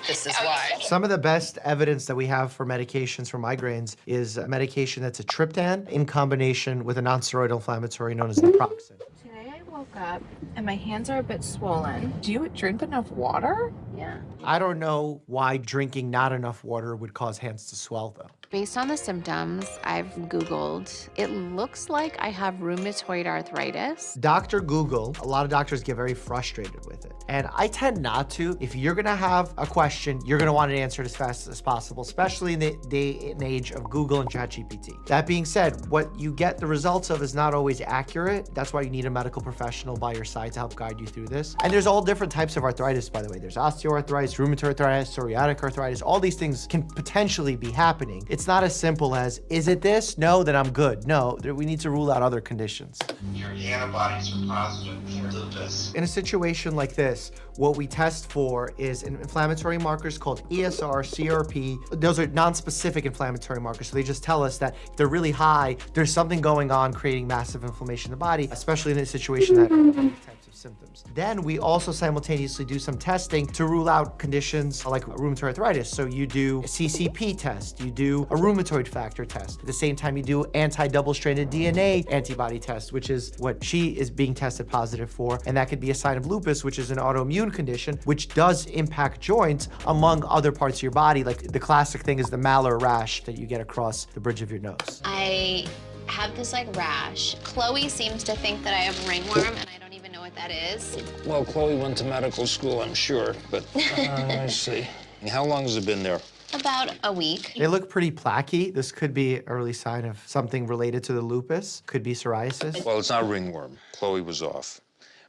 this is why. Some of the best evidence that we have for medications for migraines is a medication that's a triptan in combination with a non-steroidal inflammatory known as naproxen. Today I woke up and my hands are a bit swollen. Do you drink enough water? Yeah. I don't know why drinking not enough water would cause hands to swell though. Based on the symptoms I've Googled, it looks like I have rheumatoid arthritis. Dr. Google, a lot of doctors get very frustrated with it. And I tend not to. If you're gonna have a question, you're gonna want it answered as fast as possible, especially in the day and age of Google and ChatGPT. That being said, what you get the results of is not always accurate. That's why you need a medical professional by your side to help guide you through this. And there's all different types of arthritis, by the way. There's osteoarthritis, rheumatoid arthritis, psoriatic arthritis. All these things can potentially be happening. It's not as simple as, is it this? No, then I'm good. No, we need to rule out other conditions. Your antibodies are positive for lupus. In a situation like this, what we test for is inflammatory markers called ESR, CRP. Those are non-specific inflammatory markers, so they just tell us that if they're really high, there's something going on creating massive inflammation in the body, especially in a situation that types of symptoms. Then we also simultaneously do some testing to rule out conditions like rheumatoid arthritis. So you do a CCP test, you do a rheumatoid factor test. At the same time, you do anti-double-stranded DNA antibody test, which is what she is being tested positive for. And that could be a sign of lupus, which is an autoimmune condition, which does impact joints among other parts of your body. Like the classic thing is the malar rash that you get across the bridge of your nose. I have this like rash. Chloe seems to think that I have ringworm and I don't even know what that is. Well, Chloe went to medical school, I'm sure, but let's see. How long has it been there? About a week. They look pretty plaquey. This could be an early sign of something related to the lupus. Could be psoriasis. Well, it's not ringworm. Chloe was off.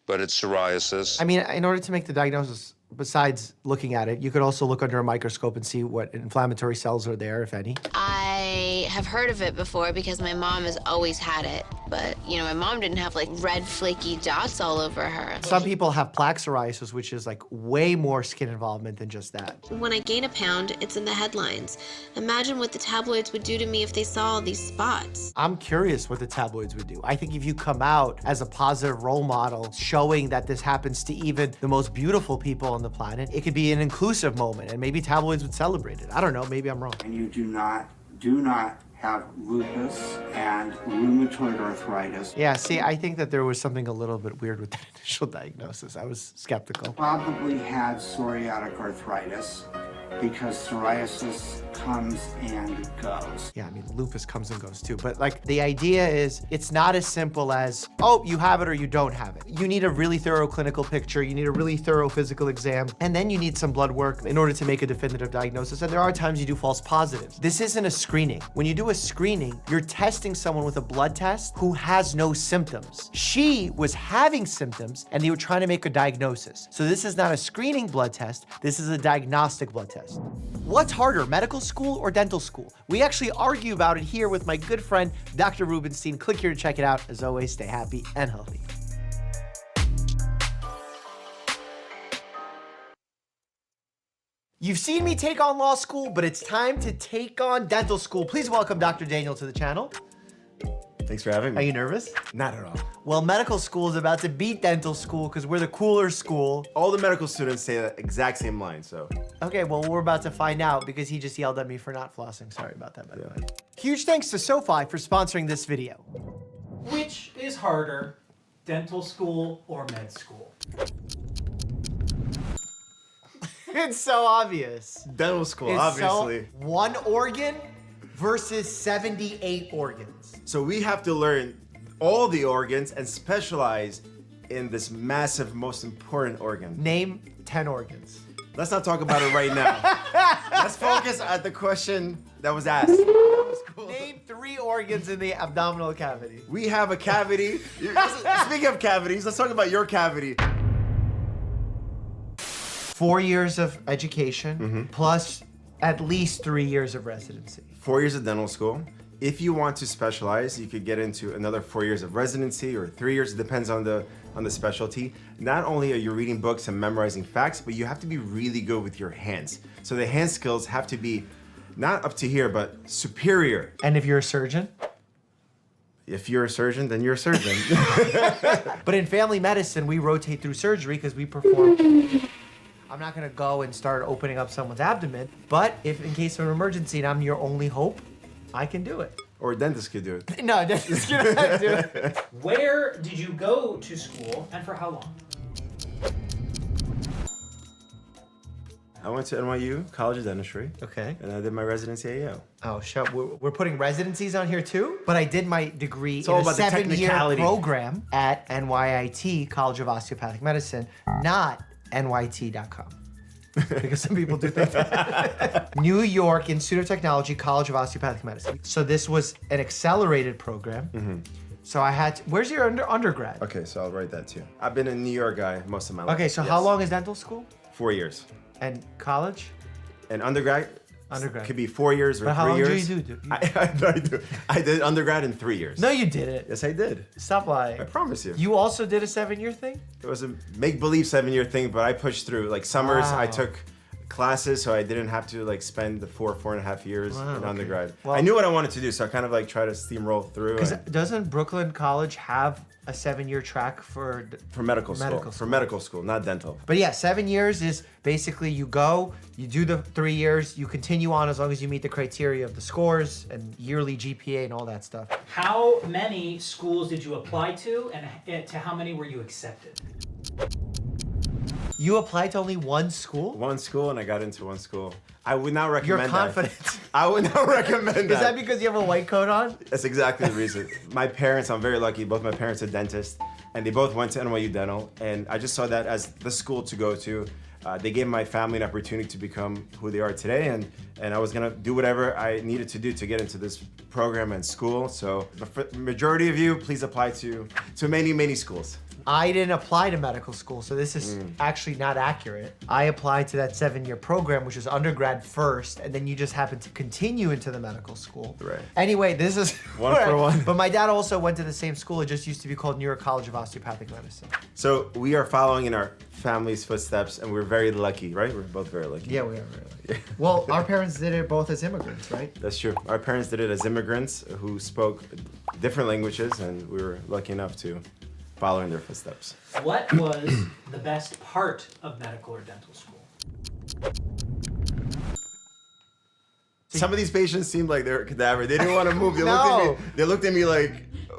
But it's psoriasis. I mean, in order to make the diagnosis, besides looking at it, you could also look under a microscope and see what inflammatory cells are there, if any. I have heard of it before because my mom has always had it. But, you know, my mom didn't have like red flaky dots all over her. Some people have plaque psoriasis, which is like way more skin involvement than just that. When I gain a pound, it's in the headlines. Imagine what the tabloids would do to me if they saw all these spots. I'm curious what the tabloids would do. I think if you come out as a positive role model, showing that this happens to even the most beautiful people on the planet, it could be an inclusive moment, and maybe tabloids would celebrate it. I don't know, maybe I'm wrong. And you do not have lupus and rheumatoid arthritis. Yeah, see, I think that there was something a little bit weird with that initial diagnosis. I was skeptical. Probably had psoriatic arthritis because psoriasis comes and goes. Yeah, I mean, lupus comes and goes too. But like, the idea is it's not as simple as, oh, you have it or you don't have it. You need a really thorough clinical picture. You need a really thorough physical exam. And then you need some blood work in order to make a definitive diagnosis. And there are times you do false positives. This isn't a screening. When you do a screening, you're testing someone with a blood test who has no symptoms. She was having symptoms and they were trying to make a diagnosis. So this is not a screening blood test. This is a diagnostic blood test. What's harder, medical school or dental school? We actually argue about it here with my good friend, Dr. Rubenstein. Click here to check it out. As always, stay happy and healthy. You've seen me take on law school, but it's time to take on dental school. Please welcome Dr. Daniel to the channel. Thanks for having me. Are you nervous? Not at all. Well, medical school is about to beat dental school because we're the cooler school. All the medical students say the exact same line, so. Okay, well, we're about to find out because he just yelled at me for not flossing. Sorry about that, by the way. Huge thanks to SoFi for sponsoring this video. Which is harder, dental school or med school? It's so obvious. Dental school, It's obviously. So, one organ versus 78 organs. So we have to learn all the organs and specialize in this massive, most important organ. Name 10 organs. Let's not talk about it right now. Let's focus at the question that was asked. Name 3 organs in the abdominal cavity. We have a cavity. Speaking of cavities, let's talk about your cavity. 4 years of education plus at least 3 years of residency. 4 years of dental school. If you want to specialize, you could get into another 4 years of residency or 3 years. It depends on the specialty. Not only are you reading books and memorizing facts, but you have to be really good with your hands. So the hand skills have to be not up to here, but superior. And if you're a surgeon? If you're a surgeon, then you're a surgeon. But in family medicine, we rotate through surgery because we perform. I'm not gonna go and start opening up someone's abdomen, but if in case of an emergency and I'm your only hope, I can do it. Or a dentist could do it. No, a dentist cannot do it. Where did you go to school and for how long? I went to NYU, College of Dentistry. Okay. And I did my residency at Yale. Oh, shit. We're putting residencies on here too? But I did my degree It's in all a about the 7-year technicality. program at NYIT, College of Osteopathic Medicine, not NYT.com. Because some people do think that. New York Institute of Technology, College of Osteopathic Medicine. So this was an accelerated program. So I had to, where's your undergrad? Okay, so I'll write that too. I've been a New York guy most of my life. Okay, so how long is dental school? 4 years. And college? And undergrad? Undergrad. Could be 4 years or But how 3 long years. did you do? I did undergrad in 3 years. No, you didn't. Yes, I did. Stop lying. I promise you. You also did a 7-year thing? It was a make-believe 7-year thing, but I pushed through. Like summers, I Wow. took classes, so I didn't have to like spend the 4.5 years Wow, in okay. undergrad. Well- I knew what I wanted to do, so I kind of like try to steamroll through. Because and- doesn't Brooklyn College have a 7-year track for for medical school. For medical school, not dental. But yeah, 7 years is basically you go, you do the 3 years, you continue on as long as you meet the criteria of the scores and yearly GPA and all that stuff. How many schools did you apply to and to how many were you accepted? You applied to only one school? One school, and I got into one school. I would not recommend You're confident. that. I would not recommend that. Is that because you have a white coat on? That's exactly the reason. My parents, I'm very lucky, both my parents are dentists, and they both went to NYU Dental, and I just saw that as the school to go to. They gave my family an opportunity to become who they are today, and I was gonna do whatever I needed to do to get into this program and school. So the majority of you, please apply to many, many schools. I didn't apply to medical school, so this is actually not accurate. I applied to that 7-year program, which was undergrad first, and then you just happened to continue into the medical school. Right. Anyway, this is One for one. But my dad also went to the same school. It just used to be called New York College of Osteopathic Medicine. So we are following in our family's footsteps, and we're very lucky, right? We're both very lucky. Yeah, we are very lucky. Well, our parents did it both as immigrants, right? That's true. Our parents did it as immigrants who spoke different languages, and we were lucky enough to follow in their footsteps. What was the best part of medical or dental school? Some of these patients seemed like they were a cadaver. They didn't want to move. They No. looked at me. They looked at me like,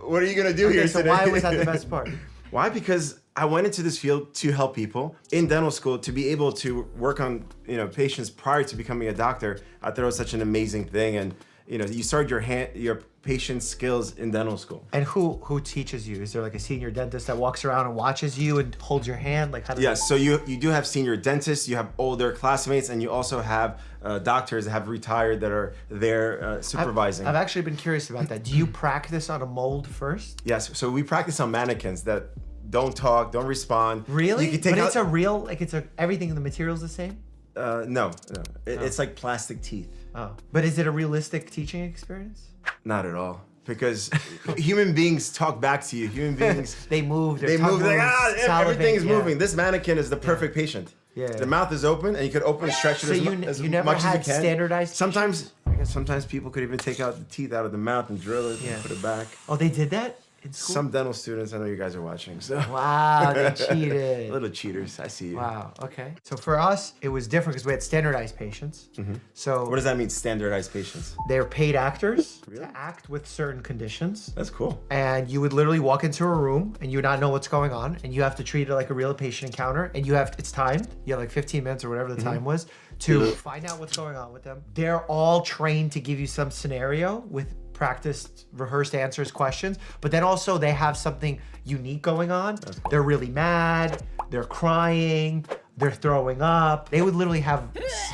"What are you gonna do here so today?" why was that the best part? Why? Because I went into this field to help people in dental school, to be able to work on patients prior to becoming a doctor. I thought it was such an amazing thing, and you start your patient skills in dental school. And who teaches you? Is there like a senior dentist that walks around and watches you and holds your hand? Like how does Yes, so you do have senior dentists, you have older classmates, and you also have doctors that have retired that are there supervising. I've actually been curious about that. Do you practice on a mold first? Yes, so we practice on mannequins that don't talk, don't respond. Really? You can take but out, it's a real, like everything in the material's the same? no. It's like plastic teeth. Oh. But is it a realistic teaching experience? Not at all. Because human beings talk back to you. Human beings, they move. They move. They're like, everything's yeah. moving. This mannequin is the perfect patient. Yeah. The mouth is open, and you could open and stretch it So as you never much as you had can. standardized? Sometimes people could even take out the teeth out of the mouth and drill it and put it back. Oh, they did that in school? Some dental students, I know you guys are watching, so. Wow, they cheated. Little cheaters, I see you. Wow, okay. So for us, it was different because we had standardized patients. So What does that mean, standardized patients? they're paid actors to act with certain conditions. That's cool. And you would literally walk into a room and you would not know what's going on, and you have to treat it like a real patient encounter, and it's timed. You have like 15 minutes or whatever the time was to find out what's going on with them. They're all trained to give you some scenario with practiced, rehearsed answers, questions, but then also they have something unique going on. Cool. They're really mad, they're crying, they're throwing up. They would literally have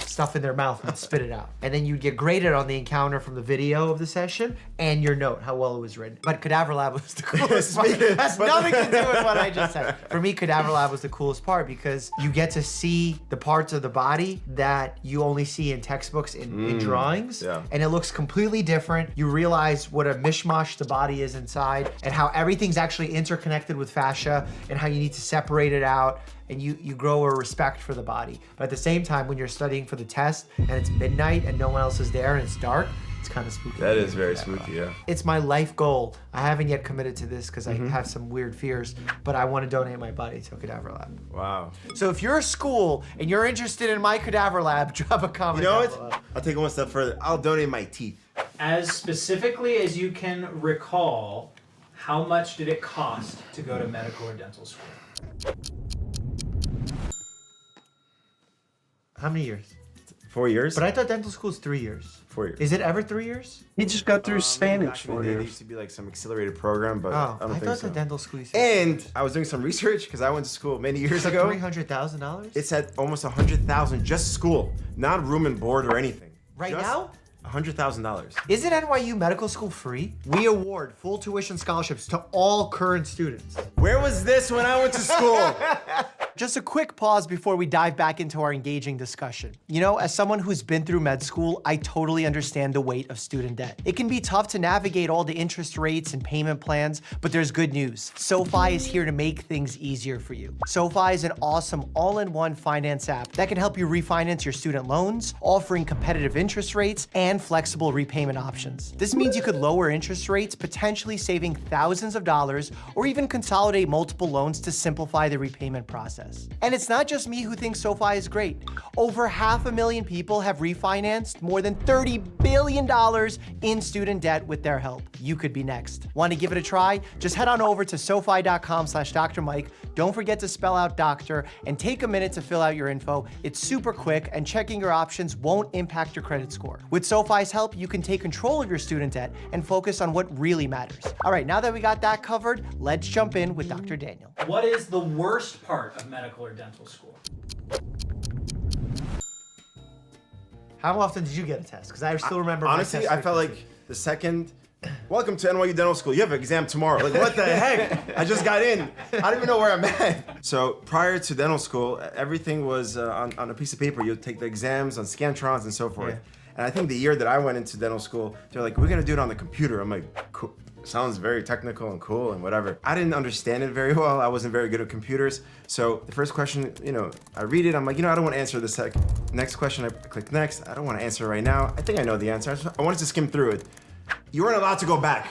stuff in their mouth and spit it out. And then you'd get graded on the encounter from the video of the session and your note, how well it was written. But Cadaver Lab was the coolest part. Has nothing to do with what I just said. For me, Cadaver Lab was the coolest part because you get to see the parts of the body that you only see in textbooks, in drawings. Yeah. And it looks completely different. You realize what a mishmash the body is inside and how everything's actually interconnected with fascia and how you need to separate it out. And you grow a respect for the body. But at the same time, when you're studying for the test and it's midnight and no one else is there and it's dark, it's kind of spooky. That is very spooky, yeah. It's my life goal. I haven't yet committed to this because I have some weird fears, but I want to donate my body to a Cadaver Lab. Wow. So if you're a school and you're interested in my Cadaver Lab, drop a comment. You know what? I'll take it one step further. I'll donate my teeth. As specifically as you can recall, how much did it cost to go to medical or dental school? How many years? 4 years. But I thought dental school is 3 years. 4 years. Is it ever 3 years? He just got through Spanish. There used to be like some accelerated program, but I don't think thought so. the dental school used to And I was doing some research because I went to school many years ago. $300,000? It's at almost $100,000 just school, not room and board or anything. Right Just now? $100,000. Isn't NYU medical school free? We award full tuition scholarships to all current students. Where was this when I went to school? Just a quick pause before we dive back into our engaging discussion. You know, as someone who's been through med school, I totally understand the weight of student debt. It can be tough to navigate all the interest rates and payment plans, but there's good news. SoFi is here to make things easier for you. SoFi is an awesome all-in-one finance app that can help you refinance your student loans, offering competitive interest rates and flexible repayment options. This means you could lower interest rates, potentially saving thousands of dollars, or even consolidate multiple loans to simplify the repayment process. And it's not just me who thinks SoFi is great. Over 500,000 people have refinanced more than $30 billion in student debt with their help. You could be next. Want to give it a try? Just head on over to SoFi.com/Dr. Mike. Don't forget to spell out doctor and take a minute to fill out your info. It's super quick and checking your options won't impact your credit score. With SoFi's help, you can take control of your student debt and focus on what really matters. All right, now that we got that covered, let's jump in with Dr. Daniel. What is the worst part of medical or dental school? How often did you get a test? Because I still remember my Honestly, test I felt like the second, welcome to NYU Dental School. You have an exam tomorrow. Like, what the heck? I just got in. I don't even know where I'm at. So prior to dental school, everything was on a piece of paper. You'd take the exams on Scantrons and so forth. Yeah. And I think the year that I went into dental school, they're like, we're gonna do it on the computer. I'm like, cool. Sounds very technical and cool and whatever. I didn't understand it very well. I wasn't very good at computers. So the first question, I read it. I'm like, I don't want to answer this. Next question, I click next. I don't want to answer right now. I think I know the answer. I wanted to skim through it. You weren't allowed to go back.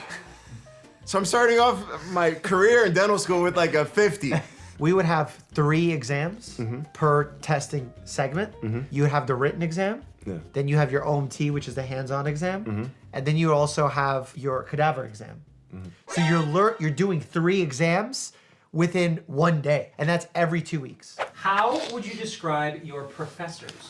So I'm starting off my career in dental school with like a 50. We would have 3 exams per testing segment. You would have the written exam. Yeah. Then you have your OMT, which is the hands-on exam. And then you also have your cadaver exam. So you're doing 3 exams within 1 day, and that's every 2 weeks. How would you describe your professors?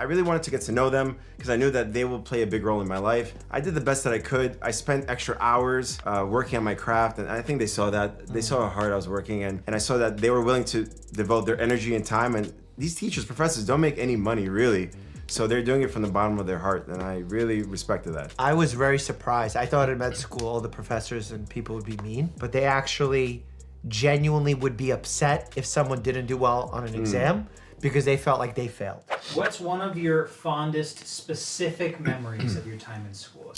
I really wanted to get to know them because I knew that they will play a big role in my life. I did the best that I could. I spent extra hours working on my craft, and I think they saw that. They saw how hard I was working, and I saw that they were willing to devote their energy and time. And these teachers, professors, don't make any money, really. So they're doing it from the bottom of their heart, and I really respected that. I was very surprised. I thought in med school all the professors and people would be mean, but they actually genuinely would be upset if someone didn't do well on an exam because they felt like they failed. What's one of your fondest specific memories of your time in school?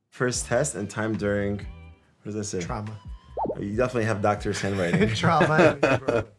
First test and time during, what does that say? Trauma. You definitely have doctor's handwriting. Trauma.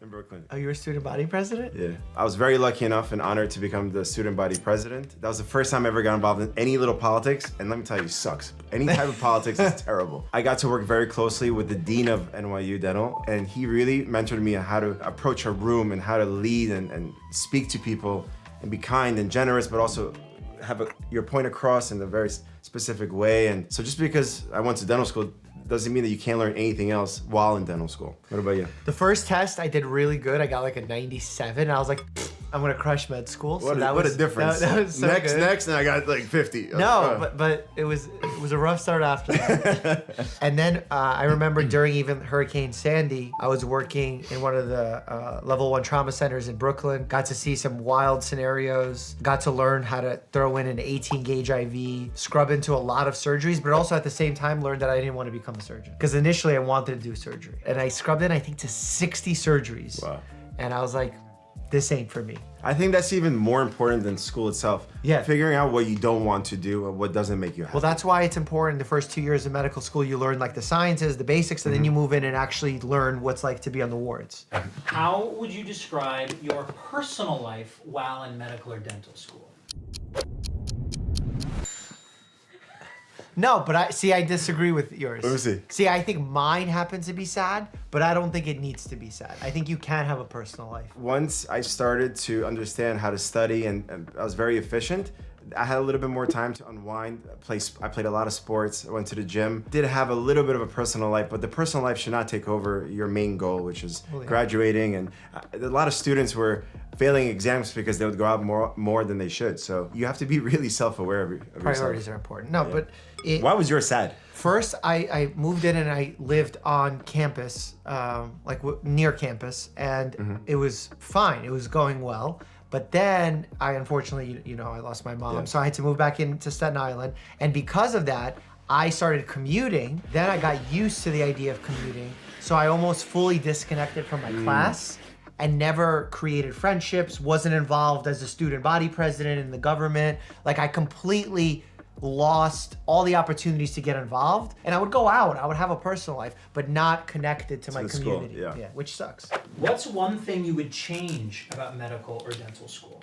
In Brooklyn. Oh, you were student body president? Yeah. I was very lucky enough and honored to become the student body president. That was the first time I ever got involved in any little politics, and let me tell you, it sucks. Any type of politics is terrible. I got to work very closely with the dean of NYU Dental, and he really mentored me on how to approach a room and how to lead and speak to people and be kind and generous, but also have your point across in a very specific way. And so just because I went to dental school doesn't mean that you can't learn anything else while in dental school. What about you? The first test I did really good. I got like a 97. I was like, I'm gonna crush med school. What a difference. That was so next, good. and I got like 50. No, but it was a rough start after that. And then I remember during even Hurricane Sandy, I was working in one of the level 1 trauma centers in Brooklyn. Got to see some wild scenarios. Got to learn how to throw in an 18 gauge IV, scrub into a lot of surgeries, but also at the same time learned that I didn't want to become a surgeon. Because initially I wanted to do surgery. And I scrubbed in, I think, to 60 surgeries. Wow. And I was like, this ain't for me. I think that's even more important than school itself. Yeah. Figuring out what you don't want to do and what doesn't make you happy. Well, that's why it's important the first 2 years of medical school, you learn like the sciences, the basics, and then you move in and actually learn what's like to be on the wards. How would you describe your personal life while in medical or dental school? No, but I disagree with yours. Let me see. See, I think mine happens to be sad, but I don't think it needs to be sad. I think you can have a personal life. Once I started to understand how to study and I was very efficient, I had a little bit more time to unwind. I played a lot of sports. I went to the gym. Did have a little bit of a personal life, but the personal life should not take over your main goal, which is graduating. And a lot of students were failing exams because they would go out more than they should. So you have to be really self-aware of yourself. Priorities are important. No, but why was yours sad? First, I moved in and I lived on campus, near campus, and it was fine. It was going well. But then I unfortunately, I lost my mom. So I had to move back into Staten Island. And because of that, I started commuting. Then I got used to the idea of commuting. So I almost fully disconnected from my class and never created friendships, wasn't involved as a student body president in the government. Like I completely lost all the opportunities to get involved. And I would go out, I would have a personal life, but not connected to my community. School, yeah, which sucks. What's one thing you would change about medical or dental school?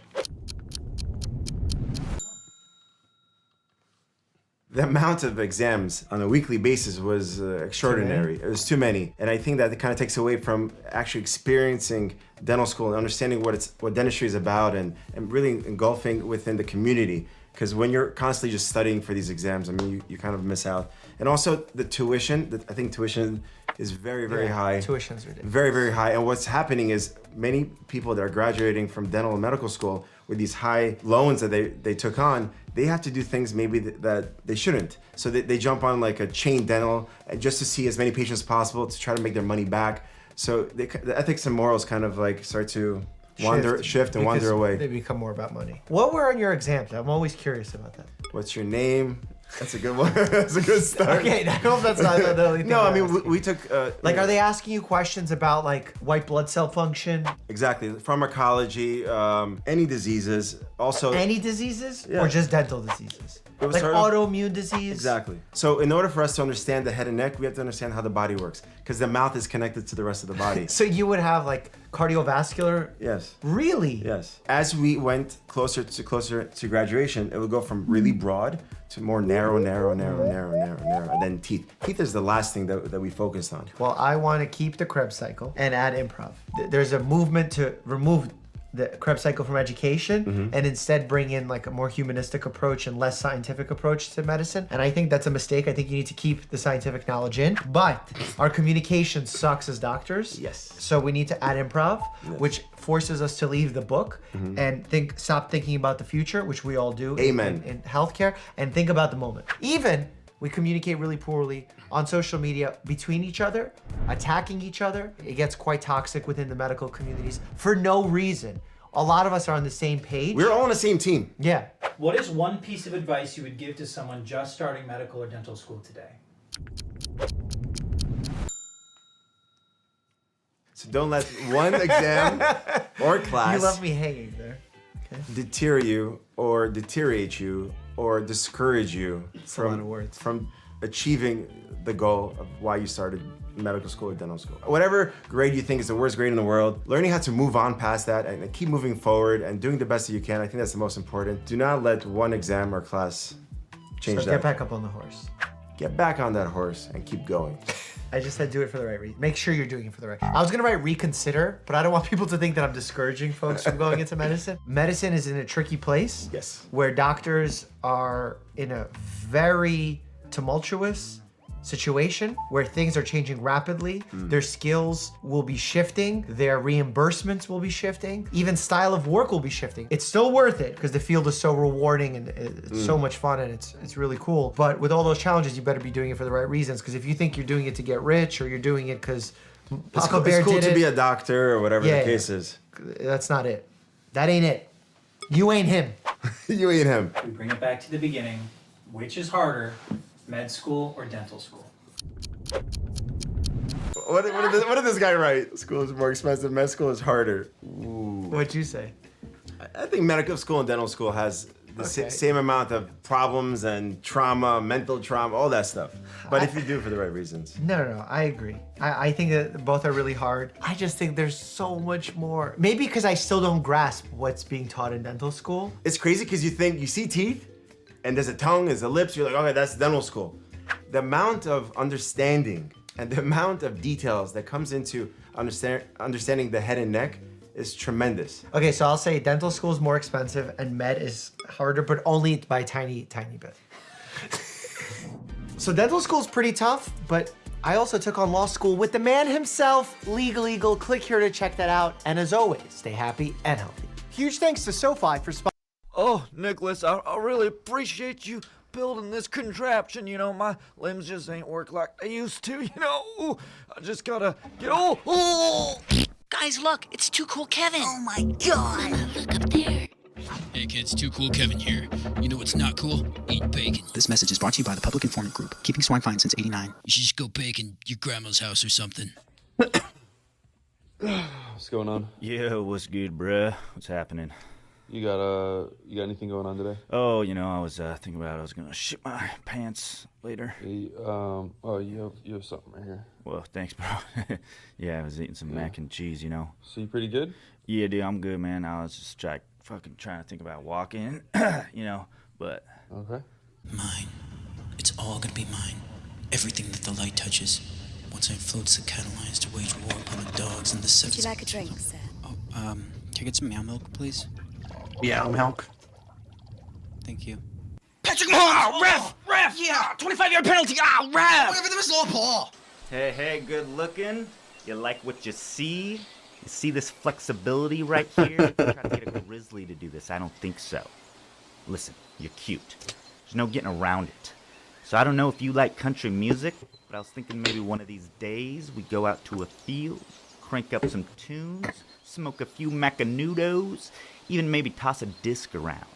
The amount of exams on a weekly basis was extraordinary. It was too many. And I think that it kind of takes away from actually experiencing dental school and understanding what dentistry is about and really engulfing within the community. Because when you're constantly just studying for these exams, I mean, you kind of miss out. And also the tuition, I think tuition is very, very high. Tuition's ridiculous. Very, very high. And what's happening is many people that are graduating from dental and medical school with these high loans that they took on, they have to do things maybe that they shouldn't. So they jump on like a chain dental just to see as many patients as possible to try to make their money back. So the ethics and morals kind of like start to shift and wander away. They become more about money. What were on your exams? I'm always curious about that. What's your name? That's a good one. That's a good start. Okay, I hope that's not the only thing. No, I mean, we took... are they asking you questions about like white blood cell function? Exactly. Pharmacology, any diseases. Also... Any diseases? Yeah. Or just dental diseases? Like sort of, autoimmune disease? Exactly. So in order for us to understand the head and neck, we have to understand how the body works. Because the mouth is connected to the rest of the body. So you would have like cardiovascular? Yes. Really? Yes. As we went closer to graduation, it would go from really broad to more narrow, and then teeth. Teeth is the last thing that we focused on. Well, I want to keep the Krebs cycle and add improv. There's a movement to remove the Krebs cycle from education and instead bring in like a more humanistic approach and less scientific approach to medicine. And I think that's a mistake. I think you need to keep the scientific knowledge in, but our communication sucks as doctors. Yes. So we need to add improv, which forces us to leave the book and stop thinking about the future, which we all do in healthcare, and think about the moment. Even we communicate really poorly on social media between each other, attacking each other. It gets quite toxic within the medical communities for no reason. A lot of us are on the same page. We're all on the same team. Yeah. What is one piece of advice you would give to someone just starting medical or dental school today? So don't let one exam or class You left me hanging there. Okay. deter you or deteriorate you or discourage you a lot of words. from achieving the goal of why you started medical school or dental school. Whatever grade you think is the worst grade in the world, learning how to move on past that and keep moving forward and doing the best that you can, I think that's the most important. Do not let one exam or class change that. Get back up on the horse. Get back on that horse and keep going. I just said do it for the right reason. Make sure you're doing it for the right. I was gonna write reconsider, but I don't want people to think that I'm discouraging folks from going into medicine. Medicine is in a tricky place. Yes. Where doctors are in a very tumultuous situation where things are changing rapidly. Their skills will be shifting, their reimbursements will be shifting, even style of work will be shifting. It's still worth it because the field is so rewarding and it's so much fun and it's really cool. But with all those challenges, you better be doing it for the right reasons, because if you think you're doing it to get rich or you're doing it because Papa Bear it's cool did to it, be a doctor or whatever the case is. That's not it. That ain't it. You ain't him. You ain't him. We bring it back to the beginning. Which is harder, med school or dental school? What did this guy write? School is more expensive, med school is harder. Ooh. What'd you say? I think medical school and dental school has the same amount of problems and trauma, mental trauma, all that stuff. But if you do it for the right reasons. No, I agree. I think that both are really hard. I just think there's so much more. Maybe because I still don't grasp what's being taught in dental school. It's crazy because you see teeth, and there's a tongue, there's a lips, you're like, okay, that's dental school. The amount of understanding and the amount of details that comes into understanding the head and neck is tremendous. Okay, so I'll say dental school is more expensive and med is harder, but only by a tiny bit. So dental school is pretty tough, but I also took on law school with the man himself, Legal Eagle. Click here to check that out. And as always, stay happy and healthy. Huge thanks to SoFi for sponsoring. Oh, Nicholas, I really appreciate you building this contraption. You know, my limbs just ain't work like they used to, you know. I just gotta get, oh. Guys, look, it's Too Cool Kevin. Oh my God. Mama, look up there. Hey kids, Too Cool Kevin here. You know what's not cool? Eat bacon. This message is brought to you by the Public Informant Group, keeping swine fine since '89. You should just go bake in your grandma's house or something. What's going on? Yeah, what's good, bruh? What's happening? You got anything going on today? Oh, you know, I was thinking about I was gonna shit my pants later. Hey, you have something right here. Well, thanks, bro. Yeah, I was eating some mac and cheese, you know. So you pretty good? Yeah, dude, I'm good, man. I was just trying to think about walking, you know, but. Okay. Mine. It's all gonna be mine. Everything that the light touches. Once I floats the catalyzed to wage war upon the dogs and the Would you like a drink, sir? Oh, can I get some meow milk, please? Yeah, milk. Thank you. Patrick Mahomes! Ref! Yeah, 25-yard penalty! Ref! Whatever, there was no ball. Hey, good looking. You like what you see? You see this flexibility right here? Try to get a grizzly to do this. I don't think so. Listen, you're cute. There's no getting around it. So I don't know if you like country music, but I was thinking maybe one of these days we go out to a field, crank up some tunes, smoke a few macanudos, even maybe toss a disc around.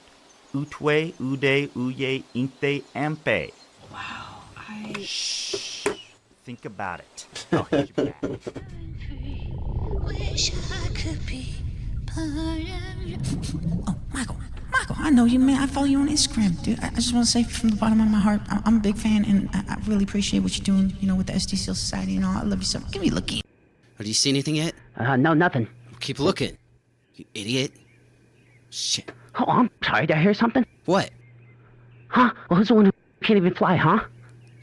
Utwe, ude, uye, inte, ampe. Wow, Shh. Think about it. I'll hit you back. Wish I could be part of you. Oh, Michael, I know you, man. I follow you on Instagram, dude. I just want to say from the bottom of my heart, I'm a big fan, and I really appreciate what you're doing, you know, with the SD Seal Society and all. I love you so much. Give me a lookie. Oh, do you see anything yet? No, nothing. Keep looking. You idiot. Shit. Oh, I'm sorry. Did I hear something? What? Huh? Well, who's the one who can't even fly, huh?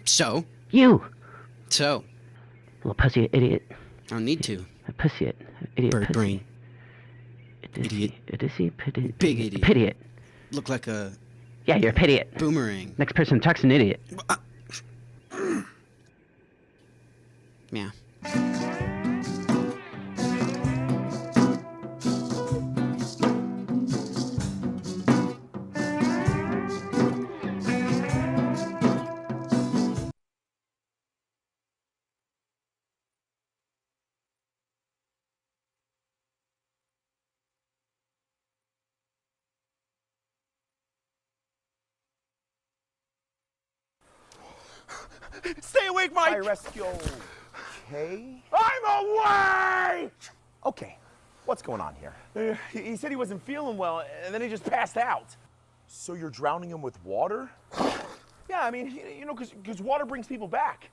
So? You. So? Little pussy idiot. I don't need to. A pussy idiot. Bird pussy. brain. Idiot. Big idiot. Pidiot. Look like a... Yeah, you're a pidiot. Boomerang. Next person talks an idiot. Yeah. Stay awake, Mike! I rescue. Okay. I'm awake! Okay. What's going on here? He said he wasn't feeling well, and then he just passed out. So you're drowning him with water? Yeah, I mean, you know, because water brings people back.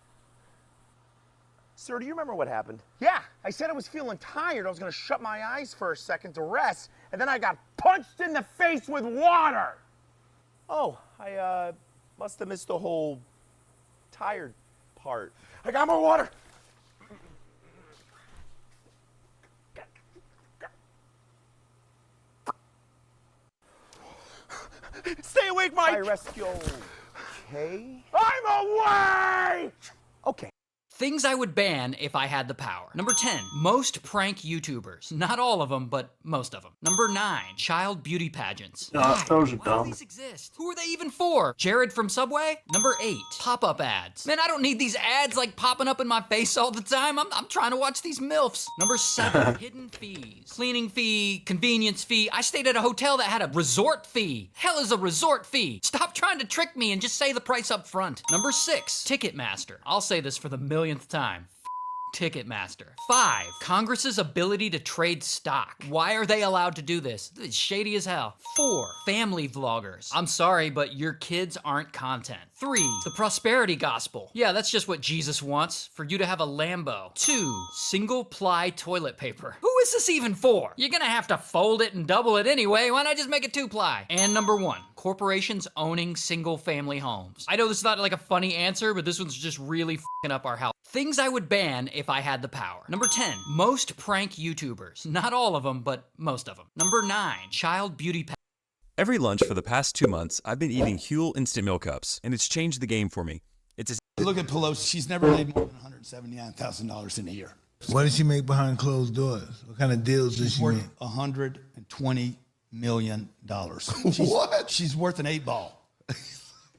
Sir, do you remember what happened? Yeah, I said I was feeling tired. I was going to shut my eyes for a second to rest, and then I got punched in the face with water. Oh, I must have missed the whole tired part. I got more water. Stay awake, Mike! I rescue. Okay. I'm awake! Okay. Things I would ban if I had the power. Number 10, most prank YouTubers. Not all of them, but most of them. Number 9, child beauty pageants. Why? those are Why do dumb. these exist? Who are they even for? Jared from Subway? Number 8, pop-up ads. Man, I don't need these ads like popping up in my face all the time. I'm trying to watch these MILFs. Number 7, hidden fees. Cleaning fee, convenience fee. I stayed at a hotel that had a resort fee. Hell is a resort fee. Stop trying to trick me and just say the price up front. Number 6, Ticketmaster. I'll say this for the millionth time. Ticketmaster. 5, Congress's ability to trade stock. Why are they allowed to do this? It's shady as hell. 4, family vloggers. I'm sorry, but your kids aren't content. 3, the prosperity gospel. Yeah, that's just what Jesus wants, for you to have a Lambo. 2, single-ply toilet paper. Who is this even for? You're gonna have to fold it and double it anyway. Why not just make it 2-ply? And number 1, corporations owning single-family homes. I know this is not like a funny answer, but this one's just really f***ing up our house. Things I would ban if I had the power. Number 10, most prank YouTubers. Not all of them, but most of them. Number 9, child beauty Every lunch for the past 2 months, I've been eating Huel Instant Meal Cups, and it's changed the game for me. It's a Look at Pelosi. She's never made more than $179,000 in a year. What does she make behind closed doors? What kind of deals does she make? $120 million. What? She's worth an 8-ball.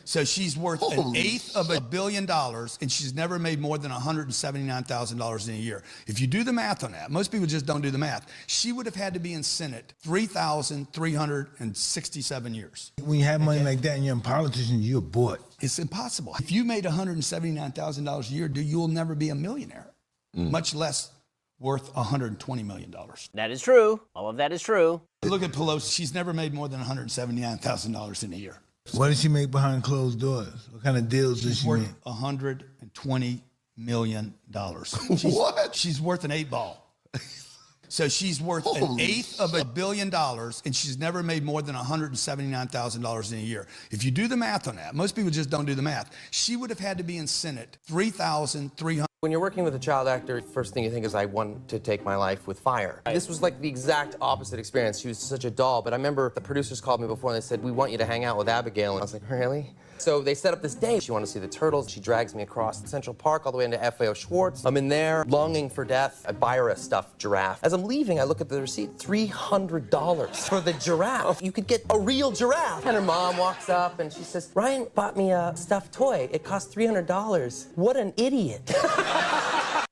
So she's worth an eighth of $1 billion, and she's never made more than $179,000 in a year. If you do the math on that, most people just don't do the math. She would have had to be in Senate 3,367 years. When you have money like that and you're a politician, you're bored. It's impossible. If you made $179,000 a year, you'll never be a millionaire, much less worth $120 million. That is true. All of that is true. Look at Pelosi. She's never made more than $179,000 in a year. What does she make behind closed doors? What kind of deals does she make? $120 million. What? She's worth an 8-ball. So she's worth an eighth of $1 billion, and she's never made more than $179,000 in a year. If you do the math on that, most people just don't do the math. She would have had to be in Senate 3,300. When you're working with a child actor, first thing you think is, I want to take my life with fire. This was like the exact opposite experience. She was such a doll, but I remember the producers called me before and they said, we want you to hang out with Abigail. And I was like, really? So they set up this day. She wanted to see the turtles. She drags me across Central Park all the way into FAO Schwartz. I'm in there, longing for death. I buy her a stuffed giraffe. As I'm leaving, I look at the receipt, $300 for the giraffe. You could get a real giraffe. And her mom walks up and she says, Ryan bought me a stuffed toy. It cost $300. What an idiot.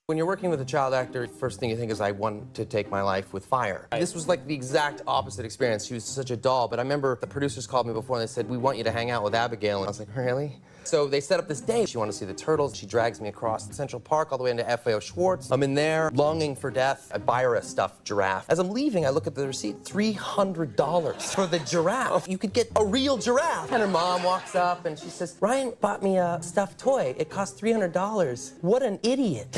When you're working with a child actor, first thing you think is, I want to take my life with fire. This was like the exact opposite experience. She was such a doll, but I remember the producers called me before and they said, we want you to hang out with Abigail. And I was like, really? So they set up this day. She wanted to see the turtles. She drags me across Central Park all the way into FAO Schwartz. I'm in there, longing for death. I buy her a stuffed giraffe. As I'm leaving, I look at the receipt, $300 for the giraffe. You could get a real giraffe. And her mom walks up and she says, Ryan bought me a stuffed toy. It cost $300. What an idiot.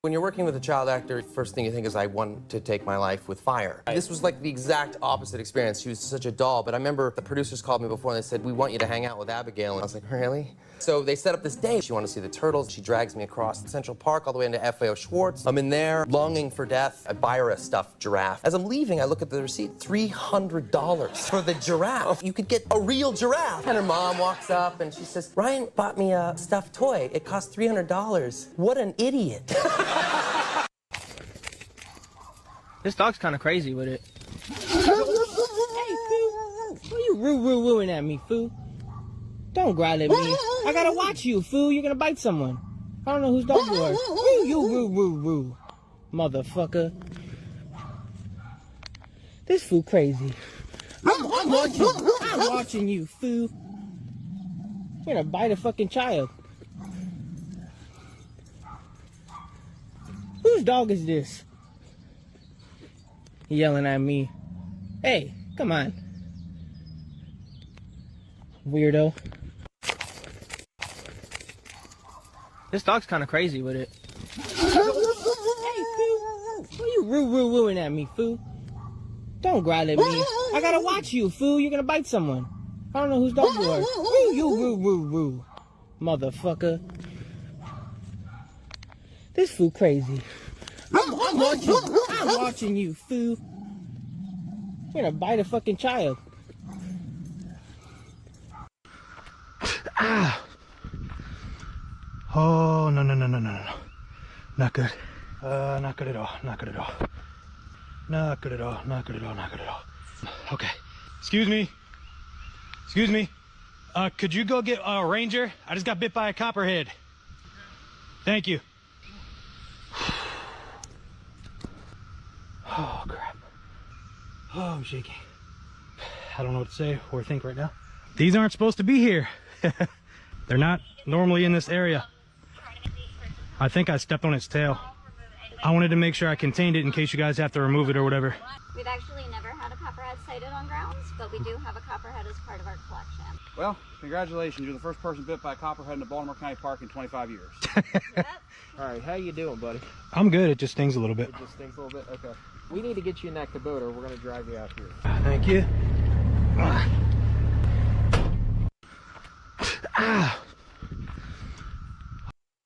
When you're working with a child actor, first thing you think is, I want to take my life with fire. This was like the exact opposite experience. She was such a doll, but I remember the producers called me before and they said, we want you to hang out with Abigail. And I was like, really? So they set up this day. She wanted to see the turtles. She drags me across Central Park all the way into FAO Schwartz. I'm in there, longing for death. I buy her a stuffed giraffe. As I'm leaving, I look at the receipt, $300 for the giraffe. You could get a real giraffe. And her mom walks up and she says, Ryan bought me a stuffed toy. It cost $300. What an idiot. This dog's kind of crazy with it. Hey, fool. Why you wooing at me, fool? Don't growl at me. I gotta watch you, fool. You're gonna bite someone. I don't know whose dog you are. You motherfucker. This fool crazy. I'm watching you, fool. You're gonna bite a fucking child. Whose dog is this? Yelling at me. Hey, come on. Weirdo. This dog's kind of crazy with it. Hey, fool. Why you wooing at me, fool? Don't growl at me. I gotta watch you, fool. You're gonna bite someone. I don't know whose dog you are. You motherfucker. This fool crazy. I'm watching you, fool. You're gonna bite a fucking child. Oh, no, no, no, no, no, no. Not good. Not good at all. Not good at all. Not good at all. Not good at all. Not good at all. Okay. Excuse me. Excuse me. Could you go get a ranger? I just got bit by a copperhead. Thank you. Oh, crap. Oh, I'm shaking. I don't know what to say or think right now. These aren't supposed to be here. They're not normally in this area. I think I stepped on its tail. I wanted to make sure I contained it in case you guys have to remove it or whatever. We've actually never had a copperhead sighted on grounds, but we do have a copperhead as part of our collection. Well, congratulations. You're the first person bit by a copperhead in the Baltimore County Park in 25 years. All right, how you doing, buddy? I'm good. It just stings a little bit. It just stings a little bit? Okay. We need to get you in that Kubota. We're going to drive you out here. Thank you.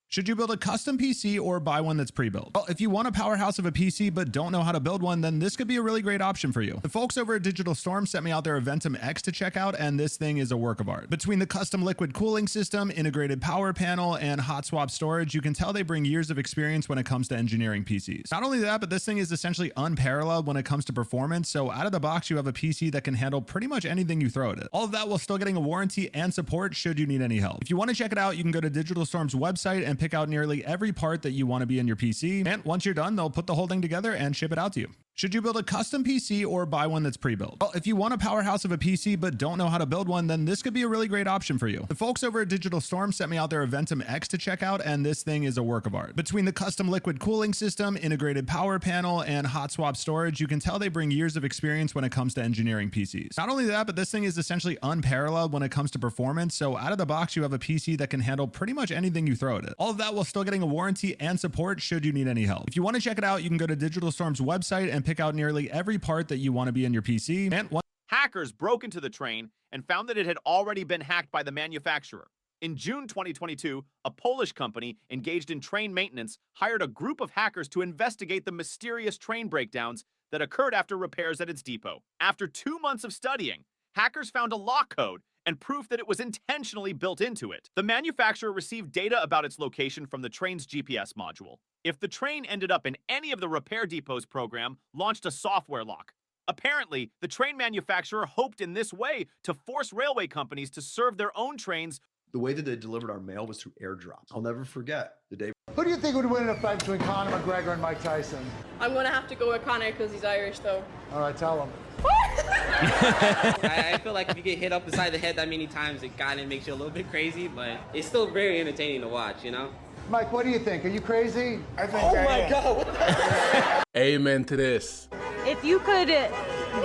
Should you build a custom PC or buy one that's pre-built? Well, if you want a powerhouse of a PC but don't know how to build one, then this could be a really great option for you. The folks over at Digital Storm sent me out their Aventum X to check out, and this thing is a work of art. Between the custom liquid cooling system, integrated power panel, and hot swap storage, you can tell they bring years of experience when it comes to engineering PCs. Not only that, but this thing is essentially unparalleled when it comes to performance, so out of the box you have a PC that can handle pretty much anything you throw at it. All of that while still getting a warranty and support should you need any help. If you want to check it out, you can go to Digital Storm's website and pick out nearly every part that you want to be in your PC, and once you're done, they'll put the whole thing together and ship it out to you. Should you build a custom PC or buy one that's pre-built? Well, if you want a powerhouse of a PC but don't know how to build one, then this could be a really great option for you. The folks over at Digital Storm sent me out their Aventum X to check out, and this thing is a work of art. Between the custom liquid cooling system, integrated power panel, and hot swap storage, you can tell they bring years of experience when it comes to engineering PCs. Not only that, but this thing is essentially unparalleled when it comes to performance, so out of the box you have a PC that can handle pretty much anything you throw at it. All of that while still getting a warranty and support should you need any help. If you want to check it out, you can go to Digital Storm's website and pick out nearly every part that you want to be in your PC. And hackers broke into the train and found that it had already been hacked by the manufacturer. In June 2022, a Polish company engaged in train maintenance hired a group of hackers to investigate the mysterious train breakdowns that occurred after repairs at its depot. After 2 months of studying, hackers found a lock code and proof that it was intentionally built into it. The manufacturer received data about its location from the train's GPS module. If the train ended up in any of the repair depots program, launched a software lock. Apparently, the train manufacturer hoped in this way to force railway companies to serve their own trains. The way that they delivered our mail was through airdrop. I'll never forget the day. Who do you think would win in a fight between Conor McGregor and Mike Tyson? I'm gonna have to go with Conor because he's Irish, though. All right, tell him. I feel like if you get hit up beside the head that many times, it kind of makes you a little bit crazy, but it's still very entertaining to watch, you know? Mike, what do you think? Are you crazy? I think I God. Amen to this. If you could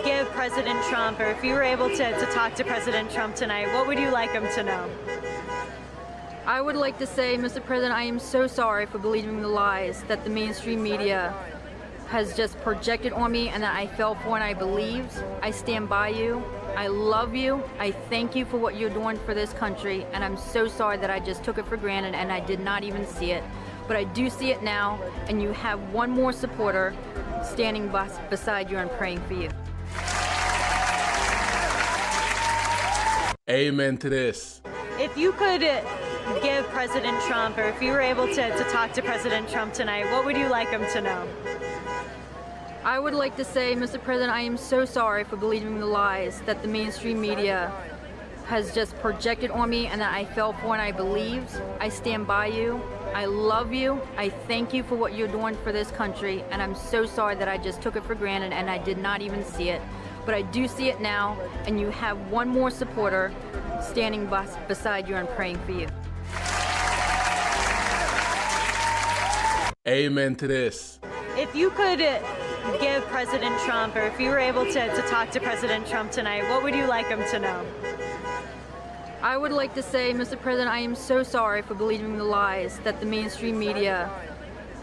give President Trump, or if you were able to talk to President Trump tonight, what would you like him to know? I would like to say, Mr. President, I am so sorry for believing the lies that the mainstream media has just projected on me and that I fell for and I believed. I stand by you. I love you. I thank you for what you're doing for this country, and I'm so sorry that I just took it for granted and I did not even see it. But I do see it now, and you have one more supporter standing beside you and praying for you. Amen to this. If you could give President Trump, or if you were able to talk to President Trump tonight, what would you like him to know? I would like to say, Mr. President, I am so sorry for believing the lies that the mainstream media has just projected on me and that I fell for and I believed. I stand by you. I love you. I thank you for what you're doing for this country, and I'm so sorry that I just took it for granted and I did not even see it. But I do see it now, and you have one more supporter standing beside you and praying for you. Amen to this. If you could give President Trump, or if you were able to talk to President Trump tonight, what would you like him to know? I would like to say, Mr. President, I am so sorry for believing the lies that the mainstream media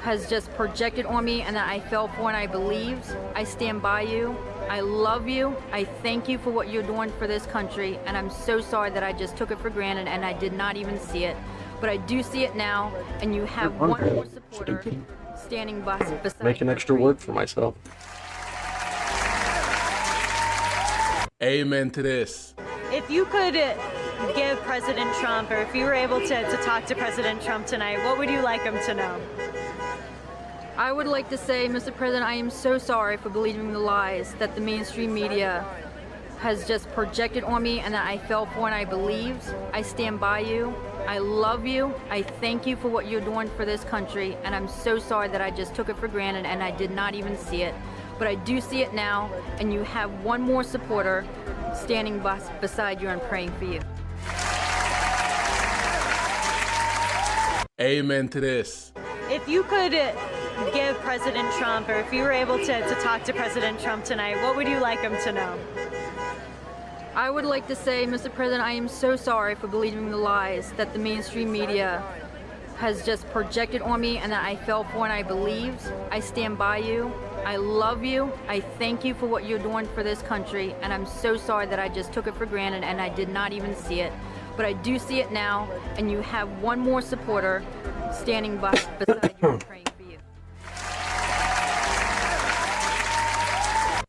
has just projected on me and that I fell for and I believed. I stand by you. I love you. I thank you for what you're doing for this country, and I'm so sorry that I just took it for granted and I did not even see it. But I do see it now, and you have one more supporter standing beside Making extra work for myself. Amen to this. If you could give President Trump, or if you were able to talk to President Trump tonight, what would you like him to know? I would like to say, Mr. President, I am so sorry for believing the lies that the mainstream media has just projected on me and that I fell for and I believed. I stand by you. I love you. I thank you for what you're doing for this country, and I'm so sorry that I just took it for granted and I did not even see it. But I do see it now, and you have one more supporter standing beside you and praying for you. Amen to this. If you could give President Trump, or if you were able to talk to President Trump tonight, what would you like him to know? I would like to say, Mr. President, I am so sorry for believing the lies that the mainstream media has just projected on me and that I fell for and I believed. I stand by you. I love you. I thank you for what you're doing for this country, and I'm so sorry that I just took it for granted and I did not even see it. But I do see it now, and you have one more supporter standing beside you and praying for you.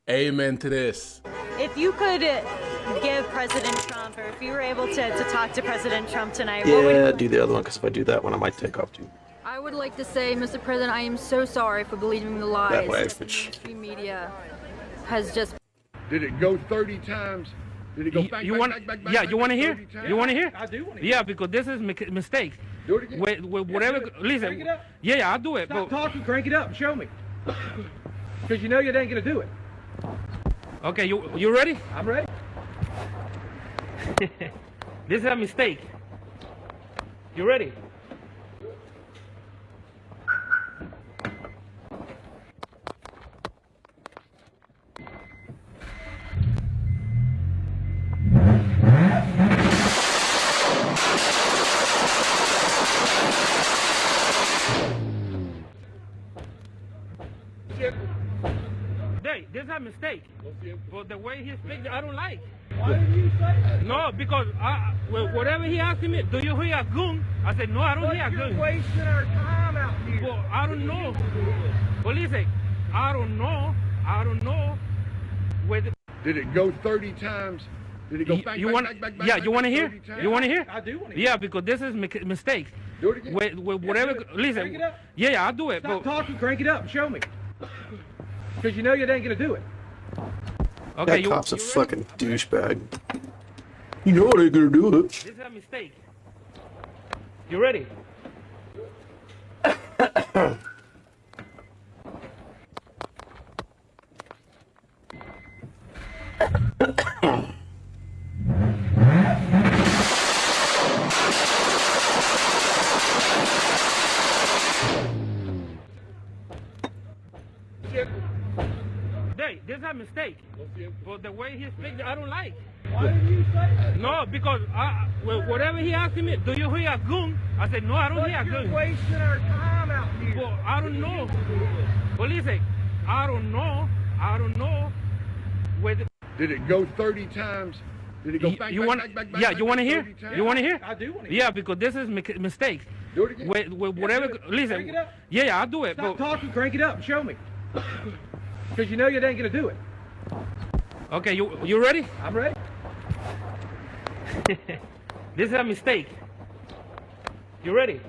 Amen to this. If you could give President Trump, or if you were able to talk to President Trump tonight, what would Yeah, do the other one, because if I do that one, I might take off too. I would like to say, Mr. President, I am so sorry for believing the lies That way, that the mainstream media has just. Did it go 30 times? Did it go back, you back, want, back, back, back, yeah, back, you want to back hear? 30 times? You want to hear? I do want to Yeah, because this is mistake. Do it again. With whatever, listen. Crank it up. Yeah, I'll do it. Stop talking, crank it up, show me. Because you know you ain't going to do it. Okay, you ready? I'm ready. This is a mistake. You ready? Hey, this is a mistake. But the way he speaks, I don't like. Why did you say that? No, because whatever he asked me, do you hear a gun? I said, no, I don't hear a gun. You're wasting our time out here. Well, I don't know. But listen, I don't know. Whether Did it go 30 times? Did it go back, you back, want, back, back, back, yeah, back, you want to hear? 30 times? You want to hear? I do want to hear. Yeah, because this is mistake. Do it again. With whatever, listen. Crank it up. Yeah, I'll do it. Stop talking, crank it up, show me. Because you know you ain't going to do it. Okay, That cop's a fucking douchebag. You know they're gonna do it. This is a mistake. You ready? Hey, this is a mistake. But the way he speaks, I don't like. Why did you say that? No, because whatever he asked me, do you hear a gun? I said, no, I don't hear a gun. You're wasting our time out here. Well, I don't know. But listen, I don't know. Whether Did it go 30 times? Did it go back, you back, want, back, back, back, yeah, back, you want to back, hear? 30 times? You want to hear? I do want to hear. Yeah, because this is mistake. Do it again. With whatever, listen. Crank it up. Yeah, I'll do it. Stop talking, crank it up, show me. Because you know you ain't going to do it. Okay, you ready? I'm ready. This is a mistake. You ready?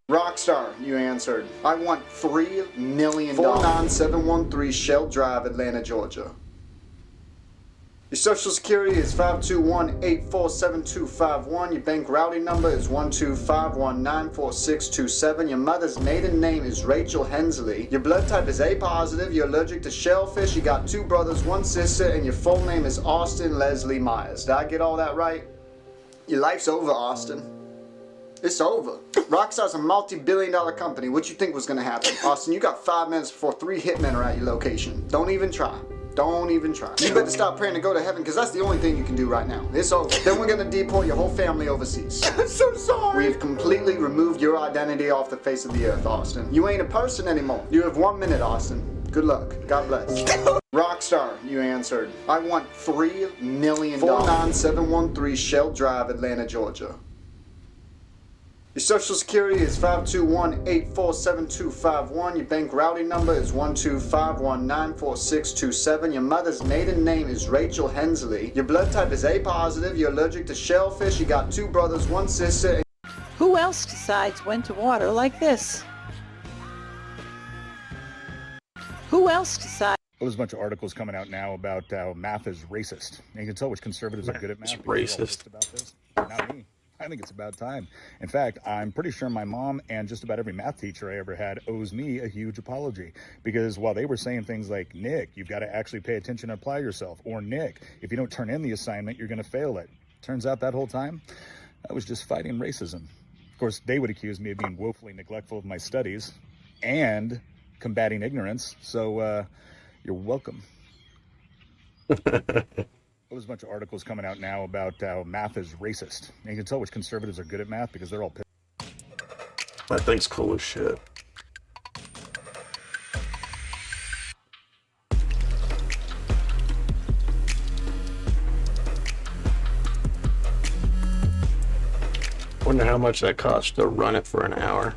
Rockstar, you answered. I want $3 million. 49713 Shell Drive, Atlanta, Georgia. Your social security is 521-847251. Your bank routing number is 125194627. Your mother's maiden name is Rachel Hensley. Your blood type is A positive. You're allergic to shellfish. You got 2 brothers, 1 sister, and your full name is Austin Leslie Myers. Did I get all that right? Your life's over, Austin. It's over. Rockstar's a multi-billion-dollar company. What you think was gonna happen? Austin, you got 5 minutes before 3 hitmen are at your location. Don't even try. Don't even try. You better stop praying to go to heaven, because that's the only thing you can do right now. It's over. Then we're gonna deport your whole family overseas. I'm so sorry. We've completely removed your identity off the face of the earth, Austin. You ain't a person anymore. You have 1 minute, Austin. Good luck. God bless. Rockstar, you answered. I want $3 million. 49713 Shell Drive, Atlanta, Georgia. Your social security is 521-847251. Your bank routing number is 125194627. Your mother's maiden name is Rachel Hensley. Your blood type is A positive. You're allergic to shellfish. You got 2 brothers, 1 sister. Who else decides when to water like this? Who else decides? Well, there's a bunch of articles coming out now about how math is racist. And you can tell which conservatives are good at math. It's racist. About this. Not me. I think it's about time. In fact, I'm pretty sure my mom and just about every math teacher I ever had owes me a huge apology. Because while they were saying things like, Nick, you've got to actually pay attention and apply yourself. Or Nick, if you don't turn in the assignment, you're going to fail it. Turns out that whole time, I was just fighting racism. Of course, they would accuse me of being woefully neglectful of my studies and combating ignorance. So you're welcome. There's a bunch of articles coming out now about how math is racist. And you can tell which conservatives are good at math because they're all pissed. That thing's cool as shit. Wonder how much that costs to run it for an hour.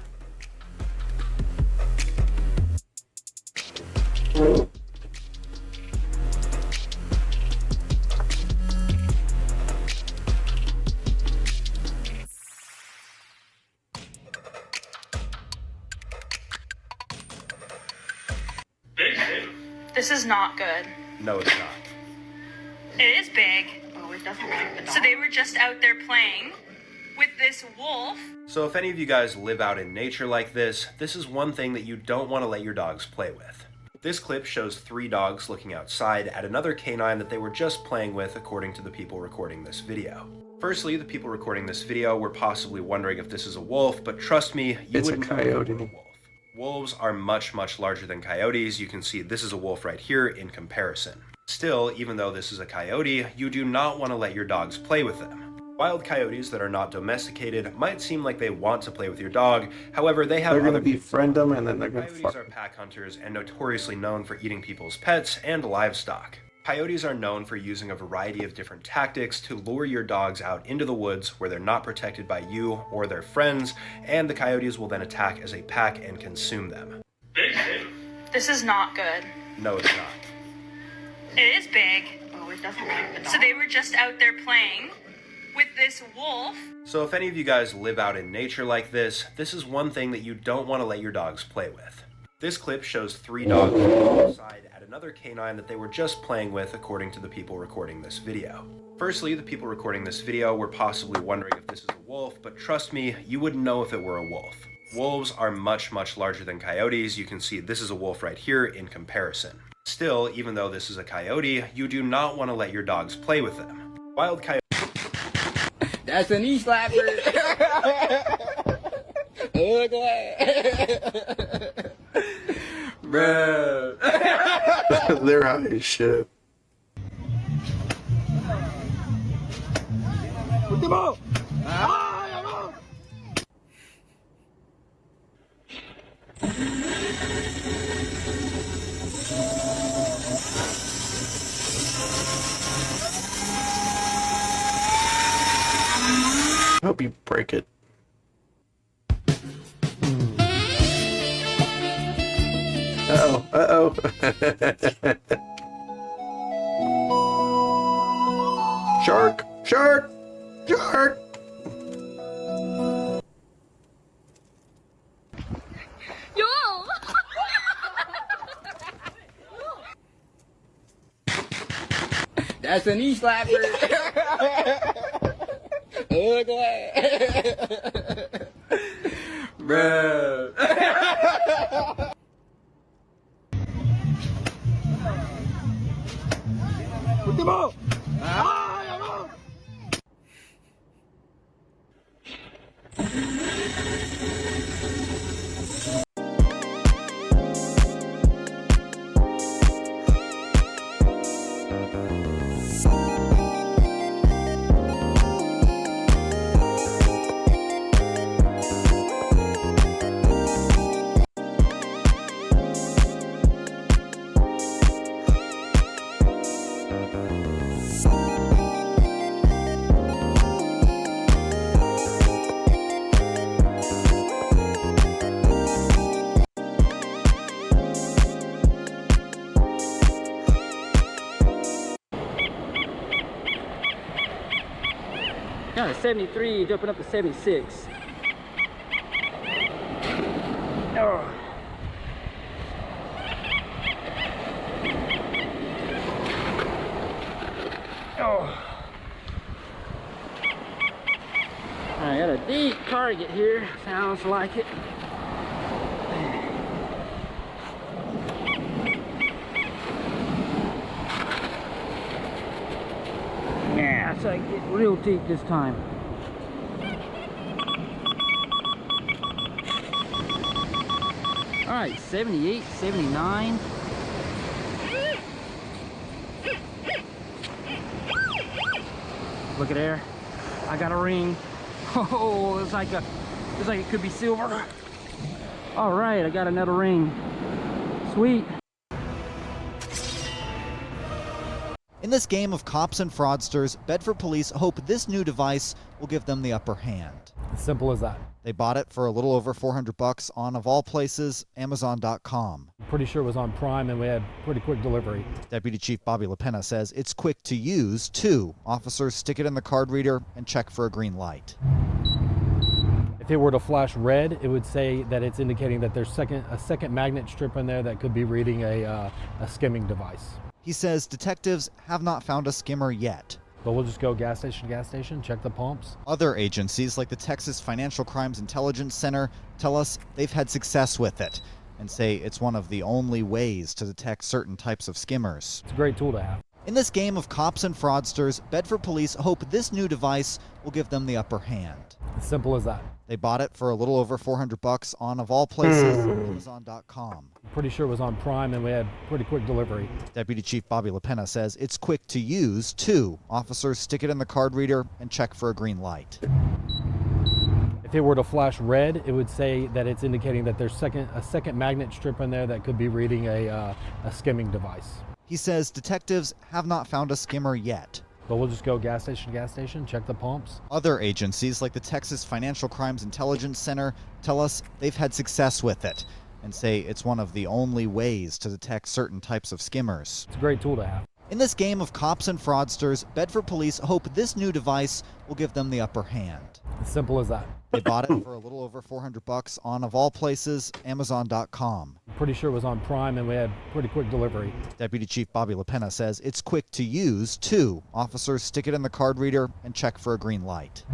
This is not good. No, it's not. It is big. Oh, it doesn't like the dog. So they were just out there playing with this wolf. So if any of you guys live out in nature like this is one thing that you don't want to let your dogs play with. This clip shows 3 dogs looking outside at another canine that they were just playing with, according to the people recording this video. Firstly, the people recording this video were possibly wondering if this is a wolf, but trust me, you wouldn't know if it was a wolf. Wolves are much, much larger than coyotes. You can see this is a wolf right here in comparison. Still, even though this is a coyote, you do not want to let your dogs play with them. Wild coyotes that are not domesticated might seem like they want to play with your dog. However, they have They're going to befriend them and then they're going to fuck. Coyotes are pack hunters and notoriously known for eating people's pets and livestock. Coyotes are known for using a variety of different tactics to lure your dogs out into the woods where they're not protected by you or their friends, and the coyotes will then attack as a pack and consume them. This is not good. No, it's not. It is big. Oh, it doesn't like the dog. So they were just out there playing with this wolf. So if any of you guys live out in nature like this is one thing that you don't want to let your dogs play with. This clip shows 3 dogs outside at another canine that they were just playing with, according to the people recording this video. Firstly, the people recording this video were possibly wondering if this is a wolf, but trust me, you wouldn't know if it were a wolf. Wolves are much, much larger than coyotes. You can see this is a wolf right here in comparison. Still, even though this is a coyote, you do not want to let your dogs play with them. Wild coyotes... That's a knee slapper. Ugly. Bro. They're high as shit. Put them up. I hope you break it. Uh-oh, uh-oh. Shark, shark, shark. Yo! That's a knee slapper. Ugly. Bro. Put them up. down to 73, jumping up to 76. Oh. Oh. I got a deep target here. Sounds like it. Yeah, so I get real deep this time. All right, 78, 79. Look at there. I got a ring. Oh, it's like it could be silver. All right, I got another ring. Sweet. In this game of cops and fraudsters, Bedford police hope this new device will give them the upper hand. As simple as that. They bought it for a little over $400 on, of all places, Amazon.com. I'm pretty sure it was on Prime and we had pretty quick delivery. Deputy Chief Bobby LaPena says it's quick to use, too. Officers stick it in the card reader and check for a green light. If it were to flash red, it would say that it's indicating that there's a second magnet strip in there that could be reading a skimming device. He says detectives have not found a skimmer yet. But we'll just go gas station, check the pumps. Other agencies like the Texas Financial Crimes Intelligence Center tell us they've had success with it and say it's one of the only ways to detect certain types of skimmers. It's a great tool to have. In this game of cops and fraudsters, Bedford police hope this new device will give them the upper hand. As simple as that. They bought it for a little over $400 on, of all places, Amazon.com. I'm pretty sure it was on Prime and we had pretty quick delivery. Deputy Chief Bobby LaPena says it's quick to use, too. Officers stick it in the card reader and check for a green light. If it were to flash red, it would say that it's indicating that there's a second magnet strip in there that could be reading a skimming device. He says detectives have not found a skimmer yet. But we'll just go gas station, check the pumps. Other agencies like the Texas Financial Crimes Intelligence Center tell us they've had success with it and say it's one of the only ways to detect certain types of skimmers. It's a great tool to have. In this game of cops and fraudsters, Bedford police hope this new device will give them the upper hand. As simple as that. They bought it for a little over $400 on, of all places, Amazon.com. I'm pretty sure it was on Prime and we had pretty quick delivery. Deputy Chief Bobby LaPena says it's quick to use, too. Officers stick it in the card reader and check for a green light.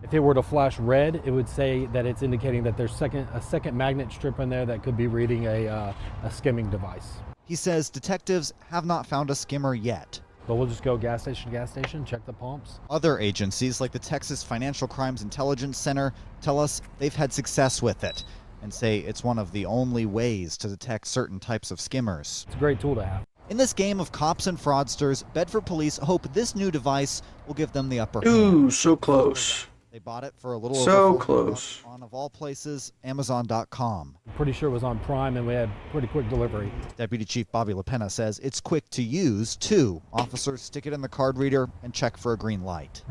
If it were to flash red, it would say that it's indicating that there's a second magnet strip in there that could be reading a skimming device. He says detectives have not found a skimmer yet. But we'll just go gas station, check the pumps. Other agencies like the Texas Financial Crimes Intelligence Center tell us they've had success with it and say it's one of the only ways to detect certain types of skimmers. It's a great tool to have. In this game of cops and fraudsters, Bedford police hope this new device will give them the upper hand. Ooh, so close. They bought it for a little so over close on, of all places, Amazon.com. I'm pretty sure it was on Prime and we had pretty quick delivery. Deputy Chief Bobby LaPena says it's quick to use, too. Officers stick it in the card reader and check for a green light.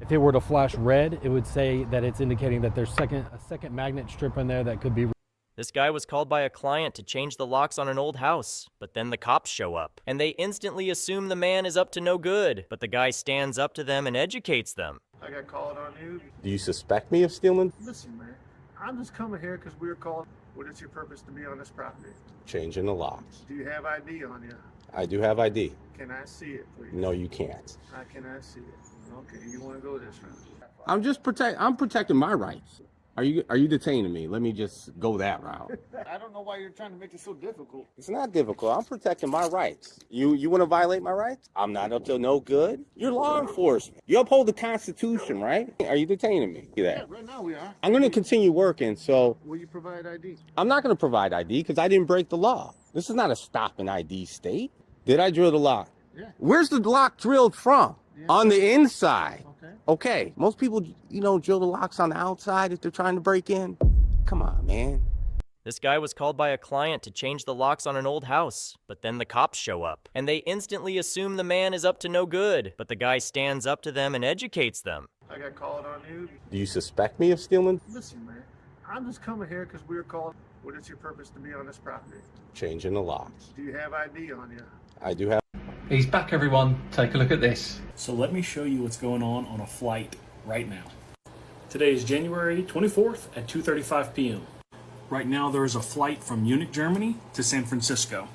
If it were to flash red, it would say that it's indicating that there's a second magnet strip in there that could be. This guy was called by a client to change the locks on an old house, but then the cops show up, and they instantly assume the man is up to no good, but the guy stands up to them and educates them. I got called on you. Do you suspect me of stealing? Listen, man, I'm just coming here because we were called. What is your purpose to be on this property? Changing the locks. Do you have ID on you? I do have ID. Can I see it, please? No, you can't. I cannot see it. Okay, you want to go this route? I'm protecting my rights. Are you detaining me? Let me just go that route. I don't know why you're trying to make it so difficult. It's not difficult. I'm protecting my rights. You want to violate my rights? I'm not up to no good. You're law enforcement. You uphold the Constitution, right? Are you detaining me? Yeah, right now we are. I'm going to continue working, so... Will you provide ID? I'm not going to provide ID because I didn't break the law. This is not a stop and ID state. Did I drill the lock? Yeah. Where's the lock drilled from? Yeah. On the inside. Okay, most people, drill the locks on the outside if they're trying to break in. Come on, man. This guy was called by a client to change the locks on an old house, but then the cops show up, and they instantly assume the man is up to no good, but the guy stands up to them and educates them. I got called on you. Do you suspect me of stealing? Listen, man, I'm just coming here because we were called. What is your purpose to be on this property? Changing the locks. Do you have ID on you? I do have. He's back, everyone. Take a look at this. So let me show you what's going on a flight right now. Today is January 24th at 2:35 p.m. Right now there is a flight from Munich, Germany to San Francisco.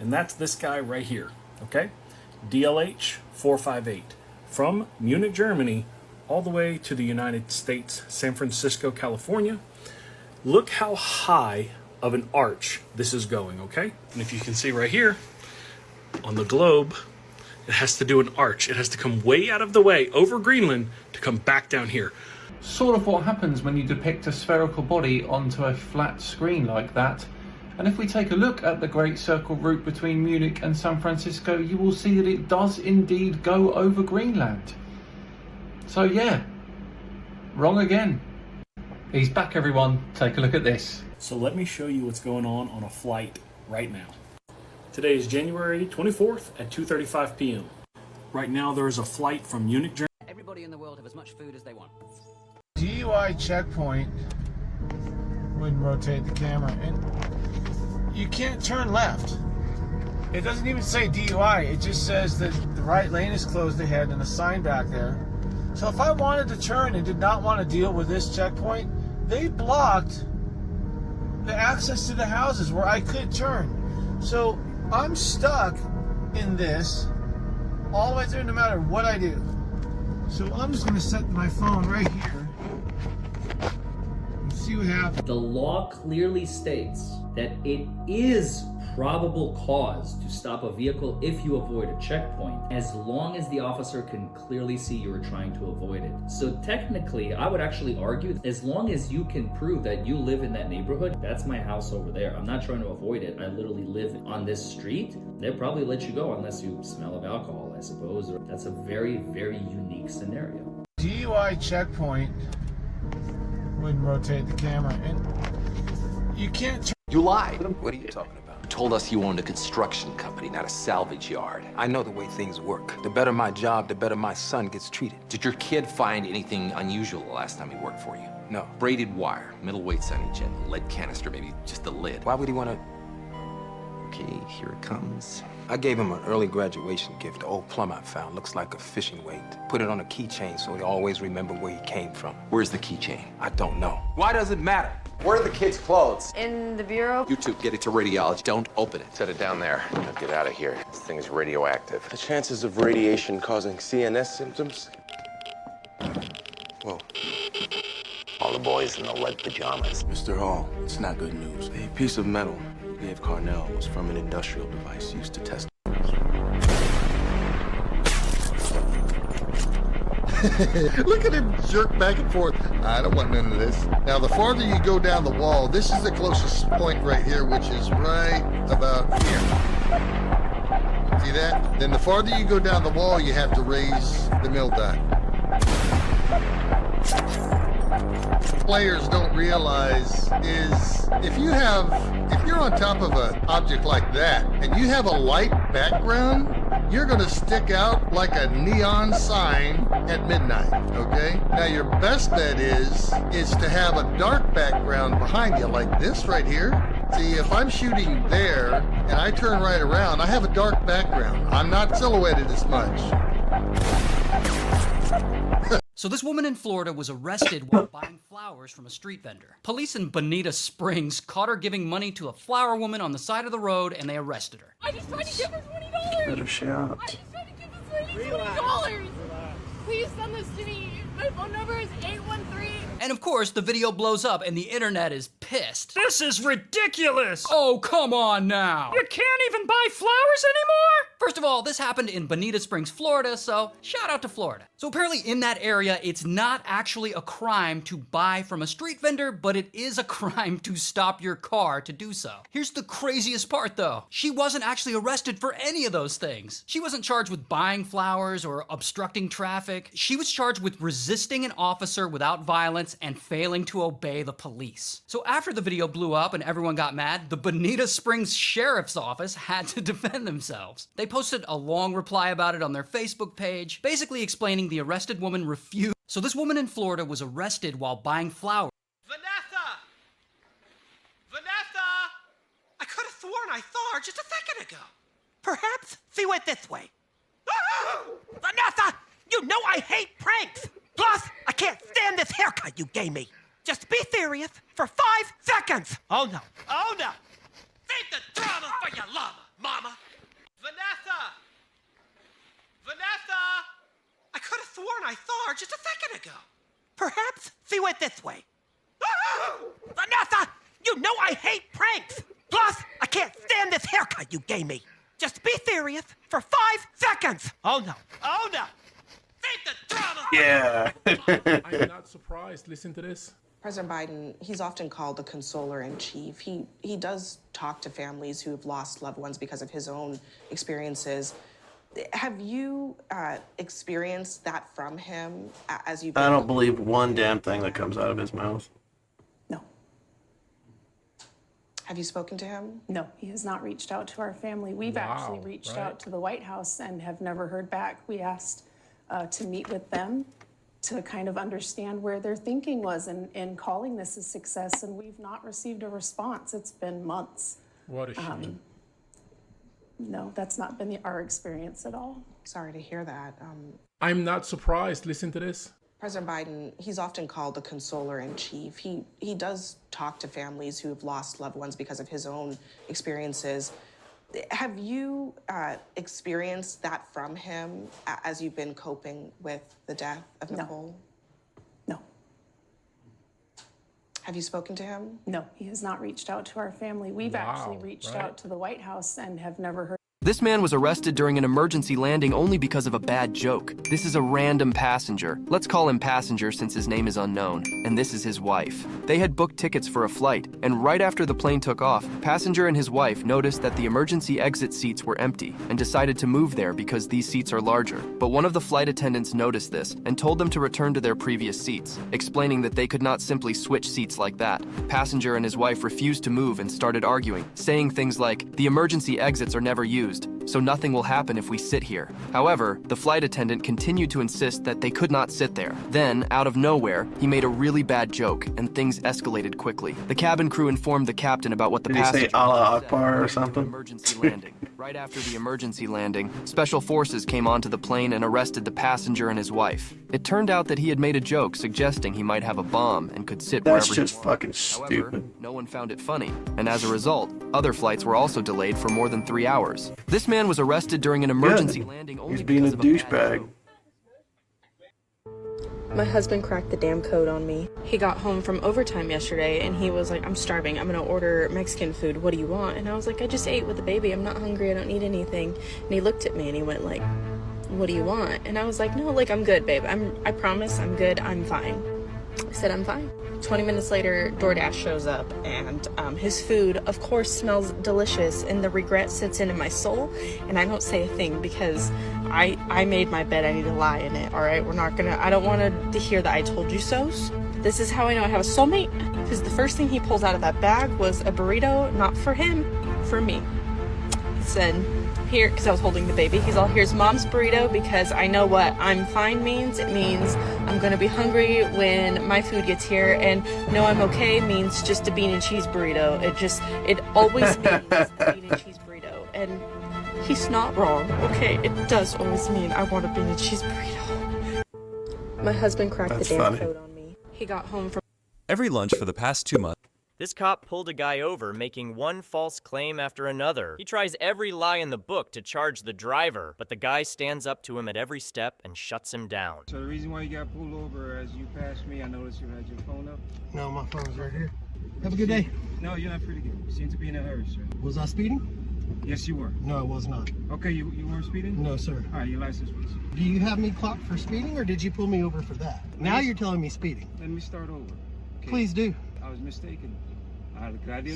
And that's this guy right here, okay? DLH 458. From Munich, Germany, all the way to the United States, San Francisco, California. Look how high of an arch this is going, okay? And if you can see right here, on the globe, it has to do an arch. It has to come way out of the way over Greenland to come back down here. Sort of what happens when you depict a spherical body onto a flat screen like that. And if we take a look at the Great Circle route between Munich and San Francisco, you will see that it does indeed go over Greenland. So yeah, wrong again. He's back, everyone. Take a look at this. So let me show you what's going on a flight right now. Today is January 24th at 2:35 p.m. Right now there is a flight from Munich, Germany. Everybody in the world have as much food as they want. DUI checkpoint wouldn't rotate the camera, and you can't turn left. It doesn't even say DUI, it just says that the right lane is closed ahead and a sign back there. So if I wanted to turn and did not want to deal with this checkpoint, they blocked the access to the houses where I could turn. So I'm stuck in this all the way through no matter what I do. So I'm just going to set my phone right here and see what happens. The law clearly states that it is probable cause to stop a vehicle if you avoid a checkpoint, as long as the officer can clearly see you're trying to avoid it. So technically, I would actually argue, as long as you can prove that you live in that neighborhood, that's my house over there. I'm not trying to avoid it. I literally live on this street. They'll probably let you go unless you smell of alcohol, I suppose. Or that's a very, very unique scenario. DUI checkpoint wouldn't rotate the camera, and you can't turn. You lied. What are you talking about? You told us you owned a construction company, not a salvage yard. I know the way things work. The better my job, the better my son gets treated. Did your kid find anything unusual the last time he worked for you? No. Braided wire, middleweight sunny jet, lead canister, maybe just the lid. Why would he want to... Okay, here it comes. I gave him an early graduation gift, the old plum I found. Looks like a fishing weight. Put it on a keychain so he always remember where he came from. Where's the keychain? I don't know. Why does it matter? Where are the kids' clothes? In the bureau. You two, get it to radiology. Don't open it. Set it down there. Now get out of here. This thing is radioactive. The chances of radiation causing CNS symptoms? Whoa. All the boys in the lead pajamas. Mr. Hall, it's not good news. A piece of metal you gave Carnell was from an industrial device used to test. Look at him jerk back and forth. I don't want none of this. Now, the farther you go down the wall, this is the closest point right here, which is right about here. See that? Then the farther you go down the wall, you have to raise the mill die. Players don't realize is if you're on top of an object like that and you have a light background, you're going to stick out like a neon sign at midnight, okay? Now your best bet is to have a dark background behind you like this right here. See, if I'm shooting there and I turn right around, I have a dark background. I'm not silhouetted as much. So this woman in Florida was arrested while buying flowers from a street vendor. Police in Bonita Springs caught her giving money to a flower woman on the side of the road, and they arrested her. I just tried to give her $20. Better shout. I just tried to give this lady $20. Please send this to me. My phone number is 813. And of course, the video blows up and the internet is pissed. This is ridiculous! Oh, come on now! You can't even buy flowers anymore? First of all, this happened in Bonita Springs, Florida, so shout out to Florida. So apparently in that area, it's not actually a crime to buy from a street vendor, but it is a crime to stop your car to do so. Here's the craziest part though. She wasn't actually arrested for any of those things. She wasn't charged with buying flowers or obstructing traffic. She was charged with resisting an officer without violence and failing to obey the police. So after the video blew up and everyone got mad, the Bonita Springs Sheriff's Office had to defend themselves. They posted a long reply about it on their Facebook page, basically explaining the arrested woman refused. So this woman in Florida was arrested while buying flowers. Vanessa! I could have sworn I saw her just a second ago. Perhaps see it this way. Vanessa, you know I hate pranks. Plus, I can't stand this haircut you gave me. Just be serious for 5 seconds. Oh no. Oh no. Save the drama for your llama, mama. Vanessa! Vanessa! I could have sworn I saw her just a second ago. Perhaps see it this way. Vanessa, you know I hate pranks. Plus, I can't stand this haircut you gave me. Just be serious for 5 seconds. Oh no. Oh no. Save the drama. Yeah. I'm not surprised. Listen to this. President Biden, he's often called the consoler-in-chief. He does talk to families who have lost loved ones because of his own experiences. Have you experienced that from him as you've been? I don't believe one damn thing that comes out of his mouth. Have you spoken to him? No, he has not reached out to our family. We've actually reached out to the White House and have never heard back. We asked to meet with them to kind of understand where their thinking was in calling this a success, and we've not received a response. It's been months. What a shame. No, that's not been our experience at all. Sorry to hear that. I'm not surprised. Listen to this. President Biden, he's often called the consoler-in-chief. He does talk to families who have lost loved ones because of his own experiences. Have you experienced that from him as you've been coping with the death of Nicole? No. Have you spoken to him? No, he has not reached out to our family. We've actually reached out to the White House and have never heard. This man was arrested during an emergency landing only because of a bad joke. This is a random passenger. Let's call him Passenger since his name is unknown. And this is his wife. They had booked tickets for a flight, and right after the plane took off, Passenger and his wife noticed that the emergency exit seats were empty and decided to move there because these seats are larger. But one of the flight attendants noticed this and told them to return to their previous seats, explaining that they could not simply switch seats like that. Passenger and his wife refused to move and started arguing, saying things like, "The emergency exits are never used, so nothing will happen if we sit here." However, the flight attendant continued to insist that they could not sit there. Then, out of nowhere, he made a really bad joke, and things escalated quickly. The cabin crew informed the captain about what the passenger Did he say Allah Akbar or said something? emergency landing. Right after the emergency landing, special forces came onto the plane and arrested the passenger and his wife. It turned out that he had made a joke suggesting he might have a bomb and could sit That's wherever just he fucking However, stupid. no one found it funny, and as a result, other flights were also delayed for more than 3 hours. This man was arrested during an emergency landing only He's being a because of a bad douchebag. joke. My husband cracked the damn code on me. He got home from overtime yesterday and he was like, "I'm starving. I'm gonna order Mexican food. What do you want?" And I was like, "I just ate with the baby. I'm not hungry. I don't need anything." And he looked at me and he went like, "What do you want?" And I was like, "No, like I'm good, babe. I promise I'm good. I'm fine." I said, "I'm fine." 20 minutes later, DoorDash shows up and his food, of course, smells delicious, and the regret sits into my soul, and I don't say a thing because I made my bed. I need to lie in it, all right? I don't want to hear the "I told you so's." This is how I know I have a soulmate, because the first thing he pulls out of that bag was a burrito, not for him, for me. He said, "Here," because I was holding the baby. He's all, "Here's mom's burrito," because I know what "I'm fine" means. It means I'm gonna be hungry when my food gets here, and "No, I'm okay" means just a bean and cheese burrito. It always means a bean and cheese burrito, and he's not wrong, okay? It does always mean I want a bean and cheese burrito. My husband cracked the damn code on me. He got home from Every lunch for the past 2 months. This cop pulled a guy over, making one false claim after another. He tries every lie in the book to charge the driver, but the guy stands up to him at every step and shuts him down. So the reason why you got pulled over, as you passed me, I noticed you had your phone up. No, my phone's right here. Have a good day. No, you're not free to get. You seem to be in a hurry, sir. Was I speeding? Yes, you were. No, I was not. Okay, you weren't speeding? No, sir. All right, your license, please. Do you have me clocked for speeding, or did you pull me over for that? Now you're telling me speeding. Let me start over. Okay. Please do. I was mistaken.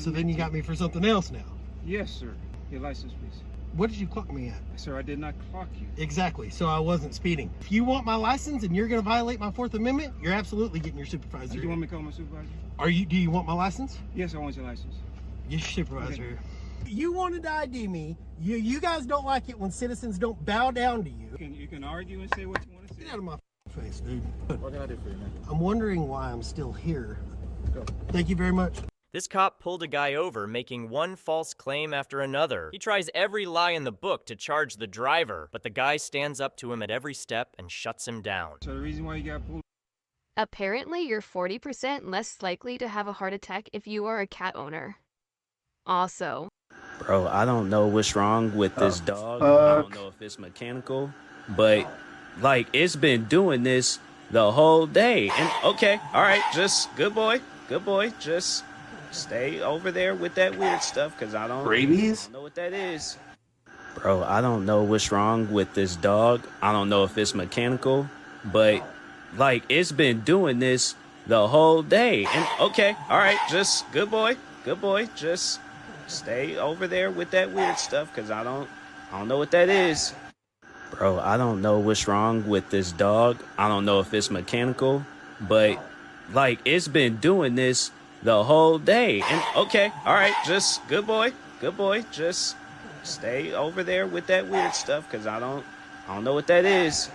So then you got me for something else now? Yes, sir. Your license, please. What did you clock me at? Sir, I did not clock you. Exactly, so I wasn't speeding. If you want my license and you're gonna violate my 4th Amendment, you're absolutely getting your supervisor. Do you want me to call my supervisor? Do you want my license? Yes, I want your license. Your supervisor. Okay. You wanted to ID me. You guys don't like it when citizens don't bow down to you. You can argue and say what you want to say. Get out of my face, dude. What can I do for you, man? I'm wondering why I'm still here. Go. Thank you very much. This cop pulled a guy over, making one false claim after another. He tries every lie in the book to charge the driver, but the guy stands up to him at every step and shuts him down. So the reason why you got pulled. Apparently, you're 40% less likely to have a heart attack if you are a cat owner. Also, Bro, I don't know what's wrong with this dog. I don't know if it's mechanical, but like it's been doing this the whole day. And okay, all right, just good boy, just stay over there with that weird stuff because I don't know what that is. Bro, I don't know what's wrong with this dog. I don't know if it's mechanical, but like it's been doing this the whole day. And okay, all right, just good boy, just stay over there with that weird stuff because I don't know what that is. Bro, I don't know what's wrong with this dog. I don't know if it's mechanical, but like it's been doing this the whole day. And okay, all right, just good boy, just stay over there with that weird stuff because I don't know what that is.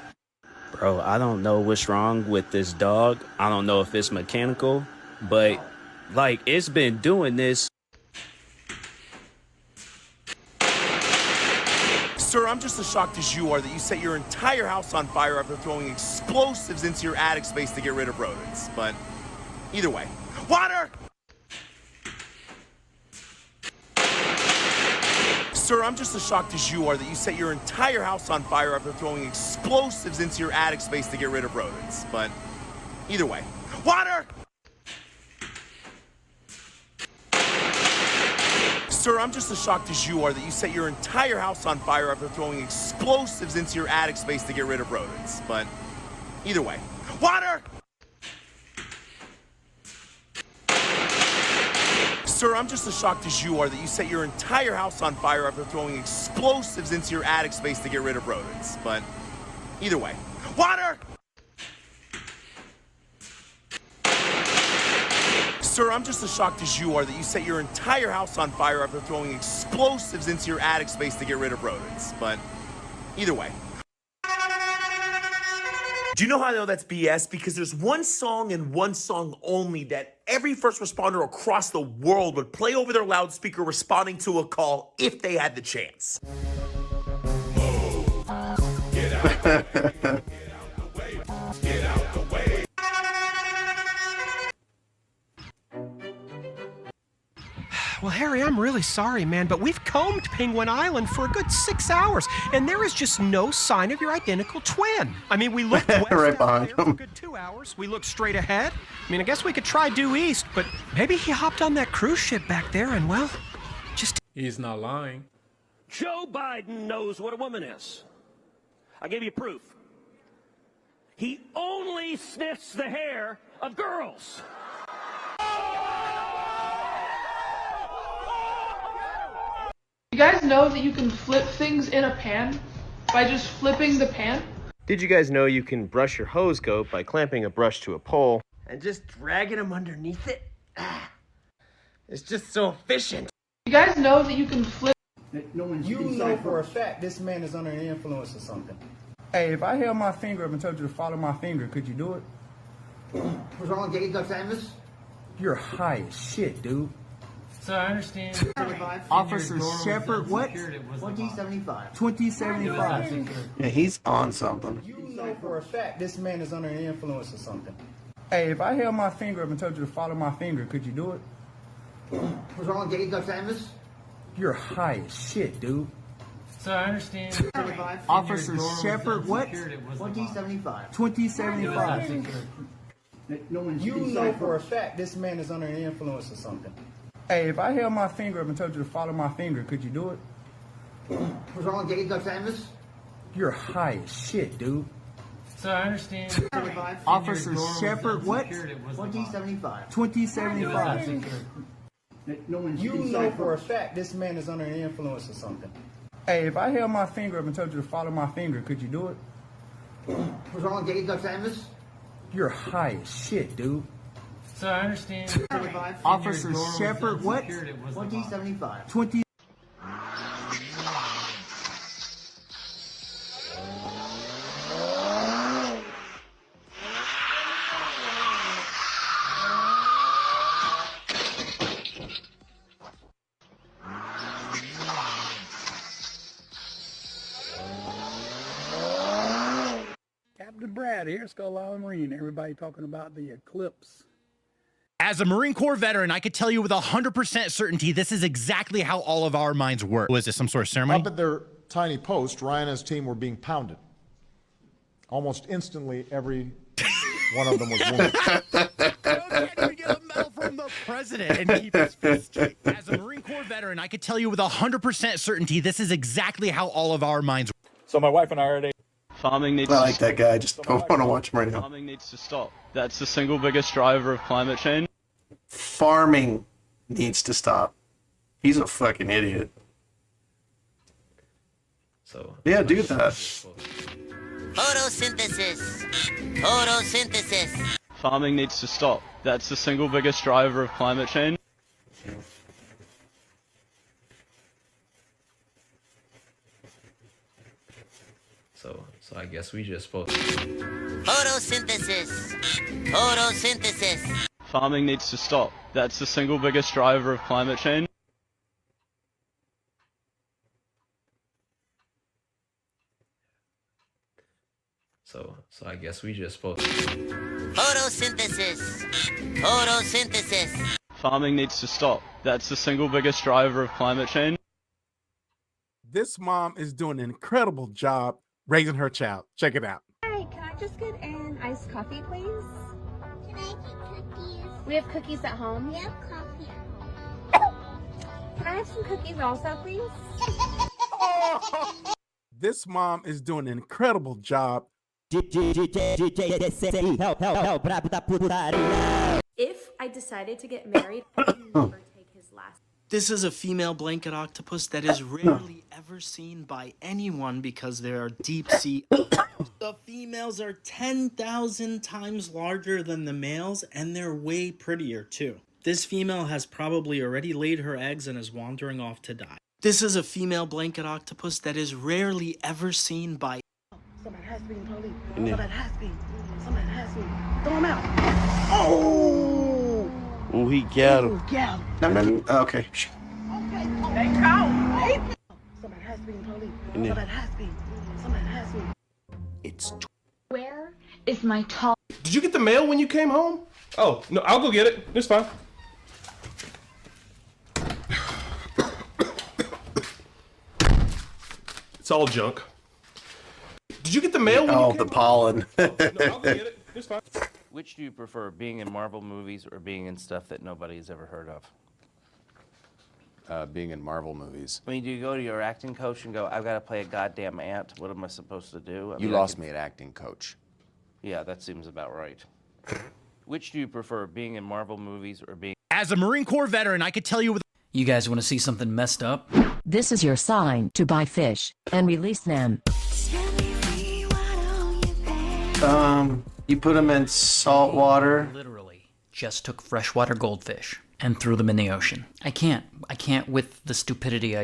Bro, I don't know what's wrong with this dog. I don't know if it's mechanical, but like it's been doing this. Sir, I'm just as shocked as you are that you set your entire house on fire after throwing explosives into your attic space to get rid of rodents. But either way, water! Sir, I'm just as shocked as you are that you set your entire house on fire after throwing explosives into your attic space to get rid of rodents. But either way, water! Sir, I'm just as shocked as you are that you set your entire house on fire after throwing explosives into your attic space to get rid of rodents. But either way, water! Sir, I'm just as shocked as you are that you set your entire house on fire after throwing explosives into your attic space to get rid of rodents. But either way, water! Sir, I'm just as shocked as you are that you set your entire house on fire after throwing explosives into your attic space to get rid of rodents. But either way. Do you know how I know that's BS? Because there's one song and one song only that every first responder across the world would play over their loudspeaker responding to a call if they had the chance. Get out the way. Get out the way. Well, Harry, I'm really sorry, man, but we've combed Penguin Island for a good 6 hours, and there is just no sign of your identical twin. I mean, we looked west Right out behind there for a him. good 2 hours. We looked straight ahead. I mean, I guess we could try due east, but maybe he hopped on that cruise ship back there and, well, just... He's not lying. Joe Biden knows what a woman is. I'll give you proof. He only sniffs the hair of girls. You guys know that you can flip things in a pan by just flipping the pan? Did you guys know you can brush your hose coat by clamping a brush to a pole? And just dragging him underneath it? It's just so efficient. You guys know that you can flip... You know for a fact this man is under the influence of something. Hey, if I held my finger up and told you to follow my finger, could you do it? What's wrong with G17? You're high as shit, dude. So I understand. Officer Shepard, what? 2075. 2075. Yeah, he's on something. You know for a fact this man is under the influence of something. Hey, if I held my finger up and told you to follow my finger, could you do it? What's wrong with G17? You're high as shit, dude. So I understand. Officer Shepard, what? 2075. 2075. You know for a fact this man is under the influence of something. Hey, if I held my finger up and told you to follow my finger, could you do it? What's wrong with G17? You're high as shit, dude. So I understand. Officer Shepard, what? 2075. 2075. You know for a fact this man is under the influence of something. Hey, if I held my finger up and told you to follow my finger, could you do it? What's wrong with G17? You're high as shit, dude. So I understand. Officer Shepard, what? 2075. 20. got Air Skull Island Marine. Everybody talking about the eclipse. As a Marine Corps veteran, I could tell you with 100% certainty this is exactly how all of our minds work. Was this some sort of ceremony? Up at their tiny post, Ryan and his team were being pounded. Almost instantly, every one of them was wounded. Can't even get a medal from the president and keep his fist straight. As a Marine Corps veteran, I could tell you with 100% certainty this is exactly how all of our minds work. So my wife and I are at a... Farming needs I to like stop. that guy. I just don't want to watch him right now. Farming needs to stop. That's the single biggest driver of climate change. Farming needs to stop. He's a fucking idiot. So yeah, do that. Photosynthesis. Photosynthesis. Farming needs to stop. That's the single biggest driver of climate change. So I guess we just supposed to... Photosynthesis. Photosynthesis. Farming needs to stop. That's the single biggest driver of climate change. So I guess we just supposed to... Photosynthesis. Photosynthesis. Farming needs to stop. That's the single biggest driver of climate change. This mom is doing an incredible job raising her child. Check it out. Hi, can I just get an iced coffee, please? Can I get cookies? We have cookies at home. We have coffee at home. Can I have some cookies also, please? This mom is doing an incredible job. If I decided to get married, I would never take his last. This is a female blanket octopus that is rarely ever seen by anyone because they are deep sea. The females are 10,000 times larger than the males, and they're way prettier too. This female has probably already laid her eggs and is wandering off to die. This is a female blanket octopus that is rarely ever seen by. Somebody has been police. Somebody has been. Somebody has been. Throw him out. Oh! Oh, he got him. Yeah. No. Okay. They call. Somebody has been police. Somebody has been. Somebody has been. It's. Where is my tall? Did you get the mail when you came home? Oh, no, I'll go get it. It's fine. It's all junk. Did you get the mail when you came the pollen. home? Oh, no, I'll go get it. It's fine. Which do you prefer, being in Marvel movies or being in stuff that nobody's ever heard of? Being in Marvel movies. I mean, do you go to your acting coach and go, I've got to play a goddamn ant, what am I supposed to do? You lost me at acting coach. Yeah, that seems about right. Which do you prefer, being in Marvel movies or being... As a Marine Corps veteran, I could tell you with... You guys want to see something messed up? This is your sign to buy fish and release them. You put them in salt water. Literally, just took freshwater goldfish and threw them in the ocean. I can't with the stupidity.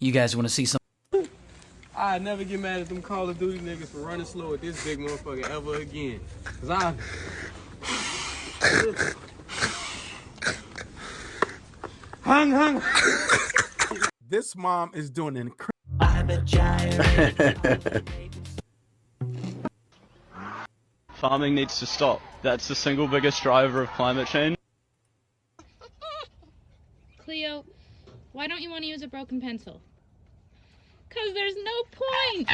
You guys want to see some? I never get mad at them Call of Duty niggas for running slow at this big motherfucker ever again. Cause I... Hung. This mom is doing an incredible... Farming needs to stop. That's the single biggest driver of climate change. Cleo, why don't you want to use a broken pencil? 'Cause there's no point!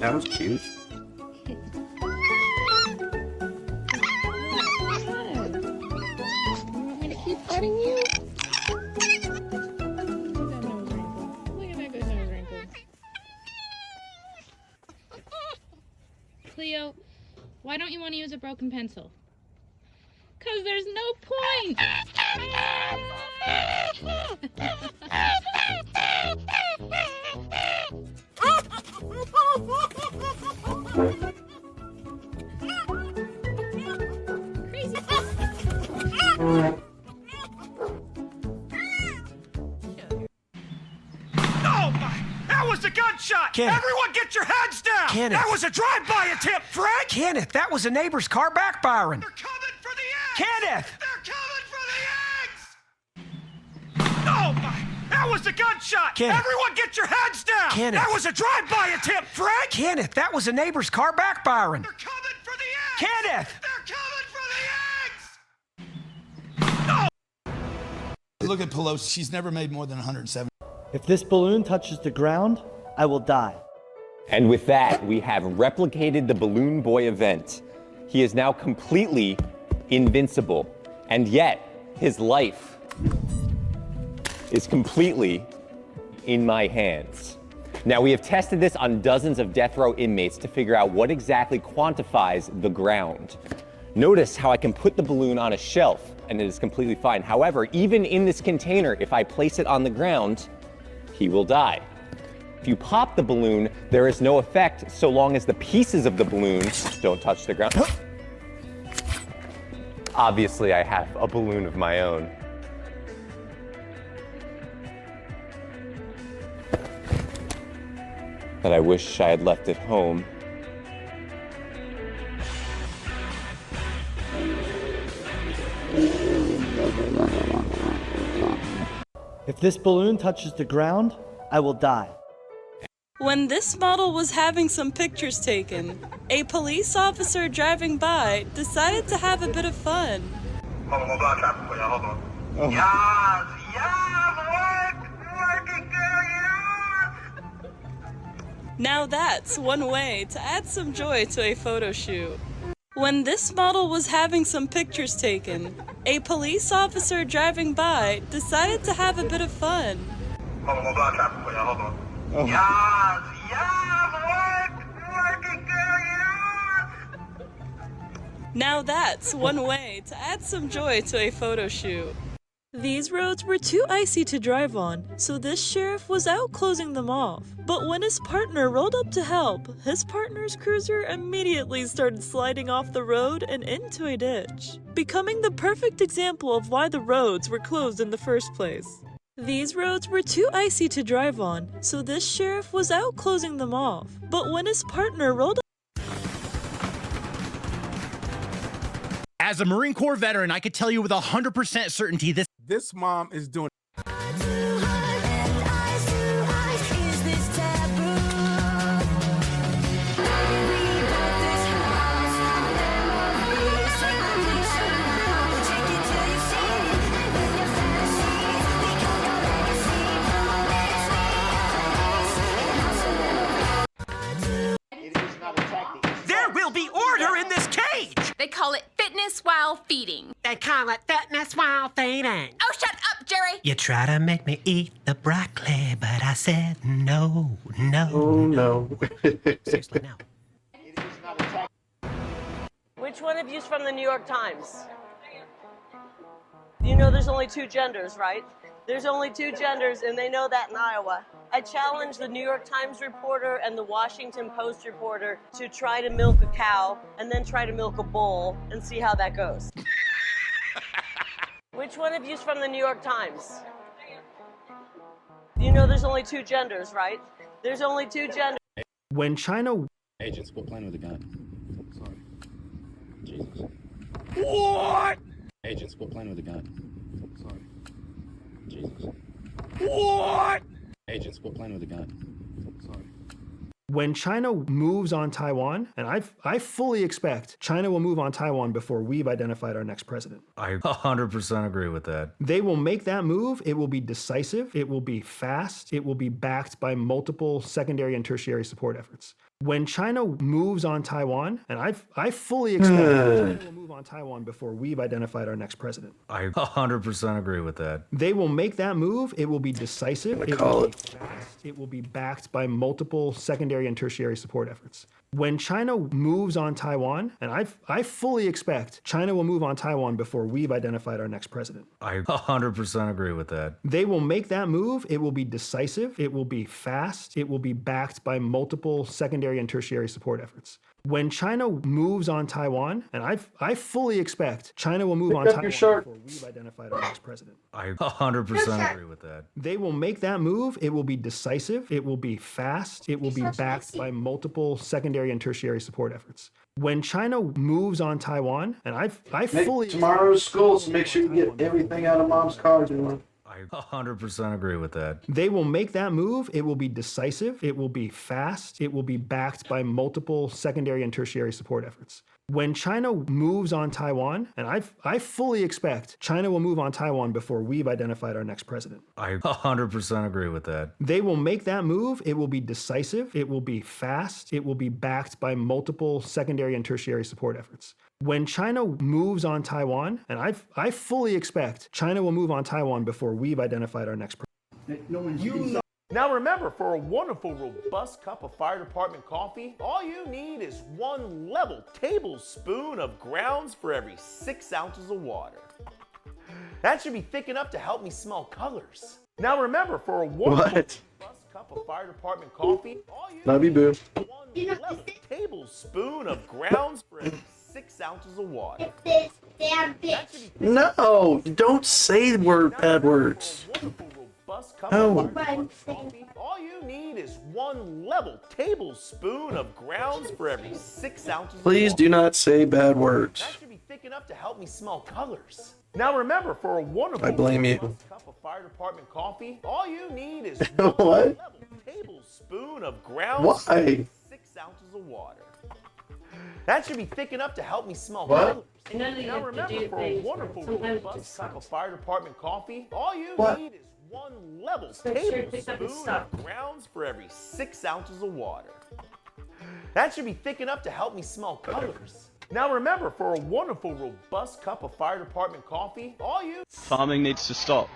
That was cute. Keep fighting you? Look at that good nose wrinkle. Cleo, why don't you want to use a broken pencil? 'Cause there's no point! was a gunshot! Kenneth. Everyone get your heads down! Kenneth. That was a drive-by attempt, Frank! Kenneth, that was a neighbor's car backfiring. They're coming for the eggs! Kenneth! They're coming for the eggs! Oh my! That was a gunshot! Kenneth. Everyone get your heads down! Kenneth. That was a drive-by attempt, Frank! Kenneth, that was a neighbor's car backfiring. They're coming for the eggs! Kenneth! They're coming for the eggs! Look at Pelosi. She's never made more than 170. If this balloon touches the ground, I will die. And with that, we have replicated the Balloon Boy event. He is now completely invincible, and yet his life is completely in my hands. Now, we have tested this on dozens of death row inmates to figure out what exactly quantifies the ground. Notice how I can put the balloon on a shelf and it is completely fine. However, even in this container, if I place it on the ground, he will die. If you pop the balloon, there is no effect so long as the pieces of the balloon don't touch the ground. Obviously, I have a balloon of my own. That I wish I had left at home. If this balloon touches the ground, I will die. When this model was having some pictures taken, a police officer driving by decided to have a bit of fun. Hold on, traffic for you, hold on. Oh. Now that's one way to add some joy to a photo shoot. When this model was having some pictures taken, a police officer driving by decided to have a bit of fun. Hold on, traffic for you, hold on. Oh. Now that's one way to add some joy to a photo shoot. These roads were too icy to drive on, so this sheriff was out closing them off. But when his partner rolled up to help, his partner's cruiser immediately started sliding off the road and into a ditch, becoming the perfect example of why the roads were closed in the first place. These roads were too icy to drive on, so this sheriff was out closing them off. But when his partner rolled up. As a Marine Corps veteran, I could tell you with 100% certainty this mom is doing. There will be order in this cage! They call it fitness while feeding. They call it fitness while feeding. Oh, shut up, Jerry! You try to make me eat the broccoli, but I said no, no. Oh, no. Seriously, no. Which one of you's from the New York Times? You know there's only two genders, right? There's only two genders, and they know that in Iowa. I challenge the New York Times reporter and the Washington Post reporter to try to milk a cow and then try to milk a bull and see how that goes. Which one of you's from the New York Times? You know there's only two genders, right? There's only two genders. When China... Agents, quit playing with a gun. Sorry. Jesus. What? Agents, quit playing with a gun. Sorry. Jesus. What? Agents, quit playing with a gun. Sorry. When China moves on Taiwan, and I fully expect China will move on Taiwan before we've identified our next president. I 100% agree with that. They will make that move. It will be decisive. It will be fast. It will be backed by multiple secondary and tertiary support efforts. When China moves on Taiwan, and I fully expect China will move on Taiwan before we've identified our next president. I 100% agree with that. They will make that move. It will be decisive. It will be fast. It will be backed by multiple secondary and tertiary support efforts. When China moves on Taiwan, and I fully expect China will move on Taiwan before we've identified our next president. I 100% agree with that. They will make that move. It will be decisive. It will be fast. It will be backed by multiple secondary and tertiary support efforts. When China moves on Taiwan, and I fully expect China will move on Taiwan before we've identified our next president. I 100% agree with that. They will make that move. It will be decisive. It will be fast. It will be backed by multiple secondary and tertiary support efforts. When China moves on Taiwan, and I fully tomorrow's school, so make sure you get everything out of mom's car. I 100% agree with that. They will make that move. It will be decisive. It will be fast. It will be backed by multiple secondary and tertiary support efforts. When China moves on Taiwan, and I fully expect China will move on Taiwan before we've identified our next president. I 100% agree with that. They will make that move. It will be decisive. It will be fast. It will be backed by multiple secondary and tertiary support efforts. When China moves on Taiwan, and I fully expect China will move on Taiwan before we've identified our next president. Now remember, for a wonderful, robust cup of fire department coffee, all you need is 1 level tablespoon of grounds for every 6 ounces of water. That should be thick enough to help me smell colors. Now remember, for a wonderful, robust cup of fire department coffee, all you Love you, boo. need is 1 level tablespoon of grounds for every 6 ounces of water. No, don't say bad words. No. All you need is 1 level tablespoon of grounds for every 6 ounces of Please water. do not say bad words. That should be thick enough to help me smell colors. Now remember, for a wonderful I blame you. cup of fire department coffee, all you need is What? 1 level tablespoon of grounds Why? for every 6 ounces of water. That should be thick enough to help me smell What? colors. Now remember, for a wonderful robust cup of fire department coffee, all you What? need is 1 level tablespoon of grounds for every 6 ounces of water. That should be thick enough to help me smell colors. Now remember, for a wonderful, robust cup of fire department coffee, all you... Farming needs to stop.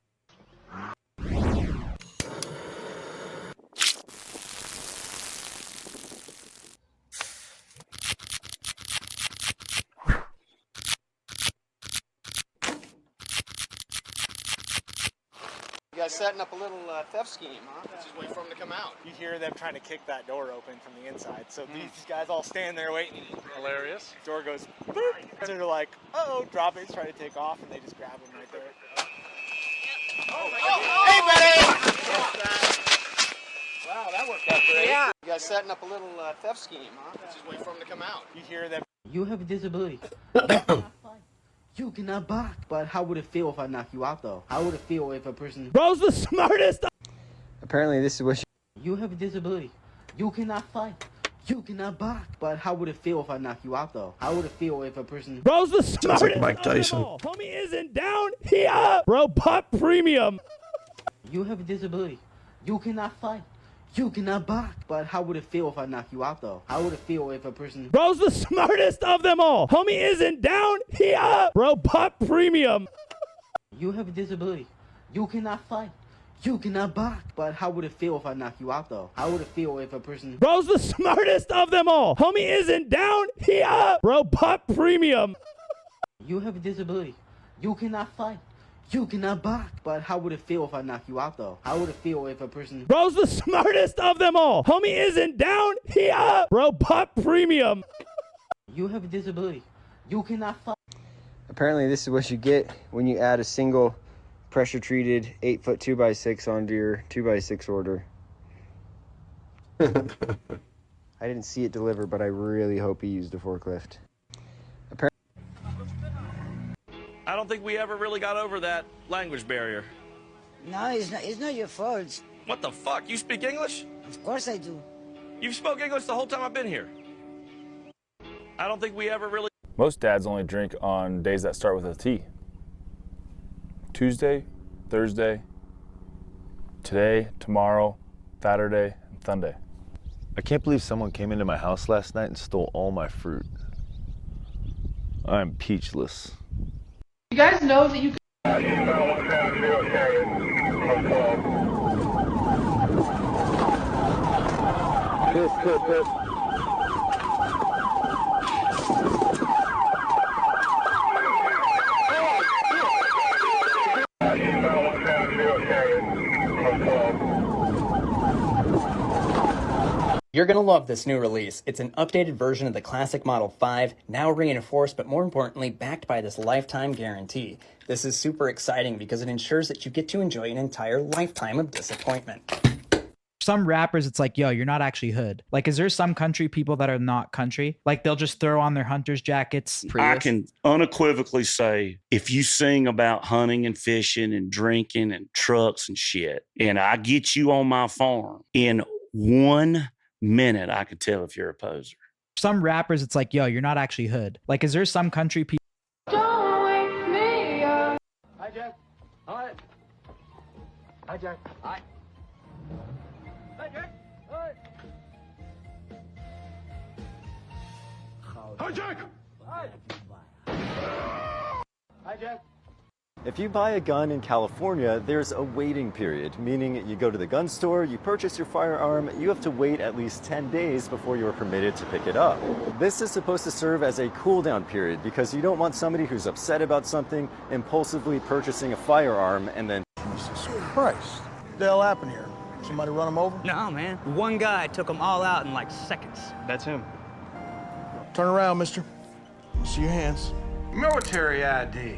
You guys setting up a little theft scheme, huh? Just wait for them to come out. You hear them trying to kick that door open from the inside. So these guys all stand there waiting. Hilarious. Door goes boop. So they're like, uh-oh, drop it, try to take off, and they just grab them right there. Hey, buddy! Wow, that worked out great. Yeah. You guys setting up a little theft scheme, huh? Just wait for them to come out. You hear them. You have a disability. You cannot bark. But how would it feel if I knock you out, though? How would it feel if a person... Bro's the smartest! Apparently this is what you have a disability. You cannot fight. You cannot bark. But how would it feel if I knock you out, though? How would it feel if a person... Bro's the Sounds smartest! like Mike Tyson. Homie isn't down here! Bro, pop premium! You have a disability. You cannot fight. You cannot bark. But how would it feel if I knock you out, though? How would it feel if a person... Bro's the smartest of them all! Homie isn't down here! Bro, pop premium! You have a disability. You cannot fight. You cannot bark. But how would it feel if I knock you out, though? How would it feel if a person... Bro's the smartest of them all! Homie isn't down here! Bro, pop premium! You have a disability. You cannot fight. You cannot bark. But how would it feel if I knock you out, though? How would it feel if a person... Bro's the smartest of them all! Homie isn't down here! Bro, pop premium! You have a disability. You cannot fight. Apparently this is what you get when you add a single pressure-treated 8-foot 2x6 onto your 2x6 order. I didn't see it deliver, but I really hope he used a forklift. I don't think we ever really got over that language barrier. No, it's not your fault. What the fuck? You speak English? Of course I do. You've spoke English the whole time I've been here. I don't think we ever really... Most dads only drink on days that start with a T. Tuesday, Thursday, today, tomorrow, Saturday, and Sunday. I can't believe someone came into my house last night and stole all my fruit. I'm peachless. You guys know that you can... You're gonna love this new release. It's an updated version of the classic Model 5, now reinforced, but more importantly, backed by this lifetime guarantee. This is super exciting because it ensures that you get to enjoy an entire lifetime of disappointment. Some rappers, it's like, yo, you're not actually hood. Like, is there some country people that are not country? Like, they'll just throw on their hunter's jackets. I can unequivocally say, if you sing about hunting and fishing and drinking and trucks and shit, and I get you on my farm, in 1 minute, I can tell if you're a poser. Some rappers, it's like, yo, you're not actually hood. Like, is there some country people? Don't wake me up. Hi, Jack. Hi. Hi, Jack. Hi. Hi, Jack. Hi. Hi, Jack. Hi. Hi, Jack. If you buy a gun in California, there's a waiting period, meaning you go to the gun store, you purchase your firearm, you have to wait at least 10 days before you're permitted to pick it up. This is supposed to serve as a cool down period because you don't want somebody who's upset about something impulsively purchasing a firearm and then... Jesus Christ. What the hell happened here? Somebody run him over? No, man. One guy took them all out in like seconds. That's him. Turn around, mister. See your hands. Military ID.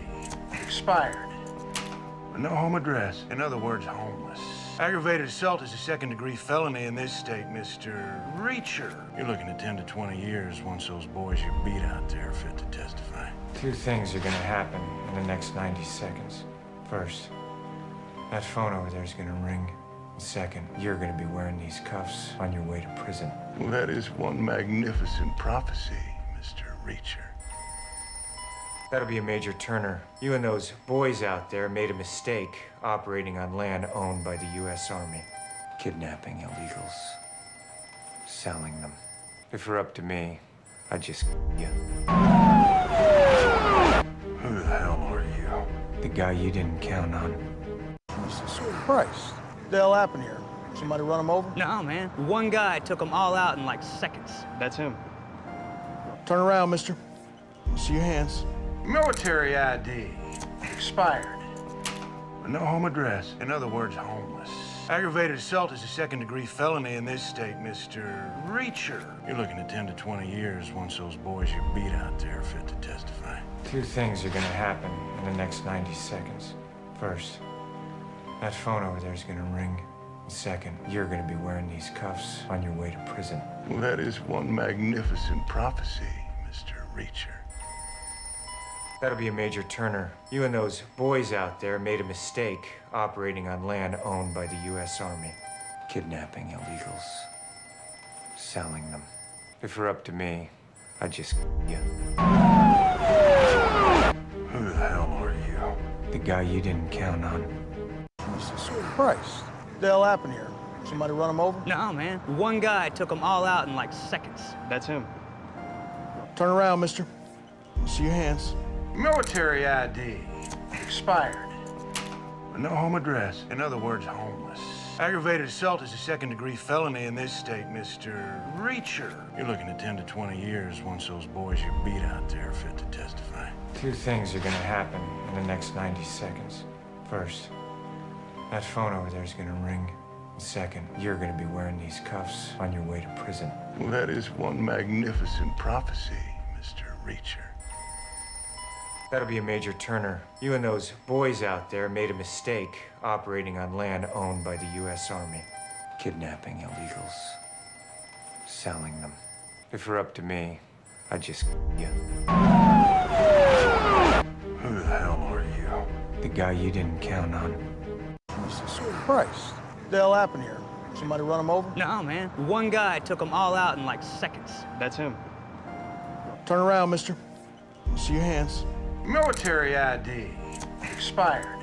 Expired. No home address. In other words, homeless. Aggravated assault is a second-degree felony in this state, Mr. Reacher. You're looking at 10 to 20 years once those boys you beat out there are fit to testify. Two things are gonna happen in the next 90 seconds. First, that phone over there is gonna ring. Second, you're gonna be wearing these cuffs on your way to prison. Well, that is one magnificent prophecy, Mr. Reacher. That'll be a Major Turner. You and those boys out there made a mistake operating on land owned by the U.S. Army. Kidnapping illegals. Selling them. If it were up to me, I'd just you. Who the hell are you? The guy you didn't count on. Jesus Christ. What the hell happened here? Somebody run him over? No, man. One guy took them all out in like seconds. That's him. Turn around, mister. See your hands. Military ID. Expired. No home address. In other words, homeless. Aggravated assault is a second-degree felony in this state, Mr. Reacher. You're looking at 10 to 20 years once those boys you beat out there are fit to testify. Two things are gonna happen in the next 90 seconds. First, that phone over there is gonna ring. Second, you're gonna be wearing these cuffs on your way to prison. Well, that is one magnificent prophecy, Mr. Reacher. That'll be a Major Turner. You and those boys out there made a mistake operating on land owned by the U.S. Army. Kidnapping illegals. Selling them. If it were up to me, I'd just you. Who the hell are you? The guy you didn't count on. Jesus Christ. What the hell happened here? Somebody run him over? No, man. One guy took them all out in like seconds. That's him. Turn around, mister. See your hands. Military ID. Expired. No home address. In other words, homeless. Aggravated assault is a second-degree felony in this state, Mr. Reacher. You're looking at 10 to 20 years once those boys you beat out there are fit to testify. Two things are gonna happen in the next 90 seconds. First, that phone over there is gonna ring. Second, you're gonna be wearing these cuffs on your way to prison. Well, that is one magnificent prophecy, Mr. Reacher. That'll be a Major Turner. You and those boys out there made a mistake operating on land owned by the U.S. Army. Kidnapping illegals. Selling them. If it were up to me, I'd just you. Who the hell are you? The guy you didn't count on. Jesus Christ. What the hell happened here? Somebody run him over? No, man. One guy took them all out in like seconds. That's him. Turn around, mister. See your hands. Military ID. Expired.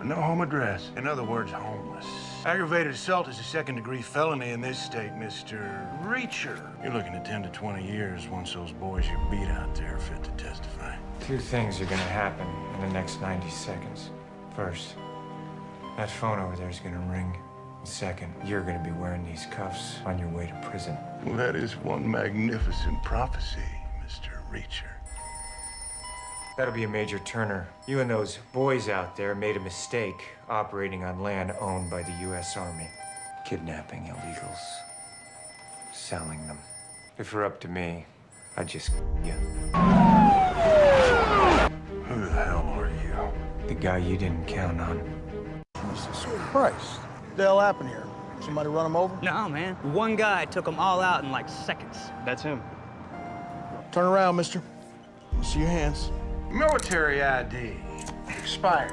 No home address. In other words, homeless. Aggravated assault is a second-degree felony in this state, Mr. Reacher. You're looking at 10 to 20 years once those boys you beat out there are fit to testify. Two things are gonna happen in the next 90 seconds. First, that phone over there is gonna ring. Second, you're gonna be wearing these cuffs on your way to prison. Well, that is one magnificent prophecy, Mr. Reacher. That'll be a Major Turner. You and those boys out there made a mistake operating on land owned by the U.S. Army. Kidnapping illegals. selling them. If it were up to me, I'd just you. Who the hell are you? The guy you didn't count on. Jesus Christ. What the hell happened here? Somebody run him over? No, man. One guy took them all out in like seconds. That's him. Turn around, mister. See your hands. Military ID. Expired.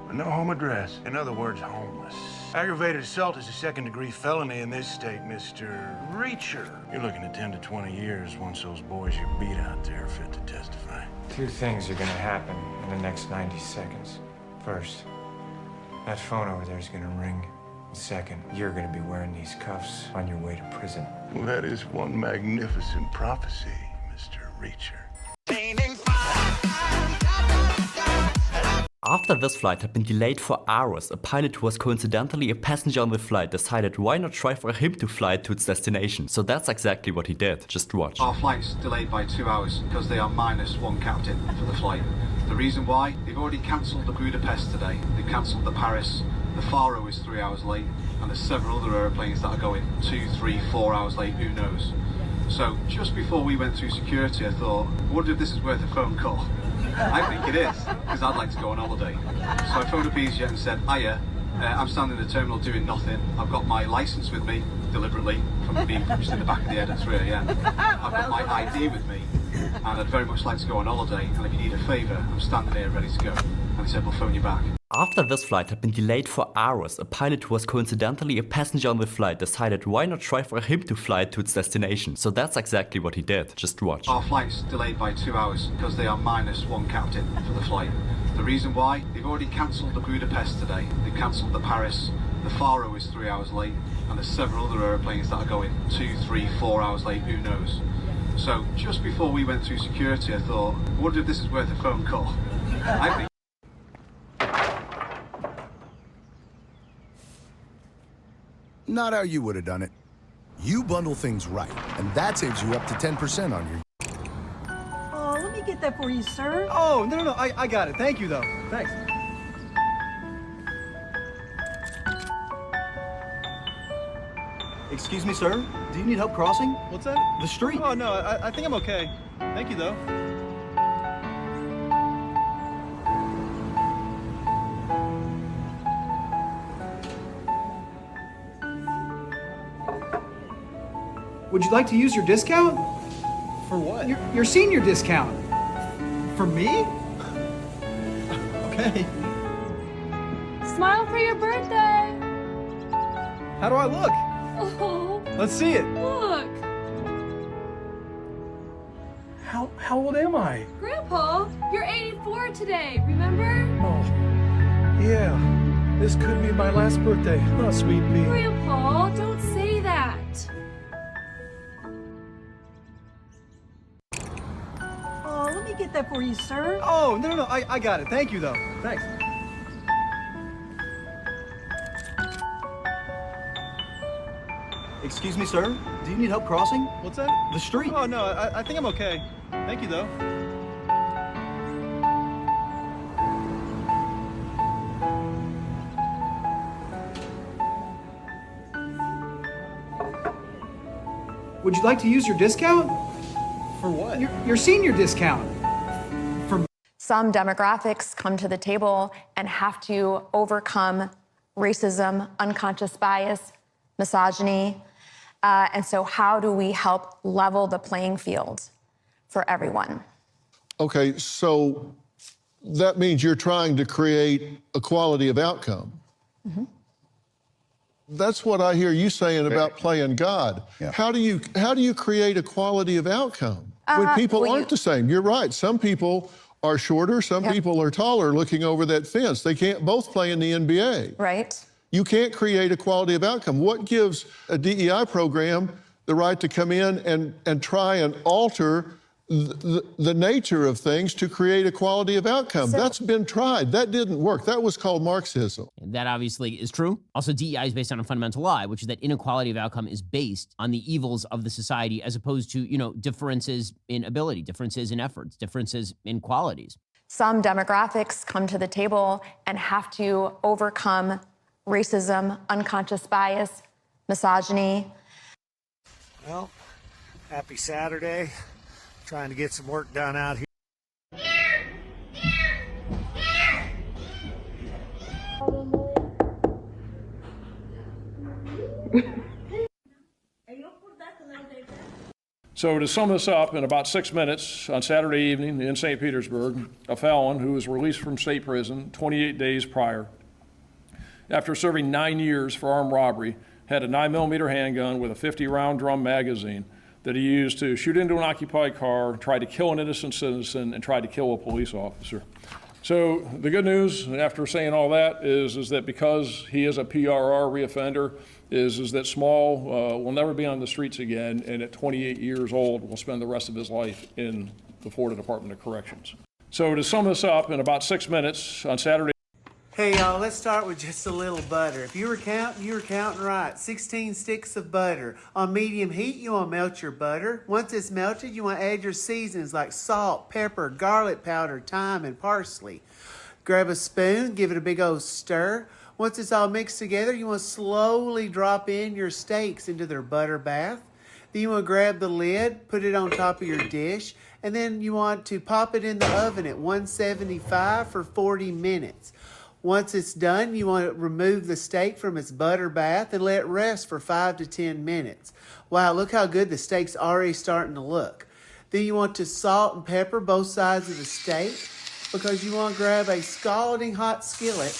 With no home address. In other words, homeless. Aggravated assault is a second-degree felony in this state, Mr. Reacher. You're looking at 10 to 20 years once those boys you beat out there are fit to testify. Two things are gonna happen in the next 90 seconds. First, that phone over there is gonna ring. Second, you're gonna be wearing these cuffs on your way to prison. Well, that is one magnificent prophecy, Mr. Reacher. After this flight had been delayed for hours, a pilot who was coincidentally a passenger on the flight decided why not try for him to fly to its destination. So that's exactly what he did. Just watch. Our flight's delayed by 2 hours because they are -1 captain for the flight. The reason why? They've already cancelled the Budapest today. They've cancelled the Paris. The Faro is 3 hours late. And there's several other aeroplanes that are going 2, 3, 4 hours late, who knows. So just before we went through security, I thought, I wonder if this is worth a phone call. I think it is, because I'd like to go on holiday. So I phoned up EasyJet and said, hiya, I'm standing in the terminal doing nothing. I've got my license with me, deliberately, from being pushed in the back of the head at 3 a.m. I've got my ID with me, and I'd very much like to go on holiday, and if you need a favour, I'm standing here ready to go. And he said, we'll phone you back. After this flight had been delayed for hours, a pilot who was coincidentally a passenger on the flight decided why not try for him to fly to its destination. So that's exactly what he did. Just watch. Our flight's delayed by 2 hours because they are -1 captain for the flight. The reason why? They've already cancelled the Budapest today. They've cancelled the Paris. The Faro is 3 hours late. And there's several other aeroplanes that are going 2, 3, 4 hours late, who knows. So just before we went through security, I thought, I wonder if this is worth a phone call. I think Not how you would have done it. You bundle things right, and that saves you up to 10% on your... Oh, let me get that for you, sir. Oh, no, I got it. Thank you, though. Thanks. Excuse me, sir. Do you need help crossing? What's that? The street. Oh, no, I think I'm okay. Thank you, though. Would you like to use your discount? For what? Your senior discount. For me? Okay. Smile for your birthday. How do I look? Oh. Let's see it. Look. How old am I? Grandpa, you're 84 today, remember? Oh, yeah. This could be my last birthday. Oh, sweet pea. Grandpa, don't say that. Oh, let me get that for you, sir. Oh, no, I got it. Thank you, though. Thanks. Excuse me, sir. Do you need help crossing? What's that? The street. Oh, no, I think I'm okay. Thank you, though. Would you like to use your discount? For what? Your senior discount. Some demographics come to the table and have to overcome racism, unconscious bias, misogyny. And so how do we help level the playing field for everyone? Okay, so that means you're trying to create equality of outcome. Mm-hmm. That's what I hear you saying about playing God. Yeah. How do you create equality of outcome when people aren't the same? You're right. Some people are shorter, some people are taller looking over that fence. They can't both play in the NBA. Right. You can't create equality of outcome. What gives a DEI program the right to come in and try and alter the nature of things to create equality of outcome? That's been tried. That didn't work. That was called Marxism. That obviously is true. Also, DEI is based on a fundamental lie, which is that inequality of outcome is based on the evils of the society as opposed to, differences in ability, differences in efforts, differences in qualities. Some demographics come to the table and have to overcome racism, unconscious bias, misogyny. Well, happy Saturday. Trying to get some work done out here. So to sum this up, in about 6 minutes on Saturday evening in St. Petersburg, a felon who was released from state prison 28 days prior, after serving 9 years for armed robbery, had a 9mm handgun with a 50-round drum magazine that he used to shoot into an occupied car, tried to kill an innocent citizen, and tried to kill a police officer. So the good news, after saying all that, is that because he is a PRR reoffender, is that Small will never be on the streets again, and at 28 years old will spend the rest of his life in the Florida Department of Corrections. So to sum this up, in about 6 minutes on Saturday. Hey y'all, let's start with just a little butter. If you were counting right. 16 sticks of butter. On medium heat, you want to melt your butter. Once it's melted, you want to add your seasonings like salt, pepper, garlic powder, thyme, and parsley. Grab a spoon, give it a big old stir. Once it's all mixed together, you want to slowly drop in your steaks into their butter bath. Then you want to grab the lid, put it on top of your dish, and then you want to pop it in the oven at 175 for 40 minutes. Once it's done, you want to remove the steak from its butter bath and let it rest for 5 to 10 minutes. Wow, look how good the steak's already starting to look. Then you want to salt and pepper both sides of the steak because you want to grab a scalding hot skillet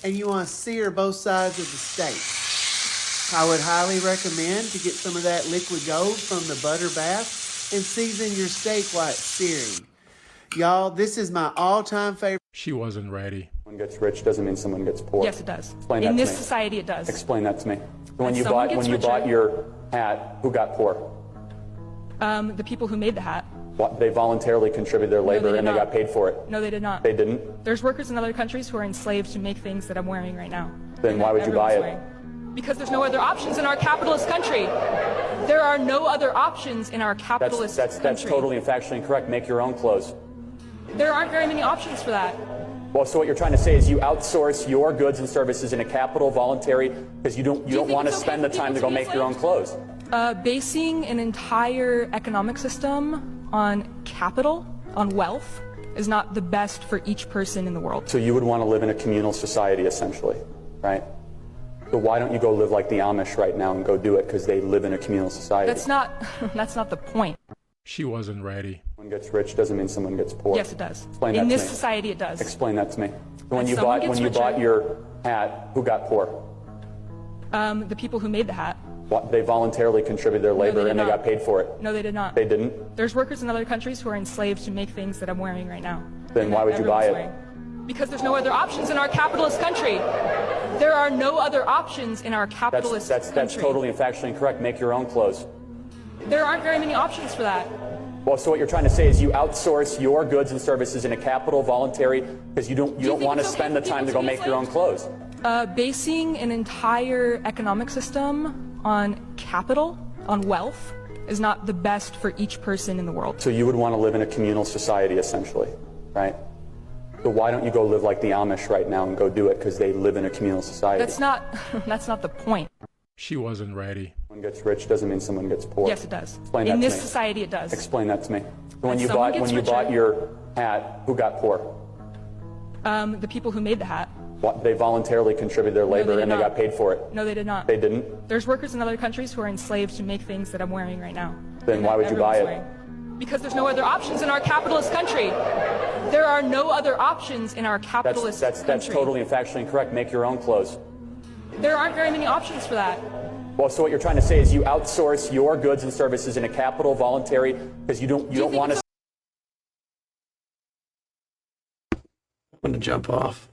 and you want to sear both sides of the steak. I would highly recommend to get some of that liquid gold from the butter bath and season your steak while it's searing. Y'all, this is my all-time favorite. She wasn't ready. Someone gets rich doesn't mean someone gets poor. Yes, it does. Explain that In to this me. society, it does. Explain that to me. When you bought your hat, who got poor? The people who made the hat. What, they voluntarily contributed their labor and they got paid for it. No, they did not. They didn't? There's workers in other countries who are enslaved to make things that I'm wearing right now. Then why would you buy it? Wearing. Because there's no other options in our capitalist country. There are no other options in our capitalist country. That's totally and factually incorrect. Make your own clothes. There aren't very many options for that. Well, so what you're trying to say is you outsource your goods and services in a capital voluntary because you don't want to spend the time to go make your own clothes. Basing an entire economic system on capital, on wealth, is not the best for each person in the world. So you would want to live in a communal society, essentially, right? So why don't you go live like the Amish right now and go do it because they live in a communal society? That's not the point. She wasn't ready. Someone gets rich doesn't mean someone gets poor. Yes, it does. Explain that In to this me. society, it does. Explain that to me. When you bought your hat, who got poor? The people who made the hat. What, they voluntarily contributed their labor and they got paid for it. No, they did not. They didn't? There's workers in other countries who are enslaved to make things that I'm wearing right now. Then why would you buy it? Wearing. Because there's no other options in our capitalist country. There are no other options in our capitalist country. That's totally and factually incorrect. Make your own clothes. There aren't very many options for that. Well, so what you're trying to say is you outsource your goods and services in a capital voluntary because you don't want to spend the time to go make your own clothes. Basing an entire economic system on capital, on wealth, is not the best for each person in the world. So you would want to live in a communal society, essentially, right? So why don't you go live like the Amish right now and go do it because they live in a communal society? That's not the point. She wasn't ready. Someone gets rich doesn't mean someone gets poor. Yes, it does. Explain that In to this me. society, it does. Explain that to me. When you bought your hat, who got poor? The people who made the hat. What, they voluntarily contributed their labor and they got paid for it. No, they did not. They didn't? There's workers in other countries who are enslaved to make things that I'm wearing right now. Then why would you buy it? Wearing. Because there's no other options in our capitalist country. There are no other options in our capitalist country. That's totally and factually incorrect. Make your own clothes. There aren't very many options for that. Well, so what you're trying to say is you outsource your goods and services in a capital voluntary because you don't want to. I'm gonna jump off.